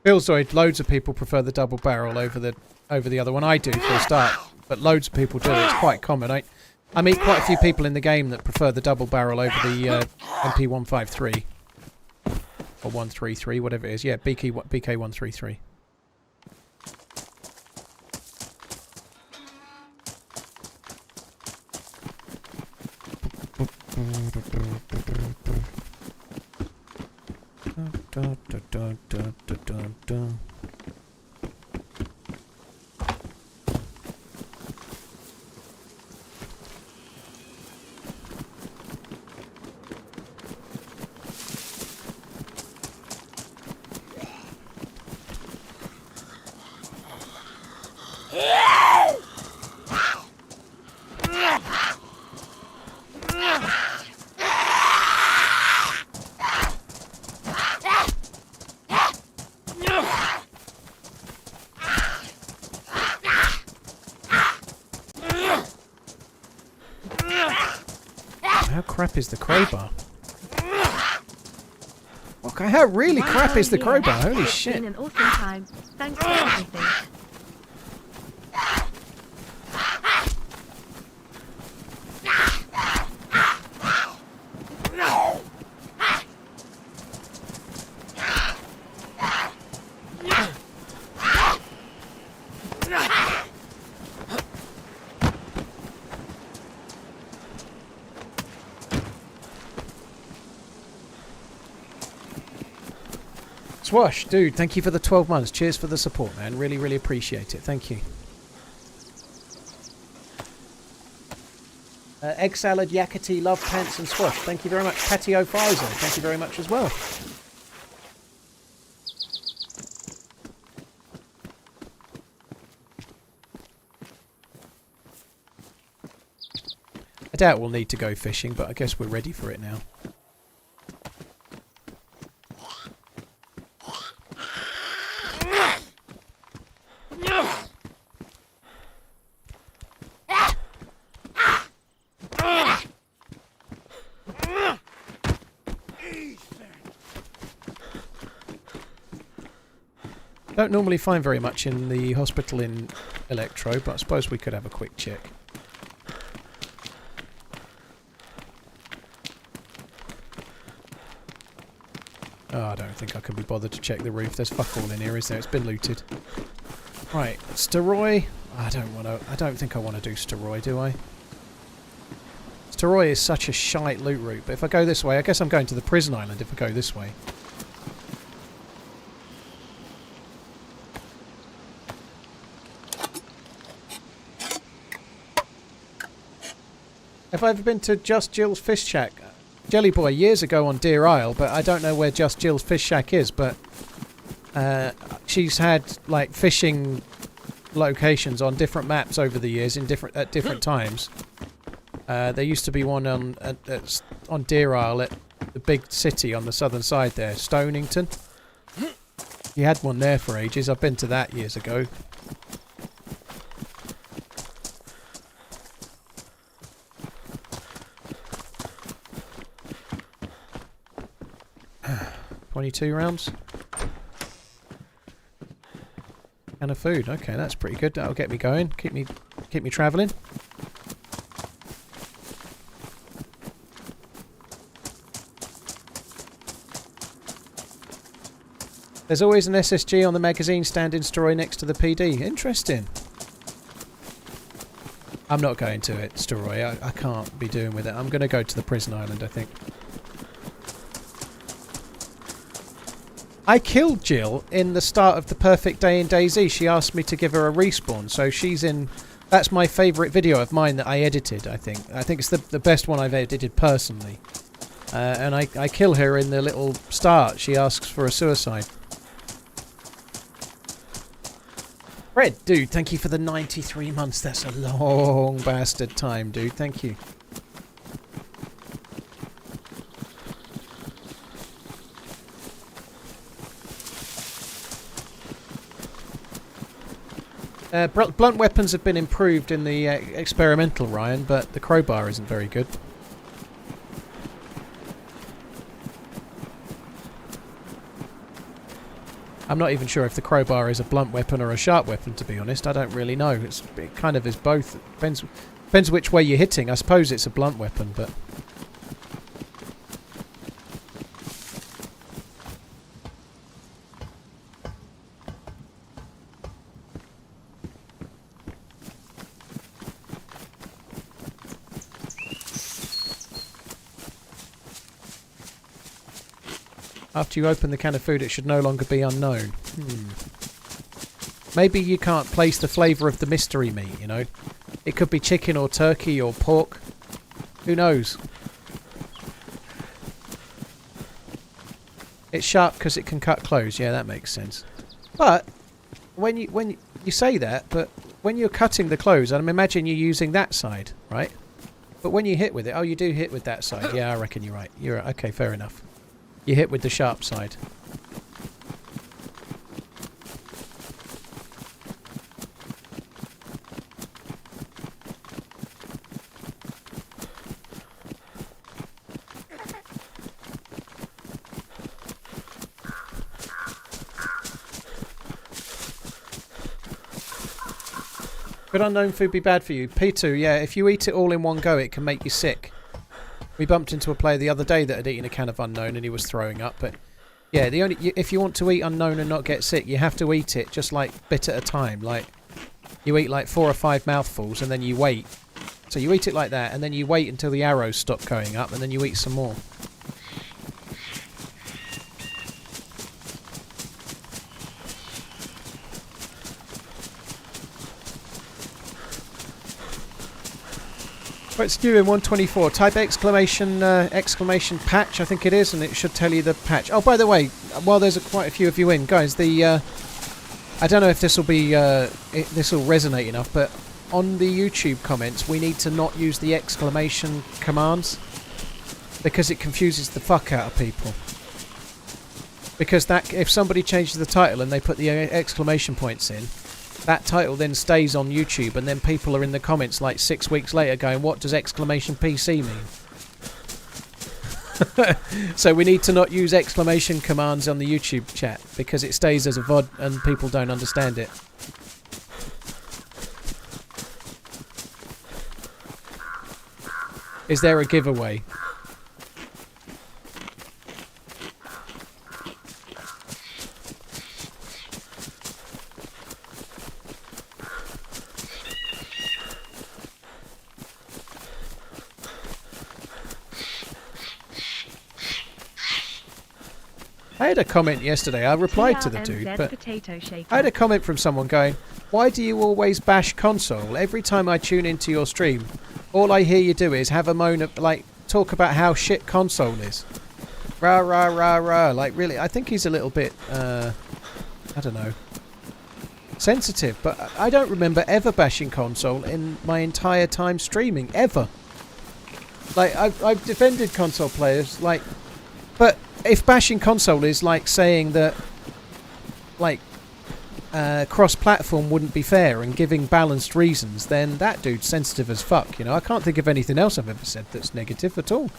Billzoid, loads of people prefer the double barrel over the other one. I do for a start, but loads of people do. It's quite common. I meet quite a few people in the game that prefer the double barrel over the MP153 or 133, whatever it is. Yeah, BK133. how crap is the crowbar? Okay, how really crap is the crowbar? Holy It's shit. been an awesome time. Thanks for everything. Swash, dude, thank you for the 12 months. Cheers for the support, man. Really, really appreciate it. Thank you. Egg salad, yakety, love pants, and swash. Thank you very much. Patio Pfizer, thank you very much as well. I doubt we'll need to go fishing, but I guess we're ready for it now. Don't normally find very much in the hospital in Electro, but I suppose we could have a quick check. Oh, I don't think I can be bothered to check the roof. There's fuck all in here, is there? It's been looted. Right, Steroy. I don't think I want to do Steroy, do I? Steroy is such a shite loot route, but if I go this way, I guess I'm going to the prison island if I go this way. Have I ever been to Just Jill's Fish Shack? Jelly Boy, years ago on Deer Isle, but I don't know where Just Jill's Fish Shack is, but she's had like fishing locations on different maps over the years at different times. There used to be one on Deer Isle at the big city on the southern side there, Stonington. You had one there for ages. I've been to that years ago. $22 rounds. And a food. Okay, that's pretty good. That'll get me going. Keep me travelling. There's always an SSG on the magazine stand in Story next to the PD. Interesting. I'm not going to it, Story. I can't be doing with it. I'm going to go to the prison island, I think. I killed Jill in the start of the perfect day in DayZ. She asked me to give her a respawn, so she's in... That's my favourite video of mine that I edited, I think. I think it's the best one I've edited personally. And I kill her in the little start. She asks for a suicide. Red, dude, thank you for the 93 months. That's a long bastard time, dude. Thank you. Blunt weapons have been improved in the experimental, Ryan, but the crowbar isn't very good. I'm not even sure if the crowbar is a blunt weapon or a sharp weapon, to be honest. I don't really know. It kind of is both. Depends which way you're hitting. I suppose it's a blunt weapon, but... After you open the can of food, it should no longer be unknown. Maybe you can't place the flavour of the mystery meat, you know? It could be chicken or turkey or pork. Who knows? It's sharp because it can cut clothes. Yeah, that makes sense. But when you say that, but when you're cutting the clothes, I imagine you're using that side, right? But when you hit with it, oh, you do hit with that side. Yeah, I reckon you're right. You're okay. Fair enough. You hit with the sharp side. Could unknown food be bad for you? P2, yeah. If you eat it all in one go, it can make you sick. We bumped into a player the other day that had eaten a can of unknown and he was throwing up. But yeah, if you want to eat unknown and not get sick, you have to eat it just like bit at a time. Like you eat like 4 or 5 mouthfuls and then you wait. So you eat it like that and then you wait until the arrows stop going up and then you eat some more. Right, it's new in 124. Type exclamation patch, I think it is, and it should tell you the patch. Oh, by the way, while there's quite a few of you in, guys, I don't know if this will be this will resonate enough, but on the YouTube comments, we need to not use the exclamation commands because it confuses the fuck out of people. Because that if somebody changes the title and they put the exclamation points in, that title then stays on YouTube, and then people are in the comments like 6 weeks later going, what does exclamation PC mean? So we need to not use exclamation commands on the YouTube chat because it stays as a VOD and people don't understand it. Is there a giveaway? I had a comment yesterday, I replied to the dude, but I had a comment from someone going, why do you always bash console? Every time I tune into your stream, all I hear you do is have a moan of, like, talk about how shit console is. Rah, rah, rah, rah. Like, really, I think he's a little bit, I don't know, sensitive, but I don't remember ever bashing console in my entire time streaming, ever. Like, I've defended console players, like, but if bashing console is like saying that, like, cross-platform wouldn't be fair and giving balanced reasons, then that dude's sensitive as fuck, you know. I can't think of anything else I've ever said that's negative at all.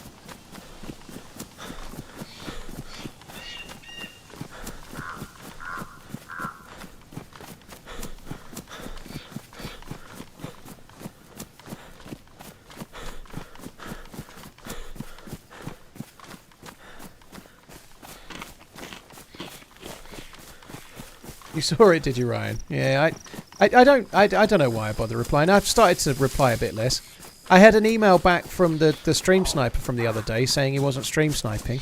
You saw it, did you, Ryan? Yeah, I don't know why I bother replying. I've started to reply a bit less. I had an email back from the stream sniper from the other day saying he wasn't stream sniping.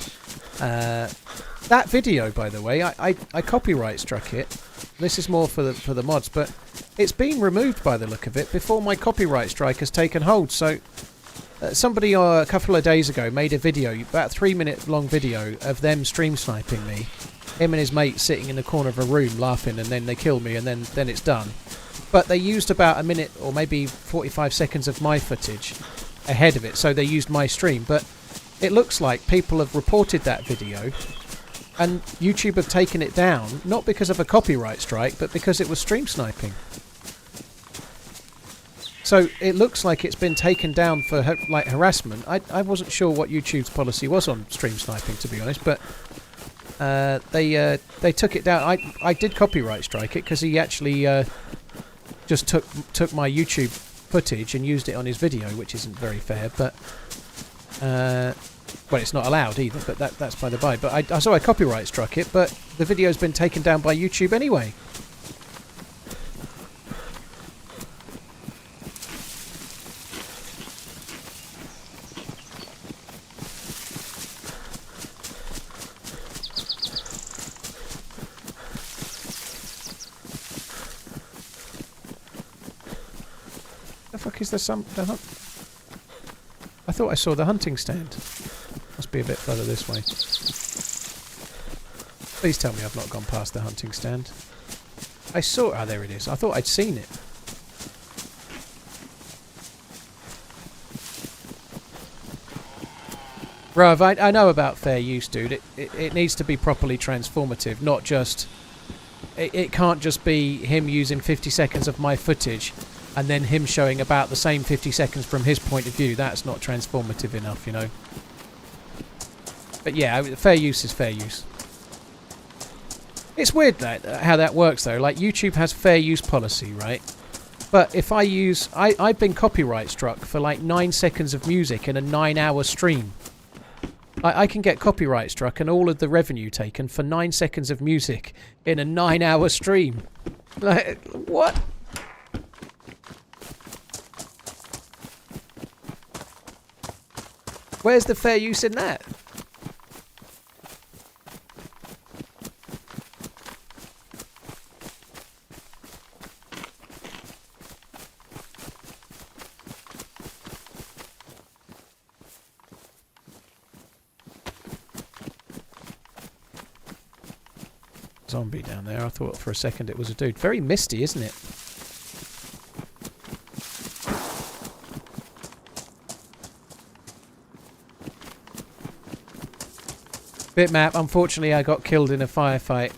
That video, by the way, I copyright struck it. This is more for the mods, but it's been removed by the look of it before my copyright strike has taken hold. So somebody a couple of days ago made a video, about a 3-minute long video of them stream sniping me. Him and his mate sitting in the corner of a room laughing, and then they kill me, and then it's done. But they used about a minute or maybe 45 seconds of my footage ahead of it, so they used my stream. But it looks like people have reported that video, and YouTube have taken it down, not because of a copyright strike, but because it was stream sniping. So it looks like it's been taken down for like harassment. I wasn't sure what YouTube's policy was on stream sniping, to be honest, but they took it down. I did copyright strike it because he actually just took my YouTube footage and used it on his video, which isn't very fair. But well, it's not allowed either. But that's by the by. But I copyright struck it. But the video's been taken down by YouTube anyway. Is there I thought I saw the hunting stand. Must be a bit further this way. Please tell me I've not gone past the hunting stand. I saw... Ah, there it is. I thought I'd seen it. Rav, I know about fair use, dude. It needs to be properly transformative, not just... It can't just be him using 50 seconds of my footage and then him showing about the same 50 seconds from his point of view. That's not transformative enough, you know. But yeah, fair use is fair use. It's weird how that works, though. Like, YouTube has fair use policy, right? But if I use... I've been copyright struck for like 9 seconds of music in a 9-hour stream. I can get copyright struck and all of the revenue taken for 9 seconds of music in a 9-hour stream. Like, what? Where's the fair use in that? Zombie down there. I thought for a second it was a dude. Very misty, isn't it? Bitmap, unfortunately I got killed in a firefight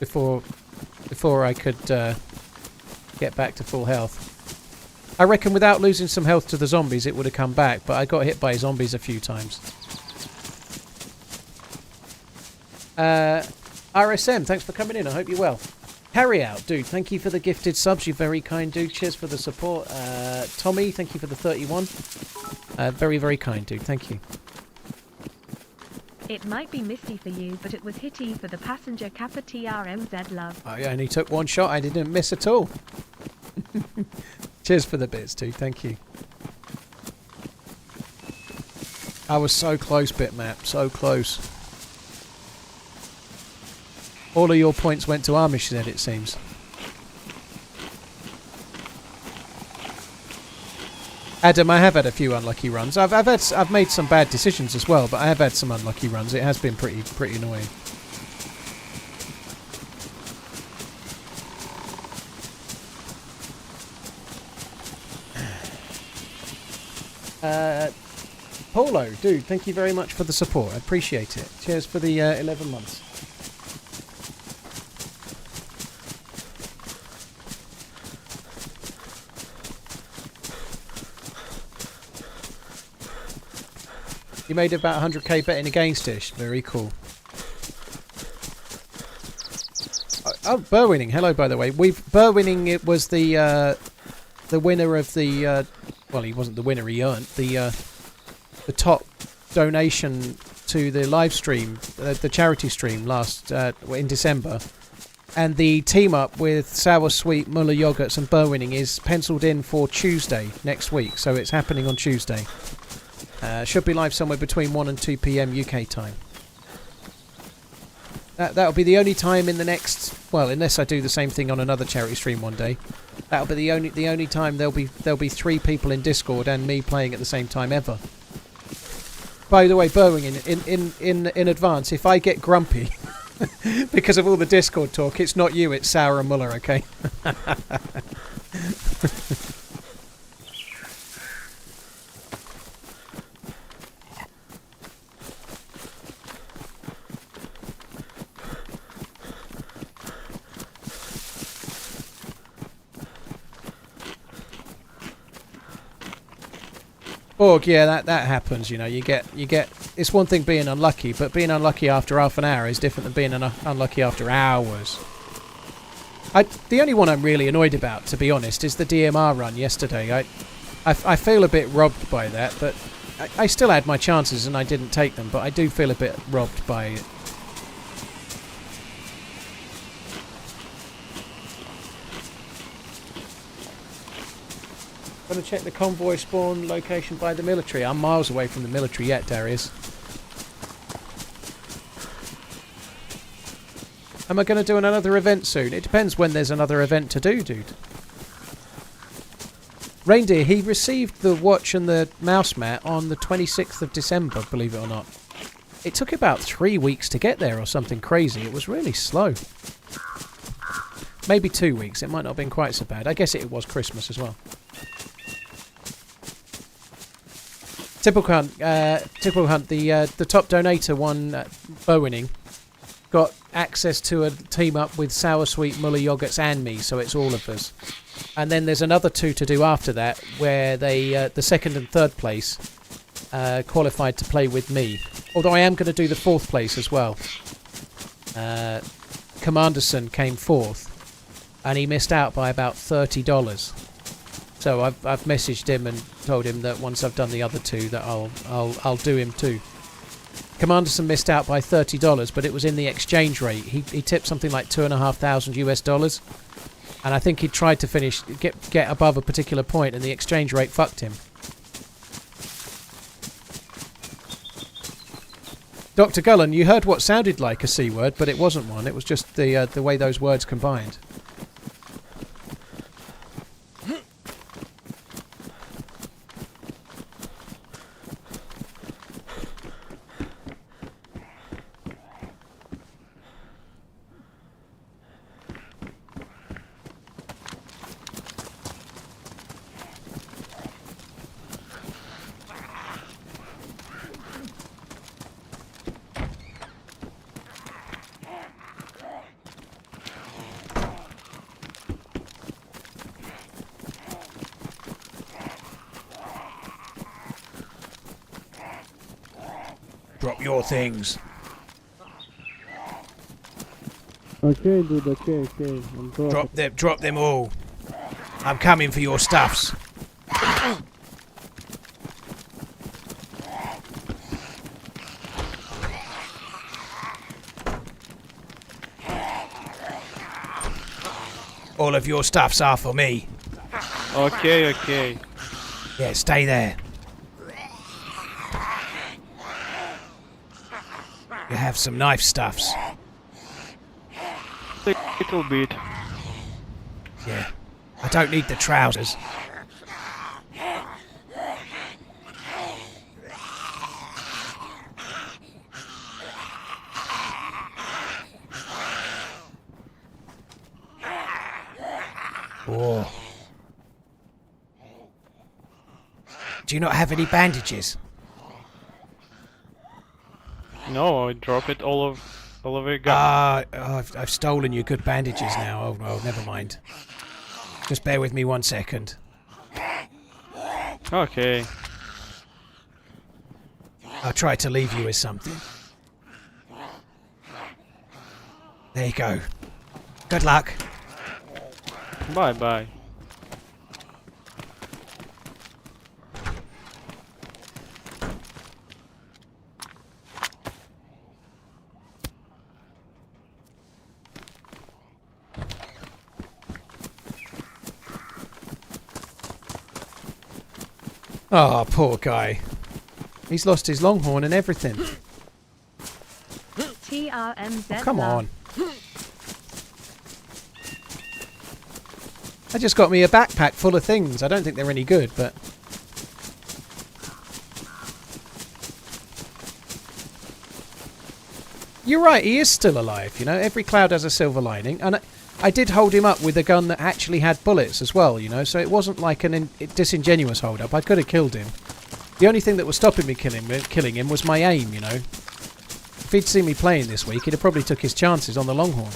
before I could get back to full health. I reckon without losing some health to the zombies it would have come back, but I got hit by zombies a few times. RSM, thanks for coming in. I hope you're well. Carry out, dude. Thank you for the gifted subs. You're very kind, dude. Cheers for the support. Tommy, thank you for the 31. Very, very kind, dude. Thank you. It might be misty for you, but it was hitty for the passenger Kappa TRMZ love. I only took one shot. I didn't miss at all. Cheers for the bits, dude. Thank you. I was so close, Bitmap. So close. All of your points went to Amish then, it seems. Adam, I have had a few unlucky runs. I've made some bad decisions as well, but I have had some unlucky runs. It has been pretty annoying. Polo, dude, thank you very much for the support. I appreciate it. Cheers for the 11 months. You made about 100k betting against Ish. Very cool. Oh, Burwinning. Hello, by the way. Burwinning. It was the winner of the. Well, he wasn't the winner. He earned the top donation to the live stream, the charity stream last in December. And the team up with Sour Sweet, Muller Yogurts and Burwinning is penciled in for Tuesday next week. So it's happening on Tuesday. Should be live somewhere between 1 and 2 p.m. UK time. That'll be the only time in the next... Well, unless I do the same thing on another charity stream one day. That'll be the only time there'll be 3 people in Discord and me playing at the same time ever. By the way, Burwing, in advance, if I get grumpy because of all the Discord talk, it's not you, it's Sour and Muller, okay? Borg, yeah, that happens. You know, you get. It's one thing being unlucky, but being unlucky after half an hour is different than being unlucky after hours. The only one I'm really annoyed about, to be honest, is the DMR run yesterday. I feel a bit robbed by that, but I still had my chances and I didn't take them. But I do feel a bit robbed by it. Going to check the convoy spawn location by the military. I'm miles away from the military yet, Darius. Am I going to do another event soon? It depends when there's another event to do, dude. Reindeer, he received the watch and the mouse mat on the 26th of December, believe it or not. It took about 3 weeks to get there or something crazy. It was really slow. Maybe 2 weeks. It might not have been quite so bad. I guess it was Christmas as well. Typical Hunt, the top donator won Bowinning, got access to a team up with Sour Sweet, Muller Yogurts and me, so it's all of us. And then there's another 2 to do after that, where they the second and third place qualified to play with me. Although I am going to do the 4th place as well. Commanderson came 4th, and he missed out by about $30. So I've messaged him and told him that once I've done the other 2 that I'll do him too. Commanderson missed out by $30, but it was in the exchange rate. He tipped something like $2,500 US, and I think he tried to get above a particular point, and the exchange rate fucked him. Dr. Gullen, you heard what sounded like a C word, but it wasn't one. It was just the way those words combined. Drop your things. Okay, dude, okay. I'm dropping. Drop them all. I'm coming for your stuffs. All of your stuffs are for me. Okay. Yeah, stay there. You have some knife stuffs. A little bit. Yeah. I don't need the trousers. Oh. Do you not have any bandages? No, I drop it all of it. Gun. I've stolen your good bandages now. Oh, well, never mind. Just bear with me 1 second. Okay. I'll try to leave you with something. There you go. Good luck. Bye. Oh, poor guy. He's lost his longhorn and everything. TRMZ. Oh, come on. I just got me a backpack full of things. I don't think they're any good, but... You're right, he is still alive, you know. Every cloud has a silver lining. And I did hold him up with a gun that actually had bullets as well, you know. So it wasn't like an disingenuous hold-up. I could have killed him. The only thing that was stopping me killing him was my aim, you know. If he'd seen me playing this week, he'd have probably took his chances on the longhorn.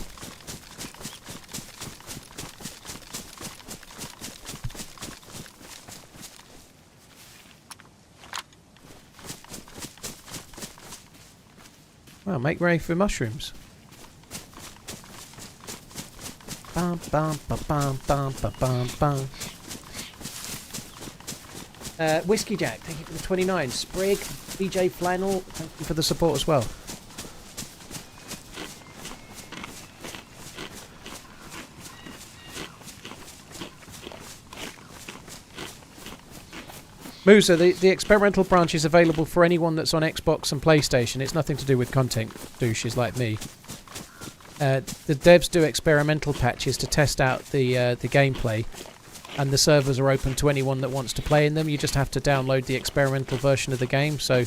Well, make way for mushrooms. Bum, bum, ba, bum, bum, ba, bum, bum. Whiskey Jack, thank you for the 29. Sprig, BJ Flannel, thank you for the support as well. Musa, the experimental branch is available for anyone that's on Xbox and PlayStation. It's nothing to do with content douches like me. The devs do experimental patches to test out the gameplay, and the servers are open to anyone that wants to play in them. You just have to download the experimental version of the game. So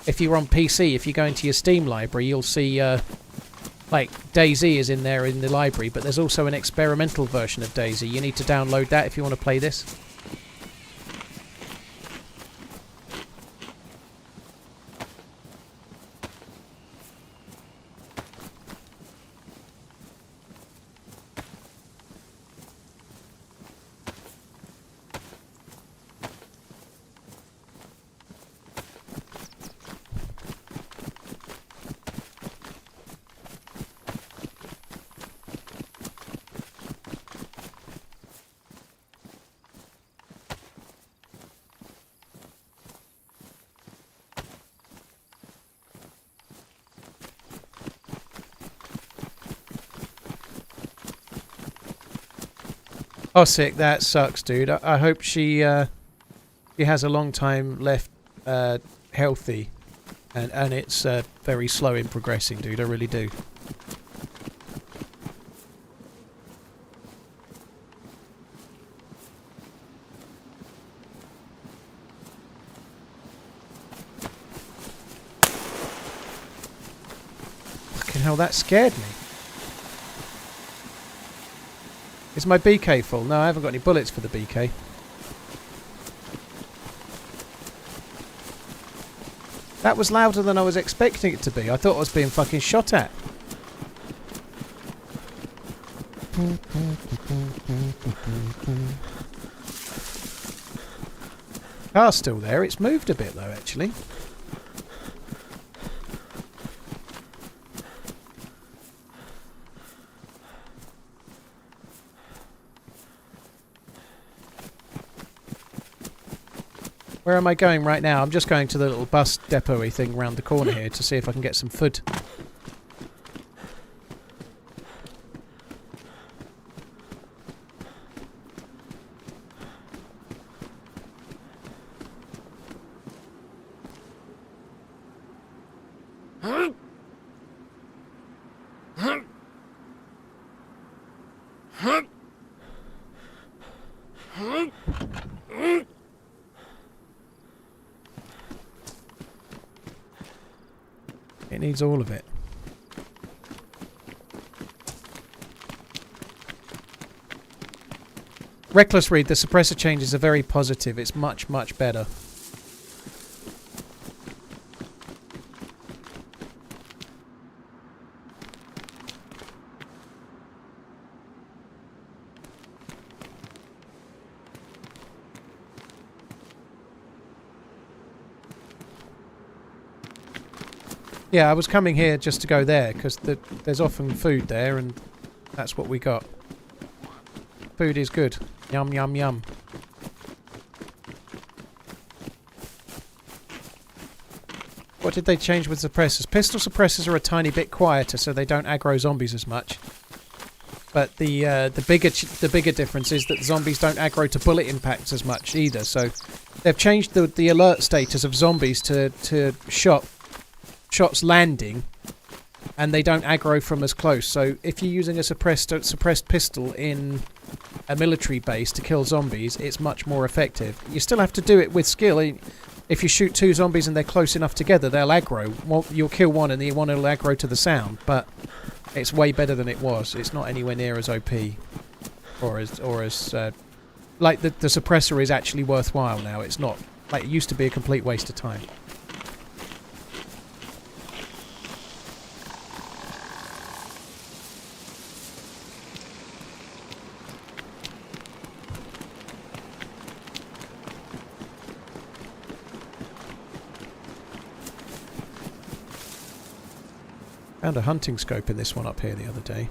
if you're on PC, if you go into your Steam library, you'll see like DayZ is in there in the library, but there's also an experimental version of DayZ. You need to download that if you want to play this. Oh, sick. That sucks, dude. I hope she has a long time left healthy, and it's very slow in progressing, dude. I really do. Fucking hell, that scared me. Is my BK full? No, I haven't got any bullets for the BK. That was louder than I was expecting it to be. I thought I was being fucking shot at. Car's still there. It's moved a bit though, actually. Where am I going right now? I'm just going to the little bus depot-y thing round the corner here to see if I can get some food. It needs all of it. Reckless read, the suppressor changes are very positive. It's much, much better. Yeah, I was coming here just to go there, because there's often food there, and that's what we got. Food is good. Yum, yum, yum. What did they change with suppressors? Pistol suppressors are a tiny bit quieter, so they don't aggro zombies as much. But the bigger difference is that zombies don't aggro to bullet impacts as much either. So they've changed the alert status of zombies to shots landing, and they don't aggro from as close. So if you're using a suppressed pistol in a military base to kill zombies, it's much more effective. You still have to do it with skill. If you shoot two zombies and they're close enough together, they'll aggro. Well, you'll kill one and the one will aggro to the sound, but it's way better than it was. It's not anywhere near as OP or as like the suppressor is actually worthwhile now. It's not like it used to be a complete waste of time. Found a hunting scope in this one up here the other day.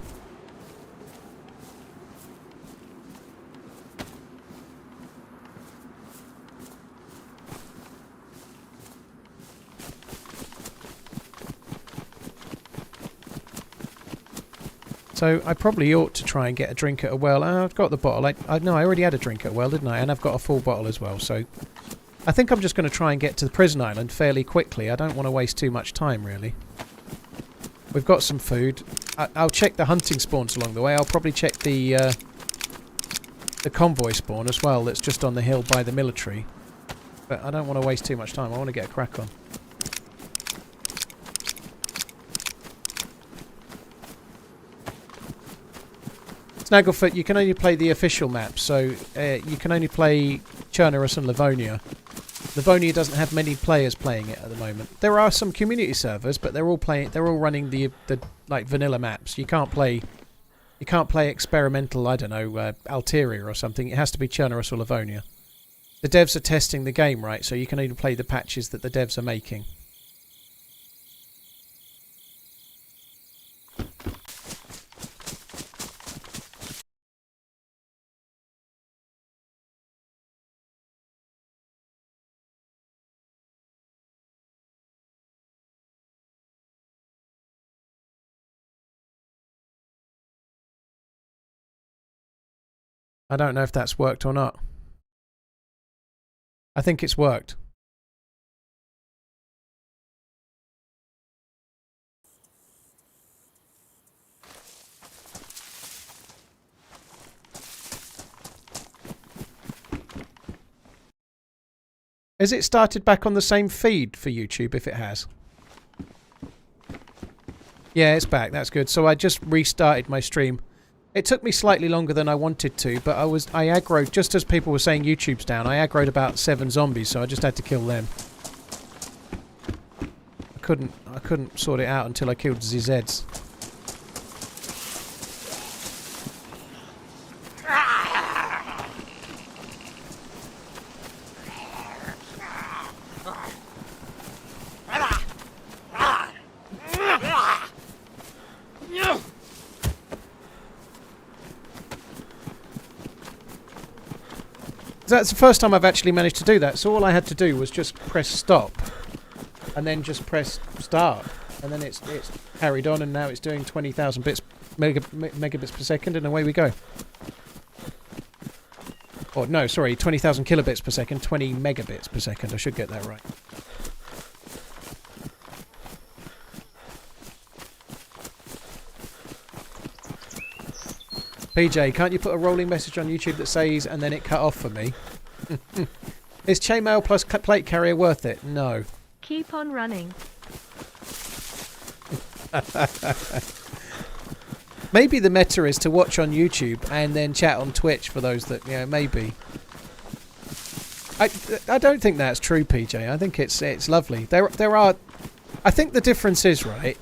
So I probably ought to try and get a drink at a well. I've got the bottle. No, I already had a drink at a well, didn't I? And I've got a full bottle as well. So I think I'm just going to try and get to the prison island fairly quickly. I don't want to waste too much time, really. We've got some food. I'll check the hunting spawns along the way. I'll probably check the convoy spawn as well that's just on the hill by the military. But I don't want to waste too much time. I want to get a crack on. Snagglefoot, you can only play the official map, so you can only play Chernarus and Livonia. Livonia doesn't have many players playing it at the moment. There are some community servers, but they're all running the like vanilla maps. You can't play experimental, I don't know, Alteria or something. It has to be Chernarus or Livonia. The devs are testing the game, right? So you can only play the patches that the devs are making. I don't know if that's worked or not. I think it's worked. Has it started back on the same feed for YouTube if it has? Yeah, it's back. That's good. So I just restarted my stream. It took me slightly longer than I wanted to, but I aggroed, just as people were saying YouTube's down, I aggroed about 7 zombies, so I just had to kill them. I couldn't sort it out until I killed ZZs. That's the first time I've actually managed to do that, so all I had to do was just press stop and then just press start, and then it's carried on, and now it's doing 20,000 megabits per second, and away we go. Oh no, sorry, 20,000 kilobits per second, 20 megabits per second. I should get that right. PJ, can't you put a rolling message on YouTube that says, and then it cut off for me? Is chainmail plus plate carrier worth it? No. Keep on running. Maybe the meta is to watch on YouTube and then chat on Twitch for those that, you know, maybe. I don't think that's true, PJ. I think it's lovely. There are... I think the difference is, right,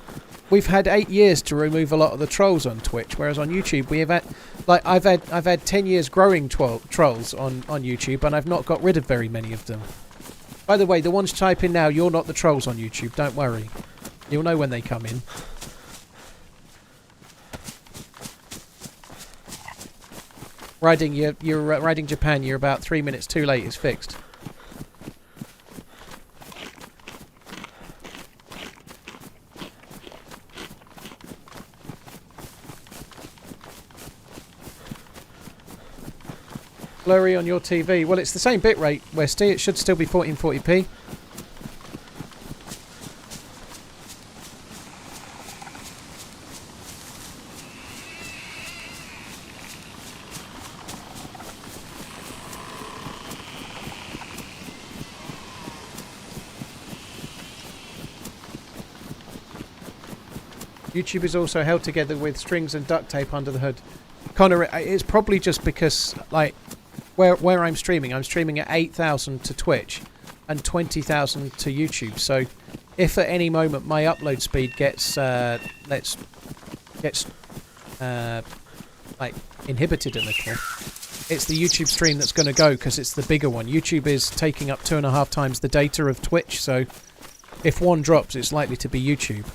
we've had 8 years to remove a lot of the trolls on Twitch, whereas on YouTube we have had, like, I've had 10 years growing trolls on YouTube, and I've not got rid of very many of them. By the way, the ones type in now, you're not the trolls on YouTube. Don't worry, you'll know when they come in. You're riding Japan. You're about 3 minutes too late. It's fixed. Blurry on your TV. Well, it's the same bitrate, Westy. It should still be 1440p. YouTube is also held together with strings and duct tape under the hood. Connor, it's probably just because, like, where I'm streaming at 8,000 to Twitch and 20,000 to YouTube. So if at any moment my upload speed gets like inhibited a little, it's the YouTube stream that's going to go, because it's the bigger one. YouTube is taking up 2.5 times the data of Twitch, so if one drops, it's likely to be YouTube.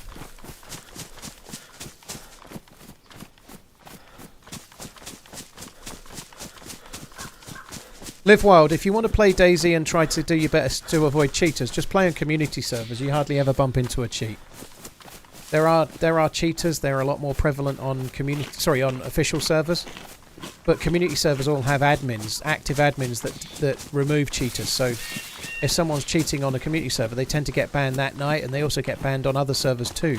Live Wild, if you want to play DayZ and try to do your best to avoid cheaters, just play on community servers. You hardly ever bump into a cheat. There are cheaters. They're a lot more prevalent on on official servers, but community servers all have admins, active admins that remove cheaters. So if someone's cheating on a community server, they tend to get banned that night, and they also get banned on other servers too.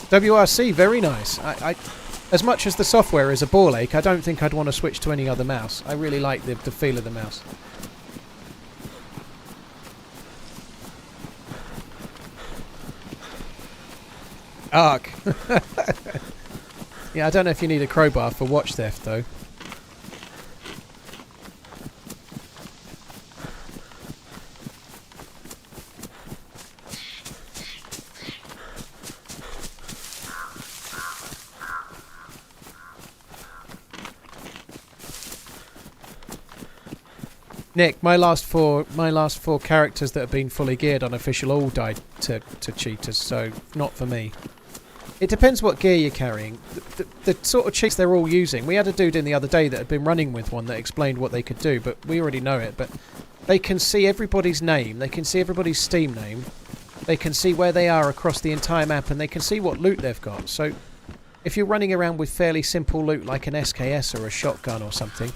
WRC, very nice. I as much as the software is a ball ache, I don't think I'd want to switch to any other mouse. I really like the feel of the mouse. Arc. Yeah, I don't know if you need a crowbar for watch theft, though. Nick, my last four characters that have been fully geared on official all died to cheaters, so not for me. It depends what gear you're carrying. The sort of cheats they're all using. We had a dude in the other day that had been running with one that explained what they could do, but we already know it. But they can see everybody's name, they can see everybody's Steam name, they can see where they are across the entire map, and they can see what loot they've got. So if you're running around with fairly simple loot like an SKS or a shotgun or something,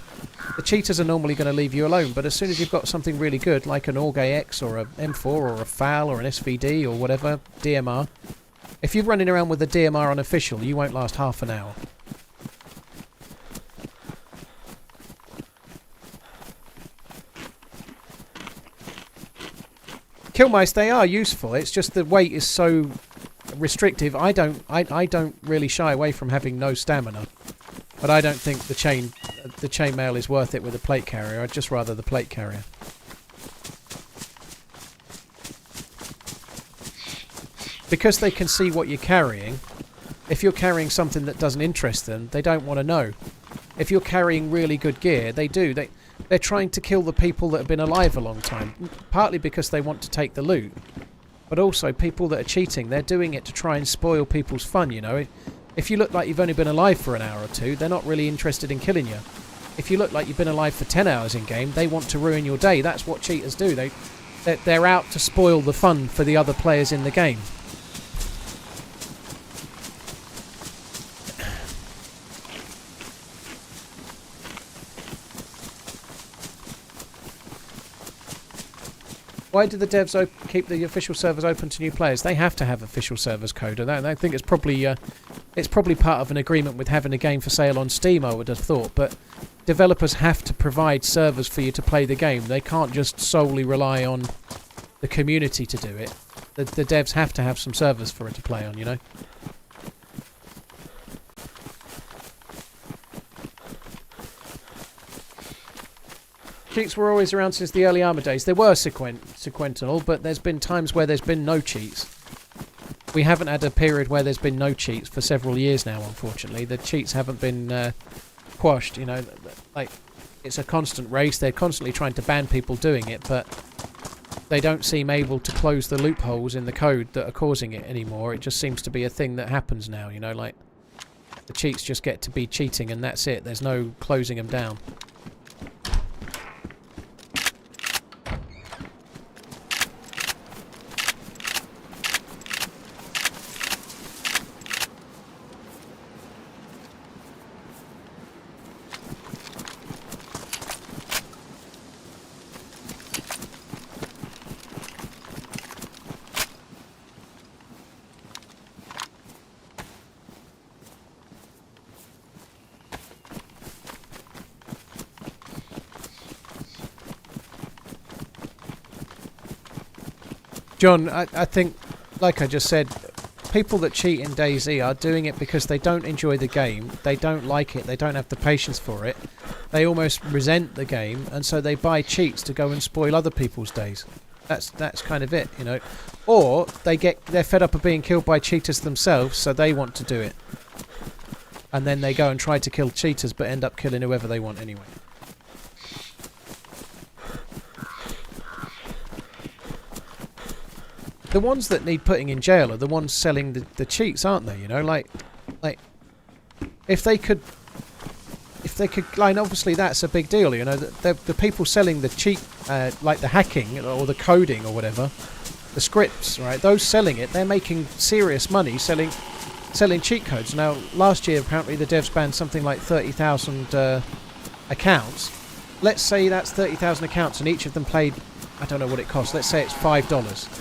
the cheaters are normally going to leave you alone. But as soon as you've got something really good like an Org AX or a M4 or a FAL or an SVD or whatever, DMR, if you're running around with a DMR unofficial, you won't last half an hour. Kill mice, they are useful. It's just the weight is so restrictive. I don't really shy away from having no stamina, but I don't think the chainmail is worth it with a plate carrier. I'd just rather the plate carrier. Because they can see what you're carrying. If you're carrying something that doesn't interest them, they don't want to know. If you're carrying really good gear, they do. They're trying to kill the people that have been alive a long time, partly because they want to take the loot, but also people that are cheating, they're doing it to try and spoil people's fun, you know. If you look like you've only been alive for an hour or two, they're not really interested in killing you. If you look like you've been alive for 10 hours in game, they want to ruin your day. That's what cheaters do. They're out to spoil the fun for the other players in the game. Why do the devs keep the official servers open to new players? They have to have official servers code, and I think it's probably part of an agreement with having a game for sale on Steam, I would have thought. But developers have to provide servers for you to play the game. They can't just solely rely on the community to do it. The devs have to have some servers for it to play on, you know. Cheats were always around since the early Armour days. They were sequential, but there's been times where there's been no cheats. We haven't had a period where there's been no cheats for several years now, unfortunately. The cheats haven't been quashed, you know. Like, it's a constant race. They're constantly trying to ban people doing it, but they don't seem able to close the loopholes in the code that are causing it anymore. It just seems to be a thing that happens now, you know. Like, the cheats just get to be cheating and that's it. There's no closing them down. John, I think, like I just said, people that cheat in DayZ are doing it because they don't enjoy the game, they don't like it, they don't have the patience for it, they almost resent the game, and so they buy cheats to go and spoil other people's days. That's kind of it, you know. Or they're fed up of being killed by cheaters themselves, so they want to do it. And then they go and try to kill cheaters, but end up killing whoever they want anyway. The ones that need putting in jail are the ones selling the cheats, aren't they? You know, like if they could, like, obviously that's a big deal. You know, the people selling the cheat, like the hacking or the coding or whatever, the scripts, right? Those selling it, they're making serious money selling cheat codes. Now, last year apparently the devs banned something like 30,000 accounts. Let's say that's 30,000 accounts, and each of them played, I don't know what it costs. Let's say it's $5.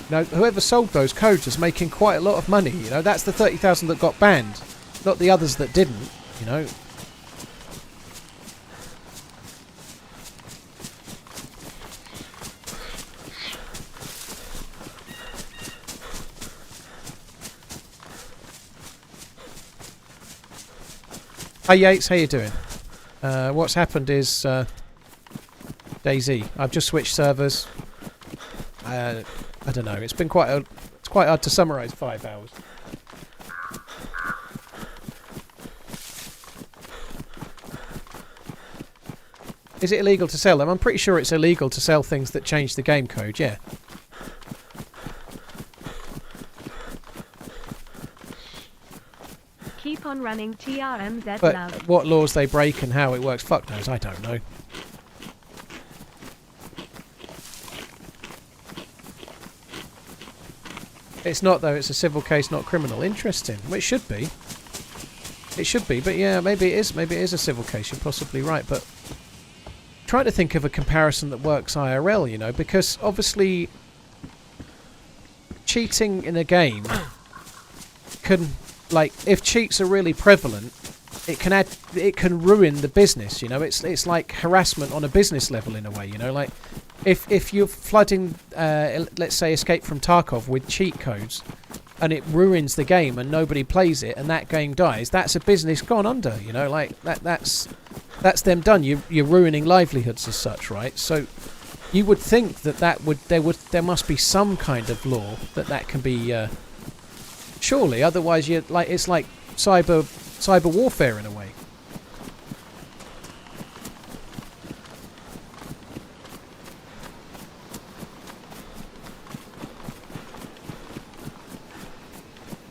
Now, whoever sold those codes is making quite a lot of money, you know. That's the 30,000 that got banned, not the others that didn't, you know. Hi Yates, how you doing? What's happened is DayZ. I've just switched servers. I don't know. It's quite hard to summarise 5 hours. Is it illegal to sell them? I'm pretty sure it's illegal to sell things that change the game code. Yeah. Keep on running TRMZ But love. what laws they break and how it works, fuck knows. I don't know. It's not, though. It's a civil case, not criminal. Interesting. Well, it should be. It should be, but yeah, maybe it is. Maybe it is a civil case. You're possibly right, but try to think of a comparison that works IRL, you know, because obviously cheating in a game can, like, if cheats are really prevalent, it can ruin the business, you know. It's like harassment on a business level in a way, you know, like if you're flooding, let's say, Escape from Tarkov with cheat codes, and it ruins the game and nobody plays it and that game dies, that's a business gone under, you know, like that's them done. You're ruining livelihoods as such, right? So you would think there must be some kind of law that can be surely, otherwise it's like cyber warfare in a way.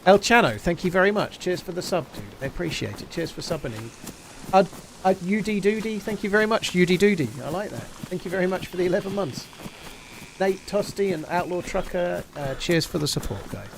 El Chano, thank you very much. Cheers for the sub, dude. I appreciate it. Cheers for subbing. UD Doody, thank you very much. UD Doody, I like that. Thank you very much for the 11 months. Nate Tosty and Outlaw Trucker, cheers for the support, guys.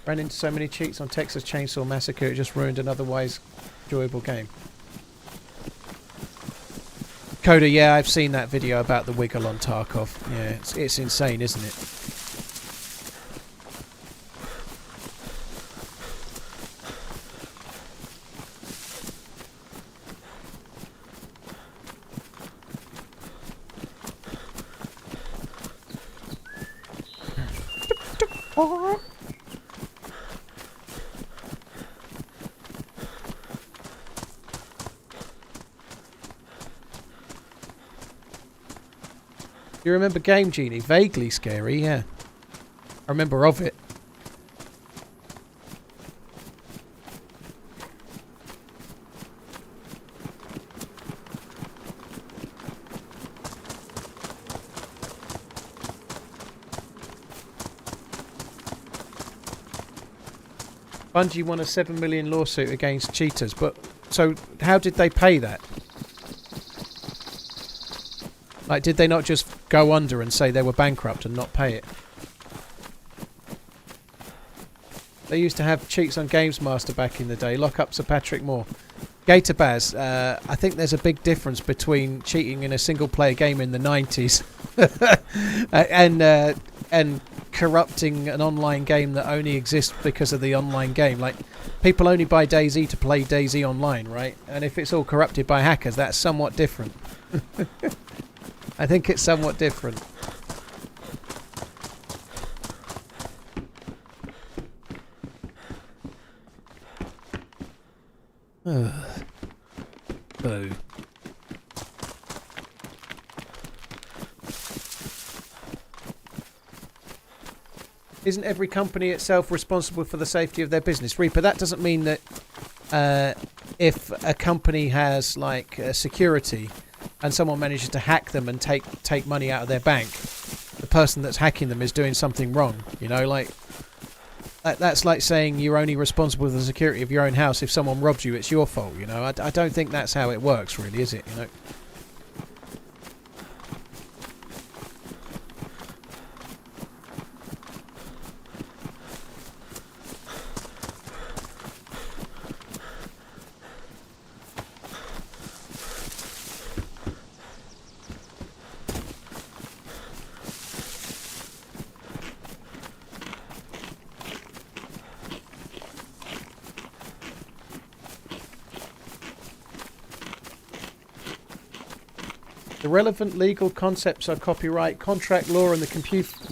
Ran into so many cheats on Texas Chainsaw Massacre, it just ruined an otherwise enjoyable game. Coda, yeah, I've seen that video about the wiggle on Tarkov. Yeah, it's insane, isn't it? You remember Game Genie? Vaguely scary, yeah. I remember of it. Bungie won a 7 million lawsuit against cheaters, but so how did they pay that? Like, did they not just go under and say they were bankrupt and not pay it? They used to have cheats on Games Master back in the day. Lock up Sir Patrick Moore. Gator Baz, I think there's a big difference between cheating in a single-player game in the 90s and corrupting an online game that only exists because of the online game. Like, people only buy DayZ to play DayZ online, right? And if it's all corrupted by hackers, that's somewhat different. I think it's somewhat different. Boo. Isn't every company itself responsible for the safety of their business? Reaper, that doesn't mean that if a company has like security and someone manages to hack them and take money out of their bank, the person that's hacking them is doing something wrong. You know, like that's like saying you're only responsible for the security of your own house. If someone robs you, it's your fault. You know, I don't think that's how it works, really, is it? You know. The relevant legal concepts are copyright, contract law, and the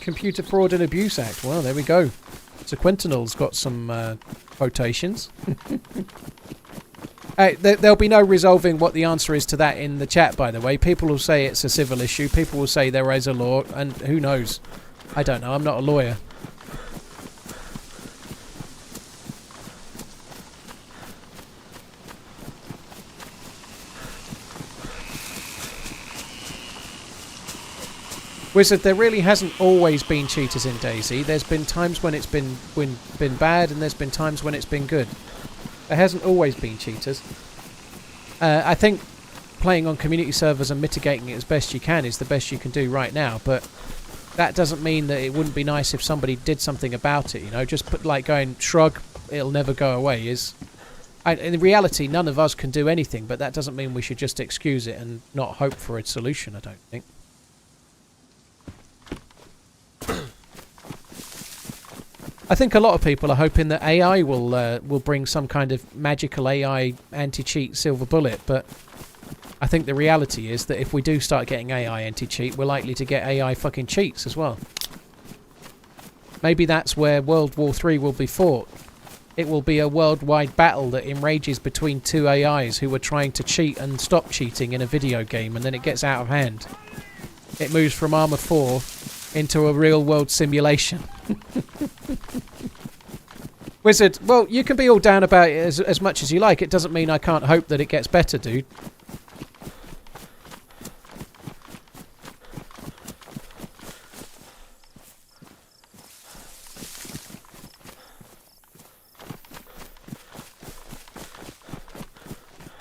Computer Fraud and Abuse Act. Well, there we go. Sequentinal's got some quotations. There'll be no resolving what the answer is to that in the chat, by the way. People will say it's a civil issue. People will say there is a law, and who knows? I don't know. I'm not a lawyer. Wizard, there really hasn't always been cheaters in DayZ. There's been times when it's been bad, and there's been times when it's been good. There hasn't always been cheaters. I think playing on community servers and mitigating it as best you can is the best you can do right now, but that doesn't mean that it wouldn't be nice if somebody did something about it, you know. Just put, like, going, shrug, it'll never go away is... in reality, none of us can do anything, but that doesn't mean we should just excuse it and not hope for a solution, I don't think. I think a lot of people are hoping that AI will bring some kind of magical AI anti-cheat silver bullet, but I think the reality is that if we do start getting AI anti-cheat, we're likely to get AI fucking cheats as well. Maybe that's where World War III will be fought. It will be a worldwide battle that enrages between two AIs who are trying to cheat and stop cheating in a video game, and then it gets out of hand. It moves from Arma 4 into a real-world simulation. Wizard, well, you can be all down about it as much as you like. It doesn't mean I can't hope that it gets better, dude.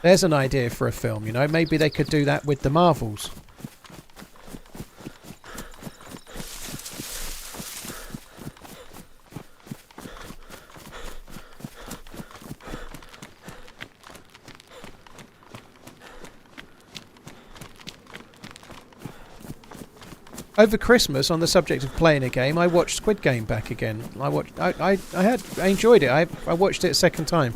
There's an idea for a film, you know. Maybe they could do that with the Marvels. Over Christmas, on the subject of playing a game, I watched Squid Game back again. I enjoyed it. I watched it a second time.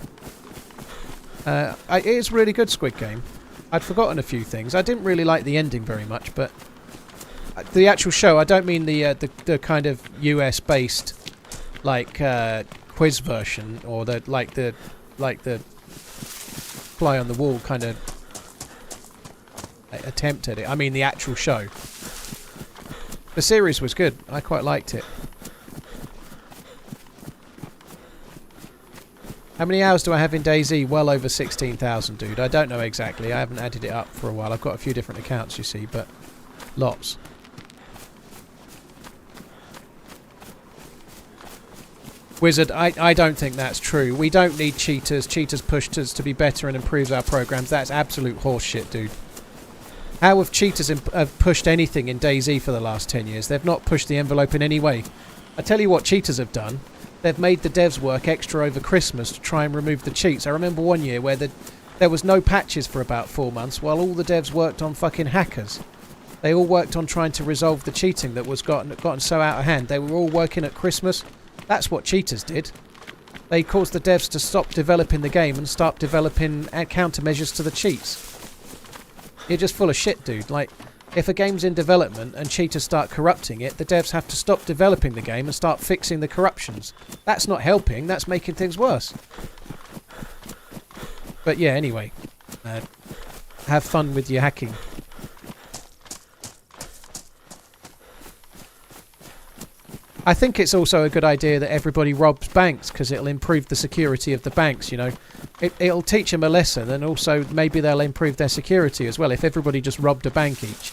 It is really good, Squid Game. I'd forgotten a few things. I didn't really like the ending very much, but the actual show. I don't mean the kind of US based like quiz version or the fly on the wall kind of attempt at it. I mean the actual show. The series was good. I quite liked it. How many hours do I have in DayZ? Well over 16,000, dude. I don't know exactly. I haven't added it up for a while. I've got a few different accounts, you see, but lots. Wizard, I don't think that's true. We don't need cheaters. Cheaters pushed us to be better and improves our programs. That's absolute horseshit, dude. How have cheaters have pushed anything in DayZ for the last 10 years? They've not pushed the envelope in any way. I tell you what cheaters have done. They've made the devs work extra over Christmas to try and remove the cheats. I remember one year where there was no patches for about 4 months while all the devs worked on fucking hackers. They all worked on trying to resolve the cheating that was gotten so out of hand. They were all working at Christmas. That's what cheaters did. They caused the devs to stop developing the game and start developing countermeasures to the cheats. You're just full of shit, dude. Like, if a game's in development and cheaters start corrupting it, the devs have to stop developing the game and start fixing the corruptions. That's not helping, that's making things worse. But yeah, anyway. Have fun with your hacking. I think it's also a good idea that everybody robs banks because it'll improve the security of the banks, you know. It'll teach them a lesson and also maybe they'll improve their security as well if everybody just robbed a bank each.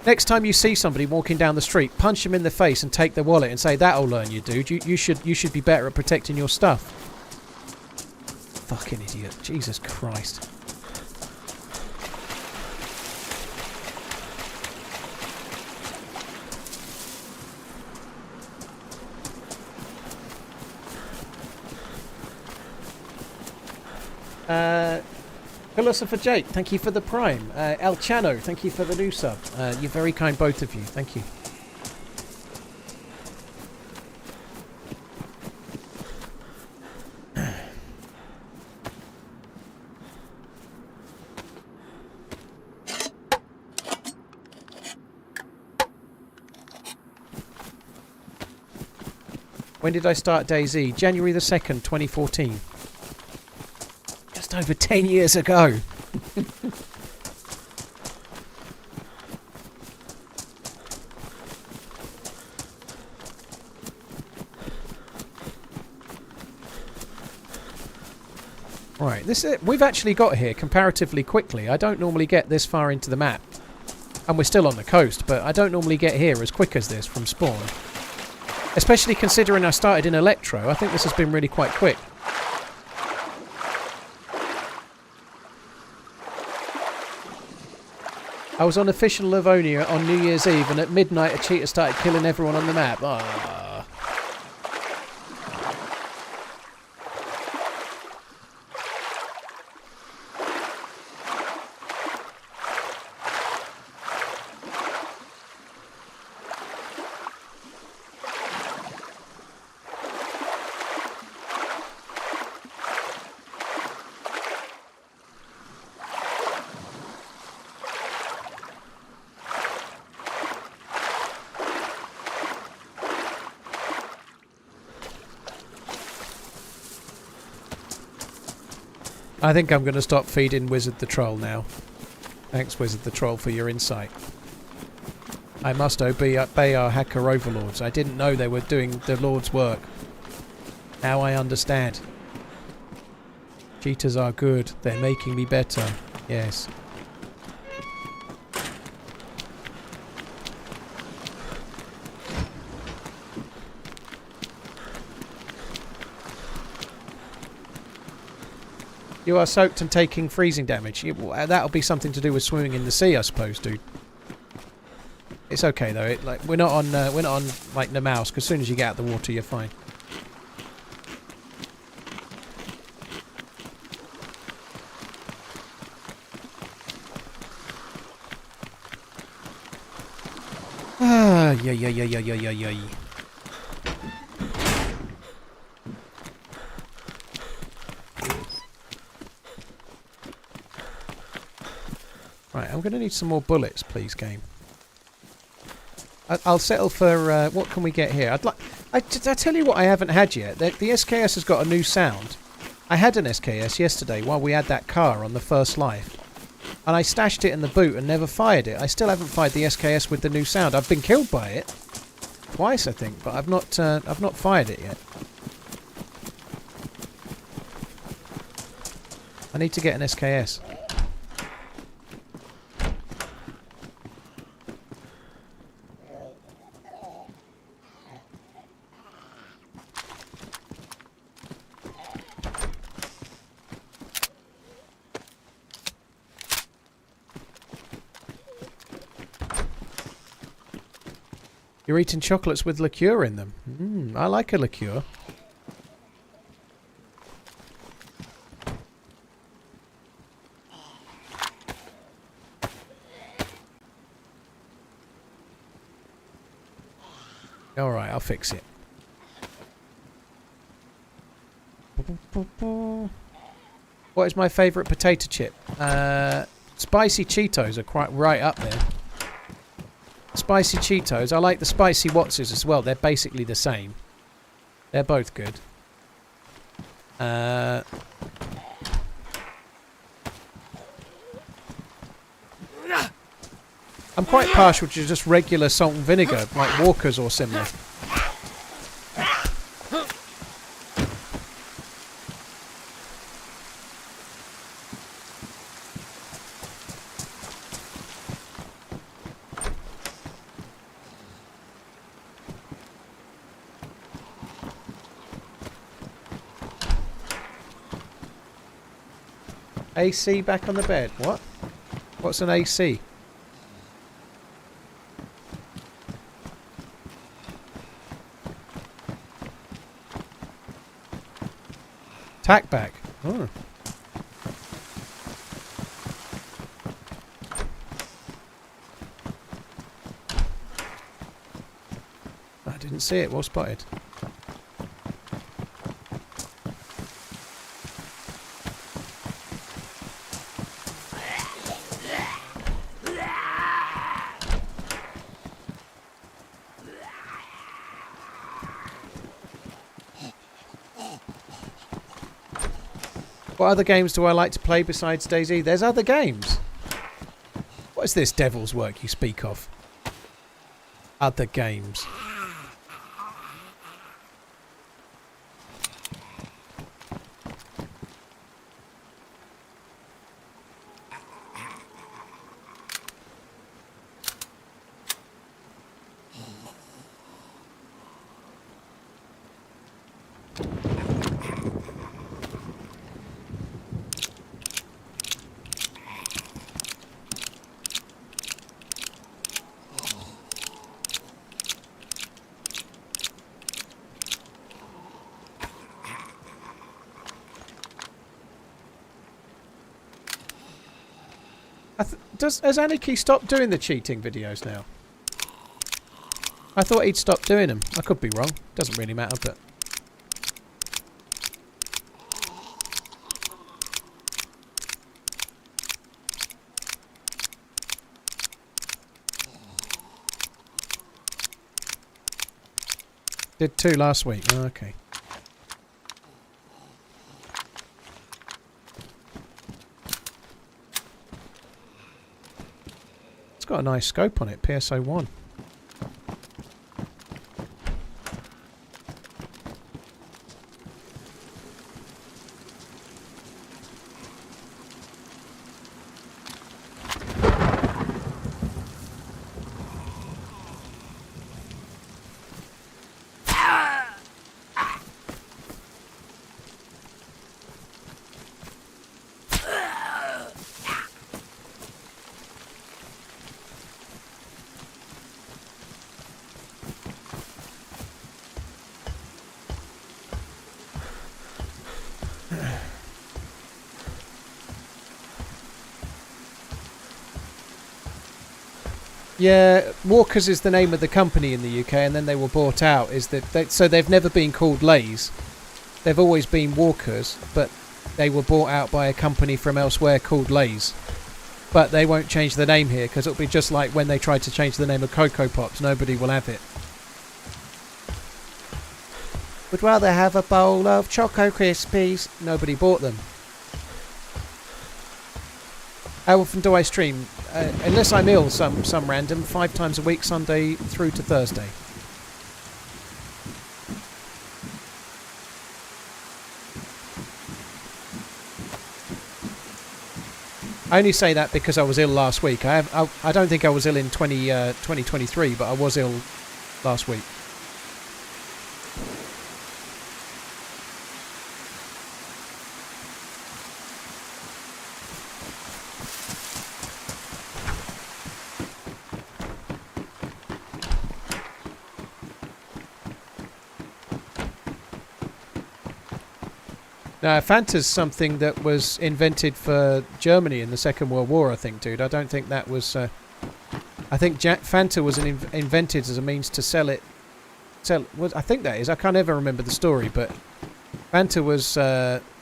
Next time you see somebody walking down the street, punch them in the face and take their wallet and say, that'll learn you, dude. You should be better at protecting your stuff. Fucking idiot. Jesus Christ. Philosopher Jake, thank you for the prime. El Chano, thank you for the new sub. You're very kind, both of you. Thank you. When did I start DayZ? January the 2nd, 2014. Just over 10 years ago. Right, we've actually got here comparatively quickly. I don't normally get this far into the map. And we're still on the coast, but I don't normally get here as quick as this from spawn. Especially considering I started in Electro, I think this has been really quite quick. I was on official Livonia on New Year's Eve, and at midnight a cheetah started killing everyone on the map. Ah. I think I'm going to stop feeding Wizard the Troll now. Thanks, Wizard the Troll, for your insight. I must obey our hacker overlords. I didn't know they were doing the Lord's work. Now I understand. Cheaters are good. They're making me better. Yes. You are soaked and taking freezing damage. That'll be something to do with swimming in the sea, I suppose, dude. It's okay though. We're not on like the mouse. Because as soon as you get out of the water, you're fine. Ah, yeah. Right, I'm going to need some more bullets, please, game. I'll settle for... what can we get here? I tell you what I haven't had yet. The SKS has got a new sound. I had an SKS yesterday while we had that car on the first life. And I stashed it in the boot and never fired it. I still haven't fired the SKS with the new sound. I've been killed by it. Twice, I think, but I've not fired it yet. I need to get an SKS. You're eating chocolates with liqueur in them. I like a liqueur. Alright, I'll fix it. What is my favourite potato chip? Spicy Cheetos are quite right up there. Spicy Cheetos. I like the spicy Wattses as well. They're basically the same. They're both good. I'm quite partial to just regular salt and vinegar, like Walker's or similar. AC back on the bed. What? What's an AC? Tack back. Oh. I didn't see it. Well spotted. What other games do I like to play besides DayZ? There's other games. What is this devil's work you speak of? Other games. Has Aniki stopped doing the cheating videos now? I thought he'd stopped doing them. I could be wrong. Doesn't really matter, but... Did 2 last week. Oh, okay. It's got a nice scope on it, PSO1. Yeah, Walkers is the name of the company in the UK, and then they were bought out. So they've never been called Lays. They've always been Walkers, but they were bought out by a company from elsewhere called Lays. But they won't change the name here, because it'll be just like when they tried to change the name of Cocoa Pops. Nobody will have it. Would rather have a bowl of Choco Krispies. Nobody bought them. How often do I stream? Unless I'm ill, some random, 5 times a week, Sunday through to Thursday. I only say that because I was ill last week. I don't think I was ill in 2023, but I was ill last week. Fanta's something that was invented for Germany in the Second World War, I think, dude. I don't think that was... I think Fanta was invented as a means to sell it... I think that is. I can't ever remember the story, but Fanta was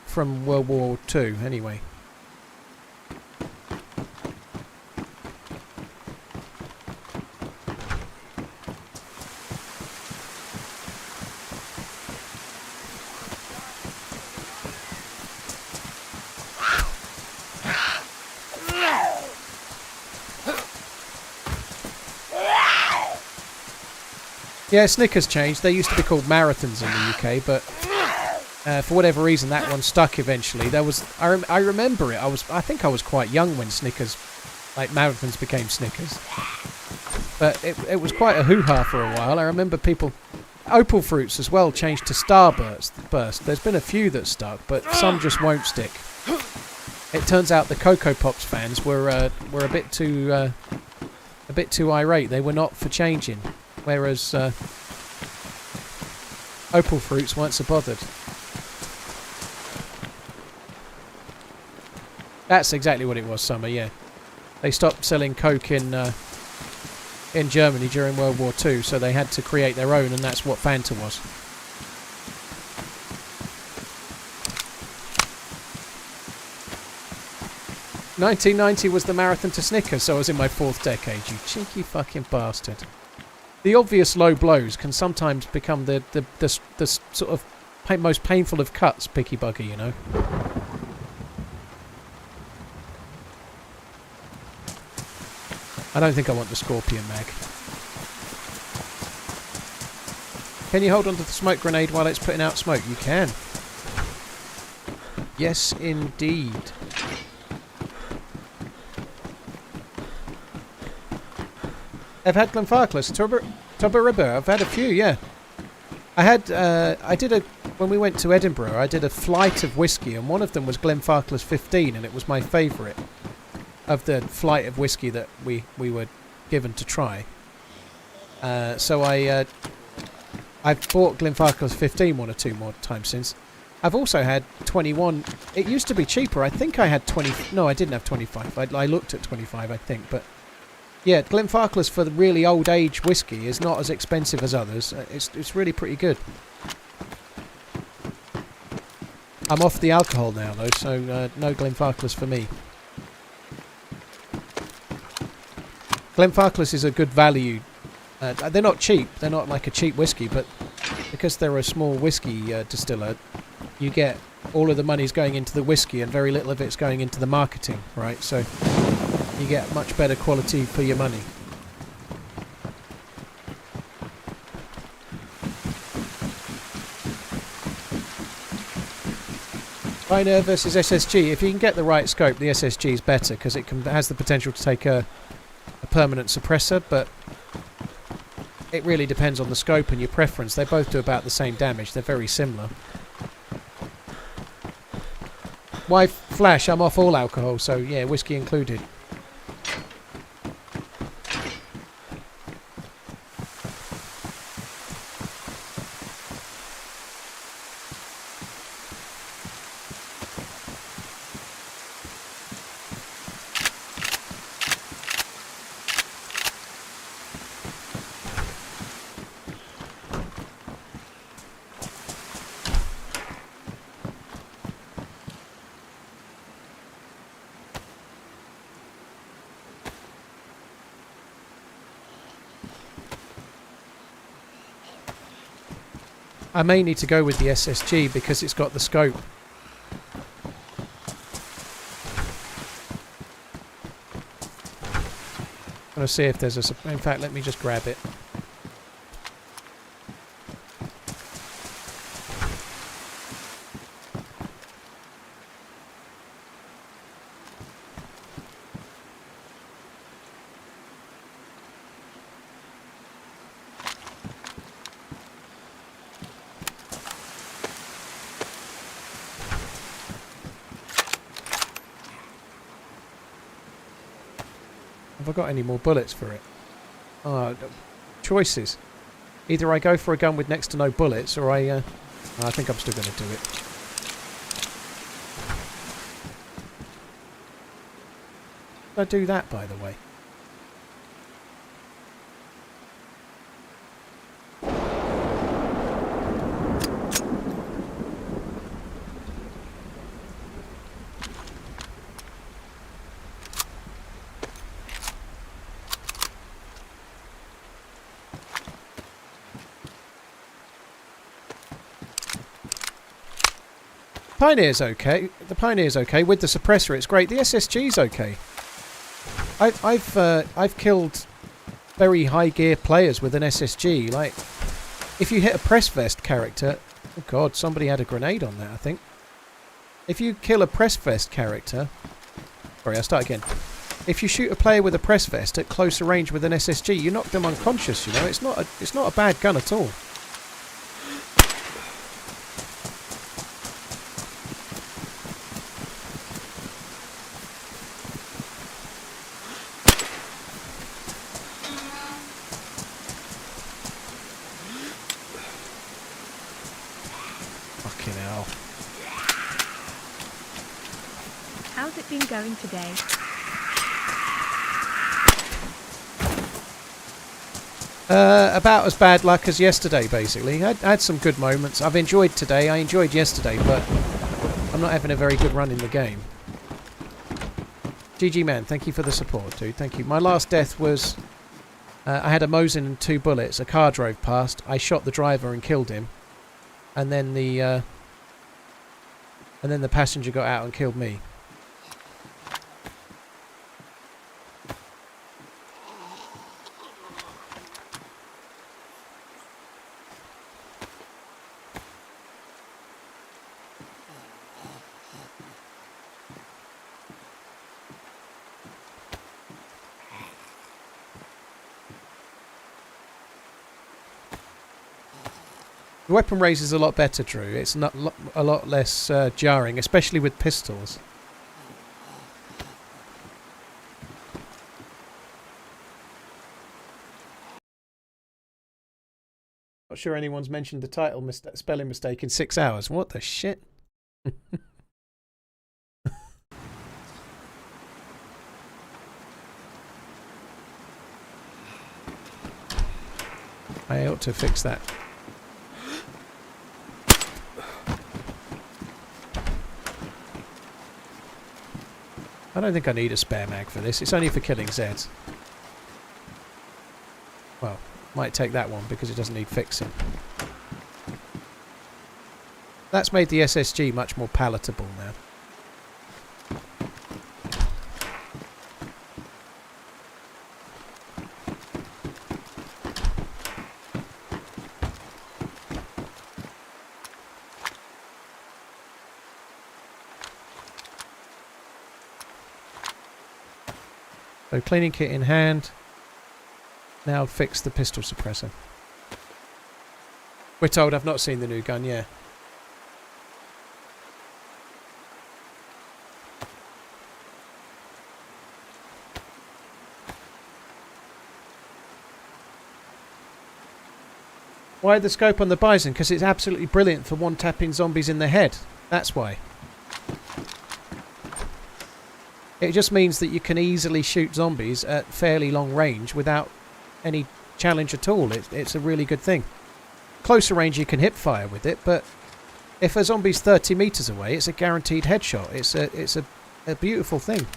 from World War II, anyway. Yeah, Snickers changed. They used to be called marathons in the UK, but for whatever reason, that one stuck eventually. There was, I remember it. I think I was quite young when Snickers, like marathons, became Snickers. But it was quite a hoo-ha for a while. I remember people, Opal Fruits as well, changed to Starburst. There's been a few that stuck, but some just won't stick. It turns out the Cocoa Pops fans were a bit too irate. They were not for changing. Whereas Opal Fruits weren't so bothered. That's exactly what it was, Summer, yeah. They stopped selling Coke in Germany during World War II, so they had to create their own, and that's what Fanta was. '90 was the marathon to Snickers, so I was in my 4th decade, you cheeky fucking bastard. The obvious low blows can sometimes become the sort of most painful of cuts, Picky Buggy, you know. I don't think I want the Scorpion mag. Can you hold on to the smoke grenade while it's putting out smoke? You can. Yes, indeed. I've had Glenfarclas, Toberiba. I've had a few, yeah. When we went to Edinburgh, I did a flight of whiskey, and one of them was Glenfarclas 15, and it was my favourite of the flight of whiskey that we were given to try. So I've bought Glenfarclas 15 one or two more times since. I've also had 21. It used to be cheaper. I think I had 20. No, I didn't have 25. I looked at 25, I think. But yeah, Glenfarclas for the really old age whiskey is not as expensive as others. It's really pretty good. I'm off the alcohol now though, so no Glenfarclas for me. Glenfarclas is a good value. They're not cheap. They're not like a cheap whiskey, but because they're a small whiskey distiller, you get all of the money's going into the whiskey and very little of it's going into the marketing, right? So you get much better quality for your money. Pioneer versus SSG. If you can get the right scope, the SSG is better because it has the potential to take a permanent suppressor, but it really depends on the scope and your preference. They both do about the same damage. They're very similar. Why Flash? I'm off all alcohol, so yeah, whiskey included. I may need to go with the SSG because it's got the scope. I'm going to see if there's a... In fact, let me just grab it. Have I got any more bullets for it? Choices. Either I go for a gun with next to no bullets, or I think I'm still going to do it. Did I do that, by the way? Pioneer's okay. The Pioneer's okay with the suppressor. It's great. The SSG's okay. I've killed very high gear players with an SSG. Like, if you hit a press vest character, oh god, somebody had a grenade on that. I think. If you kill a press vest character, sorry, I'll start again. If you shoot a player with a press vest at closer range with an SSG, you knock them unconscious. You know, it's not a bad gun at all. How's it been going today? About as bad luck as yesterday, basically. I had some good moments. I've enjoyed today. I enjoyed yesterday, but I'm not having a very good run in the game. GG man, thank you for the support, dude. Thank you. My last death was... I had a Mosin and 2 bullets. A car drove past. I shot the driver and killed him. And then the passenger got out and killed me. The weapon raise is a lot better, Drew. It's not a lot less jarring, especially with pistols. Not sure anyone's mentioned the title spelling mistake in 6 hours. What the shit? I ought to fix that. I don't think I need a spare mag for this. It's only for killing Zeds. Well, might take that one because it doesn't need fixing. That's made the SSG much more palatable now. So cleaning kit in hand. Now fix the pistol suppressor. We're told I've not seen the new gun, yeah. Why the scope on the Bison? Because it's absolutely brilliant for one-tapping zombies in the head. That's why. It just means that you can easily shoot zombies at fairly long range without any challenge at all. It's a really good thing. Closer range you can hip fire with it, but if a zombie's 30 meters away, it's a guaranteed headshot. It's a beautiful thing.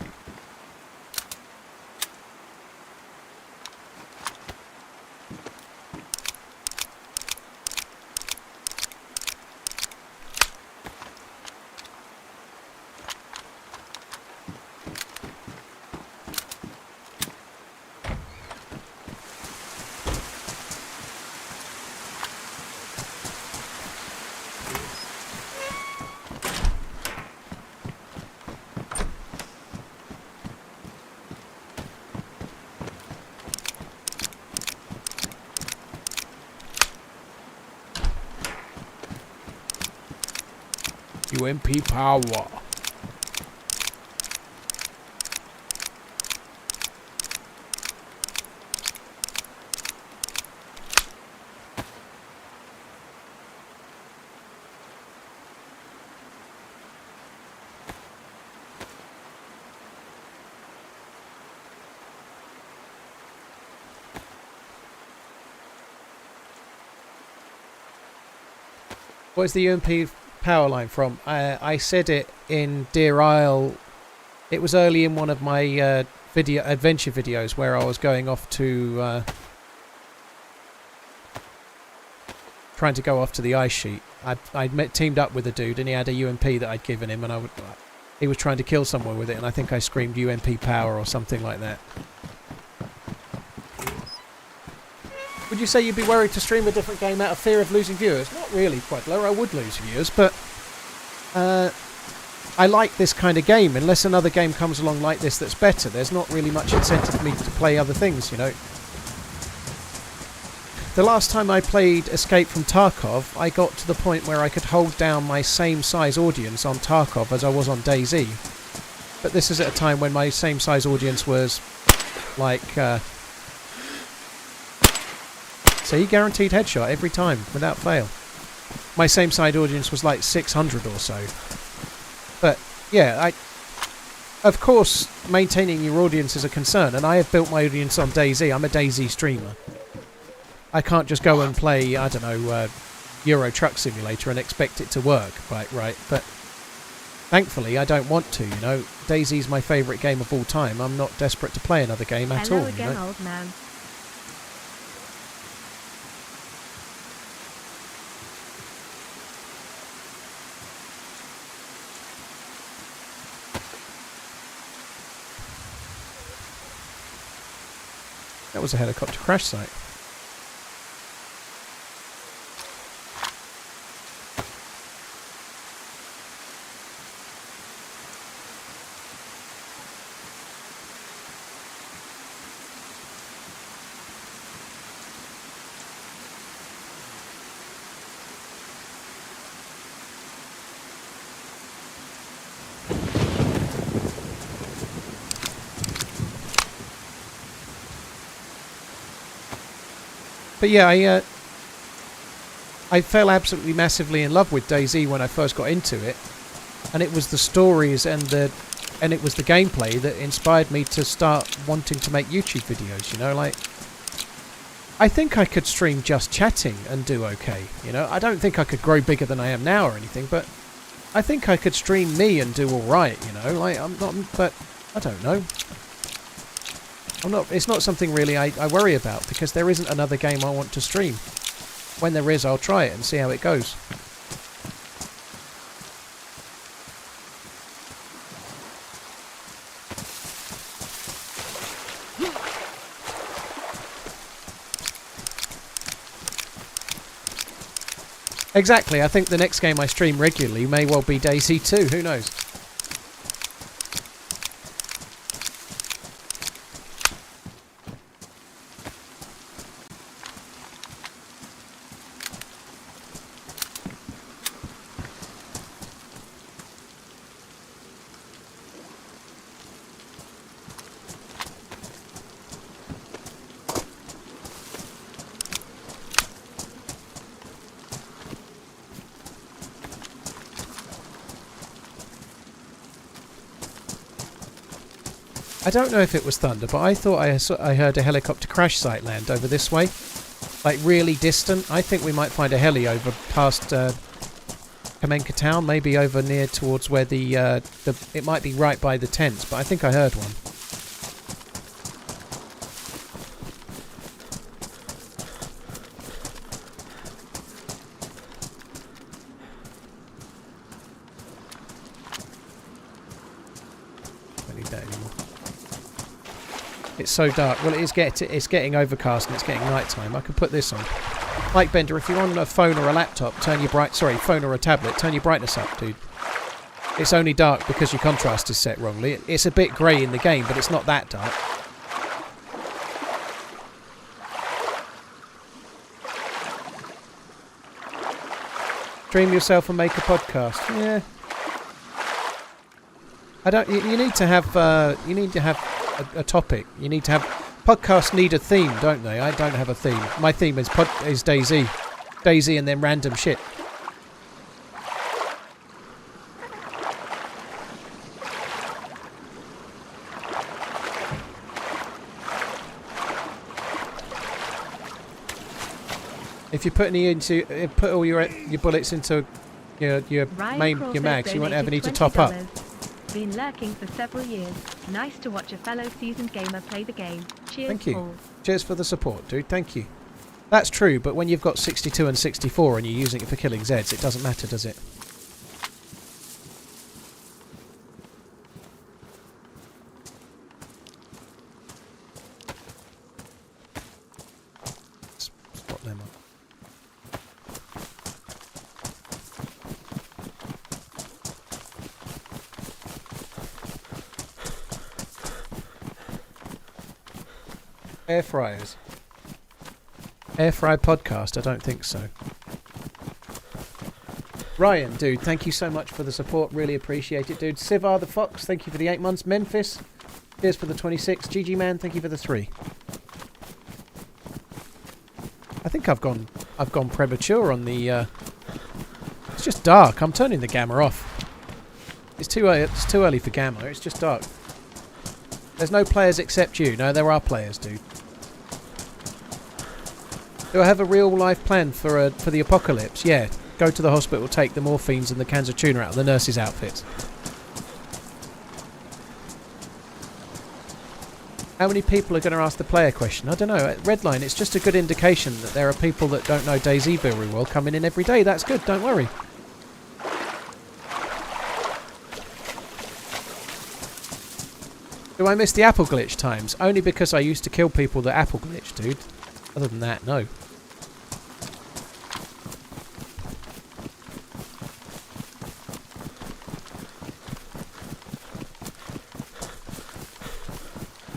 UMP power. Where's the UMP power line from? I said it in Deer Isle. It was early in one of my adventure videos where I was going off to trying to go off to the ice sheet. I'd teamed up with a dude and he had a UMP that I'd given him, and he was trying to kill someone with it, and I think I screamed UMP power or something like that. Would you say you'd be worried to stream a different game out of fear of losing viewers? Not really, Quadler. I would lose viewers, but I like this kind of game. Unless another game comes along like this that's better, there's not really much incentive for me to play other things, you know. The last time I played Escape from Tarkov, I got to the point where I could hold down my same size audience on Tarkov as I was on DayZ. But this is at a time when my same size audience was like... See, guaranteed headshot every time, without fail. My same side audience was like 600 or so. But, yeah, of course, maintaining your audience is a concern, and I have built my audience on DayZ. I'm a DayZ streamer. I can't just go and play, I don't know, Euro Truck Simulator and expect it to work, right? But thankfully, I don't want to, you know. DayZ's my favourite game of all time. I'm not desperate to play another game at all. Hello again, you know? old man. That was a helicopter crash site. But yeah, I fell absolutely massively in love with DayZ when I first got into it. And it was the stories and it was the gameplay that inspired me to start wanting to make YouTube videos, you know, like I think I could stream just chatting and do okay, you know. I don't think I could grow bigger than I am now or anything, but I think I could stream me and do all right, you know. Like I'm not, but I don't know. It's not something really I worry about because there isn't another game I want to stream. When there is, I'll try it and see how it goes. Exactly, I think the next game I stream regularly may well be DayZ 2, who knows? I don't know if it was thunder, but I thought I heard a helicopter crash site land over this way. Like really distant. I think we might find a heli over past Kamenka town, maybe over near towards where it might be right by the tents, but I think I heard one. Don't need that anymore. It's so dark. Well, it's getting overcast and it's getting nighttime. I could put this on. Mike Bender, if you're on a phone or a laptop, phone or a tablet, turn your brightness up, dude. It's only dark because your contrast is set wrongly. It's a bit grey in the game, but it's not that dark. Stream yourself and make a podcast. Yeah. You need to have a topic. You need to have podcasts need a theme, don't they? I don't have a theme. My theme is DayZ and then random shit. If you put all your bullets into your mags, you won't ever need to top up. Been lurking for several years. Nice to watch a fellow seasoned gamer play the game. Cheers, Thank you. Paul. Cheers for the support, dude. Thank you. That's true, but when you've got 62 and 64 and you're using it for killing Zeds, it doesn't matter, does it? Spot them up. Air fryers. Air fry podcast? I don't think so. Ryan, dude, thank you so much for the support. Really appreciate it, dude. Sivar the Fox, thank you for the 8 months. Memphis, cheers for the 26. GG Man, thank you for the 3. I think I've gone premature on the. It's just dark. I'm turning the gamma off. It's too early for gamma. It's just dark. There's no players except you. No, there are players, dude. Do I have a real life plan for the apocalypse? Yeah. Go to the hospital, take the morphines and the cans of tuna out of the nurses' outfits. How many people are going to ask the player question? I don't know. At Redline, it's just a good indication that there are people that don't know DayZ very well coming in every day. That's good. Don't worry. Do I miss the apple glitch times? Only because I used to kill people that apple glitch, dude. Other than that, no.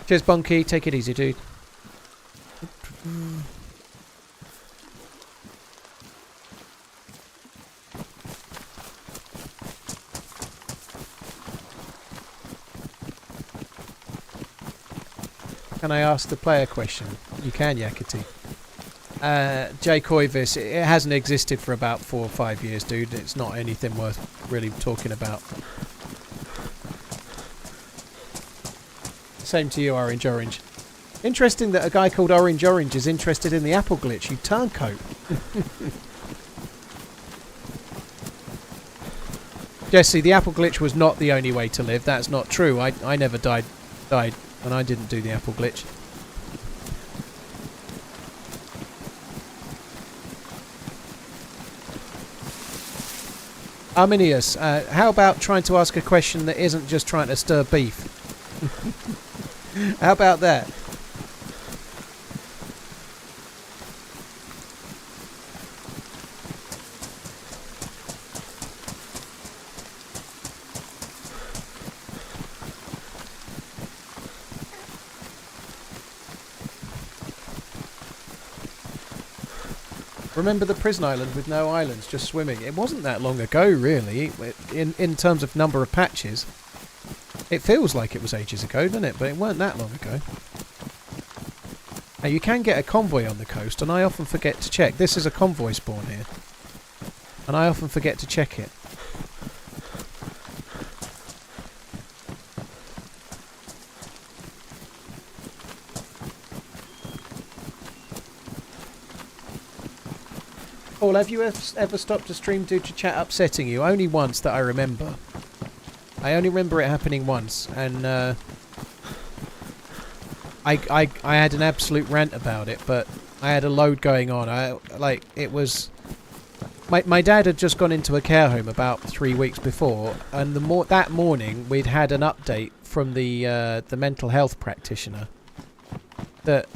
Cheers, Bunky. Take it easy, dude. Can I ask the player question? You can, Yakati. Jay Coivis, it hasn't existed for about 4 or 5 years, dude. It's not anything worth really talking about. Same to you, Orange Orange. Interesting that a guy called Orange Orange is interested in the apple glitch, you turncoat. Jesse, the apple glitch was not the only way to live. That's not true. I never died, and I didn't do the apple glitch. Arminius, how about trying to ask a question that isn't just trying to stir beef? How about that? Remember the prison island with no islands, just swimming? It wasn't that long ago, really, in terms of number of patches. It feels like it was ages ago, doesn't it? But it weren't that long ago. Now, you can get a convoy on the coast, and I often forget to check. This is a convoy spawn here. And I often forget to check it. Paul, have you ever stopped a stream due to chat upsetting you? Only once that I remember. I only remember it happening once, and I had an absolute rant about it, but I had a load going on. It was my dad had just gone into a care home about 3 weeks before, and that morning we'd had an update from the mental health practitioner that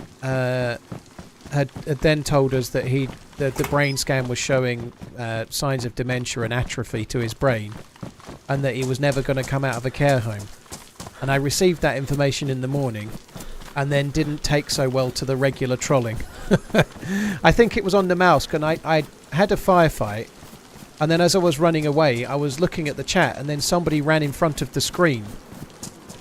had then told us that the brain scan was showing signs of dementia and atrophy to his brain, and that he was never going to come out of a care home. And I received that information in the morning, and then didn't take so well to the regular trolling. I think it was on the mouse, and I had a firefight, and then as I was running away, I was looking at the chat, and then somebody ran in front of the screen.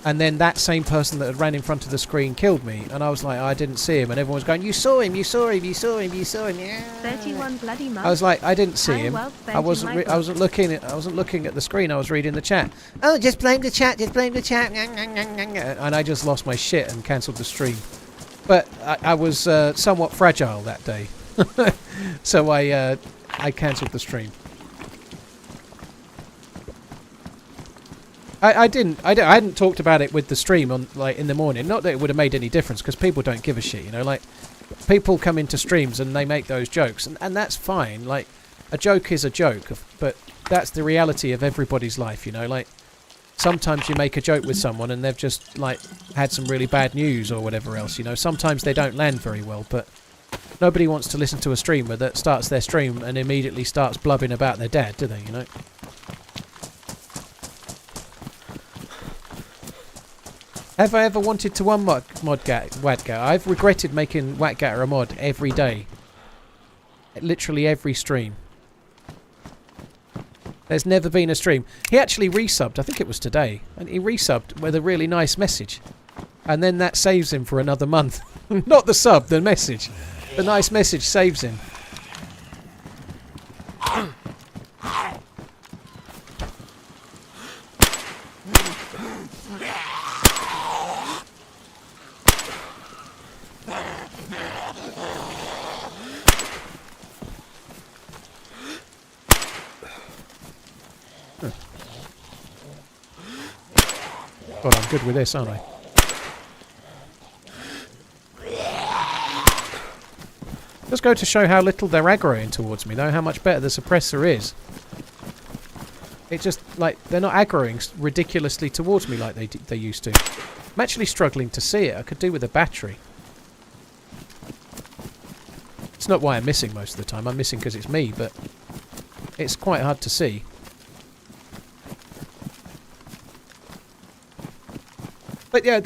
And then that same person that had ran in front of the screen killed me, and I was like, I didn't see him, and everyone was going, you saw him, you saw him, you saw him, you saw him. Yeah. 31 bloody months. I was like, I didn't see him. Well I wasn't looking at the screen. I was reading the chat. Oh, just blame the chat. Just blame the chat. And I just lost my shit and cancelled the stream. But I was somewhat fragile that day, so I cancelled the stream. I hadn't talked about it with the stream on in the morning. Not that it would have made any difference, because people don't give a shit, you know. Like, people come into streams and they make those jokes, and that's fine. Like, a joke is a joke, but that's the reality of everybody's life, you know. Like, sometimes you make a joke with someone and they've just had some really bad news or whatever else, you know. Sometimes they don't land very well, but nobody wants to listen to a streamer that starts their stream and immediately starts blubbing about their dad, do they? You know. Have I ever wanted to unmod Wadgat? I've regretted making Wadgat a mod every day. Literally every stream. There's never been a stream. He actually resubbed, I think it was today, and he resubbed with a really nice message. And then that saves him for another month. Not the sub, the message. The nice message saves him. God, I'm good with this, aren't I? Just go to show how little they're aggroing towards me, though, how much better the suppressor is. It just, they're not aggroing ridiculously towards me like they used to. I'm actually struggling to see it. I could do with a battery. It's not why I'm missing most of the time. I'm missing because it's me, but it's quite hard to see. But yeah,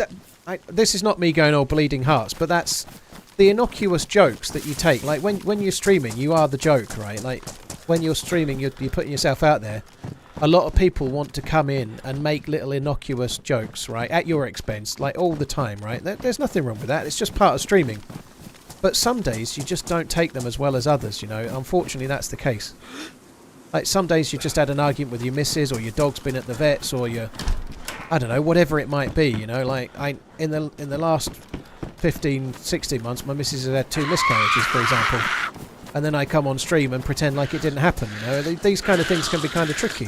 this is not me going all bleeding hearts, but that's the innocuous jokes that you take. Like, when you're streaming, you are the joke, right? Like, when you're streaming, you're putting yourself out there. A lot of people want to come in and make little innocuous jokes, right? At your expense, like, all the time, right? There's nothing wrong with that. It's just part of streaming. But some days you just don't take them as well as others, you know. Unfortunately, that's the case. Like, some days you just had an argument with your missus, or your dog's been at the vet's, or your... I don't know, whatever it might be, you know. Like, in the last 15, 16 months, my missus has had 2 miscarriages, for example. And then I come on stream and pretend like it didn't happen, you know. These kind of things can be kind of tricky.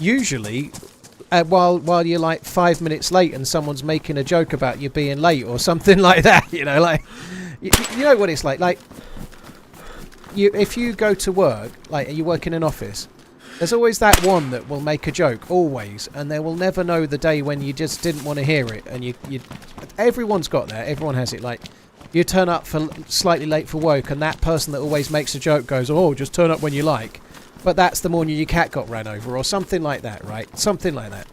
Usually, while you're like 5 minutes late and someone's making a joke about you being late or something like that, you know, like you know what it's like if you go to work, like you work in an office, there's always that one that will make a joke, always, and they will never know the day when you just didn't want to hear it, and you everyone's got that, everyone has it. Like, you turn up for slightly late for work, and that person that always makes a joke goes, "Oh, just turn up when you like." But that's the morning your cat got ran over, or something like that, right? Something like that.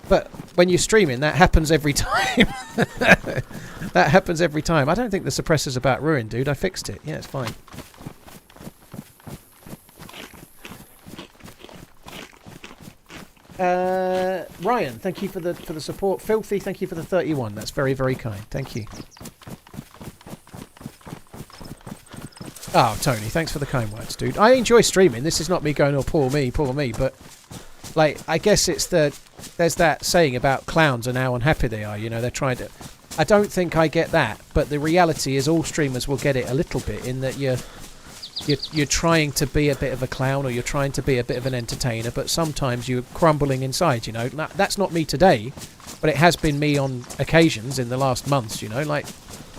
But when you're streaming, that happens every time. That happens every time. I don't think the suppressor's about ruined, dude. I fixed it. Yeah, it's fine. Ryan, thank you for the support. Filthy, thank you for the 31. That's very, very kind. Thank you. Oh, Tony, thanks for the kind words, dude. I enjoy streaming. This is not me going, "Oh, poor me," but like, I guess it's there's that saying about clowns and how unhappy they are, you know, they're trying to... I don't think I get that, but the reality is all streamers will get it a little bit, in that you're trying to be a bit of a clown, or you're trying to be a bit of an entertainer, but sometimes you're crumbling inside, you know. That's not me today, but it has been me on occasions in the last months, you know, like,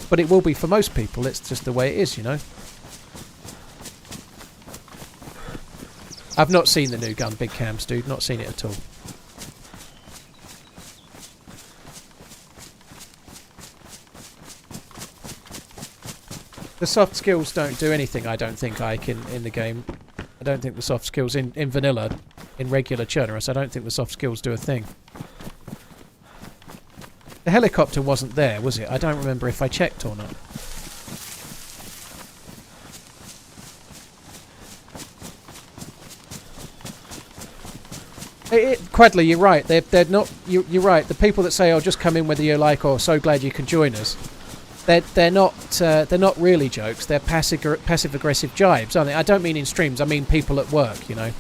but it will be for most people. It's just the way it is, you know. I've not seen the new gun, Big Cams, dude. Not seen it at all. The soft skills don't do anything, I don't think, Ike, in the game. I don't think the soft skills in vanilla, in regular Chernarus, I don't think the soft skills do a thing. The helicopter wasn't there, was it? I don't remember if I checked or not. Quadley, you're right. They're not. You're right. The people that say, "Oh, just come in whether you like," or "So glad you can join us," they're not really jokes. They're passive aggressive jibes, aren't they? I don't mean in streams. I mean people at work. You know,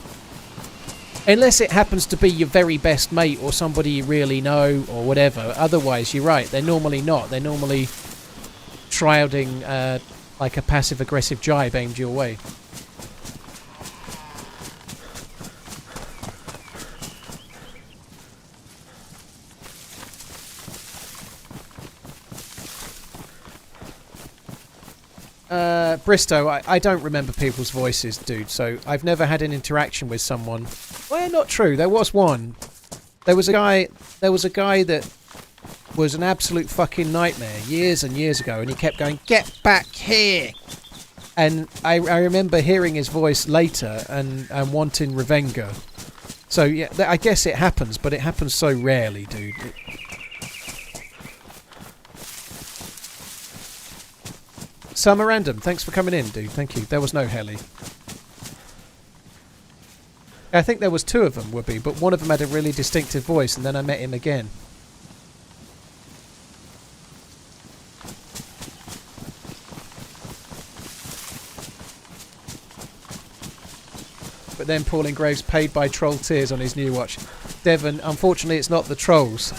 unless it happens to be your very best mate or somebody you really know or whatever. Otherwise, you're right. They're normally not. They're normally shrouding like a passive aggressive jibe aimed your way. Bristow, I don't remember people's voices, dude, so I've never had an interaction with someone. Well, not true. There was one. There was a guy that was an absolute fucking nightmare years and years ago, and he kept going, "Get back here!" And I remember hearing his voice later and wanting Revenga. So, yeah, I guess it happens, but it happens so rarely, dude. Summer Random, thanks for coming in, dude. Thank you. There was no heli. I think there was 2 of them, Whoopi, but one of them had a really distinctive voice, and then I met him again. But then Pauline Graves paid by troll tears on his new watch. Devon, unfortunately, it's not the trolls.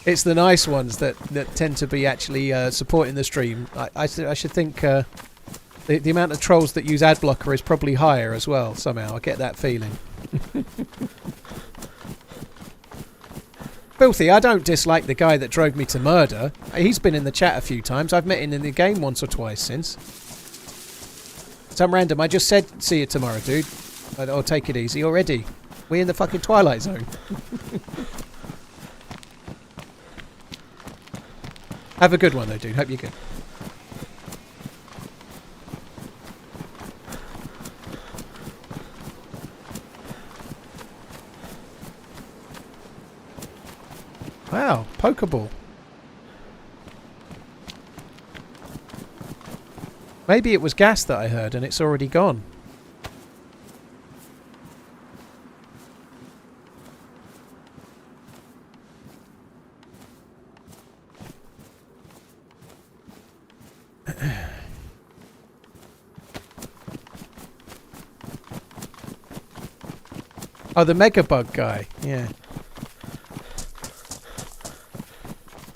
It's the nice ones that tend to be actually supporting the stream. I should think the amount of trolls that use ad blocker is probably higher as well, somehow. I get that feeling. Filthy, I don't dislike the guy that drove me to murder. He's been in the chat a few times. I've met him in the game once or twice since. Some random, I just said see you tomorrow, dude. Or take it easy already. We're in the fucking Twilight Zone. Have a good one though, dude. Hope you're good. Wow, Pokeball. Maybe it was gas that I heard and it's already gone. Oh, the Megabug guy. Yeah.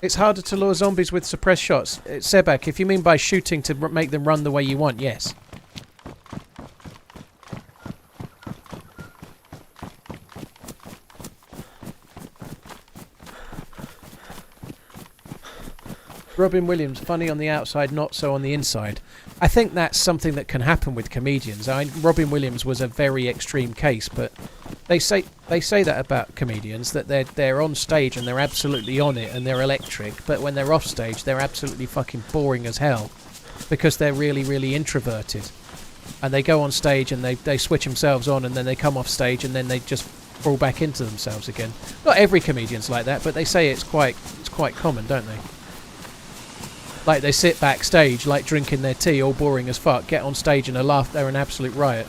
It's harder to lure zombies with suppressed shots. Sebak, if you mean by shooting to make them run the way you want, yes. Robin Williams, funny on the outside, not so on the inside. I think that's something that can happen with comedians. Robin Williams was a very extreme case, but they say that about comedians, that they're on stage and they're absolutely on it and they're electric, but when they're off stage they're absolutely fucking boring as hell because they're really, really introverted. And they go on stage and they switch themselves on and then they come off stage and then they just fall back into themselves again. Not every comedian's like that, but they say it's quite common, don't they? Like they sit backstage, like drinking their tea, all boring as fuck, get on stage and they're an absolute riot.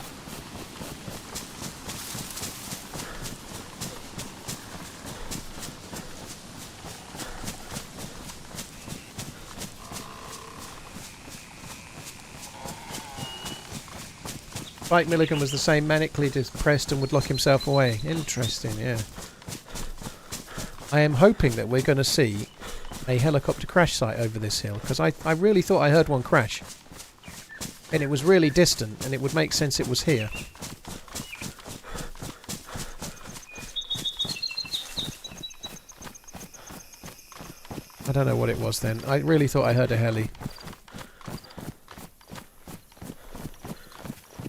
Spike Milligan was the same, manically depressed and would lock himself away. Interesting, yeah. I am hoping that we're going to see a helicopter crash site over this hill, because I really thought I heard one crash. And it was really distant, and it would make sense it was here. I don't know what it was then. I really thought I heard a heli.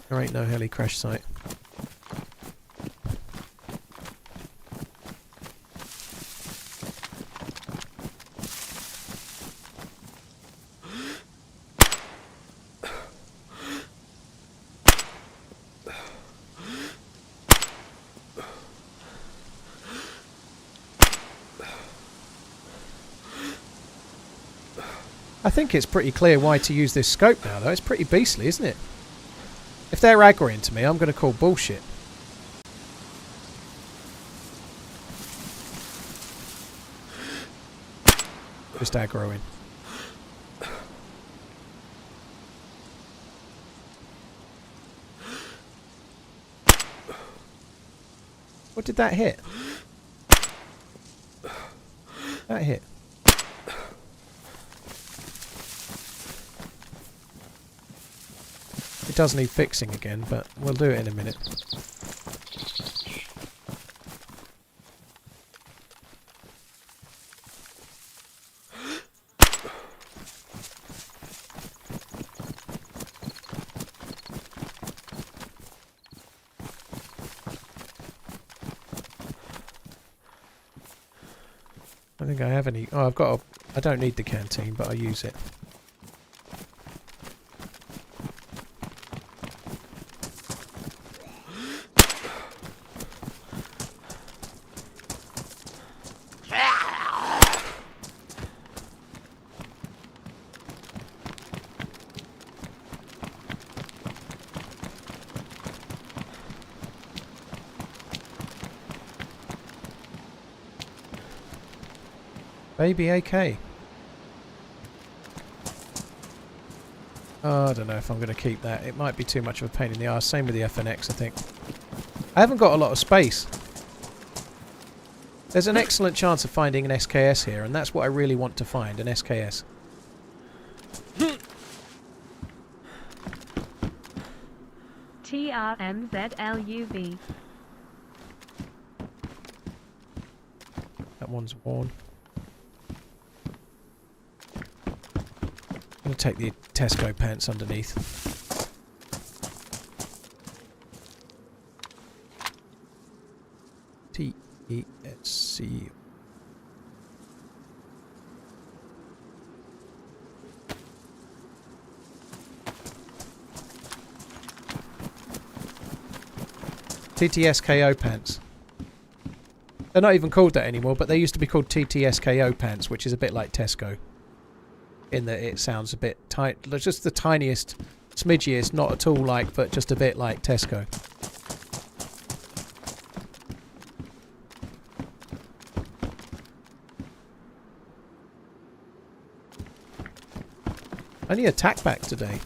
There ain't no heli crash site. I think it's pretty clear why to use this scope now, though. It's pretty beastly, isn't it? If they're aggroing to me, I'm going to call bullshit. Just aggroing. What did that hit? That hit. It does need fixing again, but we'll do it in a minute. I think I have any... Oh, I've got a... I don't need the canteen, but I use it. Baby AK. Oh, I don't know if I'm going to keep that. It might be too much of a pain in the arse. Same with the FNX, I think. I haven't got a lot of space. There's an excellent chance of finding an SKS here, and that's what I really want to find, an SKS. TRMZ. That one's worn. I'm going to take the Tesco pants underneath. TESC. TTSKO pants. They're not even called that anymore, but they used to be called TTSKO pants, which is a bit like Tesco. In that it sounds a bit tight, just the tiniest, smidgiest, not at all like, but just a bit like Tesco. Only attack back today.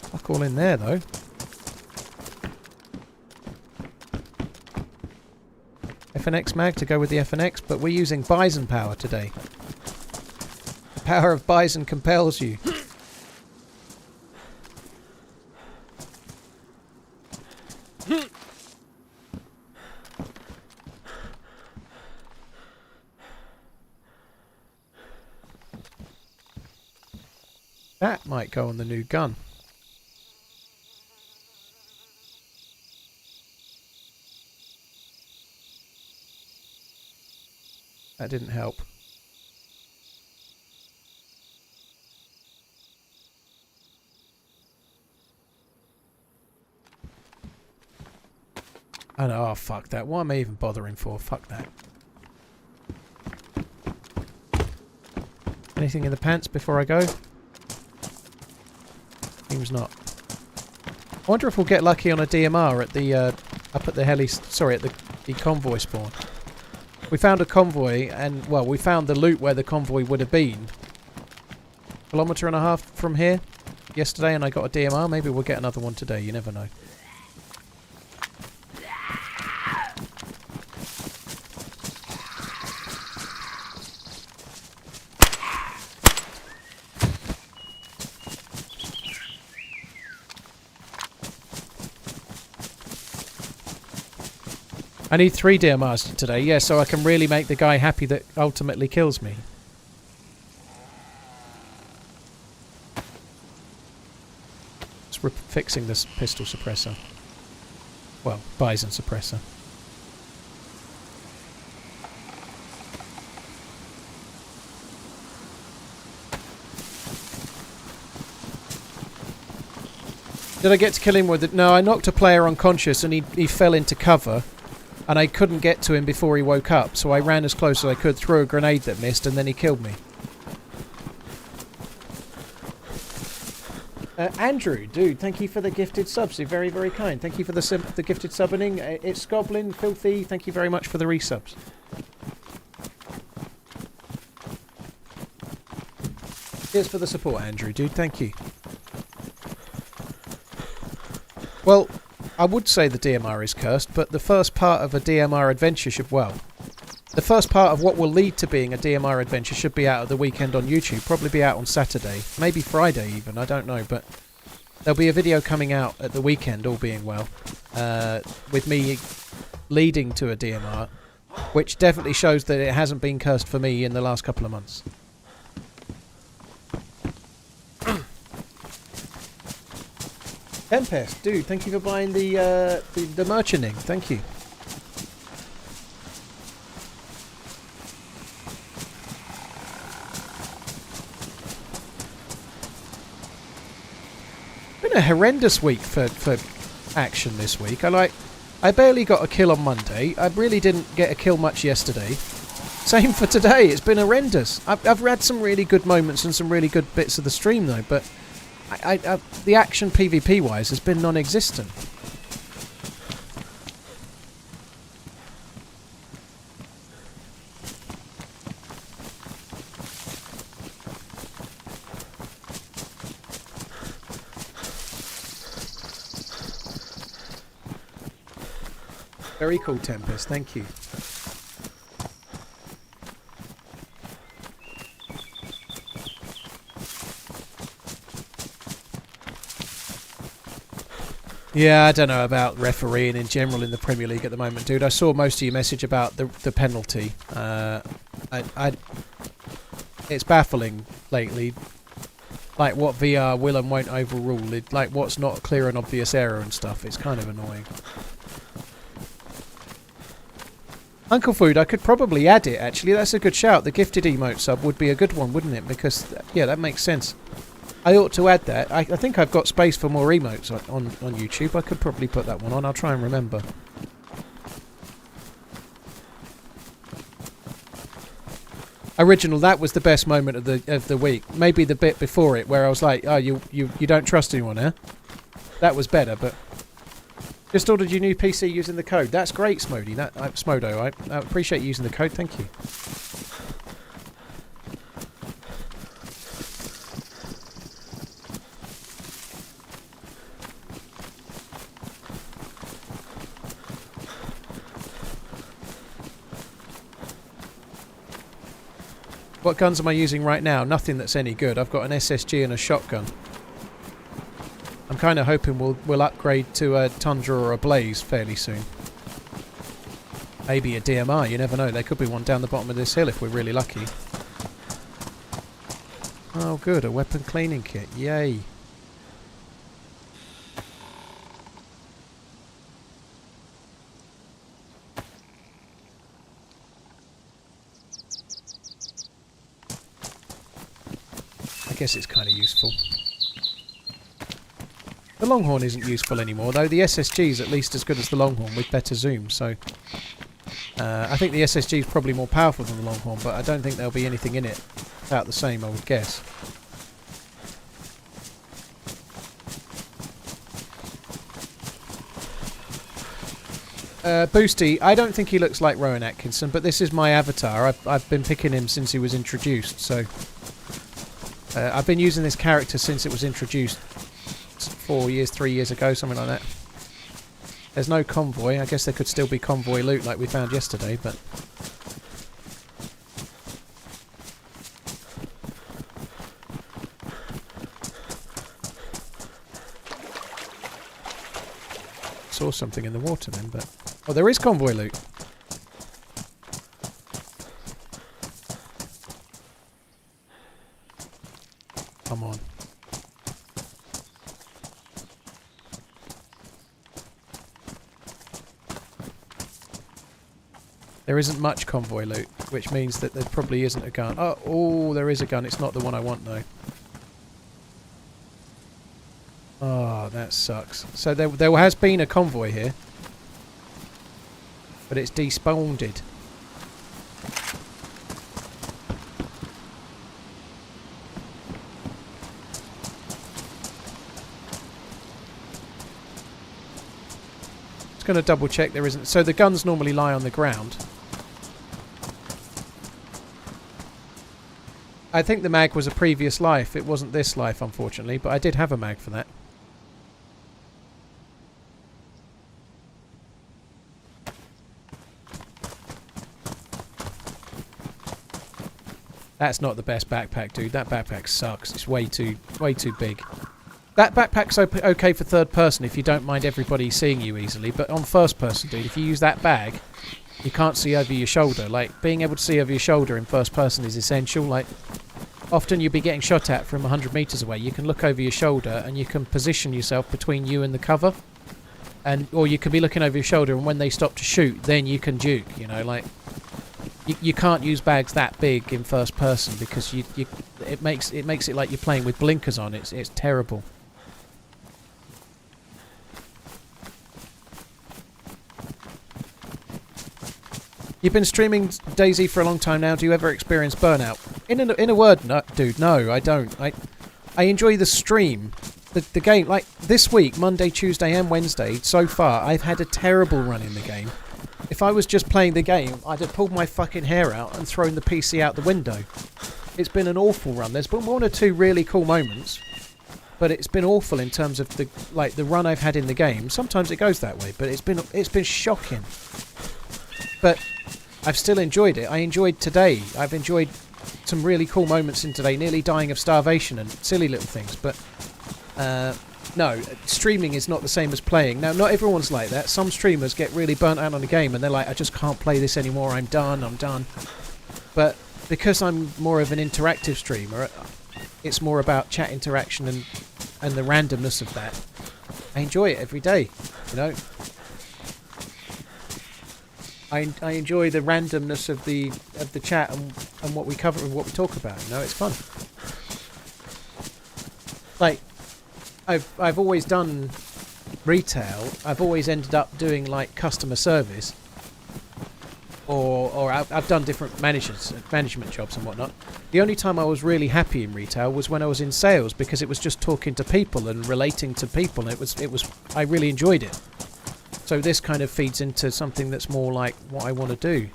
Fuck all in there though. FNX mag to go with the FNX, but we're using Bison power today. The power of Bison compels you. That might go on the new gun. That didn't help. Oh no, oh fuck that. What am I even bothering for? Fuck that. Anything in the pants before I go? Seems not. I wonder if we'll get lucky on a DMR at the up at the at the convoy spawn. We found a convoy, and well, we found the loot where the convoy would have been. 1.5 kilometers from here yesterday, and I got a DMR. Maybe we'll get another one today. You never know. I need 3 DMRs today, yeah, so I can really make the guy happy that ultimately kills me. Just fixing this pistol suppressor. Well, Bison suppressor. Did I get to kill him with it? No, I knocked a player unconscious and he fell into cover. And I couldn't get to him before he woke up, so I ran as close as I could, threw a grenade that missed, and then he killed me. Andrew, dude, thank you for the gifted subs. You're very, very kind. Thank you for the gifted subbing. It's Goblin, Filthy, thank you very much for the resubs. Cheers for the support, Andrew, dude. Thank you. Well, I would say the DMR is cursed, but the first part of a DMR adventure should, well, the first part of what will lead to being a DMR adventure should be out at the weekend on YouTube. Probably be out on Saturday, maybe Friday even, I don't know, but there'll be a video coming out at the weekend, all being well, with me leading to a DMR, which definitely shows that it hasn't been cursed for me in the last couple of months. Tempest, dude, thank you for buying the merchanding. Thank you. Been a horrendous week for action this week. I barely got a kill on Monday. I really didn't get a kill much yesterday. Same for today. It's been horrendous. I've had some really good moments and some really good bits of the stream though, but the action PvP wise has been non-existent. Very cool, Tempest, thank you. Yeah, I don't know about refereeing in general in the Premier League at the moment, dude. I saw most of your message about the penalty. It's baffling lately, like what VR will and won't overrule. Like what's not a clear and obvious error and stuff. It's kind of annoying. Uncle Food, I could probably add it, actually. That's a good shout. The gifted emote sub would be a good one, wouldn't it? Because, yeah, that makes sense. I ought to add that. I think I've got space for more emotes on YouTube. I could probably put that one on. I'll try and remember. Original, that was the best moment of the week. Maybe the bit before it where I was like, oh, you don't trust anyone, huh? That was better, but... Just ordered your new PC using the code. That's great, Smody. Smodo, I appreciate you using the code. Thank you. What guns am I using right now? Nothing that's any good. I've got an SSG and a shotgun. I'm kind of hoping we'll upgrade to a Tundra or a Blaze fairly soon. Maybe a DMR, you never know. There could be one down the bottom of this hill if we're really lucky. Oh good, a weapon cleaning kit. Yay. I guess it's kind of useful. The Longhorn isn't useful anymore, though. The SSG is at least as good as the Longhorn with better zoom, so... I think the SSG is probably more powerful than the Longhorn, but I don't think there'll be anything in it about the same, I would guess. Boosty, I don't think he looks like Rowan Atkinson, but this is my avatar. I've been picking him since he was introduced, so... I've been using this character since it was introduced 3 years ago, something like that. There's no convoy. I guess there could still be convoy loot like we found yesterday, but... Saw something in the water then, but... Oh, there is convoy loot! Come on. There isn't much convoy loot, which means that there probably isn't a gun. Oh, there is a gun. It's not the one I want, though. Oh, that sucks. So there has been a convoy here. But it's despawned. Just going to double check there isn't... So the guns normally lie on the ground. I think the mag was a previous life. It wasn't this life, unfortunately, but I did have a mag for that. That's not the best backpack, dude. That backpack sucks. It's way too big. That backpack's okay for third person if you don't mind everybody seeing you easily, but on first person, dude, if you use that bag, you can't see over your shoulder. Like, being able to see over your shoulder in first person is essential. Like, often you'll be getting shot at from 100 meters away. You can look over your shoulder and you can position yourself between you and the cover. Or you can be looking over your shoulder, and when they stop to shoot, then you can juke, you know, like... You can't use bags that big in first person because it makes it like you're playing with blinkers on. It's terrible. You've been streaming DayZ for a long time now. Do you ever experience burnout? In a word, no, dude, no, I don't. I enjoy the stream, the game. Like this week, Monday, Tuesday, and Wednesday, so far, I've had a terrible run in the game. If I was just playing the game, I'd have pulled my fucking hair out and thrown the PC out the window. It's been an awful run. There's been one or two really cool moments, but it's been awful in terms of the run I've had in the game. Sometimes it goes that way, but it's been shocking. But I've still enjoyed it. I enjoyed today. I've enjoyed some really cool moments in today, nearly dying of starvation and silly little things, but no, streaming is not the same as playing. Now, not everyone's like that. Some streamers get really burnt out on a game and they're like, I just can't play this anymore, I'm done. But because I'm more of an interactive streamer, it's more about chat interaction and the randomness of that. I enjoy it every day, you know. I enjoy the randomness of the chat and what we cover and what we talk about. You know, it's fun. Like, I've always done retail. I've always ended up doing like customer service, or I've done different management jobs and whatnot. The only time I was really happy in retail was when I was in sales, because it was just talking to people and relating to people. And it was I really enjoyed it. So this kind of feeds into something that's more like what I want to do.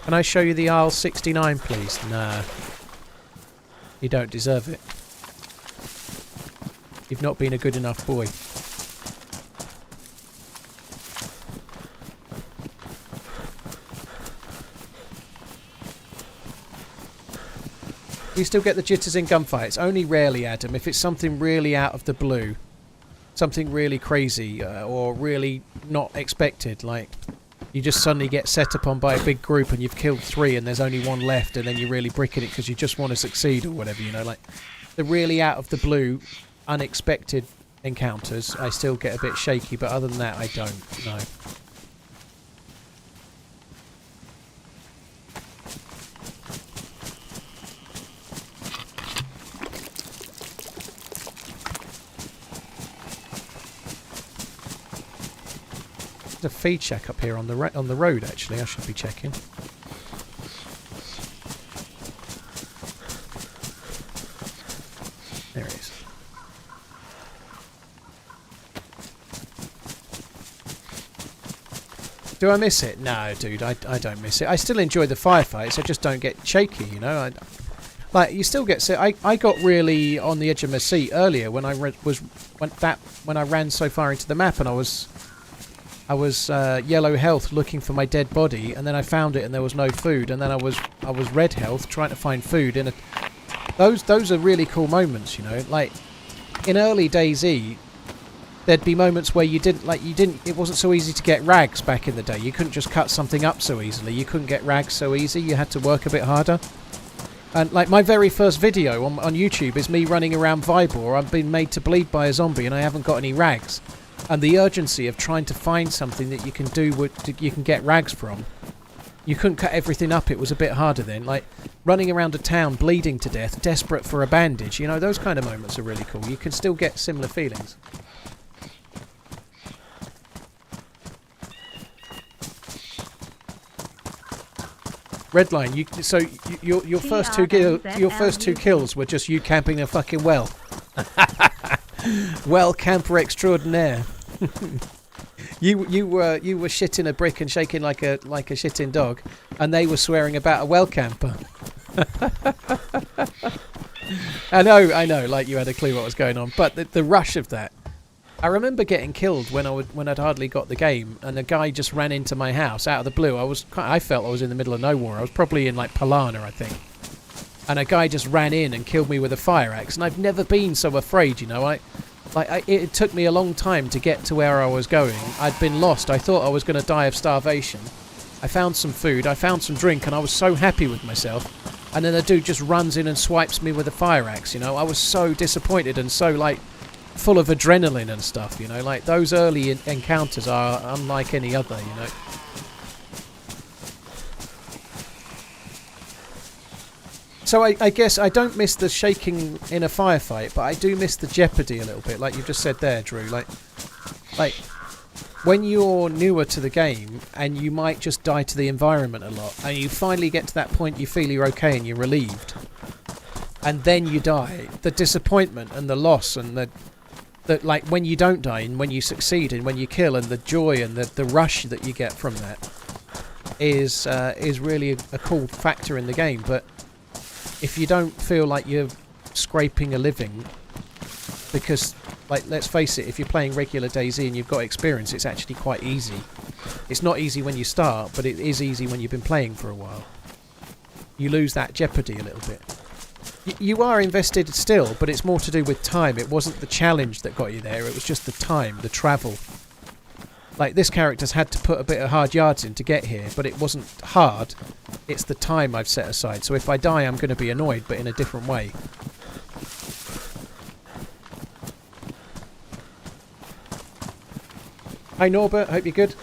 Can I show you the aisle 69, please? Nah. You don't deserve it. You've not been a good enough boy. You still get the jitters in gunfights? Only rarely, Adam. If it's something really out of the blue. Something really crazy, or really not expected, like you just suddenly get set upon by a big group and you've killed 3 and there's only 1 left, and then you're really bricking it because you just want to succeed or whatever, you know, like the really out of the blue, unexpected encounters, I still get a bit shaky, but other than that, I don't, no. There's a feed shack up here on the road. Actually, I should be checking. There it is. Do I miss it? No, dude, I don't miss it. I still enjoy the firefights. I just don't get shaky, you know. Like you still get. I got really on the edge of my seat earlier when I when I ran so far into the map, and I was yellow health looking for my dead body, and then I found it and there was no food, and then I was red health trying to find food. And those are really cool moments, you know. Like in early DayZ, there'd be moments where it wasn't so easy to get rags back in the day. You couldn't just cut something up so easily. You couldn't get rags so easy. You had to work a bit harder. And like my very first video on YouTube is me running around Vybor. I've been made to bleed by a zombie and I haven't got any rags. And the urgency of trying to find something that you can do, you can get rags from. You couldn't cut everything up, it was a bit harder then. Like, running around a town, bleeding to death, desperate for a bandage. You know, those kind of moments are really cool. You can still get similar feelings. Redline, your first two kills were just you camping a fucking well. Well, camper extraordinaire. you were shitting a brick and shaking like a shitting dog, and they were swearing about a well camper. I know, like you had a clue what was going on, but the rush of that. I remember getting killed when I'd hardly got the game, and a guy just ran into my house out of the blue. I felt I was in the middle of nowhere. I was probably in like Palana, I think. And a guy just ran in and killed me with a fire axe, and I've never been so afraid, you know. It took me a long time to get to where I was going. I'd been lost. I thought I was going to die of starvation. I found some food, I found some drink, and I was so happy with myself. And then the dude just runs in and swipes me with a fire axe, you know. I was so disappointed and so, like, full of adrenaline and stuff, you know. Like, those early encounters are unlike any other, you know. So I guess I don't miss the shaking in a firefight, but I do miss the jeopardy a little bit, like you just said there, Drew. Like when you're newer to the game and you might just die to the environment a lot, and you finally get to that point you feel you're okay and you're relieved, and then you die, the disappointment and the loss and the like when you don't die and when you succeed and when you kill, and the joy and the rush that you get from that is really a cool factor in the game. But if you don't feel like you're scraping a living, because, like, let's face it, if you're playing regular DayZ and you've got experience, it's actually quite easy. It's not easy when you start, but it is easy when you've been playing for a while. You lose that jeopardy a little bit. You are invested still, but it's more to do with time. It wasn't the challenge that got you there, it was just the time, the travel. Like, this character's had to put a bit of hard yards in to get here, but it wasn't hard. It's the time I've set aside. So if I die, I'm going to be annoyed, but in a different way. Hi Norbert, hope you're good.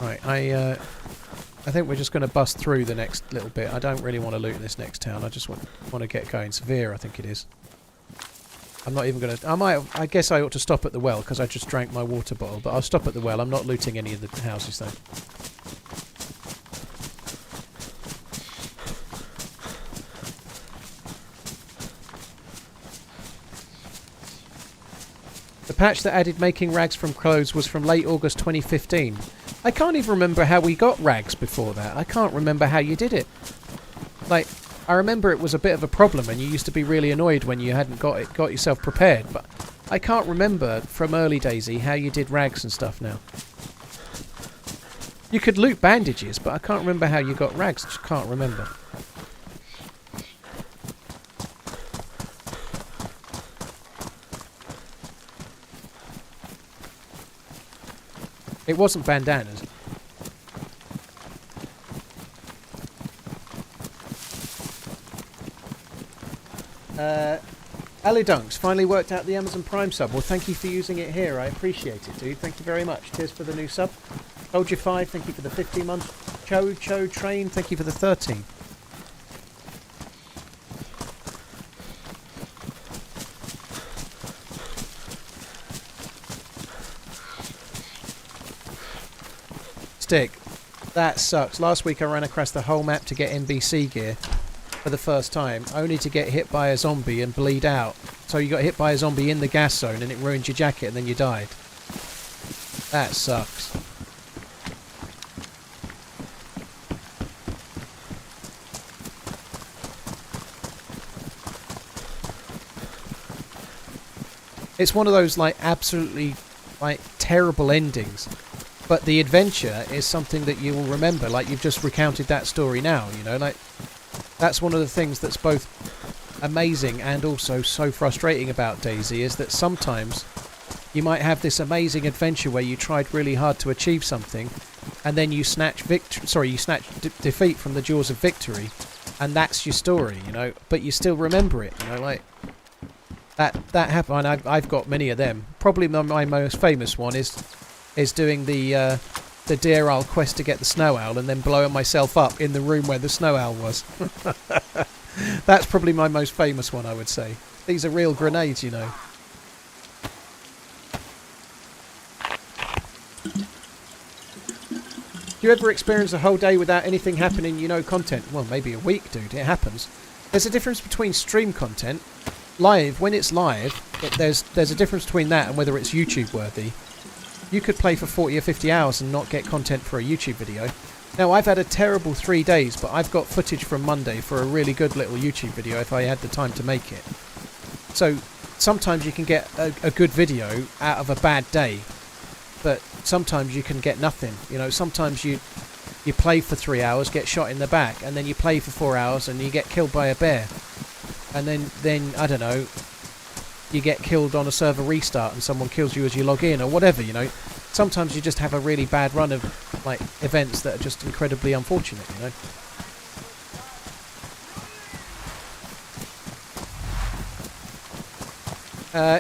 Right, I think we're just going to bust through the next little bit. I don't really want to loot this next town. I just want to get going. Severe, I think it is. I'm not even going to... I guess I ought to stop at the well because I just drank my water bottle. But I'll stop at the well. I'm not looting any of the houses though. The patch that added making rags from clothes was from late August 2015. I can't even remember how we got rags before that. I can't remember how you did it. Like, I remember it was a bit of a problem and you used to be really annoyed when you hadn't got yourself prepared, but I can't remember from early DayZ how you did rags and stuff now. You could loot bandages, but I can't remember how you got rags. I just can't remember. It wasn't bandanas. Ali Dunks finally worked out the Amazon Prime sub. Well, thank you for using it here. I appreciate it, dude. Thank you very much. Cheers for the new sub. Told you 5. Thank you for the 15 months. Cho Train. Thank you for the 13. Stick. That sucks. Last week I ran across the whole map to get NBC gear for the first time, only to get hit by a zombie and bleed out. So you got hit by a zombie in the gas zone and it ruined your jacket and then you died. That sucks. It's one of those like absolutely like terrible endings. But the adventure is something that you will remember, like you've just recounted that story now, you know, like that's one of the things that's both amazing and also so frustrating about DayZ is that sometimes you might have this amazing adventure where you tried really hard to achieve something and then you snatch defeat from the jaws of victory and that's your story, you know, but you still remember it, you know, like that happened. I've got many of them. Probably my most famous one is doing the Deer Owl quest to get the snow owl and then blowing myself up in the room where the snow owl was. That's probably my most famous one, I would say. These are real grenades, you know. Do you ever experience a whole day without anything happening, you know, content? Well, maybe a week, dude. It happens. There's a difference between stream content, live, when it's live, there's a difference between that and whether it's YouTube worthy. You could play for 40 or 50 hours and not get content for a YouTube video. Now, I've had a terrible 3 days, but I've got footage from Monday for a really good little YouTube video if I had the time to make it. So, sometimes you can get a good video out of a bad day, but sometimes you can get nothing. You know, sometimes you play for 3 hours, get shot in the back, and then you play for 4 hours and you get killed by a bear. And then I don't know, you get killed on a server restart and someone kills you as you log in or whatever, you know. Sometimes you just have a really bad run of like events that are just incredibly unfortunate, you know.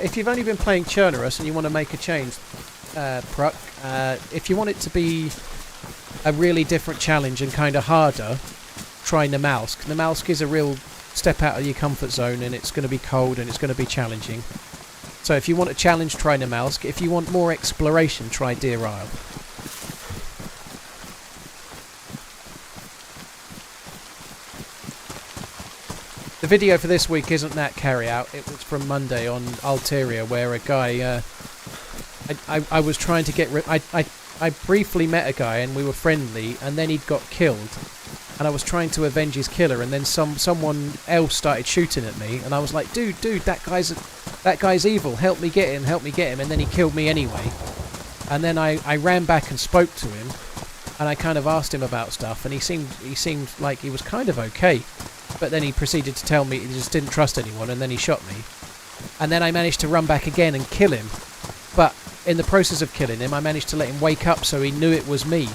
If you've only been playing Chernarus and you want to make a change, Pruck, if you want it to be a really different challenge and kind of harder, try Namalsk. Namalsk is a real step out of your comfort zone and it's going to be cold and it's going to be challenging. So if you want a challenge, try Namalsk. If you want more exploration, try Deer Isle. The video for this week isn't that carry-out. It was from Monday on Alteria where a guy... I was trying to get... I briefly met a guy and we were friendly and then he'd got killed. And I was trying to avenge his killer, and then someone else started shooting at me, and I was like, dude, that guy's evil. Help me get him. And then he killed me anyway. And then I ran back and spoke to him, and I kind of asked him about stuff, and he seemed like he was kind of okay. But then he proceeded to tell me he just didn't trust anyone, and then he shot me. And then I managed to run back again and kill him. But in the process of killing him, I managed to let him wake up so he knew it was me.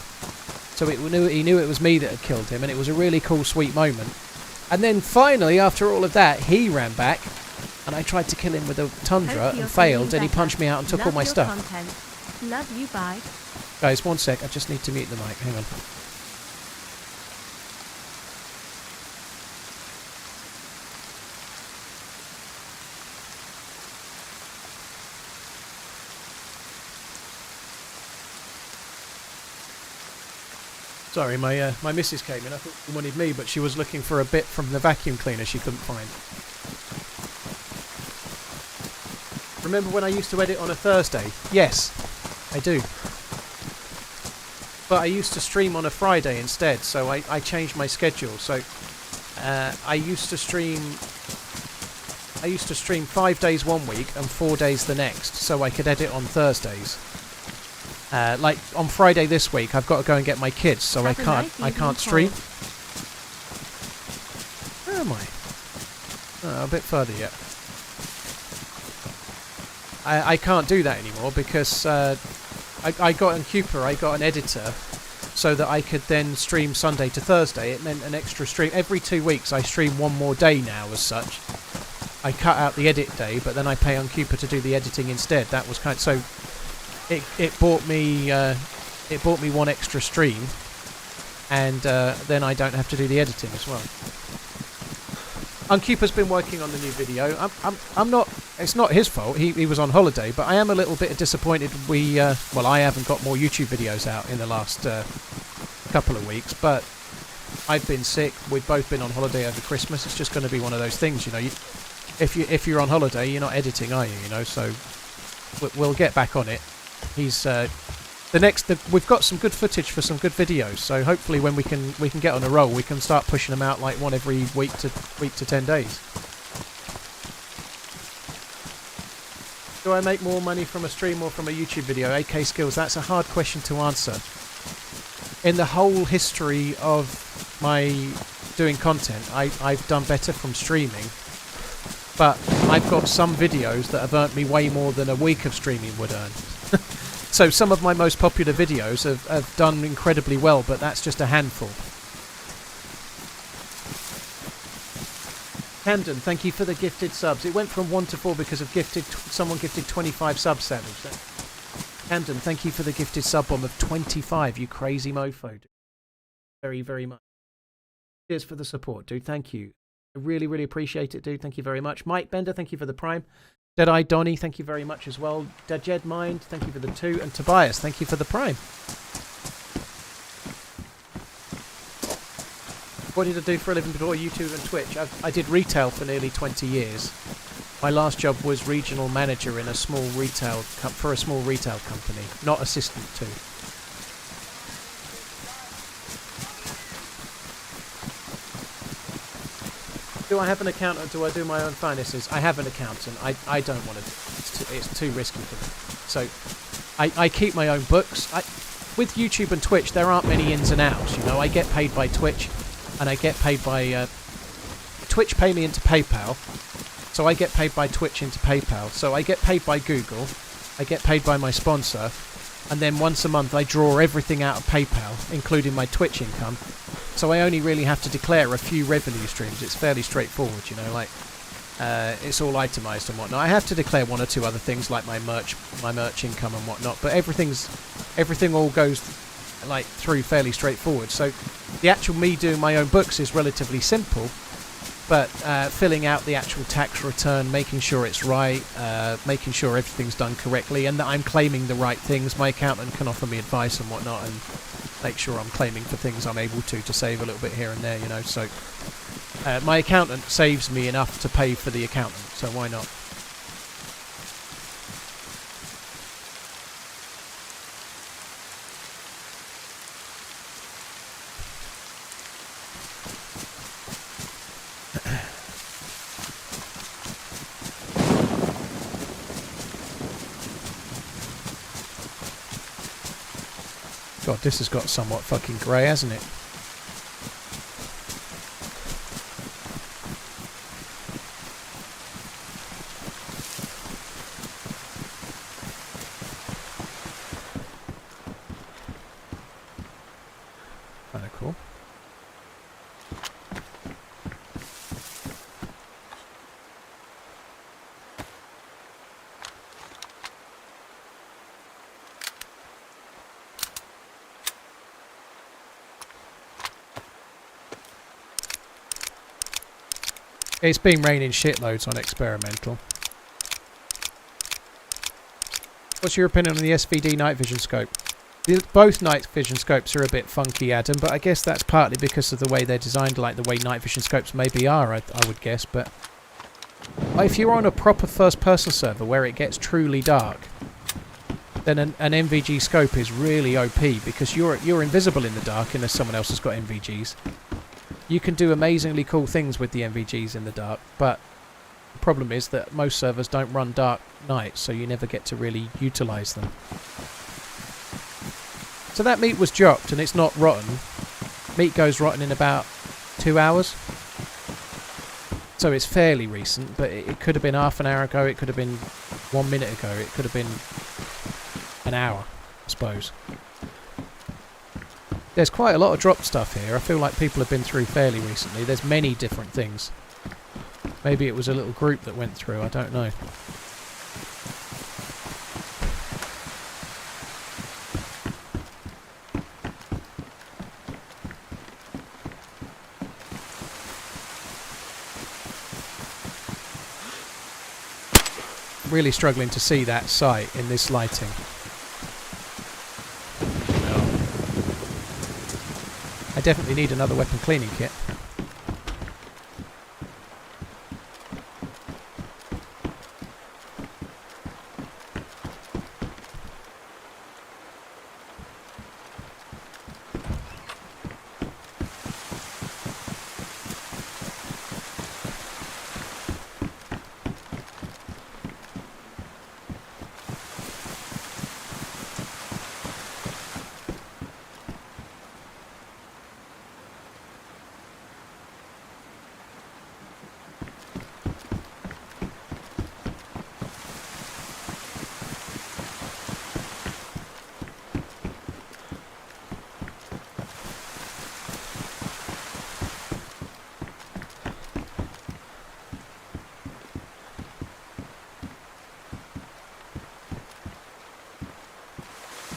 So he knew it was me that had killed him, and it was a really cool, sweet moment. And then finally, after all of that, he ran back, and I tried to kill him with a tundra and failed, and he punched me out and took all my stuff. Love you, bye. Guys, one sec, I just need to mute the mic, hang on. Sorry, my missus came in. I thought she wanted me, but she was looking for a bit from the vacuum cleaner she couldn't find. Remember when I used to edit on a Thursday? Yes, I do. But I used to stream on a Friday instead, so I changed my schedule. So I used to stream 5 days one week and 4 days the next, so I could edit on Thursdays. Like on Friday this week, I've got to go and get my kids, so I can't stream. Where am I? Oh, a bit further yet. I can't do that anymore because I got on Cooper, I got an editor, so that I could then stream Sunday to Thursday. It meant an extra stream every 2 weeks. I stream one more day now, as such. I cut out the edit day, but then I pay on Cooper to do the editing instead. That was kind of, so. It bought me one extra stream, and then I don't have to do the editing as well. Unkeeper's been working on the new video. I'm not. It's not his fault. He was on holiday, but I am a little bit disappointed. I haven't got more YouTube videos out in the last couple of weeks, but I've been sick. We've both been on holiday over Christmas. It's just going to be one of those things, you know. If you're on holiday, you're not editing, are you? You know, so we'll get back on it. He's we've got some good footage for some good videos, so hopefully when we can get on a roll, we can start pushing them out like one every week to 10 days. Do I make more money from a stream or from a YouTube video? AK Skills, that's a hard question to answer. In the whole history of my doing content, I've done better from streaming, but I've got some videos that have earned me way more than a week of streaming would earn. So some of my most popular videos have done incredibly well, but that's just a handful. Camden, thank you for the gifted subs. It went from 1 to 4 because of someone gifted 25 subs, Sandwich. Camden, thank you for the gifted sub bomb of 25, you crazy mofo. Dude. Very, very much. Cheers for the support, dude. Thank you. I really, really appreciate it, dude. Thank you very much. Mike Bender, thank you for the prime. Deadeye Donny, thank you very much as well. Dajed Mind, thank you for the 2. And Tobias, thank you for the prime. What did I do for a living before YouTube and Twitch? I did retail for nearly 20 years. My last job was regional manager in a small retail for a small retail company, not assistant to. Do I have an accountant? Do I do my own finances? I have an accountant. I don't want to. It's too risky for me. So I keep my own books. With YouTube and Twitch, there aren't many ins and outs. You know, I get paid by Twitch, and I get paid by Twitch. Pay me into PayPal, so I get paid by Twitch into PayPal. So I get paid by Google. I get paid by my sponsor, and then once a month I draw everything out of PayPal, including my Twitch income. So I only really have to declare a few revenue streams. It's fairly straightforward, you know, like it's all itemized and whatnot. I have to declare 1 or 2 other things like my merch income and whatnot, but everything all goes like through fairly straightforward. So the actual me doing my own books is relatively simple, but filling out the actual tax return, making sure it's right, making sure everything's done correctly and that I'm claiming the right things. My accountant can offer me advice and whatnot and make sure I'm claiming for things I'm able to save a little bit here and there, you know. So my accountant saves me enough to pay for the accountant, so why not? God, this has got somewhat fucking grey, hasn't it? of cool. It's been raining shitloads on experimental. What's your opinion on the SVD night vision scope? Both night vision scopes are a bit funky, Adam, but I guess that's partly because of the way they're designed, like the way night vision scopes maybe are, I would guess. But if you're on a proper first-person server where it gets truly dark, then an NVG scope is really OP because you're invisible in the dark unless someone else has got NVGs. You can do amazingly cool things with the NVGs in the dark, but the problem is that most servers don't run dark nights, so you never get to really utilise them. So that meat was dropped and it's not rotten. Meat goes rotten in about 2 hours. So it's fairly recent, but it could have been half an hour ago, it could have been 1 minute ago, it could have been an hour, I suppose. There's quite a lot of drop stuff here. I feel like people have been through fairly recently. There's many different things. Maybe it was a little group that went through, I don't know. Really struggling to see that site in this lighting. I definitely need another weapon cleaning kit.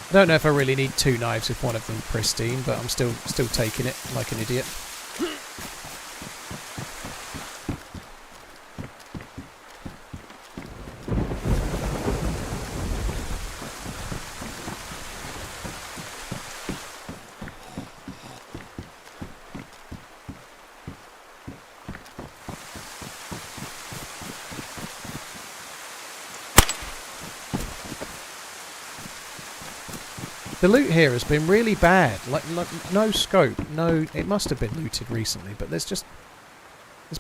I don't know if I really need 2 knives if one of them pristine, but I'm still taking it like an idiot. The loot here has been really bad. Like no scope, no. It must have been looted recently, but there's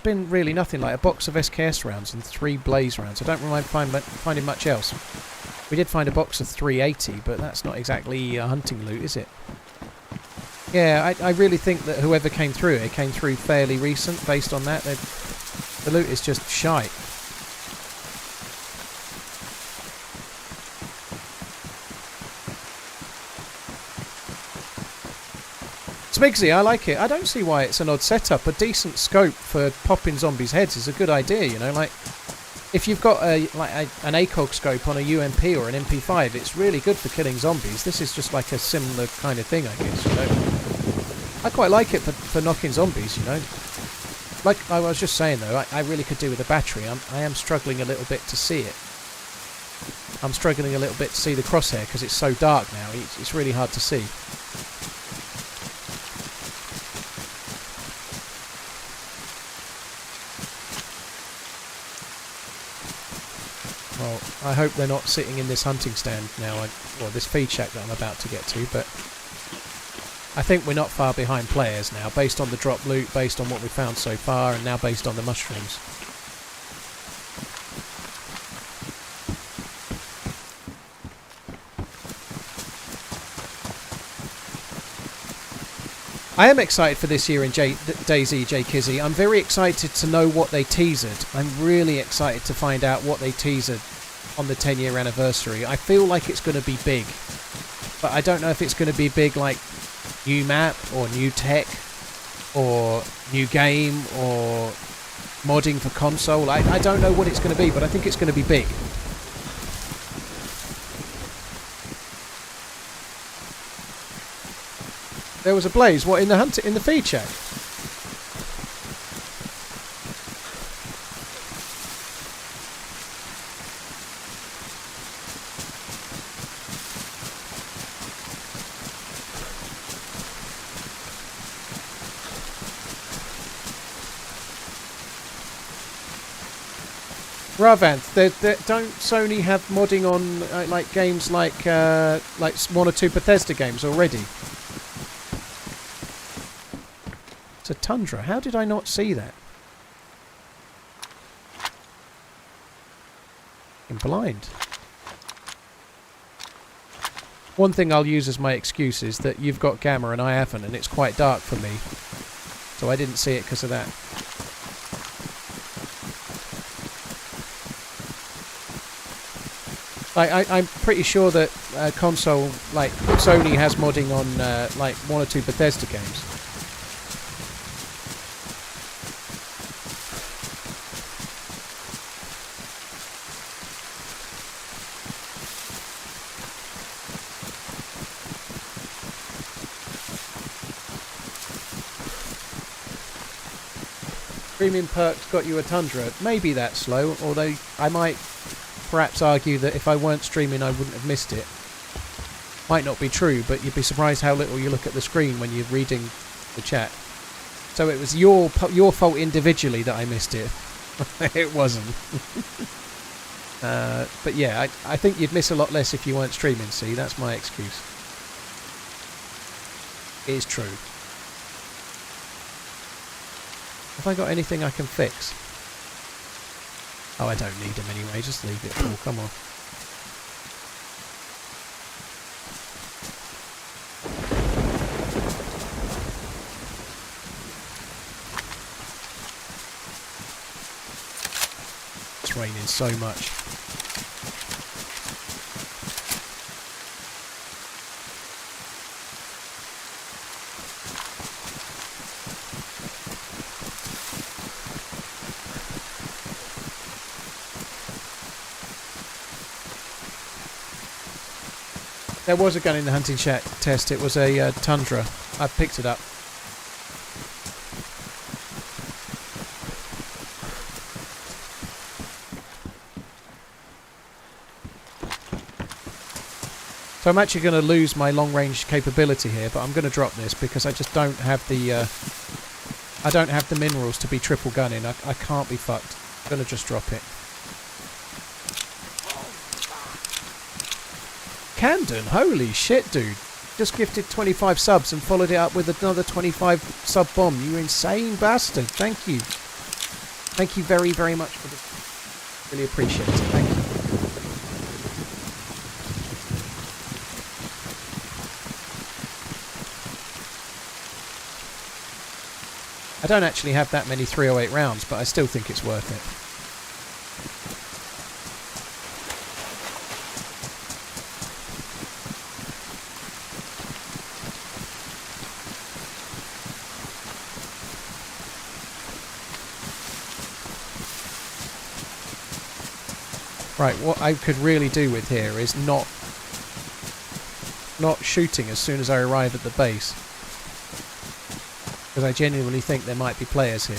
been really nothing. Like a box of SKS rounds and 3 blaze rounds. I don't remember finding much else. We did find a box of 380, but that's not exactly a hunting loot, is it? Yeah, I really think that whoever came through it came through fairly recent. Based on that, the loot is just shite. Smigsy, I like it. I don't see why it's an odd setup. A decent scope for popping zombies' heads is a good idea, you know. Like, if you've got an ACOG scope on a UMP or an MP5, it's really good for killing zombies. This is just like a similar kind of thing, I guess, you know. I quite like it for knocking zombies, you know. Like I was just saying, though, I really could do with a battery. I am struggling a little bit to see it. I'm struggling a little bit to see the crosshair because it's so dark now. It's really hard to see. Well, I hope they're not sitting in this hunting stand now, or this feed shack that I'm about to get to, but I think we're not far behind players now, based on the drop loot, based on what we've found so far, and now based on the mushrooms. I am excited for this year in DayZ, J Kizzy. I'm very excited to know what they teasered. I'm really excited to find out what they teasered on the 10-year anniversary. I feel like it's going to be big, but I don't know if it's going to be big like new map or new tech or new game or modding for console. I don't know what it's going to be, but I think it's going to be big. There was a blaze. What, in the feed check? Ravanth, don't Sony have modding on like games like one or two Bethesda games already? It's a Tundra. How did I not see that? I'm blind. One thing I'll use as my excuse is that you've got gamma and I haven't, and it's quite dark for me. So I didn't see it because of that. I'm pretty sure that console, like Sony, has modding on like one or two Bethesda games. Streaming perks got you a Tundra. Maybe that's slow, although I might perhaps argue that if I weren't streaming I wouldn't have missed it. Might not be true, but you'd be surprised how little you look at the screen when you're reading the chat. So it was your fault individually that I missed it. It wasn't. But yeah, I think you'd miss a lot less if you weren't streaming, see? That's my excuse. It is true. Have I got anything I can fix? Oh, I don't need them anyway, just leave it all, come on. It's raining so much. There was a gun in the hunting shack test. It was a Tundra. I picked it up. So I'm actually going to lose my long-range capability here, but I'm going to drop this because I just don't have the I don't have the minerals to be triple gunning. I can't be fucked. I'm going to just drop it. Camden, holy shit, dude. Just gifted 25 subs and followed it up with another 25 sub bomb. You insane bastard. Thank you. Thank you very, very much for this. Really appreciate it. Thank you. I don't actually have that many 308 rounds, but I still think it's worth it. Right, what I could really do with here is not shooting as soon as I arrive at the base. Because I genuinely think there might be players here.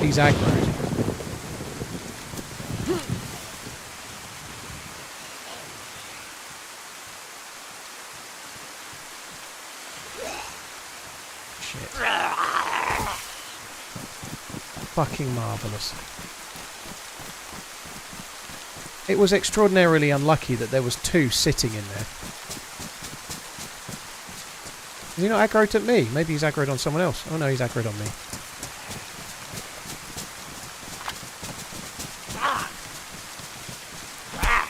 He's aggroed. Fucking marvellous. It was extraordinarily unlucky that there was two sitting in there. Is he not aggroed at me? Maybe he's aggroed on someone else. Oh no, he's aggroed on me.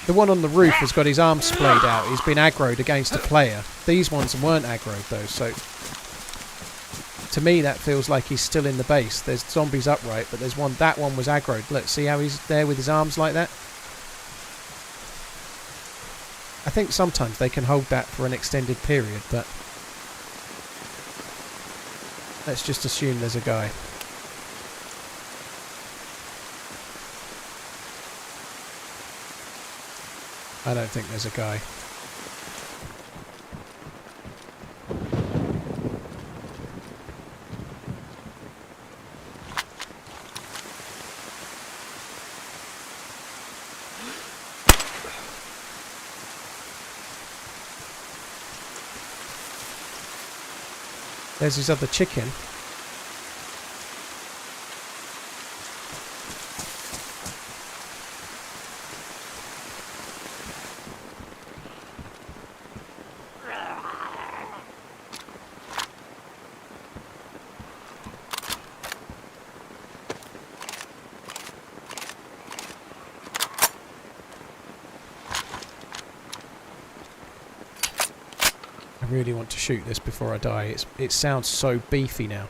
The one on the roof has got his arms splayed out. He's been aggroed against a player. These ones weren't aggroed though, so To me, that feels like he's still in the base. There's zombies upright, but there's one. That one was aggroed. Look, see how he's there with his arms like that? I think sometimes they can hold that for an extended period, but let's just assume there's a guy. I don't think there's a guy. There's his other chicken. I really want to shoot this before I die. It sounds so beefy now.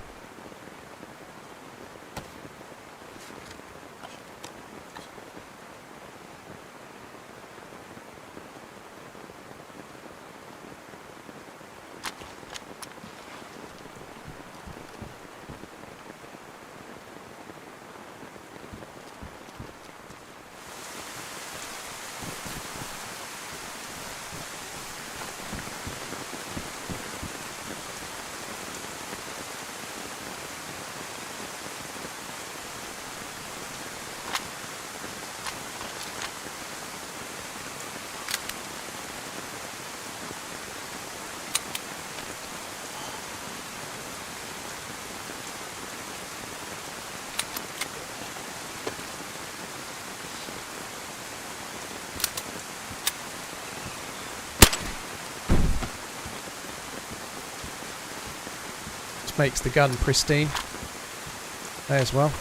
Makes the gun pristine. May as well.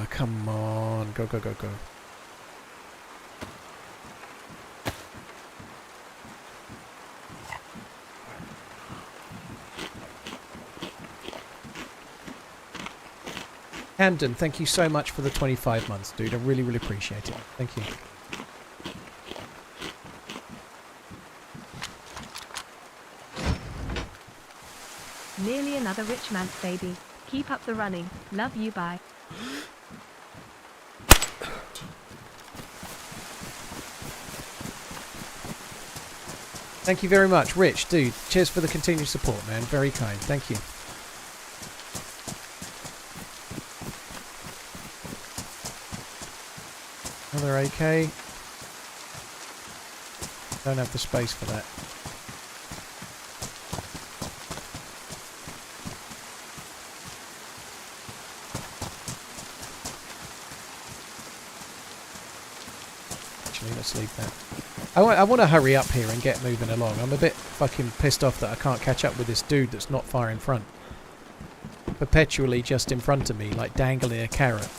Come on, go, go, go, go. Hamden, thank you so much for the 25 months, dude. I really, really appreciate it. Thank you. Nearly another rich man's baby. Keep up the running. Love you, bye. Thank you very much, Rich, dude. Cheers for the continued support, man. Very kind. Thank you. Another AK. Don't have the space for that. Actually, let's leave that. I want to hurry up here and get moving along. I'm a bit fucking pissed off that I can't catch up with this dude that's not far in front. Perpetually just in front of me, like dangling a carrot.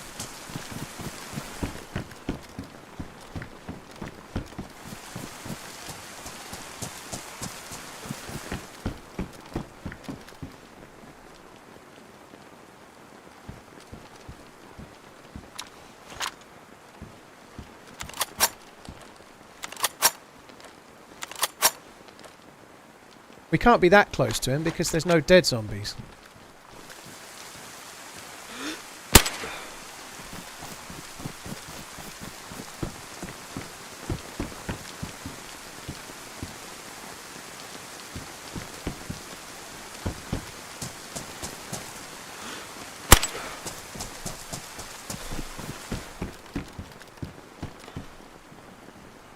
We can't be that close to him because there's no dead zombies.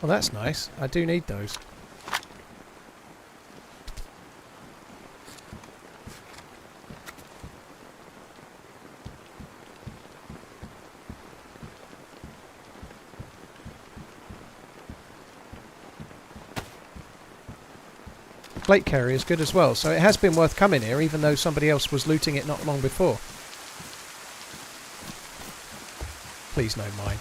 Well, that's nice. I do need those. plate carrier is good as well. So it has been worth coming here, even though somebody else was looting it not long before. Please no mine.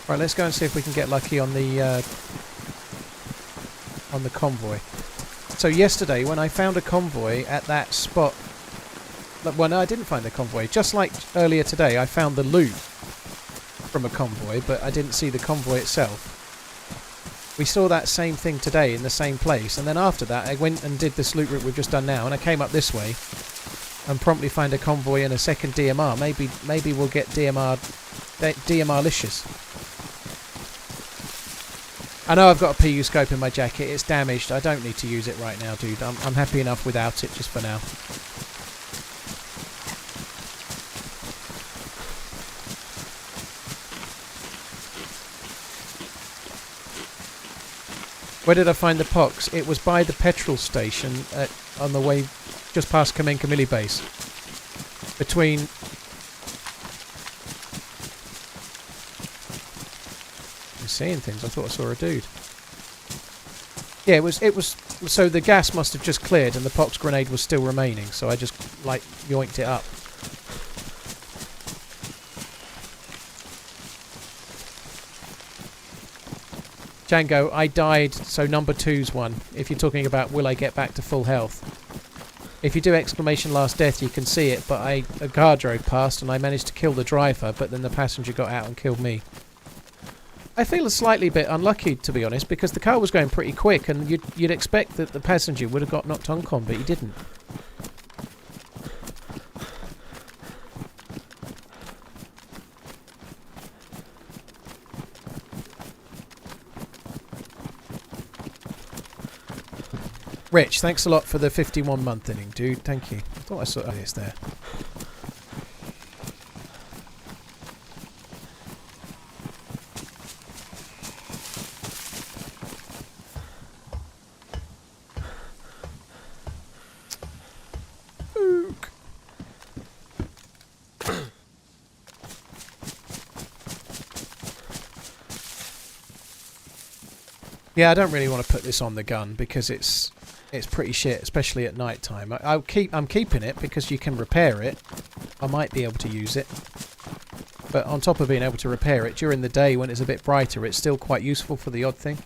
Right, let's go and see if we can get lucky on the convoy. So yesterday, when I found a convoy at that spot, well, no, I didn't find the convoy. Just like earlier today, I found the loot from a convoy, but I didn't see the convoy itself. We saw that same thing today in the same place, and then after that, I went and did this loot route we've just done now, and I came up this way and promptly find a convoy and a second DMR. Maybe we'll get DMR-licious. I know I've got a PU scope in my jacket. It's damaged. I don't need to use it right now, dude. I'm happy enough without it just for now. Where did I find the pox? It was by the petrol station on the way just past Kamenka Milli base. Between... I'm seeing things. I thought I saw a dude. Yeah, it was... So the gas must have just cleared and the pox grenade was still remaining. So I just, like, yoinked it up. Django, I died, so number 2's one. If you're talking about will I get back to full health. If you do exclamation last death, you can see it, but a car drove past and I managed to kill the driver, but then the passenger got out and killed me. I feel a slightly bit unlucky, to be honest, because the car was going pretty quick and you'd expect that the passenger would have got knocked uncon, but he didn't. Rich, thanks a lot for the 51-month inning, dude. Thank you. I thought I saw this there. Yeah, I don't really want to put this on the gun because it's pretty shit, especially at night time. I'm keeping it because you can repair it. I might be able to use it. But on top of being able to repair it, during the day when it's a bit brighter, it's still quite useful for the odd thing.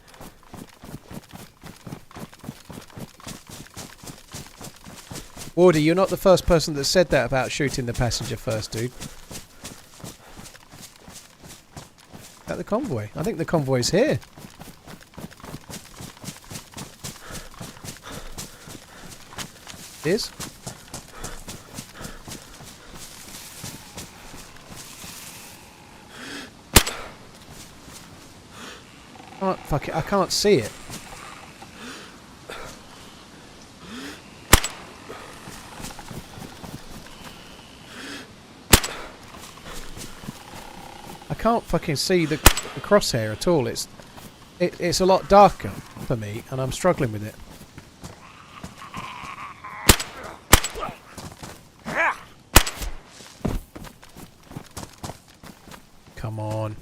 Wardy, you're not the first person that said that about shooting the passenger first, dude. At the convoy. I think the convoy's here. Is? Oh, fuck it, I can't see it. I can't fucking see the crosshair at all. It's a lot darker for me and I'm struggling with it. Come on.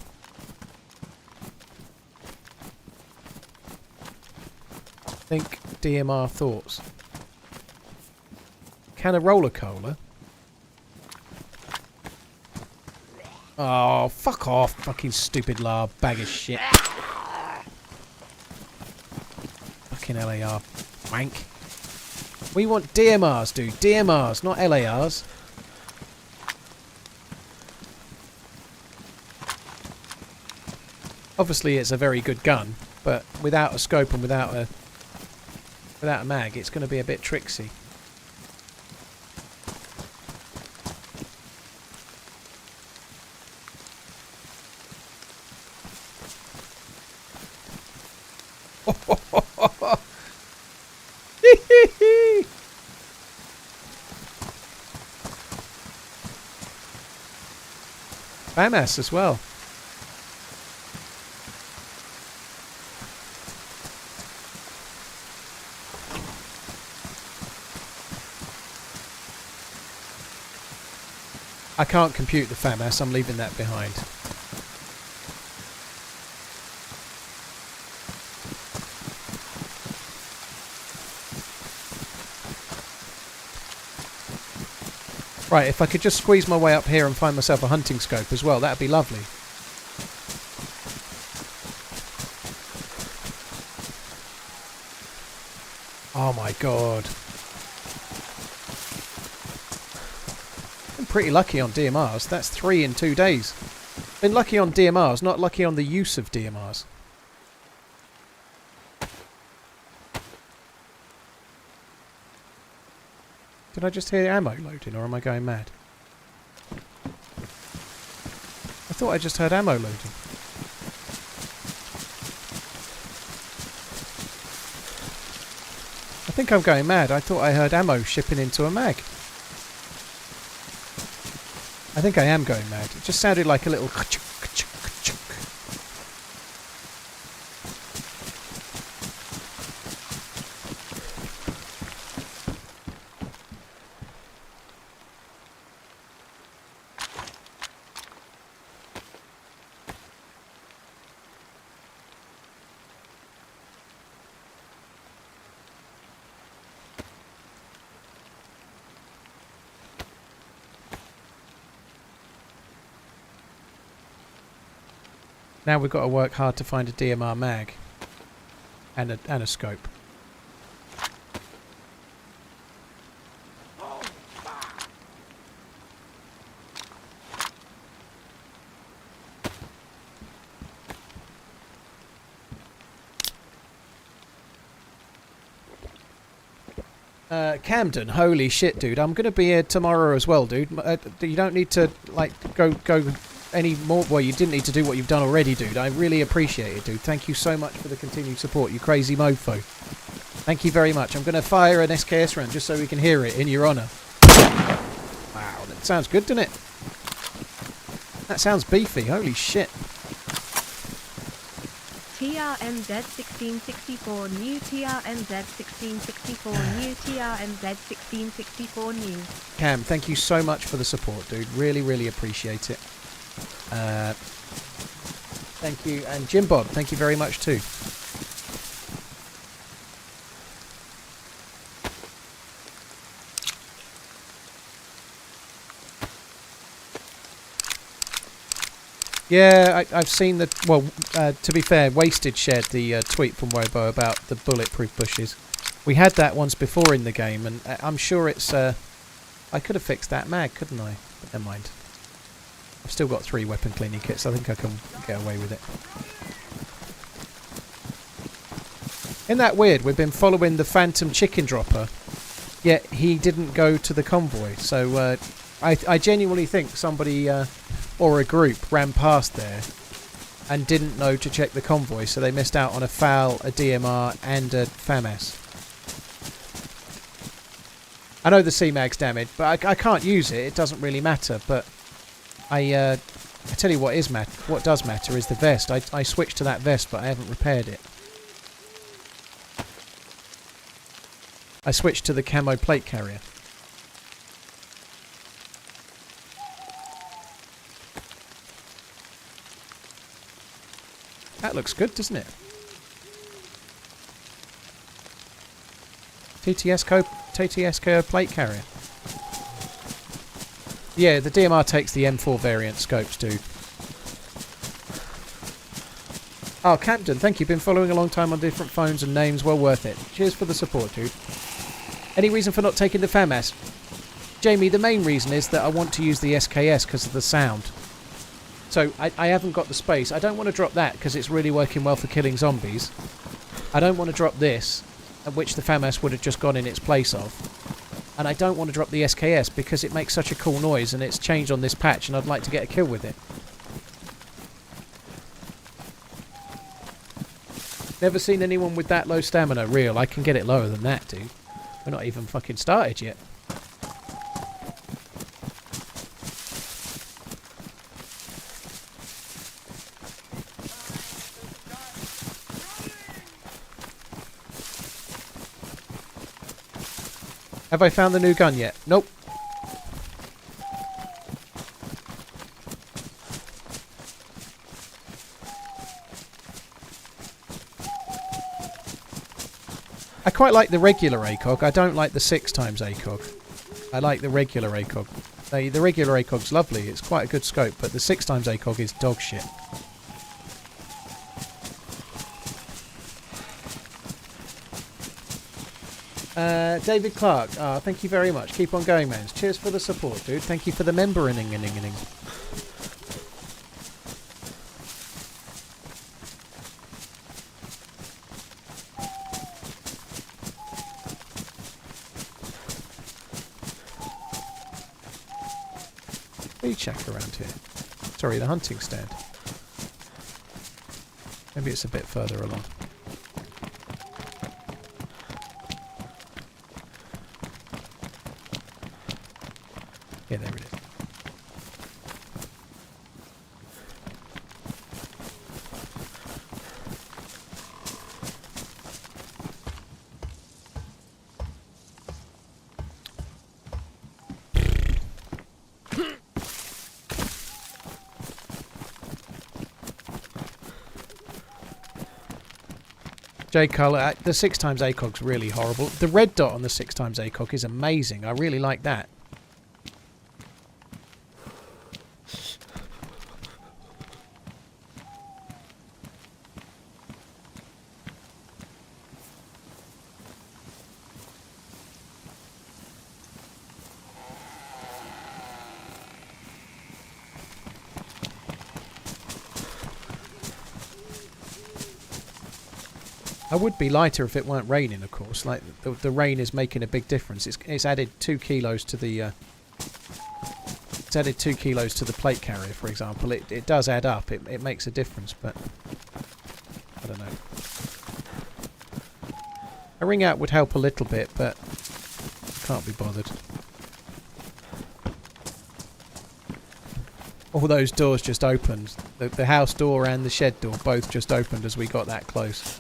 Think DMR thoughts. Can a roller cola? Oh, fuck off, fucking stupid LAR bag of shit. Fucking LAR wank. We want DMRs, dude. DMRs, not LARs. Obviously it's a very good gun, but without a scope and without a mag, it's going to be a bit tricksy. FAMAS as well. I can't compute the FAMAS, I'm leaving that behind. Right, if I could just squeeze my way up here and find myself a hunting scope as well, that'd be lovely. Oh my god. I'm pretty lucky on DMRs. That's 3 in 2 days. Been lucky on DMRs, not lucky on the use of DMRs. Did I just hear ammo loading, or am I going mad? I thought I just heard ammo loading. I think I'm going mad. I thought I heard ammo shipping into a mag. I think I am going mad. It just sounded like a little... Now we've got to work hard to find a DMR mag and a scope. Camden, holy shit, dude! I'm gonna be here tomorrow as well, dude. You don't need to like go any more. Well, you didn't need to do what you've done already, dude. I really appreciate it, dude. Thank you so much for the continued support, you crazy mofo. Thank you very much. I'm gonna fire an SKS round just so we can hear it in your honour. Wow, that sounds good, doesn't it? That sounds beefy. Holy shit. TRMZ 1664 new, TRMZ 1664 new, TRMZ 1664 new. Cam, thank you so much for the support, dude. Really, really appreciate it. Thank you. And Jim Bob, thank you very much too. Yeah, I've seen the... Well, to be fair, Wasted shared the tweet from Wobo about the bulletproof bushes. We had that once before in the game, and I'm sure it's... I could have fixed that mag, couldn't I? But never mind. I've still got 3 weapon cleaning kits. I think I can get away with it. Isn't that weird? We've been following the Phantom Chicken Dropper, yet he didn't go to the convoy. So I genuinely think somebody... or a group ran past there and didn't know to check the convoy, so they missed out on a FAL, a DMR and a FAMAS. I know the C-Mag's damaged, but I can't use it. It doesn't really matter, but I tell you what what does matter is the vest. I switched to that vest, but I haven't repaired it. I switched to the camo plate carrier. That looks good, doesn't it? TTSCO plate carrier. Yeah, the DMR takes the M4 variant scopes, dude. Oh, Captain, thank you. Been following a long time on different phones and names. Well worth it. Cheers for the support, dude. Any reason for not taking the FAMAS? Jamie, the main reason is that I want to use the SKS because of the sound. So I haven't got the space. I don't want to drop that because it's really working well for killing zombies. I don't want to drop this, which the FAMAS would have just gone in its place of. And I don't want to drop the SKS because it makes such a cool noise and it's changed on this patch and I'd like to get a kill with it. Never seen anyone with that low stamina. Real, I can get it lower than that, dude. We're not even fucking started yet. Have I found the new gun yet? Nope. quite like the regular ACOG. I don't like the 6 times ACOG. I like the regular ACOG. The regular ACOG's lovely. It's quite a good scope, but the 6 times ACOG is dog shit. David Clark, thank you very much. Keep on going, man. Cheers for the support, dude. Thank you for the membering. Food shack around here. Sorry, the hunting stand. Maybe it's a bit further along. Yeah, there it is. J Colour, the 6 times ACOG's really horrible. The red dot on the 6 times ACOG is amazing. I really like that. I would be lighter if it weren't raining, of course. Like the rain is making a big difference. It's added 2 kilos to the it's added 2 kilos to the plate carrier, for example. It does add up. It makes a difference, but I don't know. A ring out would help a little bit, but can't be bothered. All those doors just opened. The house door and the shed door both just opened as we got that close.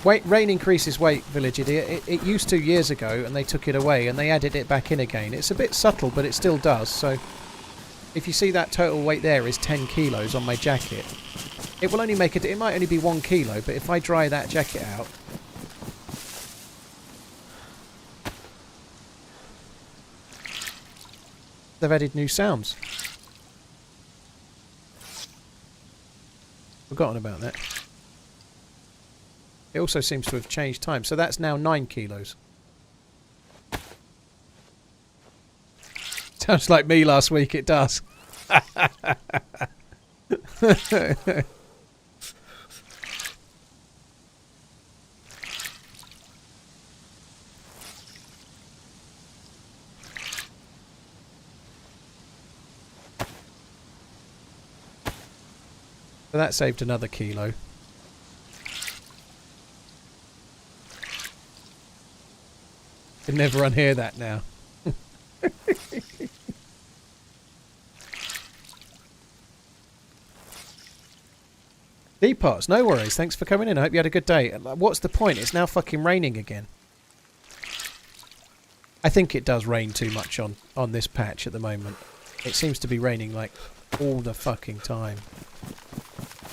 Rain increases weight, Village Idiot. It used to years ago, and they took it away, and they added it back in again. It's a bit subtle, but it still does. So, if you see that total weight there is 10 kilos on my jacket, it will only make it. It might only be 1 kilo, but if I dry that jacket out, they've added new sounds. Forgotten about that. It also seems to have changed time, so that's now 9 kilos. Sounds like me last week, it does. So that saved another kilo. Can never unhear that now. Depots, no worries. Thanks for coming in. I hope you had a good day. What's the point? It's now fucking raining again. I think it does rain too much on this patch at the moment. It seems to be raining like all the fucking time.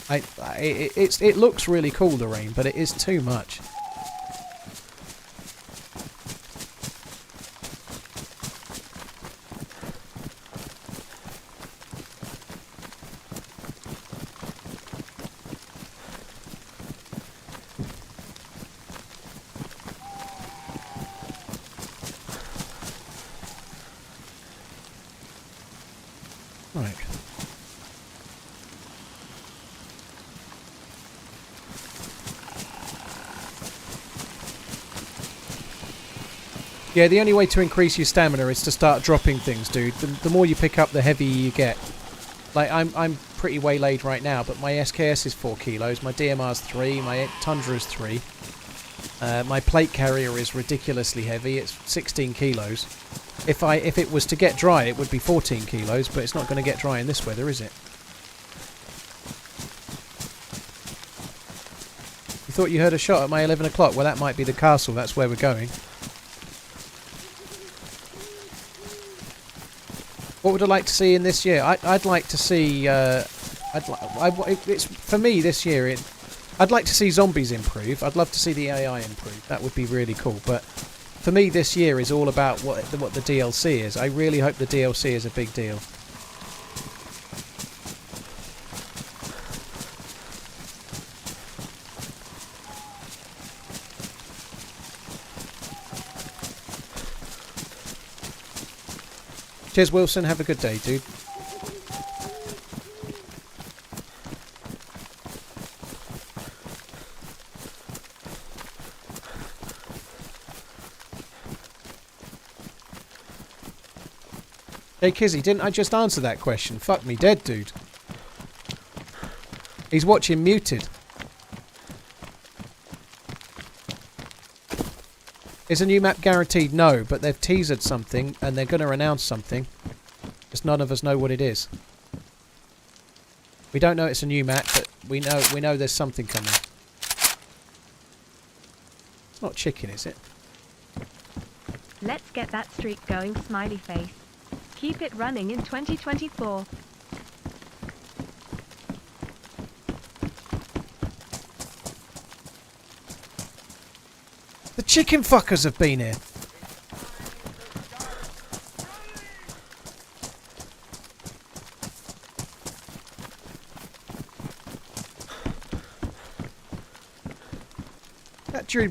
It looks really cool, the rain, but it is too much. Right. Yeah, the only way to increase your stamina is to start dropping things, dude. The more you pick up, the heavier you get. Like, I'm pretty waylaid right now, but my SKS is 4 kilos, my DMR's 3, my Tundra's 3. My plate carrier is ridiculously heavy, it's 16 kilos. If it was to get dry, it would be 14 kilos, but it's not going to get dry in this weather, is it? You thought you heard a shot at my 11 o'clock? Well, that might be the castle. That's where we're going. What would I like to see in this year? I'd like to see... it's for me this year. I'd like to see zombies improve. I'd love to see the AI improve. That would be really cool. But for me, this year is all about what the DLC is. I really hope the DLC is a big deal. Cheers, Wilson. Have a good day, dude. Hey, Kizzy, didn't I just answer that question? Fuck me dead, dude. He's watching muted. Is a new map guaranteed? No, but they've teasered something and they're going to announce something. Just none of us know what it is. We don't know it's a new map, but we know there's something coming. It's not chicken, is it? Let's get that streak going, smiley face. Keep it running in 2024. The chicken fuckers have been here.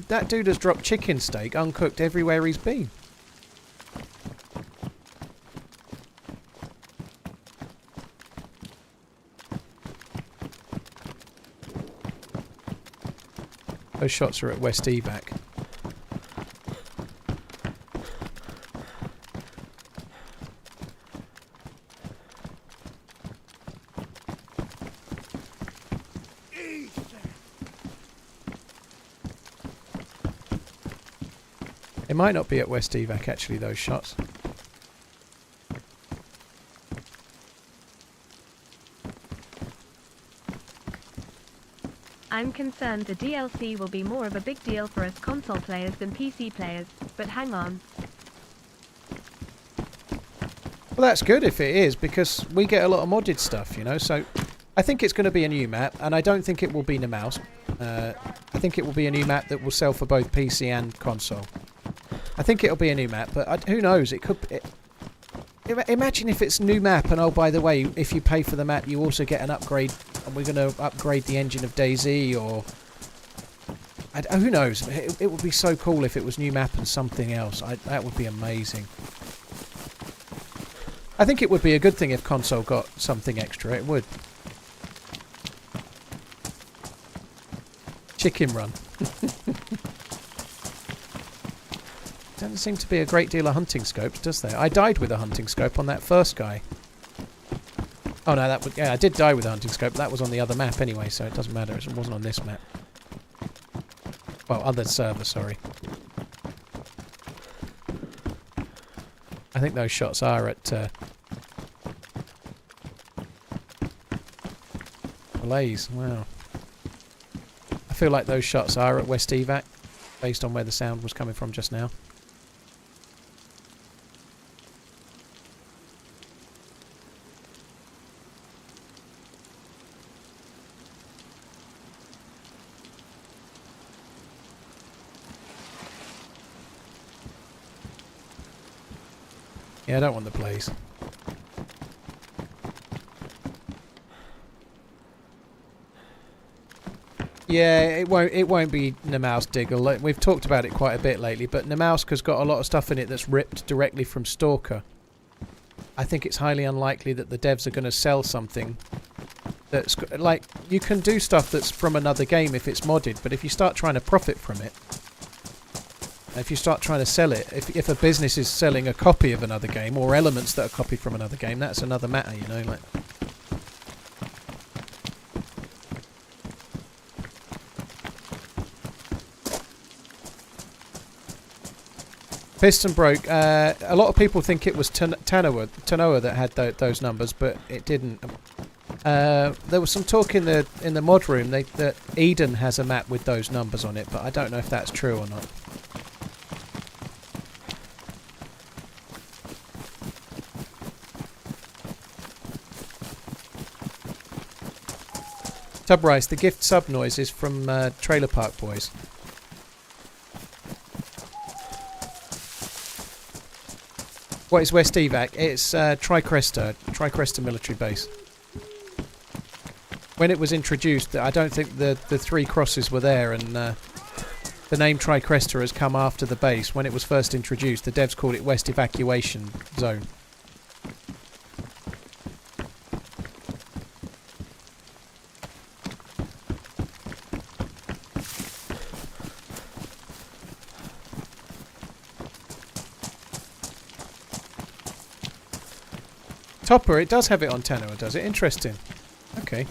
That dude has dropped chicken steak uncooked everywhere he's been. Those shots are at West Evac. It might not be at West Evac actually, those shots. I'm concerned the DLC will be more of a big deal for us console players than PC players, but hang on. Well, that's good if it is, because we get a lot of modded stuff, you know, so I think it's going to be a new map, and I don't think it will be Namouse. I think it will be a new map that will sell for both PC and console. I think it'll be a new map, but who knows, it could... imagine if it's a new map, and oh, by the way, if you pay for the map, you also get an upgrade, and we're going to upgrade the engine of DayZ, or... who knows, it would be so cool if it was new map and something else. That would be amazing. I think it would be a good thing if console got something extra, it would. Chicken run. Doesn't seem to be a great deal of hunting scopes, does there? I died with a hunting scope on that first guy. Oh no, yeah, I did die with a hunting scope, but that was on the other map anyway, so it doesn't matter. It wasn't on this map. Well, other server, sorry. I think those shots are at Blaze. Wow. I feel like those shots are at West Evac, based on where the sound was coming from just now. Yeah, I don't want the Blaze. Yeah, it won't be Namouse Diggle. We've talked about it quite a bit lately, but Namouse has got a lot of stuff in it that's ripped directly from Stalker. I think it's highly unlikely that the devs are going to sell something that's like, you can do stuff that's from another game if it's modded, but if you start trying to profit from it, if you start trying to sell it, if a business is selling a copy of another game or elements that are copied from another game, that's another matter, you know, like. Piston broke. A lot of people think it was Tanoa that had those numbers, but it didn't. There was some talk in the mod room that Eden has a map with those numbers on it, but I don't know if that's true or not. Tub Rice, the gift sub noise is from Trailer Park Boys. What is West Evac? It's Tricresta military base. When it was introduced, I don't think the three crosses were there, and the name Tricresta has come after the base. When it was first introduced, the devs called it West Evacuation Zone. Topper, it does have it on Tanoa, does it? Interesting. Okay.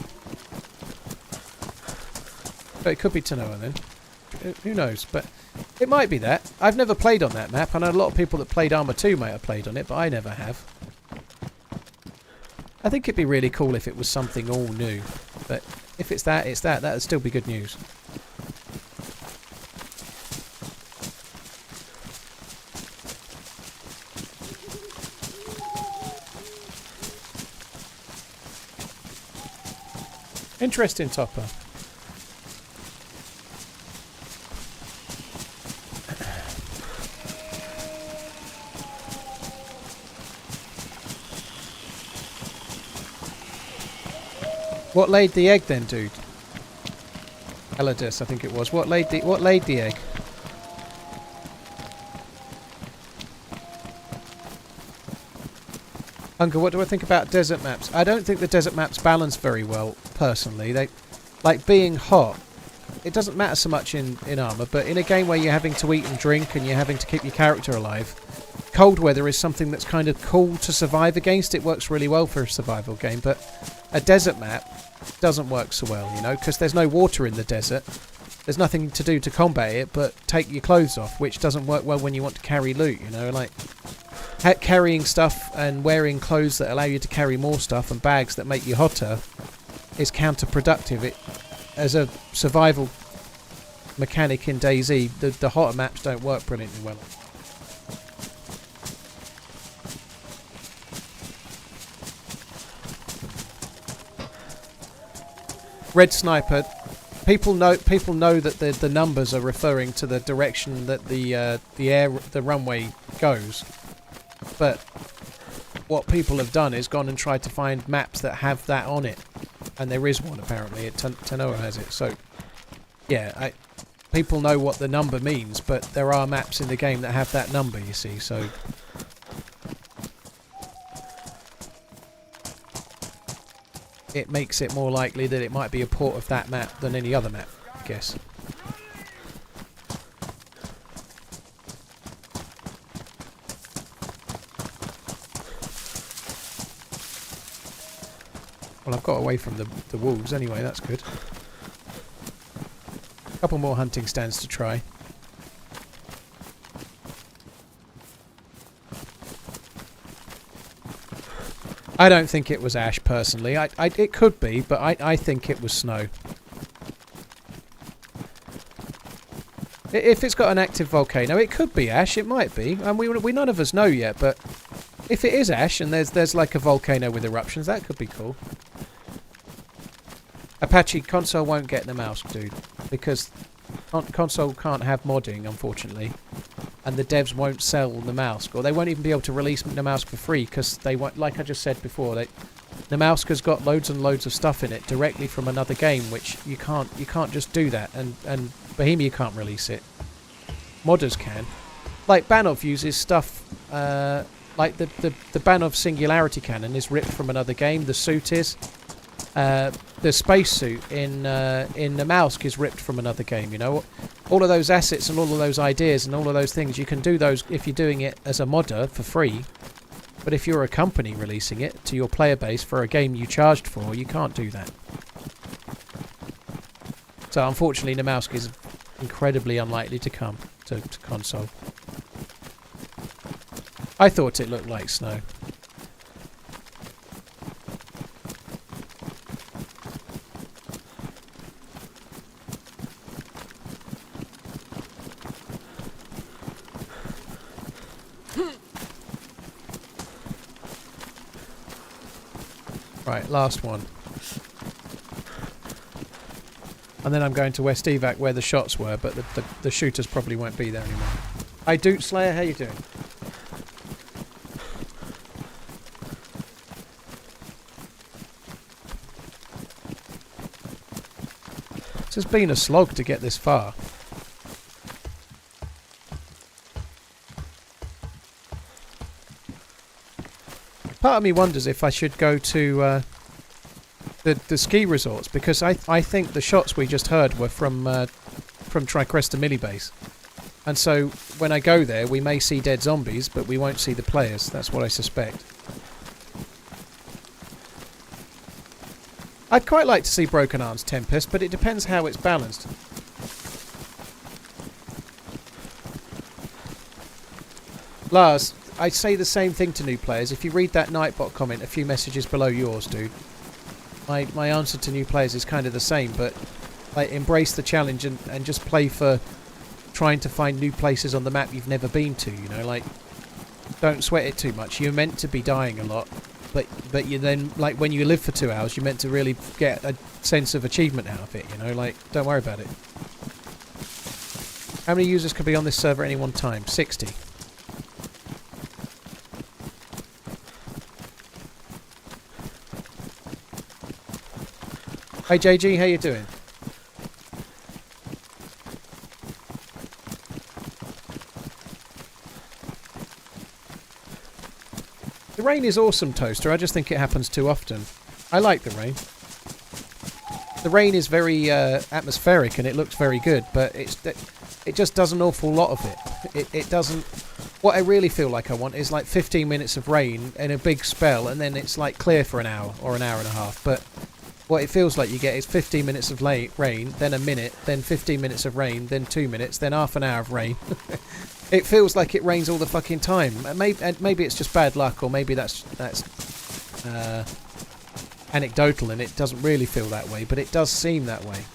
But it could be Tanoa then. Who knows? But it might be that. I've never played on that map. I know a lot of people that played Arma 2 might have played on it, but I never have. I think it'd be really cool if it was something all new. But if it's that, it's that. That would still be good news. Interesting, Topper. What laid the egg then, dude? Eladis, I think it was. What laid the egg? Uncle, what do I think about desert maps? I don't think the desert maps balance very well, personally. They, like being hot, it doesn't matter so much in Arma, but in a game where you're having to eat and drink and you're having to keep your character alive, cold weather is something that's kind of cool to survive against. It works really well for a survival game, but a desert map doesn't work so well, you know, because there's no water in the desert. There's nothing to do to combat it but take your clothes off, which doesn't work well when you want to carry loot, you know, like carrying stuff and wearing clothes that allow you to carry more stuff and bags that make you hotter is counterproductive. It, as a survival mechanic in DayZ, the hotter maps don't work brilliantly well. Red Sniper, people know that the numbers are referring to the direction that the runway goes. But what people have done is gone and tried to find maps that have that on it, and there is one apparently. Tanoa has it. So yeah, people know what the number means, but there are maps in the game that have that number. You see, so. It makes it more likely that it might be a port of that map than any other map, I guess. Well, I've got away from the wolves anyway, that's good. A couple more hunting stands to try. I don't think it was ash, personally. It could be, but I think it was snow. If it's got an active volcano, it could be ash. It might be, and we none of us know yet. But if it is ash and there's like a volcano with eruptions, that could be cool. Apache console won't get the mouse, dude, because console can't have modding, unfortunately. And the devs won't sell the mouse, or they won't even be able to release the mouse for free because they won't. Like I just said before, the mouse has got loads and loads of stuff in it directly from another game, which you can't just do that. And Bohemia can't release it. Modders can. Like Banov uses stuff like the Banov Singularity Cannon is ripped from another game. The suit is. The spacesuit in the mouse is ripped from another game, you know. All of those assets and all of those ideas and all of those things, you can do those if you're doing it as a modder for free. But if you're a company releasing it to your player base for a game you charged for, you can't do that. So unfortunately, the mouse is incredibly unlikely to come to console. I thought it looked like snow. Right, last one. And then I'm going to West Evac where the shots were, but the shooters probably won't be there anymore. Hey, Duke Slayer, how you doing? It's just been a slog to get this far. Part of me wonders if I should go to the ski resorts, because I think the shots we just heard were from Tricresta Milli Base. And so when I go there, we may see dead zombies, but we won't see the players. That's what I suspect. I'd quite like to see Broken Arms Tempest, but it depends how it's balanced. Lars, I say the same thing to new players. If you read that Nightbot comment a few messages below yours, dude, my answer to new players is kind of the same, but like, embrace the challenge and just play for trying to find new places on the map you've never been to, you know, like, don't sweat it too much. You're meant to be dying a lot, but you then, like, when you live for 2 hours, you're meant to really get a sense of achievement out of it, you know, like, don't worry about it. How many users could be on this server at any one time? 60. Hey JG, how you doing? The rain is awesome, Toaster. I just think it happens too often. I like the rain. The rain is very atmospheric and it looks very good, but it just does an awful lot of it. It doesn't... What I really feel like I want is like 15 minutes of rain in a big spell, and then it's like clear for an hour or an hour and a half. But what it feels like you get is 15 minutes of rain, then a minute, then 15 minutes of rain, then 2 minutes, then half an hour of rain. It feels like it rains all the fucking time. Maybe it's just bad luck, or maybe that's anecdotal and it doesn't really feel that way, but it does seem that way.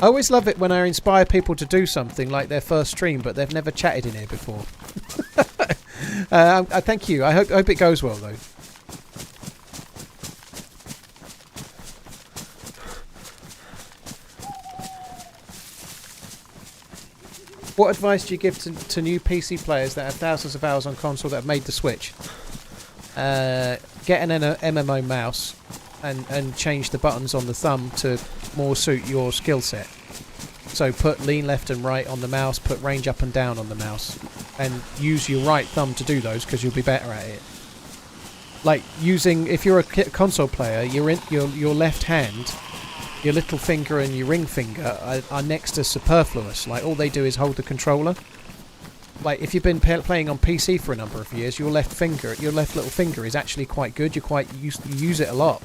I always love it when I inspire people to do something like their first stream, but they've never chatted in here before. Thank you. I hope it goes well, though. What advice do you give to new PC players that have thousands of hours on console that have made the switch? Get an MMO mouse and change the buttons on the thumb to more suit your skill set. So put lean left and right on the mouse, put range up and down on the mouse, and use your right thumb to do those, because you'll be better at it. Like using, if you're a console player, your left hand, your little finger and your ring finger are next to superfluous. Like, all they do is hold the controller. Like, if you've been playing on PC for a number of years, your left little finger is actually quite good. You use it a lot.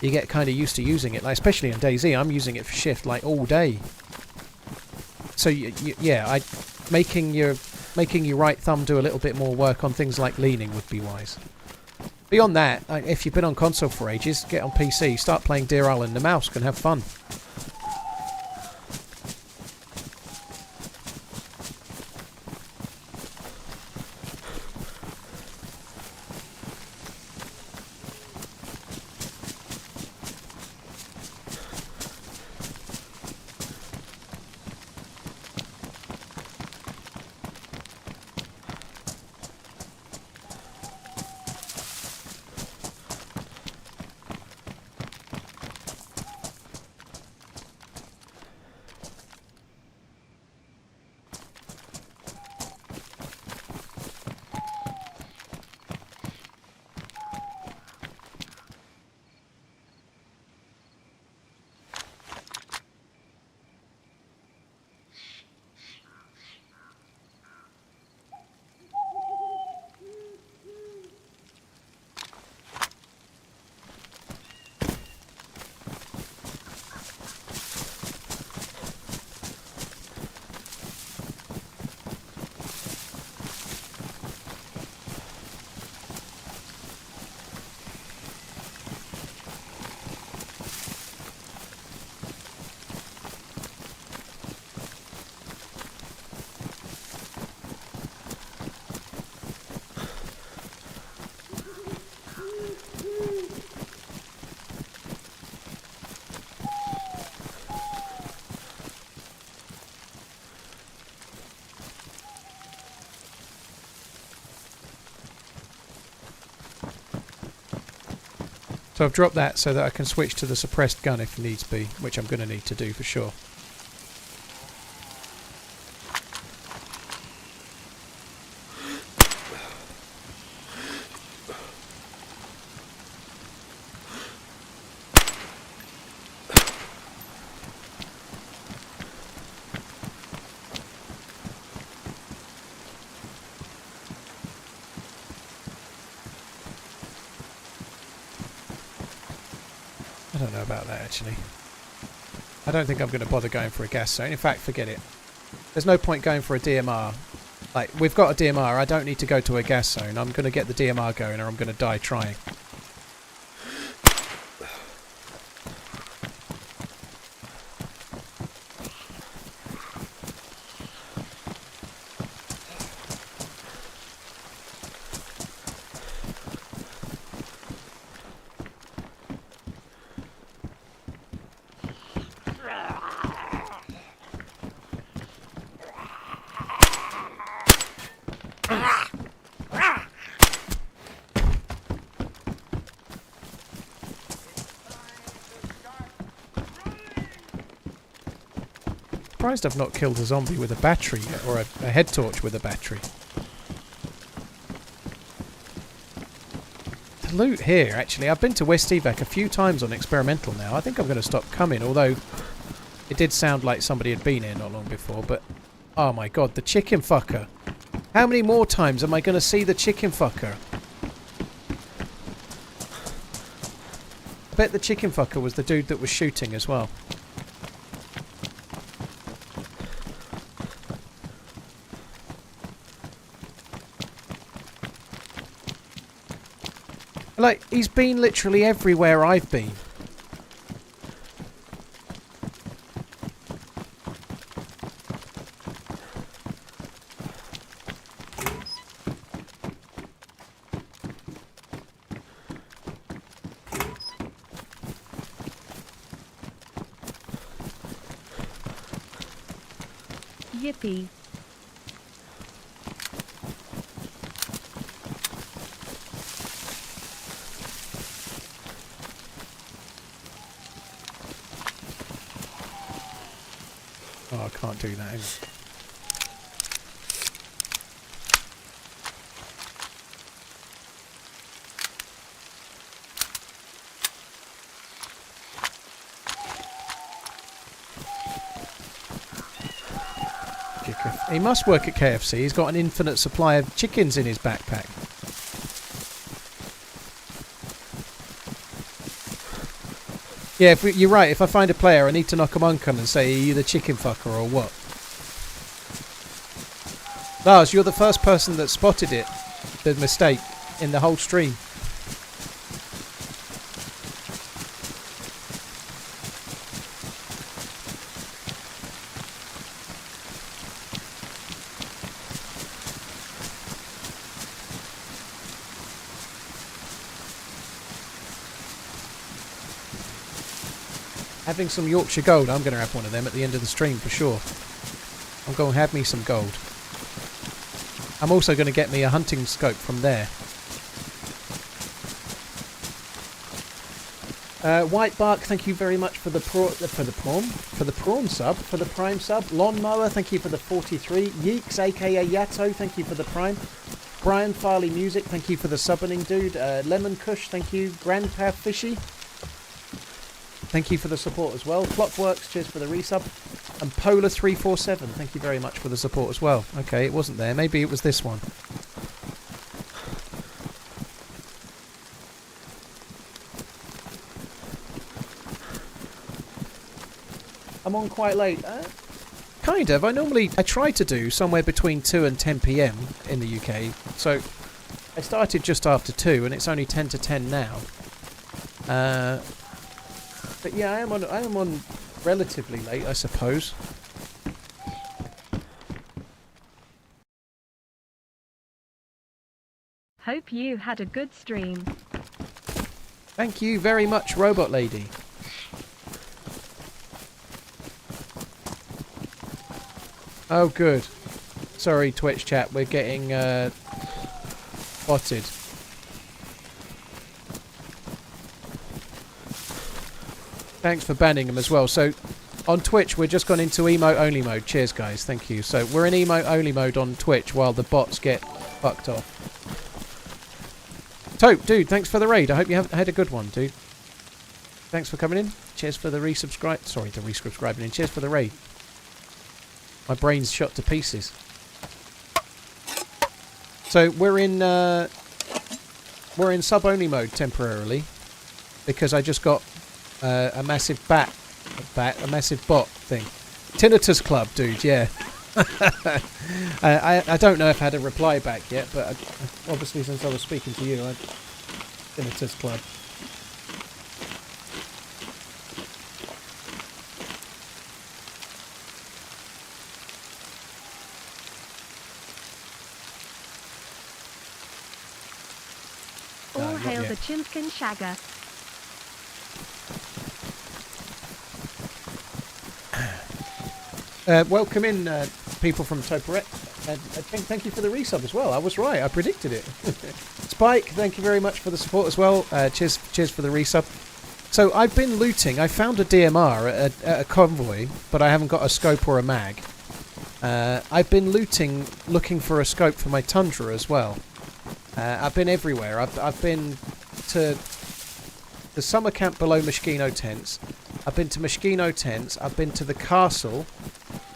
You get kind of used to using it. Like, especially in DayZ, I'm using it for shift like all day. So yeah, making your right thumb do a little bit more work on things like leaning would be wise. Beyond that, if you've been on console for ages, get on PC, start playing Deer Island. The mouse can have fun. So I've dropped that so that I can switch to the suppressed gun if needs be, which I'm going to need to do for sure. I don't know about that actually. I don't think I'm going to bother going for a gas zone. In fact, forget it. There's no point going for a DMR. Like, we've got a DMR, I don't need to go to a gas zone. I'm going to get the DMR going or I'm going to die trying. Surprised I've not killed a zombie with a battery yet, or a head torch with a battery. The loot here, actually, I've been to West Evac a few times on experimental now. I think I'm going to stop coming, although it did sound like somebody had been here not long before, but oh my god, the chicken fucker. How many more times am I going to see the chicken fucker? I bet the chicken fucker was the dude that was shooting as well. Like, he's been literally everywhere I've been. Yippee. Oh, I can't do that. Hang on. He must work at KFC. He's got an infinite supply of chickens in his backpack. Yeah, you're right. If I find a player, I need to knock him on and say, are you the chicken fucker or what? Lars, you're the first person that spotted it, the mistake, in the whole stream. Having some Yorkshire gold, I'm going to have one of them at the end of the stream for sure. I'm going to have me some gold. I'm also going to get me a hunting scope from there. White Bark, thank you very much for the prime sub. Lawnmower, thank you for the 43. Yeeks, aka Yato, thank you for the prime. Brian Farley Music, thank you for the subbing, dude. Lemon Kush, thank you. Grandpa Fishy, thank you for the support as well. Clockworks, cheers for the resub. And Polar347, thank you very much for the support as well. Okay, it wasn't there. Maybe it was this one. I'm on quite late. Kind of. I try to do somewhere between 2 and 10 PM in the UK. So I started just after 2 and it's only 10 to 10 now. But yeah, I am on relatively late, I suppose. Hope you had a good stream. Thank you very much, Robot Lady. Oh, good. Sorry, Twitch chat, we're getting spotted. Thanks for banning them as well. So on Twitch, we're just gone into emote only mode. Cheers, guys. Thank you. So we're in emote only mode on Twitch while the bots get fucked off. Tope, dude, thanks for the raid. I hope you have had a good one, dude. Thanks for coming in. Cheers for the resubscribe. Sorry, the resubscribing in. Cheers for the raid. My brain's shot to pieces. So we're in sub only mode temporarily because I just got a massive a massive bot thing. Tinnitus Club, dude. Yeah. I don't know if I had a reply back yet, but obviously since I was speaking to you, Tinnitus Club. All not hail yet. the Chimskin Shagger. Welcome in, people from Toporette. Thank you for the resub as well. I was right. I predicted it. Spike, thank you very much for the support as well. Cheers for the resub. So I've been looting. I found a DMR at a convoy, but I haven't got a scope or a mag. I've been looting, looking for a scope for my Tundra as well. I've been everywhere. I've been to the summer camp below Moschino Tents. I've been to Moschino Tents. I've been to the castle,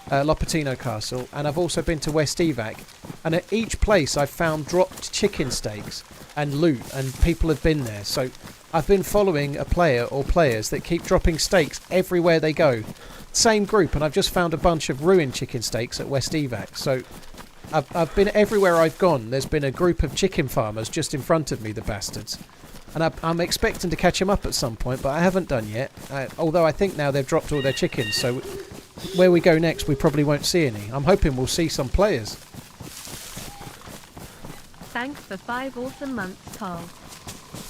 Lopatino Castle, and I've also been to West Evac. And at each place I've found dropped chicken steaks and loot, and people have been there. So I've been following a player or players that keep dropping steaks everywhere they go. Same group, and I've just found a bunch of ruined chicken steaks at West Evac. So I've been everywhere I've gone. There's been a group of chicken farmers just in front of me, the bastards. And I'm expecting to catch them up at some point, but I haven't done yet. Although I think now they've dropped all their chickens, so where we go next, we probably won't see any. I'm hoping we'll see some players. Thanks for 5 awesome months, Paul.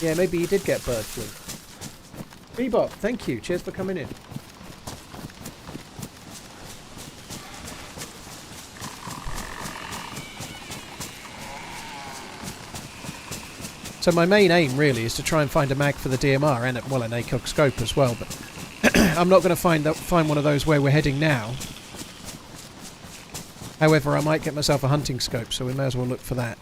Yeah, maybe you did get bird flu. Bebop, thank you. Cheers for coming in. So my main aim really is to try and find a mag for the DMR and well an ACOG scope as well, but I'm not going to find one of those where we're heading now. However, I might get myself a hunting scope, so we may as well look for that.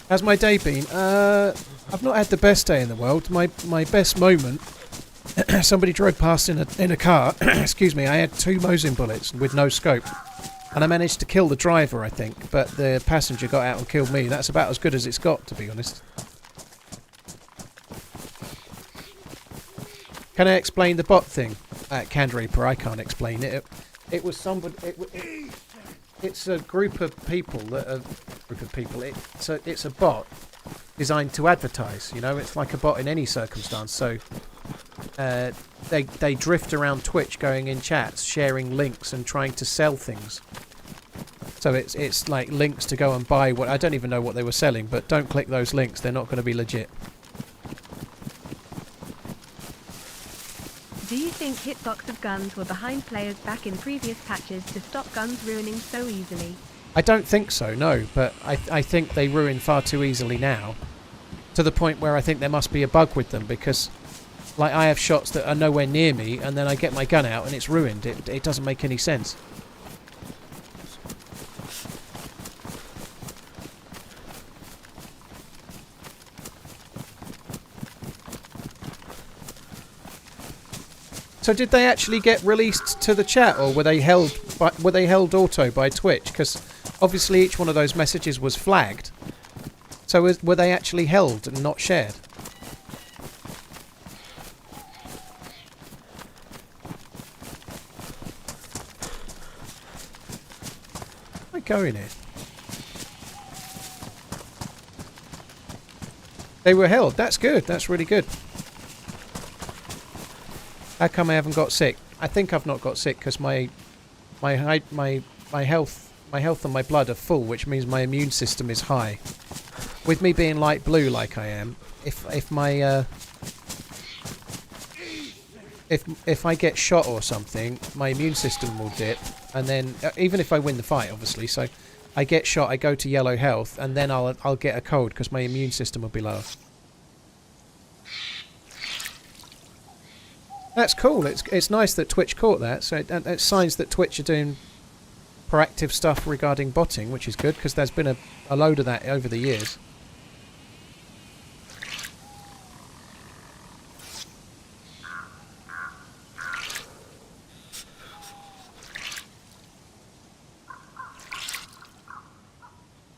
How's my day been? I've not had the best day in the world. My best moment, somebody drove past in a car. Excuse me. I had 2 Mosin bullets with no scope. And I managed to kill the driver, I think, but the passenger got out and killed me. That's about as good as it's got, to be honest. Can I explain the bot thing? Canned Reaper, I can't explain it. It was somebody... It's a group of people that are... It's a bot designed to advertise, you know? It's like a bot in any circumstance, so... They drift around Twitch going in chats, sharing links and trying to sell things. So it's like links to go and buy what... I don't even know what they were selling, but don't click those links. They're not going to be legit. Do you think hitbox of guns were behind players back in previous patches to stop guns ruining so easily? I don't think so, no, but I think they ruin far too easily now. To the point where I think there must be a bug with them, because... Like, I have shots that are nowhere near me, and then I get my gun out and it's ruined. It doesn't make any sense. So did they actually get released to the chat, or were they held auto by Twitch? Because obviously each one of those messages was flagged. So were they actually held and not shared? Going here. They were held. That's good. That's really good. How come I haven't got sick? I think I've not got sick because my health and my blood are full, which means my immune system is high. With me being light blue like I am, if I get shot or something, my immune system will dip, and then even if I win the fight, obviously, so I get shot, I go to yellow health, and then I'll get a cold because my immune system will be low. That's cool. It's nice that Twitch caught that. So it's signs that Twitch are doing proactive stuff regarding botting, which is good because there's been a load of that over the years.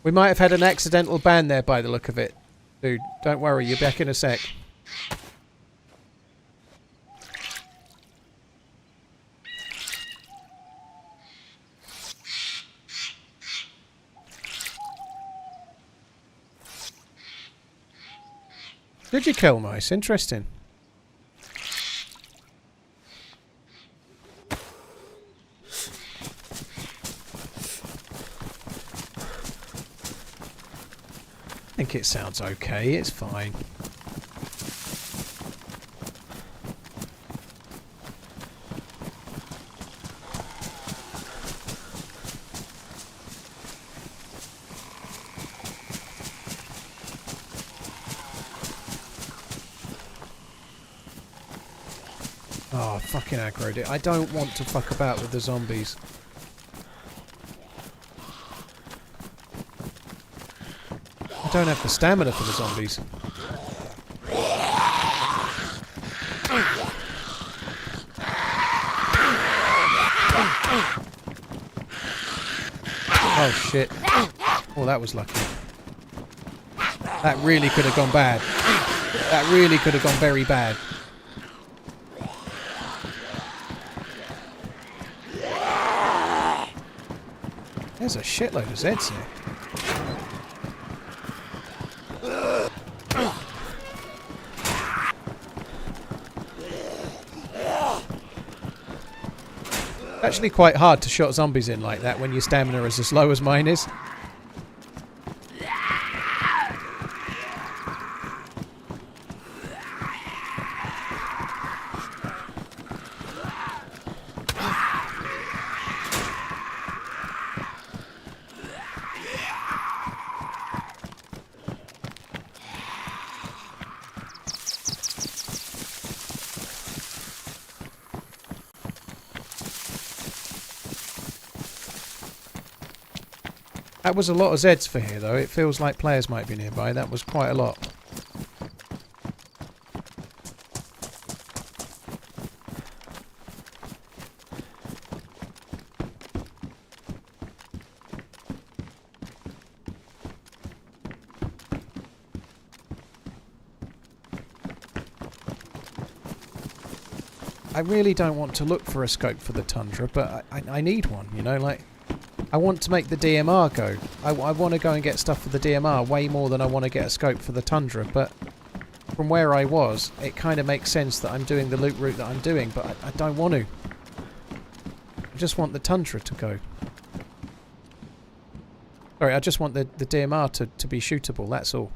We might have had an accidental ban there by the look of it. Dude, don't worry, you're back in a sec. Did you kill mice? Interesting. I think it sounds okay, it's fine. Oh, fucking aggroed it. I don't want to fuck about with the zombies. I don't have the stamina for the zombies. Oh shit. Oh, that was lucky. That really could have gone bad. That really could have gone very bad. There's a shitload of Zeds here. Actually quite hard to shot zombies in like that when your stamina is as low as mine is. That was a lot of Zeds for here though. It feels like players might be nearby. That was quite a lot. I really don't want to look for a scope for the Tundra, but I need one, you know, like... I want to make the DMR go. I want to go and get stuff for the DMR way more than I want to get a scope for the Tundra, but from where I was, it kind of makes sense that I'm doing the loot route that I'm doing, but I don't want to. I just want the Tundra to go. Sorry, I just want the DMR to be shootable, that's all.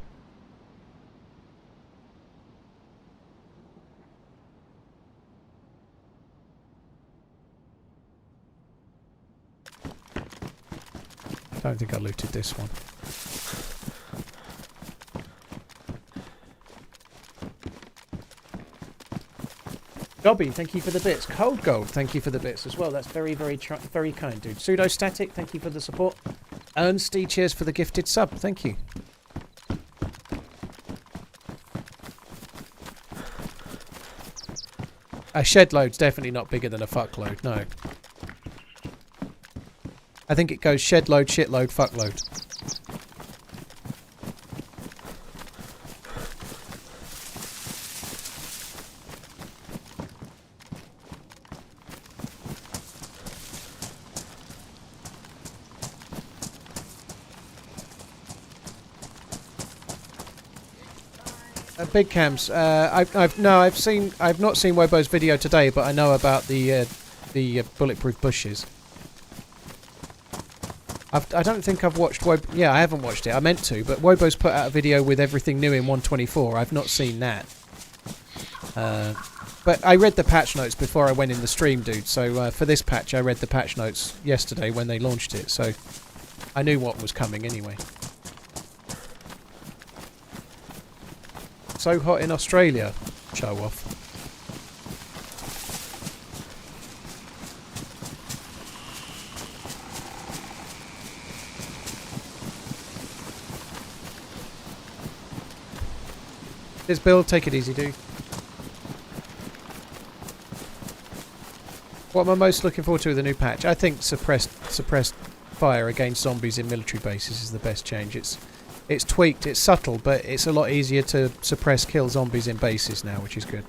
I don't think I looted this one. Dobby, thank you for the bits. Cold Gold, thank you for the bits as well. That's very, very kind, dude. Pseudo-static, thank you for the support. Ernsty, cheers for the gifted sub. Thank you. A shed load's definitely not bigger than a fuckload, no. I think it goes shed load, shitload, fuckload. Big cams. I've not seen Wobo's video today, but I know about the bulletproof bushes. I don't think I've watched Wobo. Yeah, I haven't watched it. I meant to, but Wobo's put out a video with everything new in 1.24. I've not seen that. But I read the patch notes before I went in the stream, dude. So for this patch, I read the patch notes yesterday when they launched it. So I knew what was coming anyway. So hot in Australia. Show off. Cheers, Bill. Take it easy, dude. What am I most looking forward to with the new patch? I think suppressed fire against zombies in military bases is the best change. It's tweaked, it's subtle, but it's a lot easier to suppress kill zombies in bases now, which is good.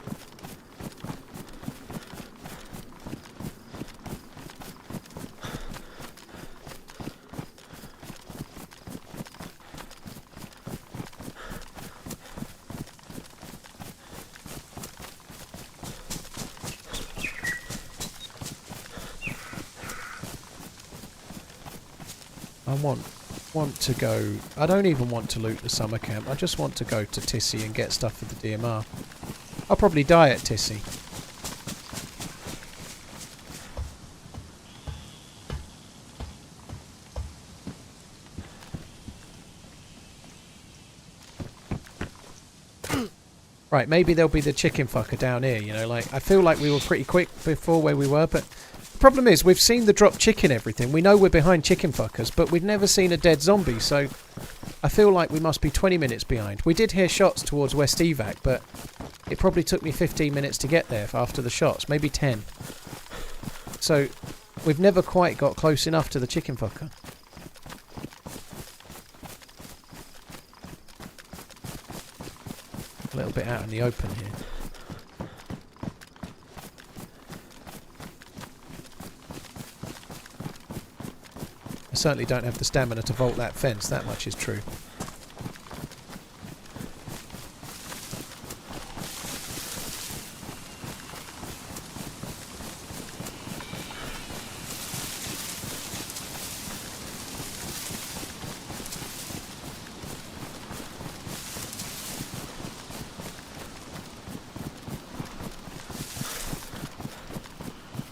Want to go. I don't even want to loot the summer camp. I just want to go to Tissy and get stuff for the DMR. I'll probably die at Tissy. Right, maybe there'll be the chicken fucker down here, you know, like, I feel like we were pretty quick before where we were, but the problem is, we've seen the drop chicken everything. We know we're behind chicken fuckers, but we've never seen a dead zombie, so I feel like we must be 20 minutes behind. We did hear shots towards West Evac, but it probably took me 15 minutes to get there after the shots, maybe 10. So, we've never quite got close enough to the chicken fucker. A little bit out in the open here. I certainly don't have the stamina to vault that fence, that much is true.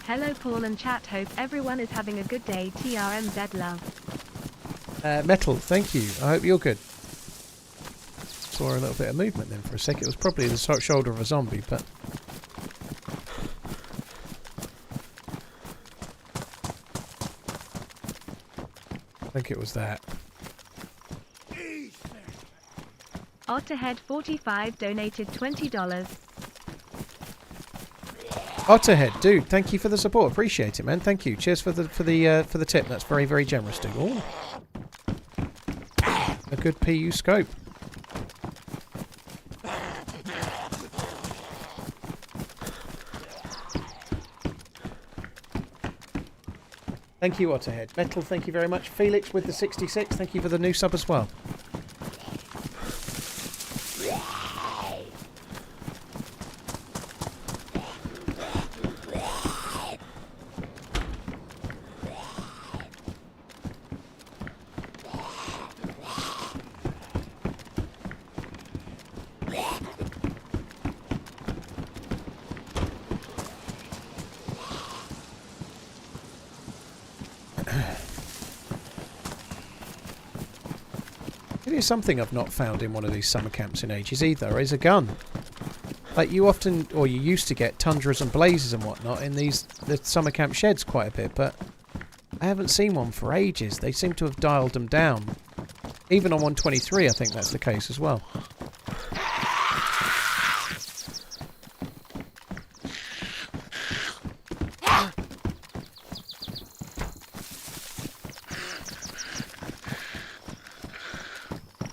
Hello Paul and chat, hope everyone is having a good day. TRMZ love. Metal, thank you. I hope you're good. Saw a little bit of movement then for a sec. It was probably the shoulder of a zombie, but... I think it was that. Otterhead 45 donated $20. Otterhead, dude, thank you for the support. Appreciate it, man. Thank you. Cheers for the tip. That's very, very generous, dude. Ooh. A good PU scope. Thank you, Otterhead. Metal, thank you very much. Felix with the 66, thank you for the new sub as well. Here's something I've not found in one of these summer camps in ages either, is a gun. Like you often, or you used to get tundras and blazes and whatnot in the summer camp sheds quite a bit, but I haven't seen one for ages. They seem to have dialed them down. Even on 123 I think that's the case as well.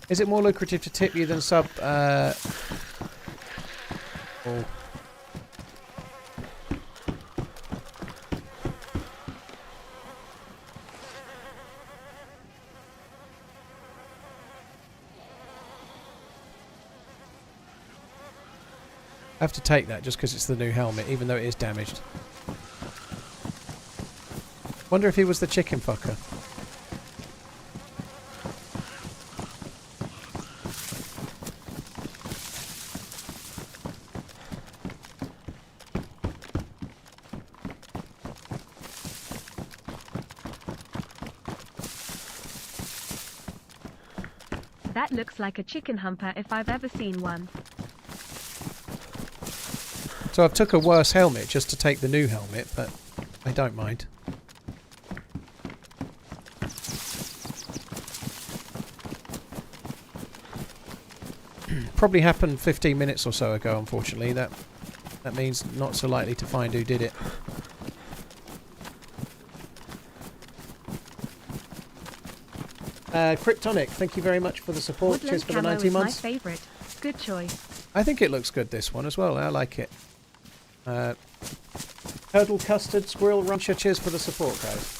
Is it more lucrative to tip you than sub? Oh. I have to take that just because it's the new helmet, even though it is damaged. Wonder if he was the chicken fucker. That looks like a chicken humper if I've ever seen one. So I've took a worse helmet just to take the new helmet, but I don't mind. probably happened 15 minutes or so ago, unfortunately. That means not so likely to find who did it. Kryptonic, thank you very much for the support. Woodland Cheers for the camo 90 is my months. favourite. Good choice. I think it looks good, this one as well. I like it. Turtle Custard, Squirrel Rancher, cheers for the support, guys.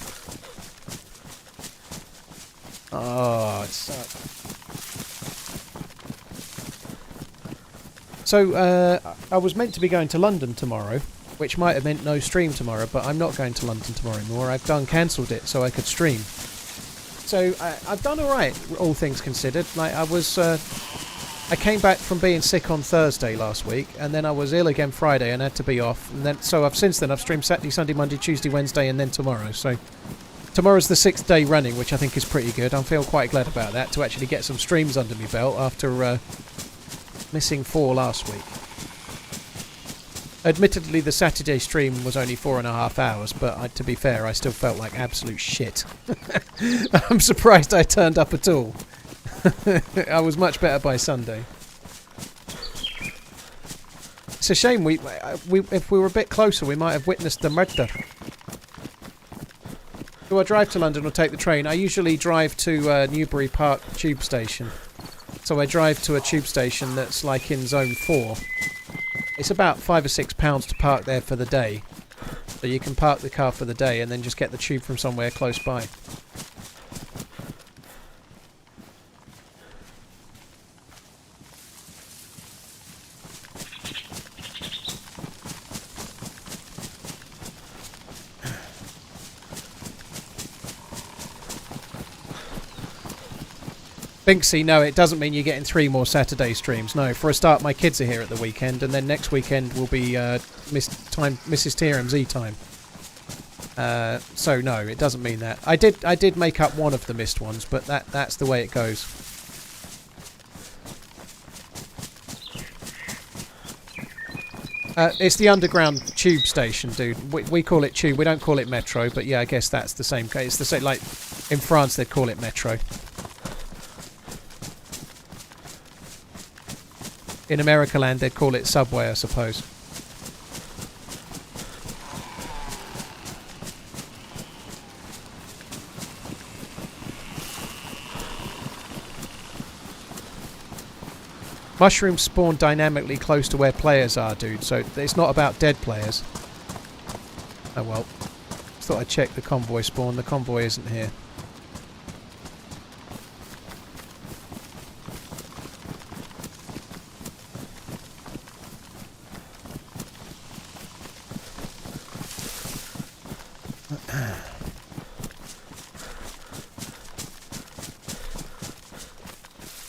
Oh, it sucks. So, I was meant to be going to London tomorrow, which might have meant no stream tomorrow, but I'm not going to London tomorrow anymore. I've cancelled it so I could stream. So, I've done alright, all things considered. Like, I came back from being sick on Thursday last week, and then I was ill again Friday and had to be off. And then, so since then I've streamed Saturday, Sunday, Monday, Tuesday, Wednesday, and then tomorrow. So tomorrow's the 6th day running, which I think is pretty good. I feel quite glad about that, to actually get some streams under my belt after missing 4 last week. Admittedly, the Saturday stream was only 4.5 hours, but to be fair, I still felt like absolute shit. I'm surprised I turned up at all. I was much better by Sunday. It's a shame if we were a bit closer, we might have witnessed the murder. Do I drive to London or take the train? I usually drive to Newbury Park tube station. So I drive to a tube station that's like in zone 4. It's about £5 or £6 to park there for the day. So you can park the car for the day and then just get the tube from somewhere close by. Binksy, no, it doesn't mean you're getting 3 more Saturday streams. No, for a start, my kids are here at the weekend, and then next weekend will be Mrs. TRMZ time. So no, it doesn't mean that. I did make up one of the missed ones, but that's the way it goes. It's the underground tube station, dude. We call it tube. We don't call it metro, but yeah, I guess that's the same. It's the same. Like in France, they'd call it metro. In America land, they'd call it subway, I suppose. Mushrooms spawn dynamically close to where players are, dude, so it's not about dead players. Oh well. Just thought I'd check the convoy spawn. The convoy isn't here.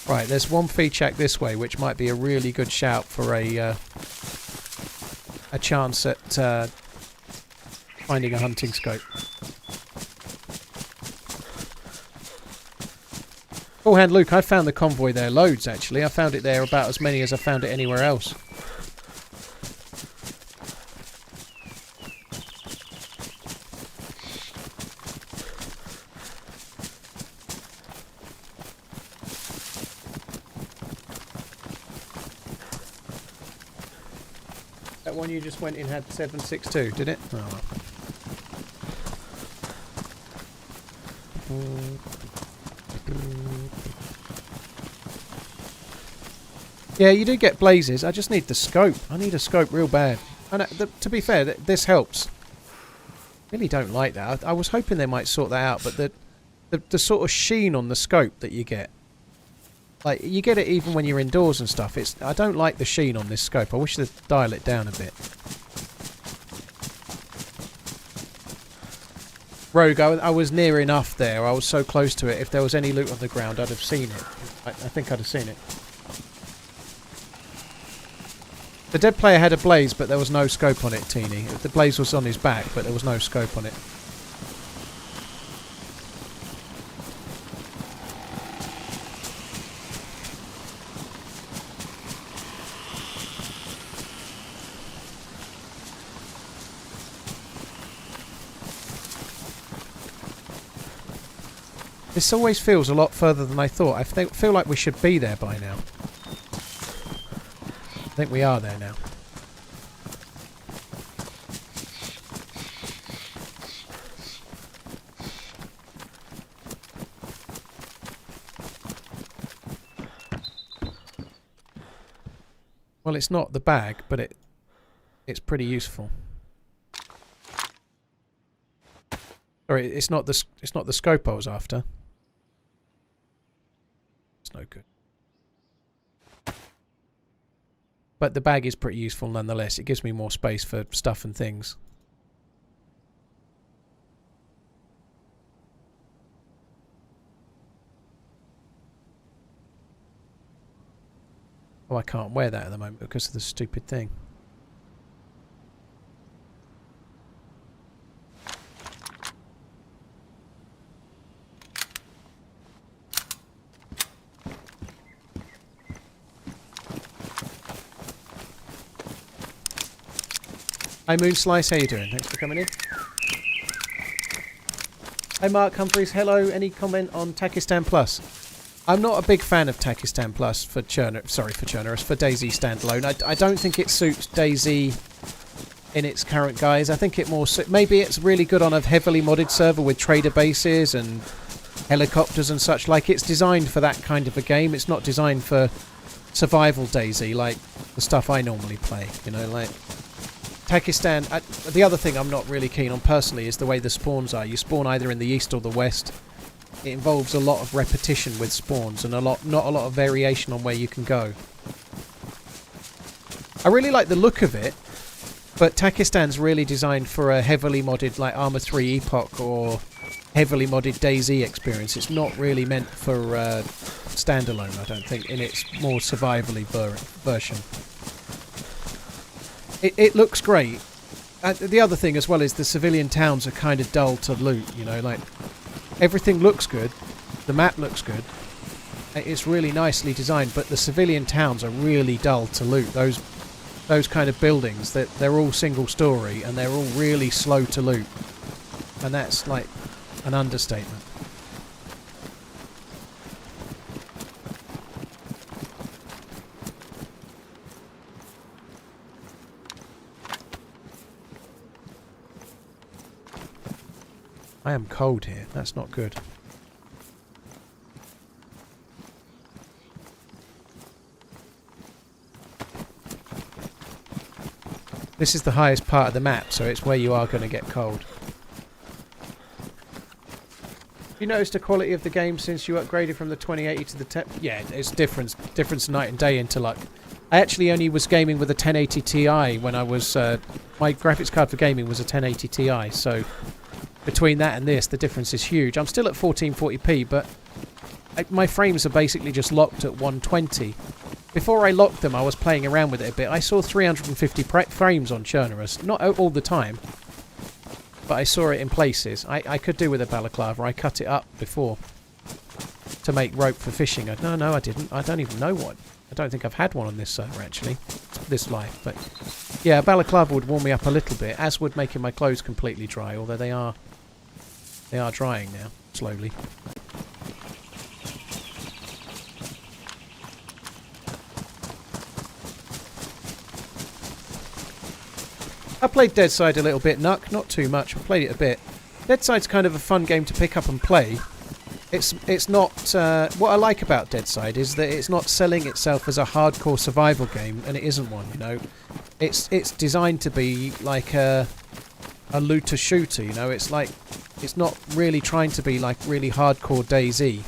Right, there's one feed shack this way, which might be a really good shout for a chance at finding a hunting scope. Full hand Luke, I found the convoy there loads actually. I found it there about as many as I found it anywhere else. That one you just went in had 762, did it? Oh well. Yeah, you do get blazes. I just need the scope. I need a scope real bad. And to be fair, this helps. Really don't like that. I was hoping they might sort that out, but the sort of sheen on the scope that you get. Like, you get it even when you're indoors and stuff. I don't like the sheen on this scope. I wish they'd dial it down a bit. Rogue, I was near enough there. I was so close to it. If there was any loot on the ground, I'd have seen it. I think I'd have seen it. The dead player had a blaze, but there was no scope on it, Teeny. The blaze was on his back, but there was no scope on it. This always feels a lot further than I thought. I feel like we should be there by now. I think we are there now. Well, it's not the bag, but it's pretty useful. Sorry, it's not the scope I was after. It's no good. But the bag is pretty useful nonetheless. It gives me more space for stuff and things. Oh, I can't wear that at the moment because of the stupid thing. Hi Moonslice, how you doing? Thanks for coming in. Hi Mark Humphreys, hello. Any comment on Takistan Plus? I'm not a big fan of Takistan Plus for Chernarus, for DayZ standalone. I don't think it suits DayZ in its current guise. I think it more maybe it's really good on a heavily modded server with trader bases and helicopters and such. Like, it's designed for that kind of a game. It's not designed for survival DayZ like the stuff I normally play. You know, like Takistan. The other thing I'm not really keen on personally is the way the spawns are. You spawn either in the east or the west. It involves a lot of repetition with spawns and not a lot of variation on where you can go. I really like the look of it, but Takistan's really designed for a heavily modded like Arma 3 Epoch or heavily modded DayZ experience. It's not really meant for standalone, I don't think, in its more survivally version. It looks great. The other thing as well is the civilian towns are kind of dull to loot, you know, like everything looks good, the map looks good, it's really nicely designed, but the civilian towns are really dull to loot. Those kind of buildings, they're all single story and they're all really slow to loot, and that's like an understatement. I am cold here. That's not good. This is the highest part of the map, so it's where you are going to get cold. You noticed the quality of the game since you upgraded from the 2080 to the 10? Yeah, it's difference night and day into luck. I actually only was gaming with a 1080 Ti when I was... my graphics card for gaming was a 1080 Ti, so... between that and this, the difference is huge. I'm still at 1440p, but my frames are basically just locked at 120. Before I locked them, I was playing around with it a bit. I saw 350 frames on Chernarus. Not all the time, but I saw it in places. I could do with a balaclava. I cut it up before to make rope for fishing. No, I didn't. I don't even know one. I don't think I've had one on this server, actually, this life. But yeah, a balaclava would warm me up a little bit, as would making my clothes completely dry, although they are drying now, slowly. I played DayZ a little bit, Nuck, not too much. I played it a bit. DayZ's kind of a fun game to pick up and play. It's not... what I like about DayZ is that it's not selling itself as a hardcore survival game, and it isn't one, you know. It's designed to be like a looter-shooter, you know. It's like... it's not really trying to be like really hardcore DayZ.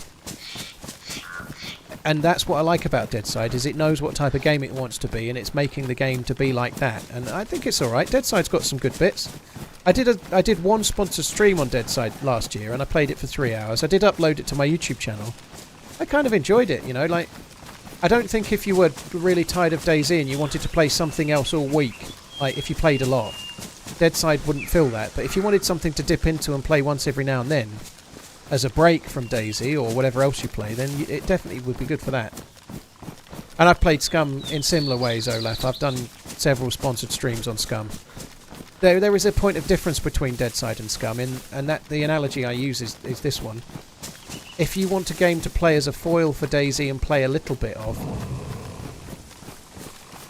And that's what I like about DayZ, is it knows what type of game it wants to be, and it's making the game to be like that. And I think it's alright. DayZ's got some good bits. I did one sponsored stream on DayZ last year, and I played it for 3 hours. I did upload it to my YouTube channel. I kind of enjoyed it, you know, like... I don't think if you were really tired of DayZ and you wanted to play something else all week, like if you played a lot, DayZ wouldn't fill that. But if you wanted something to dip into and play once every now and then, as a break from DayZ or whatever else you play, then it definitely would be good for that. And I've played Scum in similar ways, Olaf. I've done several sponsored streams on Scum. There is a point of difference between DayZ and Scum, and that the analogy I use is this one. If you want a game to play as a foil for DayZ and play a little bit of,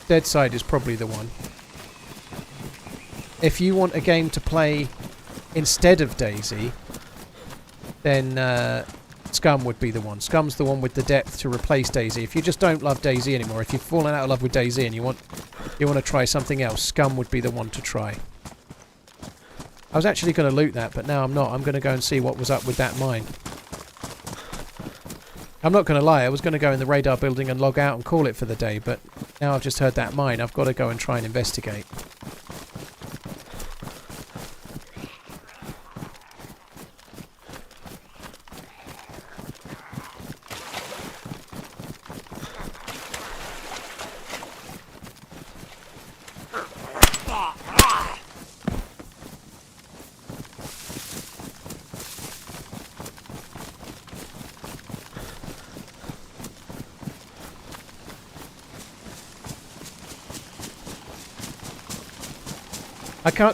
Dead Side is probably the one. If you want a game to play instead of DayZ, then Scum would be the one. Scum's the one with the depth to replace DayZ. If you just don't love DayZ anymore, if you've fallen out of love with DayZ and you want to try something else, Scum would be the one to try. I was actually going to loot that, but now I'm not. I'm going to go and see what was up with that mine. I'm not going to lie, I was going to go in the radar building and log out and call it for the day, but now I've just heard that mine, I've got to go and try and investigate.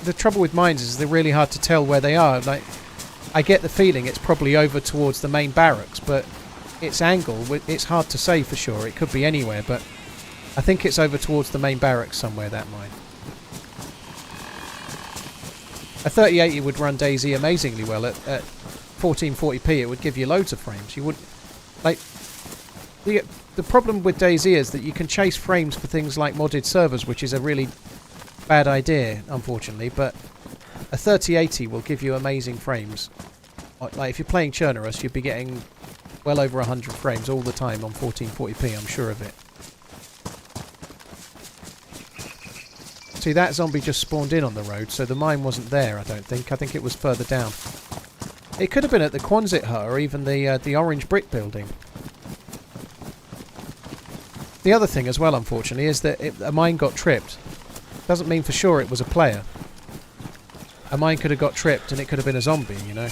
The trouble with mines is they're really hard to tell where they are. Like, I get the feeling it's probably over towards the main barracks, but its angle, it's hard to say for sure. It could be anywhere, but I think it's over towards the main barracks somewhere, that mine. A 3080 would run DayZ amazingly well. At 1440p it would give you loads of frames. You wouldn't... Like, the problem with DayZ is that you can chase frames for things like modded servers, which is a really bad idea, unfortunately, but a 3080 will give you amazing frames. Like, if you're playing Chernarus, you'd be getting well over 100 frames all the time on 1440p, I'm sure of it. See, that zombie just spawned in on the road, so the mine wasn't there, I don't think. I think it was further down. It could have been at the Quonset hut, or even the orange brick building. The other thing as well, unfortunately, is that a mine got tripped. Doesn't mean for sure it was a player. A mine could have got tripped and it could have been a zombie, you know.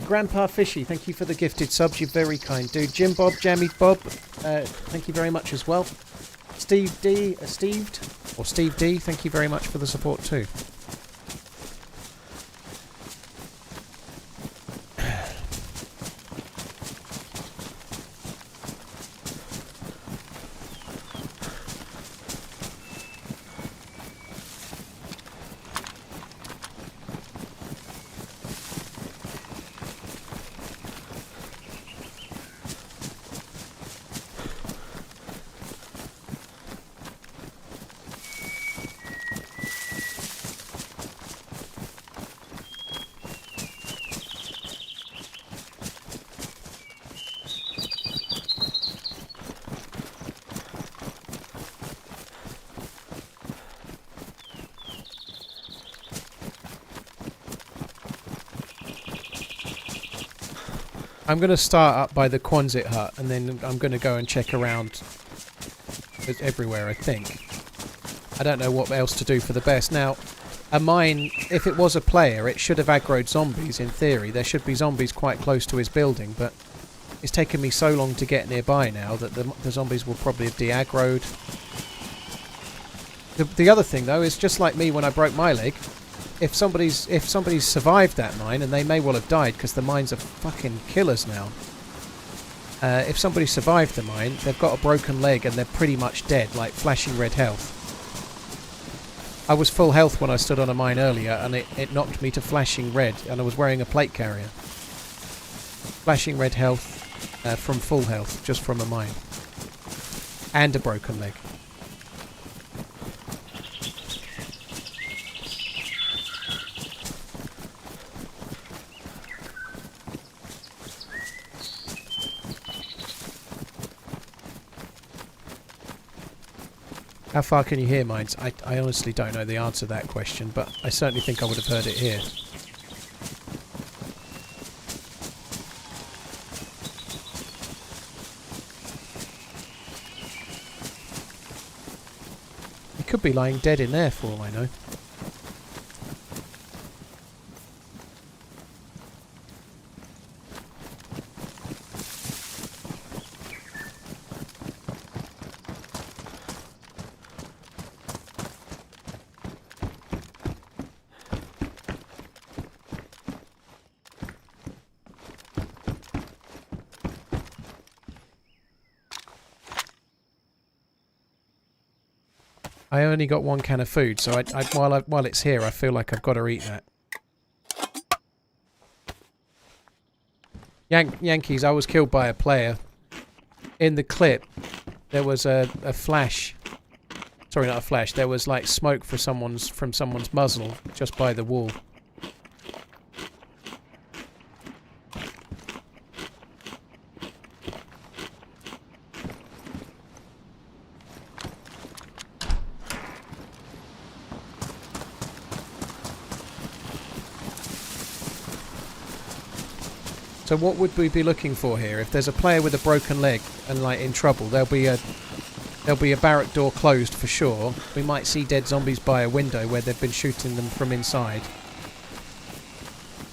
Grandpa Fishy, thank you for the gifted subs, you're very kind dude. Jim Bob, Jammy Bob, thank you very much as well. Steve D, Steve D, thank you very much for the support too. I'm going to start up by the Quonset hut and then I'm going to go and check around everywhere, I think. I don't know what else to do for the best. Now, a mine, if it was a player, it should have aggroed zombies in theory. There should be zombies quite close to his building, but it's taken me so long to get nearby now that the zombies will probably have de-aggroed. The other thing, though, is just like me when I broke my leg. If somebody's survived that mine, and they may well have died because the mines are fucking killers now. If somebody survived the mine, they've got a broken leg and they're pretty much dead, like flashing red health. I was full health when I stood on a mine earlier, and it knocked me to flashing red, and I was wearing a plate carrier. Flashing red health from full health, just from a mine. And a broken leg. How far can you hear mines? I honestly don't know the answer to that question, but I certainly think I would have heard it here. He could be lying dead in there for all I know. I only got 1 can of food, so while it's here, I feel like I've got to eat that. Yankees, I was killed by a player. In the clip, there was a flash. Sorry, not a flash. There was like smoke from someone's muzzle just by the wall. So what would we be looking for here? If there's a player with a broken leg and like in trouble, there'll be a barrack door closed for sure. We might see dead zombies by a window where they've been shooting them from inside.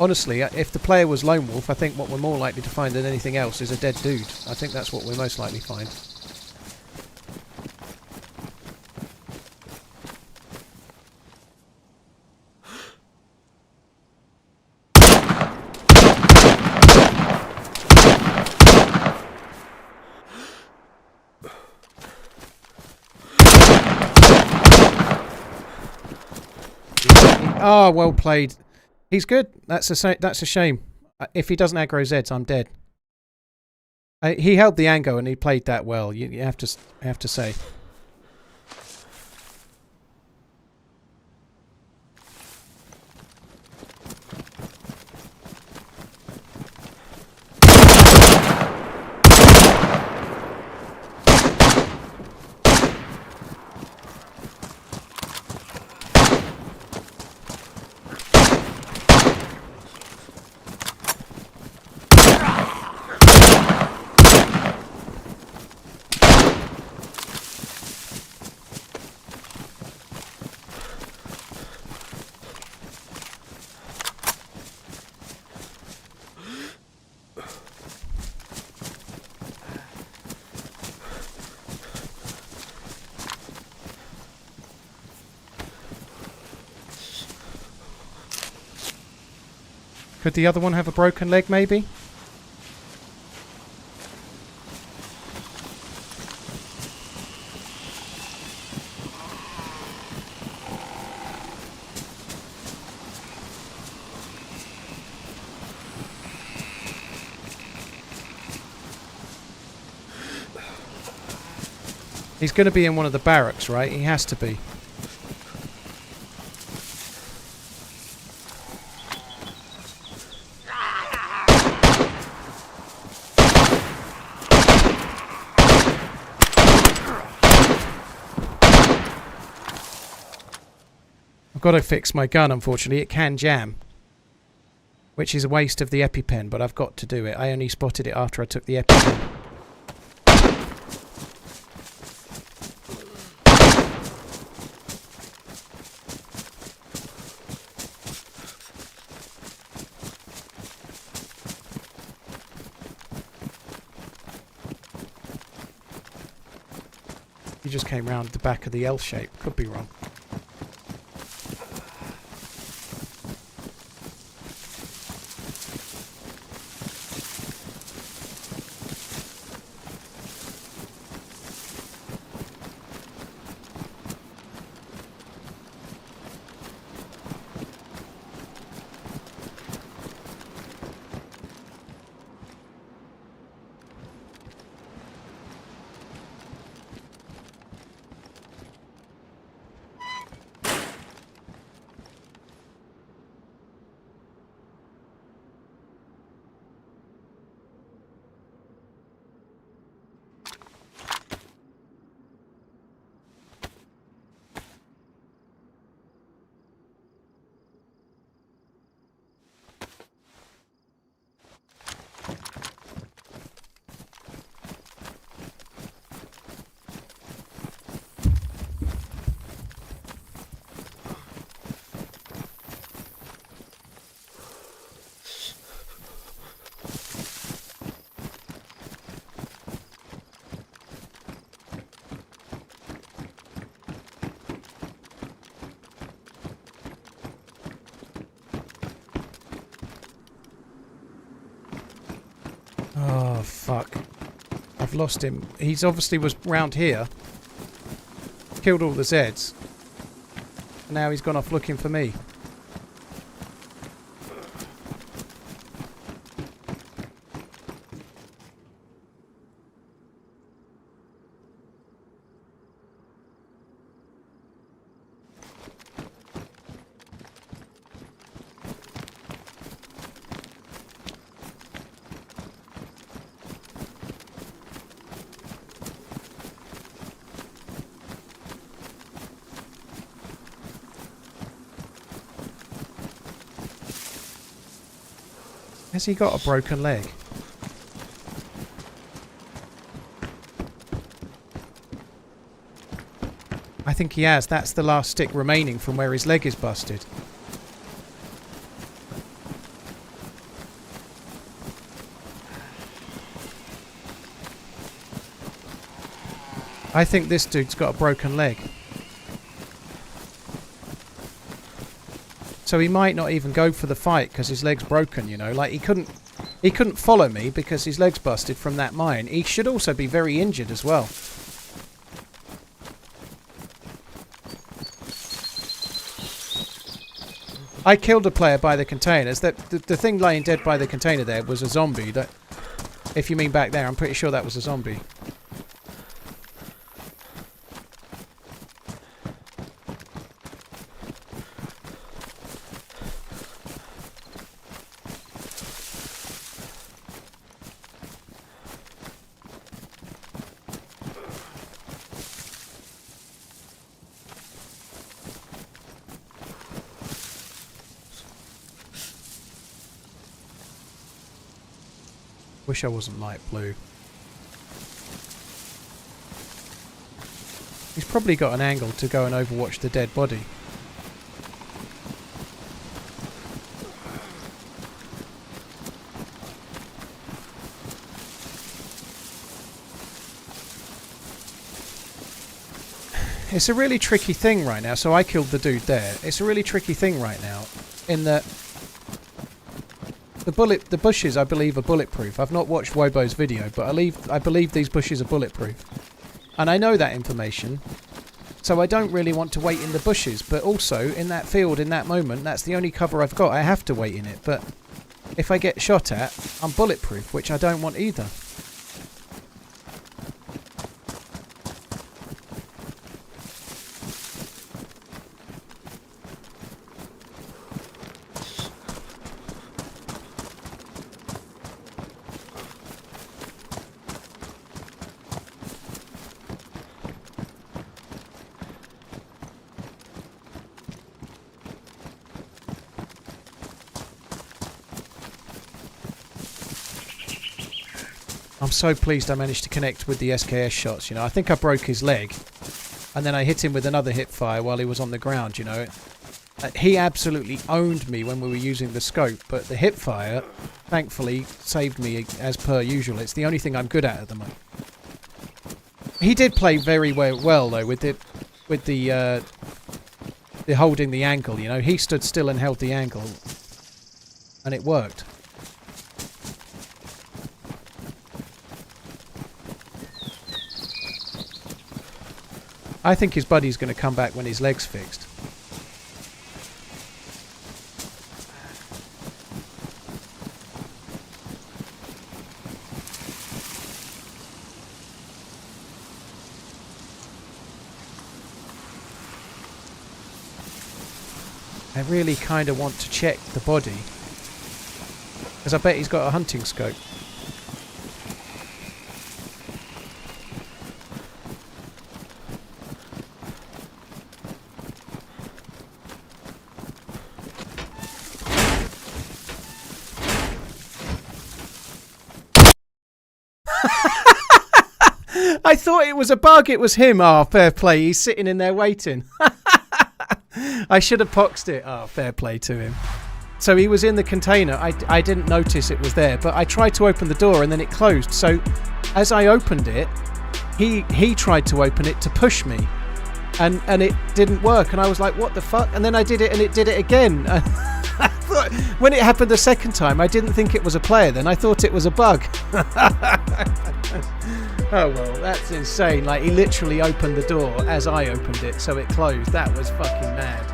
Honestly, if the player was lone wolf, I think what we're more likely to find than anything else is a dead dude. I think that's what we're most likely to find. Oh, well played. He's good. That's a shame. If he doesn't aggro Zeds, I'm dead. He held the angle and he played that well. You have to say. Could the other one have a broken leg, maybe? He's going to be in one of the barracks, right? He has to be. Got to fix my gun, unfortunately. It can jam, which is a waste of the EpiPen, but I've got to do it. I only spotted it after I took the EpiPen. He just came round the back of the L shape. Could be wrong. Oh, fuck. I've lost him. He's obviously was round here. Killed all the Zeds. And now he's gone off looking for me. Has he got a broken leg? I think he has. That's the last stick remaining from where his leg is busted. I think this dude's got a broken leg. So he might not even go for the fight because his leg's broken, you know. Like, he couldn't follow me because his leg's busted from that mine. He should also be very injured as well. I killed a player by the containers. The thing laying dead by the container there was a zombie. That, if you mean back there, I'm pretty sure that was a zombie. Wish I wasn't light blue. He's probably got an angle to go and overwatch the dead body. It's a really tricky thing right now. So I killed the dude there. It's a really tricky thing right now in that the bushes, I believe, are bulletproof. I've not watched Wobo's video, but I believe these bushes are bulletproof. And I know that information, so I don't really want to wait in the bushes. But also, in that field, in that moment, that's the only cover I've got. I have to wait in it. But if I get shot at, I'm bulletproof, which I don't want either. I'm so pleased I managed to connect with the SKS shots, you know. I think I broke his leg, and then I hit him with another hip fire while he was on the ground, you know. He absolutely owned me when we were using the scope, but the hip fire, thankfully, saved me as per usual. It's the only thing I'm good at the moment. He did play very well though, with the holding the angle, you know. He stood still and held the angle, and it worked. I think his buddy's going to come back when his leg's fixed. I really kind of want to check the body, because I bet he's got a hunting scope. I thought it was a bug, it was him. Oh, fair play. He's sitting in there waiting. I should have poxed it. Oh, fair play to him. So he was in the container. I didn't notice it was there, but I tried to open the door and then it closed. So as I opened it, he tried to open it to push me. And it didn't work. And I was like, what the fuck? And then I did it and it did it again. I thought, when it happened the second time, I didn't think it was a player then. I thought it was a bug. Oh well, that's insane. Like, he literally opened the door as I opened it, so it closed. That was fucking mad.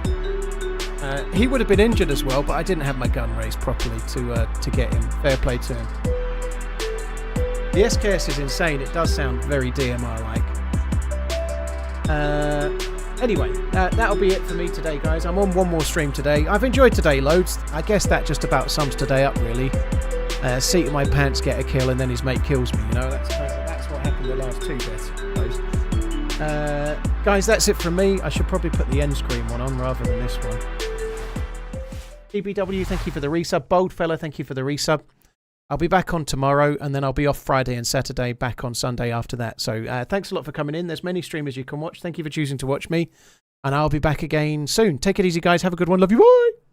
He would have been injured as well, but I didn't have my gun raised properly to get him. Fair play to him. The SKS is insane. It does sound very DMR-like. Anyway, that'll be it for me today, guys. I'm on one more stream today. I've enjoyed today loads. I guess that just about sums today up, really. Seat of my pants, get a kill, and then his mate kills me. You know, that's what happened the last 2 deaths, I suppose. Guys, that's it from me. I should probably put the end screen one on rather than this one. GBW, thank you for the resub. Bold fella, thank you for the resub. I'll be back on tomorrow, and then I'll be off Friday and Saturday, back on Sunday after that. So thanks a lot for coming in. There's many streamers you can watch. Thank you for choosing to watch me, and I'll be back again soon. Take it easy, guys. Have a good one. Love you. Bye.